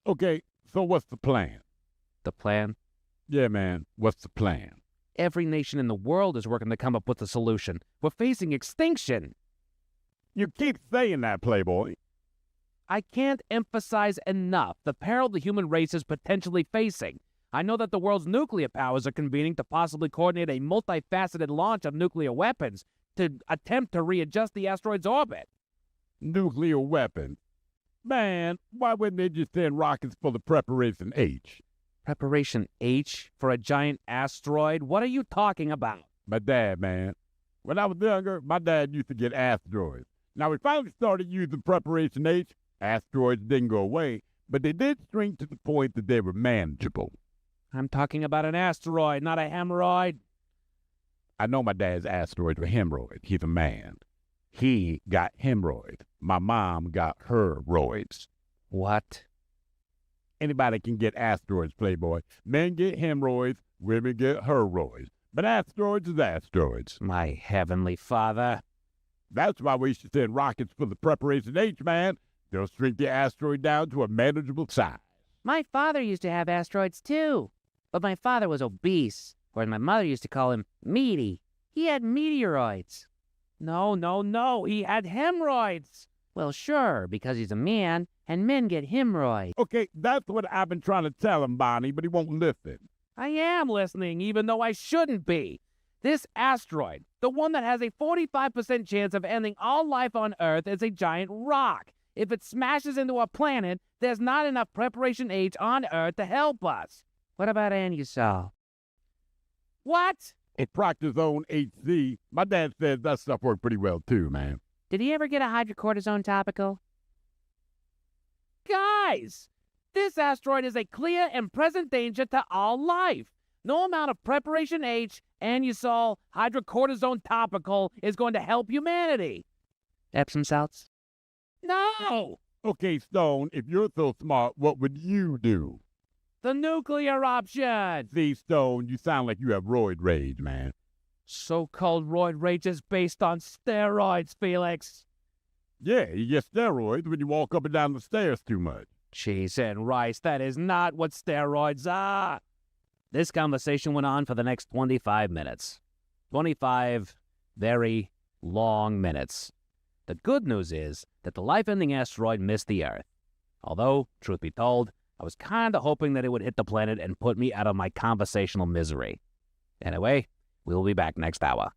Okay, so what's the plan? The plan? Yeah, man, what's the plan? Every nation in the world is working to come up with a solution. We're facing extinction. You keep saying that, Playboy. I can't emphasize enough the peril the human race is potentially facing. I know that the world's nuclear powers are convening to possibly coordinate a multifaceted launch of nuclear weapons to attempt to readjust the asteroid's orbit. Nuclear weapons? Man, why wouldn't they just send rockets for the Preparation H? Preparation H for a giant asteroid? What are you talking about? My dad, man. When I was younger, my dad used to get asteroids. Now, we finally started using Preparation H. Asteroids didn't go away, but they did shrink to the point that they were manageable. I'm talking about an asteroid, not a hemorrhoid. I know my dad's asteroids were hemorrhoids. He's a man. He got hemorrhoids. My mom got her roids. What? Anybody can get asteroids, Playboy. Men get hemorrhoids, women get herroids. But asteroids is asteroids. My heavenly father. That's why we should send rockets for the Preparation H, man. They'll shrink the asteroid down to a manageable size. My father used to have asteroids, too. But my father was obese, whereas my mother used to call him meaty. He had meteoroids. No. He had hemorrhoids. Well, sure, because he's a man, and men get hemorrhoids. Okay, that's what I've been trying to tell him, Bonnie, but he won't listen. I am listening, even though I shouldn't be. This asteroid, the one that has a 45% chance of ending all life on Earth, is a giant rock. If it smashes into a planet, there's not enough Preparation H on Earth to help us. What about Anusol? What? Proctazone HC. My dad says that stuff worked pretty well, too, man. Did he ever get a hydrocortisone topical? Guys, this asteroid is a clear and present danger to all life. No amount of Preparation H, Anusol, hydrocortisone topical is going to help humanity. Epsom salts? No! Okay, Stone, if you're so smart, what would you do? The nuclear option! See, Stone, you sound like you have roid rage, man. So-called roid rage is based on steroids, Felix. Yeah, you get steroids when you walk up and down the stairs too much. Cheese and rice, that is not what steroids are. This conversation went on for the next 25 minutes. 25 very long minutes. The good news is that the life-ending asteroid missed the Earth. Although, truth be told, I was kind of hoping that it would hit the planet and put me out of my conversational misery. Anyway, we'll be back next hour.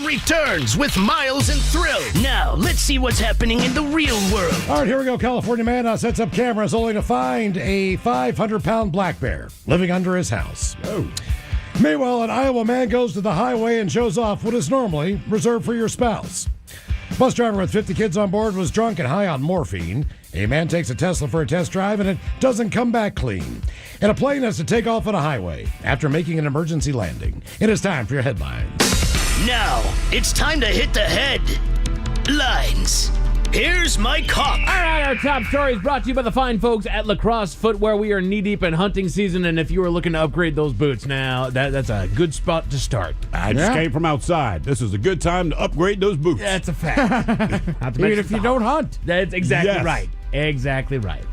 Returns with Miles and Thrill. Now, let's see what's happening in the real world. All right, here we go. California man sets up cameras only to find a 500-pound black bear living under his house. Oh. Meanwhile, an Iowa man goes to the highway and shows off what is normally reserved for your spouse. Bus driver with 50 kids on board was drunk and high on morphine. A man takes a Tesla for a test drive and it doesn't come back clean. And a plane has to take off on a highway after making an emergency landing. It is time for your headlines. Now, it's time to hit the headlines. Here's my cop. All right, our top story is brought to you by the fine folks at Lacrosse Footwear. We are knee-deep in hunting season, and if you are looking to upgrade those boots now, that's a good spot to start. I just came from outside. This is a good time to upgrade those boots. That's a fact. Even if you don't hunt. That's exactly right. Exactly right.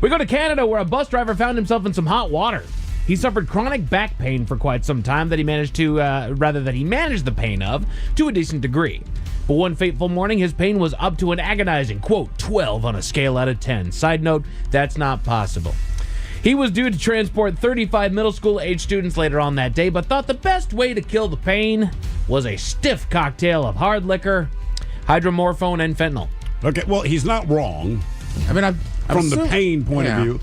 We go to Canada, where a bus driver found himself in some hot water. He suffered chronic back pain for quite some time that he managed the pain of to a decent degree. But one fateful morning, his pain was up to an agonizing, quote, 12 on a scale out of 10. Side note, that's not possible. He was due to transport 35 middle school age students later on that day, but thought the best way to kill the pain was a stiff cocktail of hard liquor, hydromorphone, and fentanyl. Okay, well, he's not wrong. I mean, from the pain point of view.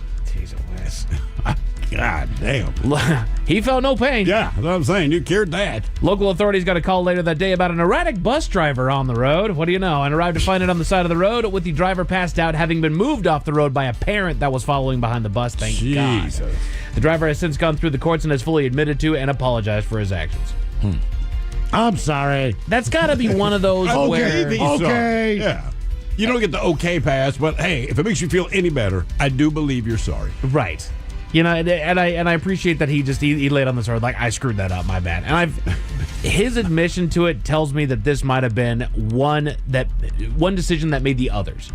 God damn. He felt no pain. Yeah, that's what I'm saying. You cured that. Local authorities got a call later that day about an erratic bus driver on the road. What do you know? And arrived to find it on the side of the road with the driver passed out, having been moved off the road by a parent that was following behind the bus. Thank God. The driver has since gone through the courts and has fully admitted to and apologized for his actions. I'm sorry. That's got to be one of those where... Okay. Yeah. You don't get the okay pass, but hey, if it makes you feel any better, I do believe you're sorry. Right. You know, and I appreciate that he laid on the sword like, I screwed that up, my bad. And his admission to it tells me that this might have been one decision that made the others.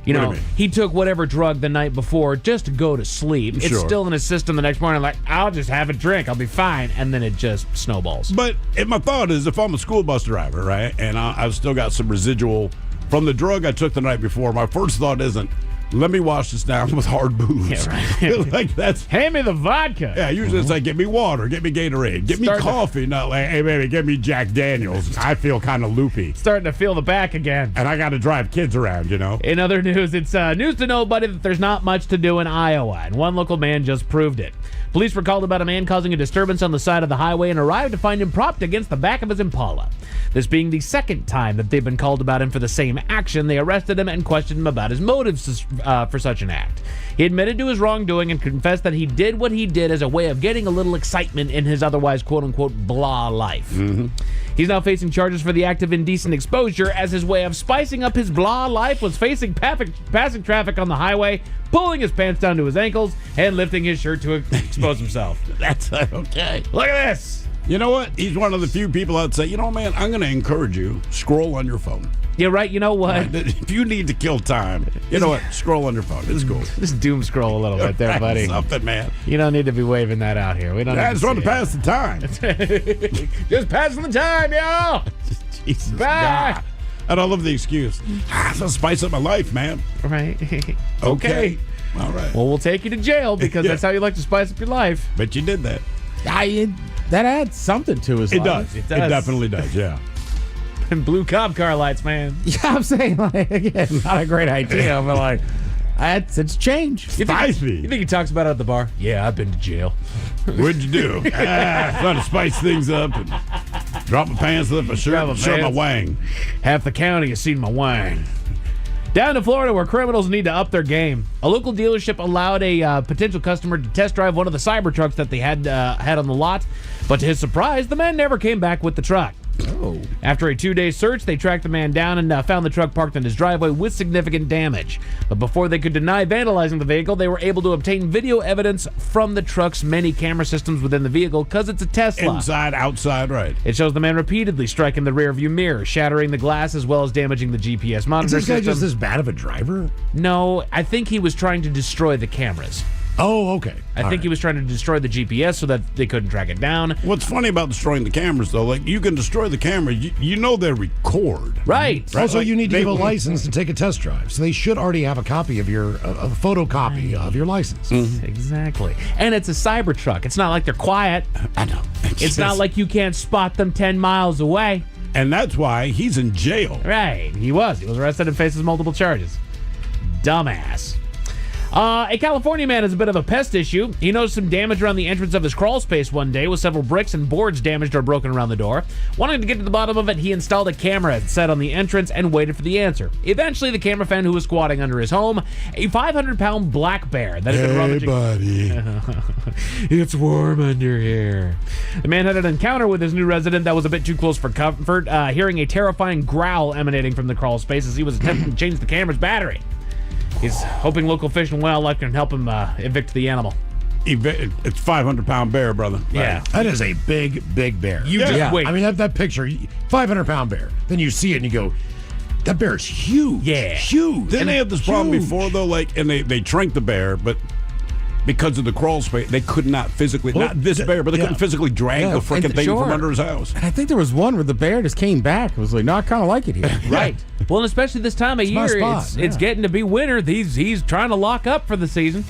You know, he took whatever drug the night before just to go to sleep. It's still in his system the next morning, like, I'll just have a drink, I'll be fine. And then it just snowballs. But my thought is, if I'm a school bus driver, right, and I've still got some residual from the drug I took the night before, my first thought isn't, let me wash this down with hard booze. Yeah, right. Like that's hand me the vodka. Yeah, usually it's like, get me water, get me Gatorade, get me coffee. Not like, hey baby, get me Jack Daniels. I feel kind of loopy. Starting to feel the back again. And I got to drive kids around, you know. In other news, it's news to nobody that there's not much to do in Iowa, and one local man just proved it. Police were called about a man causing a disturbance on the side of the highway and arrived to find him propped against the back of his Impala. This being the second time that they've been called about him for the same action, they arrested him and questioned him about his motives for such an act. He admitted to his wrongdoing and confessed that he did what he did as a way of getting a little excitement in his otherwise quote-unquote blah life. Mm-hmm. He's now facing charges for the act of indecent exposure, as his way of spicing up his blah life was facing passing traffic on the highway, pulling his pants down to his ankles, and lifting his shirt to expose himself. That's okay. Look at this. You know what? He's one of the few people I'd say, you know, man, I'm going to encourage you, scroll on your phone. You're right. You know what? Right? If you need to kill time, you know what? Scroll on your phone. It's cool. Just doom scroll a little bit there, buddy. Something, man. You don't need to be waving that out here. We don't. I just want to pass the time. Just passing the time, yo. Jesus Bye. God. And I love the excuse. Let's spice up my life, man. Right. Okay. All right. Well, we'll take you to jail because that's how you like to spice up your life. But you did that. That adds something to his It life. does. It definitely does, yeah. And blue cop car lights, man. Yeah, I'm saying, like, again, not a great idea, but like, it's change. You think he talks about it at the bar? Yeah, I've been to jail. What'd you do? Trying to spice things up and drop my pants, lift my shirt, and show my wang. Half the county has seen my wang. Down to Florida, where criminals need to up their game. A local dealership allowed a potential customer to test drive one of the Cybertrucks that they had on the lot, but to his surprise, the man never came back with the truck. Oh. After a 2-day search, they tracked the man down and found the truck parked in his driveway with significant damage. But before they could deny vandalizing the vehicle, they were able to obtain video evidence from the truck's many camera systems within the vehicle because it's a Tesla. Inside, outside, right. It shows the man repeatedly striking the rearview mirror, shattering the glass, as well as damaging the GPS monitor Is this guy system. just as bad of a driver? No, I think he was trying to destroy the cameras. Oh, okay. I think he was trying to destroy the GPS so that they couldn't track it down. What's funny about destroying the cameras, though, like, you can destroy the camera, you know they record. Right. Also, Like, you need to they give a will- license to take a test drive. So they should already have a copy of your, a photocopy of your license. Exactly. And it's a Cybertruck. It's not like they're quiet. I know. It's not like you can't spot them 10 miles away. And that's why he's in jail. Right. He was arrested and faces multiple charges. Dumbass. A California man has a bit of a pest issue. He noticed some damage around the entrance of his crawl space one day with several bricks and boards damaged or broken around the door. Wanting to get to the bottom of it, he installed a camera set on the entrance and waited for the answer. Eventually, the camera found who was squatting under his home, a 500-pound black bear that had been rummaging. buddy. It's warm under here. The man had an encounter with his new resident that was a bit too close for comfort, hearing a terrifying growl emanating from the crawl space as he was attempting to change the camera's battery. He's hoping local Fish and Wildlife can help him evict the animal. It's 500-pound bear, brother. Yeah. That is a big, big bear. You just wait. I mean, that picture, 500-pound bear. Then you see it and you go, that bear's huge. Yeah. Huge. Didn't they have this problem Huge. before, though? Like, and they tranked the bear, but because of the crawl space, they could not physically, Well, not this bear, but they yeah. couldn't physically drag Yeah, the freaking and thing sure. from under his house. And I think there was one where the bear just came back. It was like, no, I kind of like it here. Right. Well, and especially this time of my year, spot, it's getting to be winter. He's trying to lock up for the season.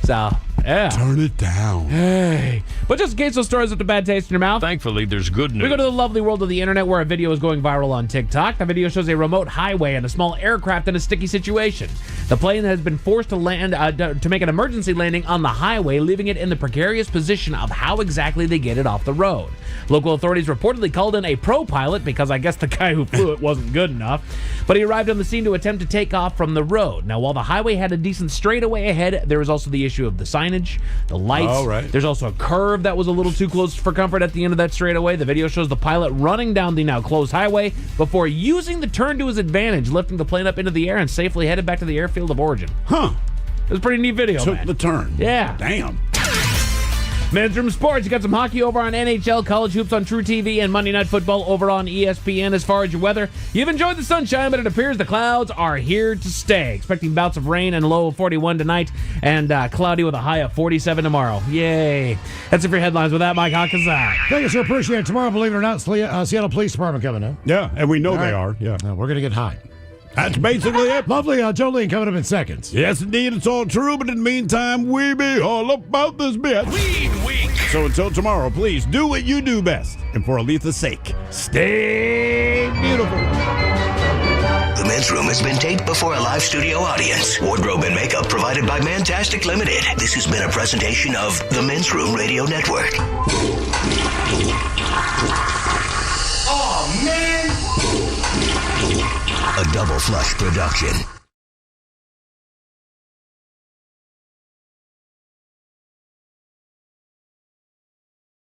So, yeah. Turn it down. Hey. But just in case those stories have a bad taste in your mouth, Thankfully, there's good news. we go to the lovely world of the internet where a video is going viral on TikTok. The video shows a remote highway and a small aircraft in a sticky situation. The plane has been forced to land to make an emergency landing on the highway, leaving it in the precarious position of how exactly they get it off the road. Local authorities reportedly called in a pro pilot because I guess the guy who flew it wasn't good enough, but he arrived on the scene to attempt to take off from the road. Now, while the highway had a decent straightaway ahead, there was also the issue of the signage, the lights. Oh, right. There's also a curve that was a little too close for comfort at the end of that straightaway. The video shows the pilot running down the now closed highway before using the turn to his advantage, lifting the plane up into the air and safely headed back to the airfield of origin. Huh. It was a pretty neat video, Took man. the turn. Yeah. Damn. Men's Room Sports, you got some hockey over on NHL, college hoops on True TV, and Monday Night Football over on ESPN. As far as your weather, you've enjoyed the sunshine, but it appears the clouds are here to stay. Expecting bouts of rain and low of 41 tonight, and cloudy with a high of 47 tomorrow. Yay. That's it for your headlines. With that, Mike Hakazai. Thank you, sir. Appreciate it. Tomorrow, believe it or not, Seattle Police Department coming up. Yeah, and we know All they right. are. Yeah. We're going to get high. That's basically it. Lovely. Jolene coming up in seconds. Yes, indeed, it's all true, but in the meantime, we be all about this bitch. Lean Week. So until tomorrow, please do what you do best. And for Aletha's sake, stay beautiful. The Men's Room has been taped before a live studio audience. Wardrobe and makeup provided by Mantastic Limited. This has been a presentation of the Men's Room Radio Network. Oh, man! A Double Flush production.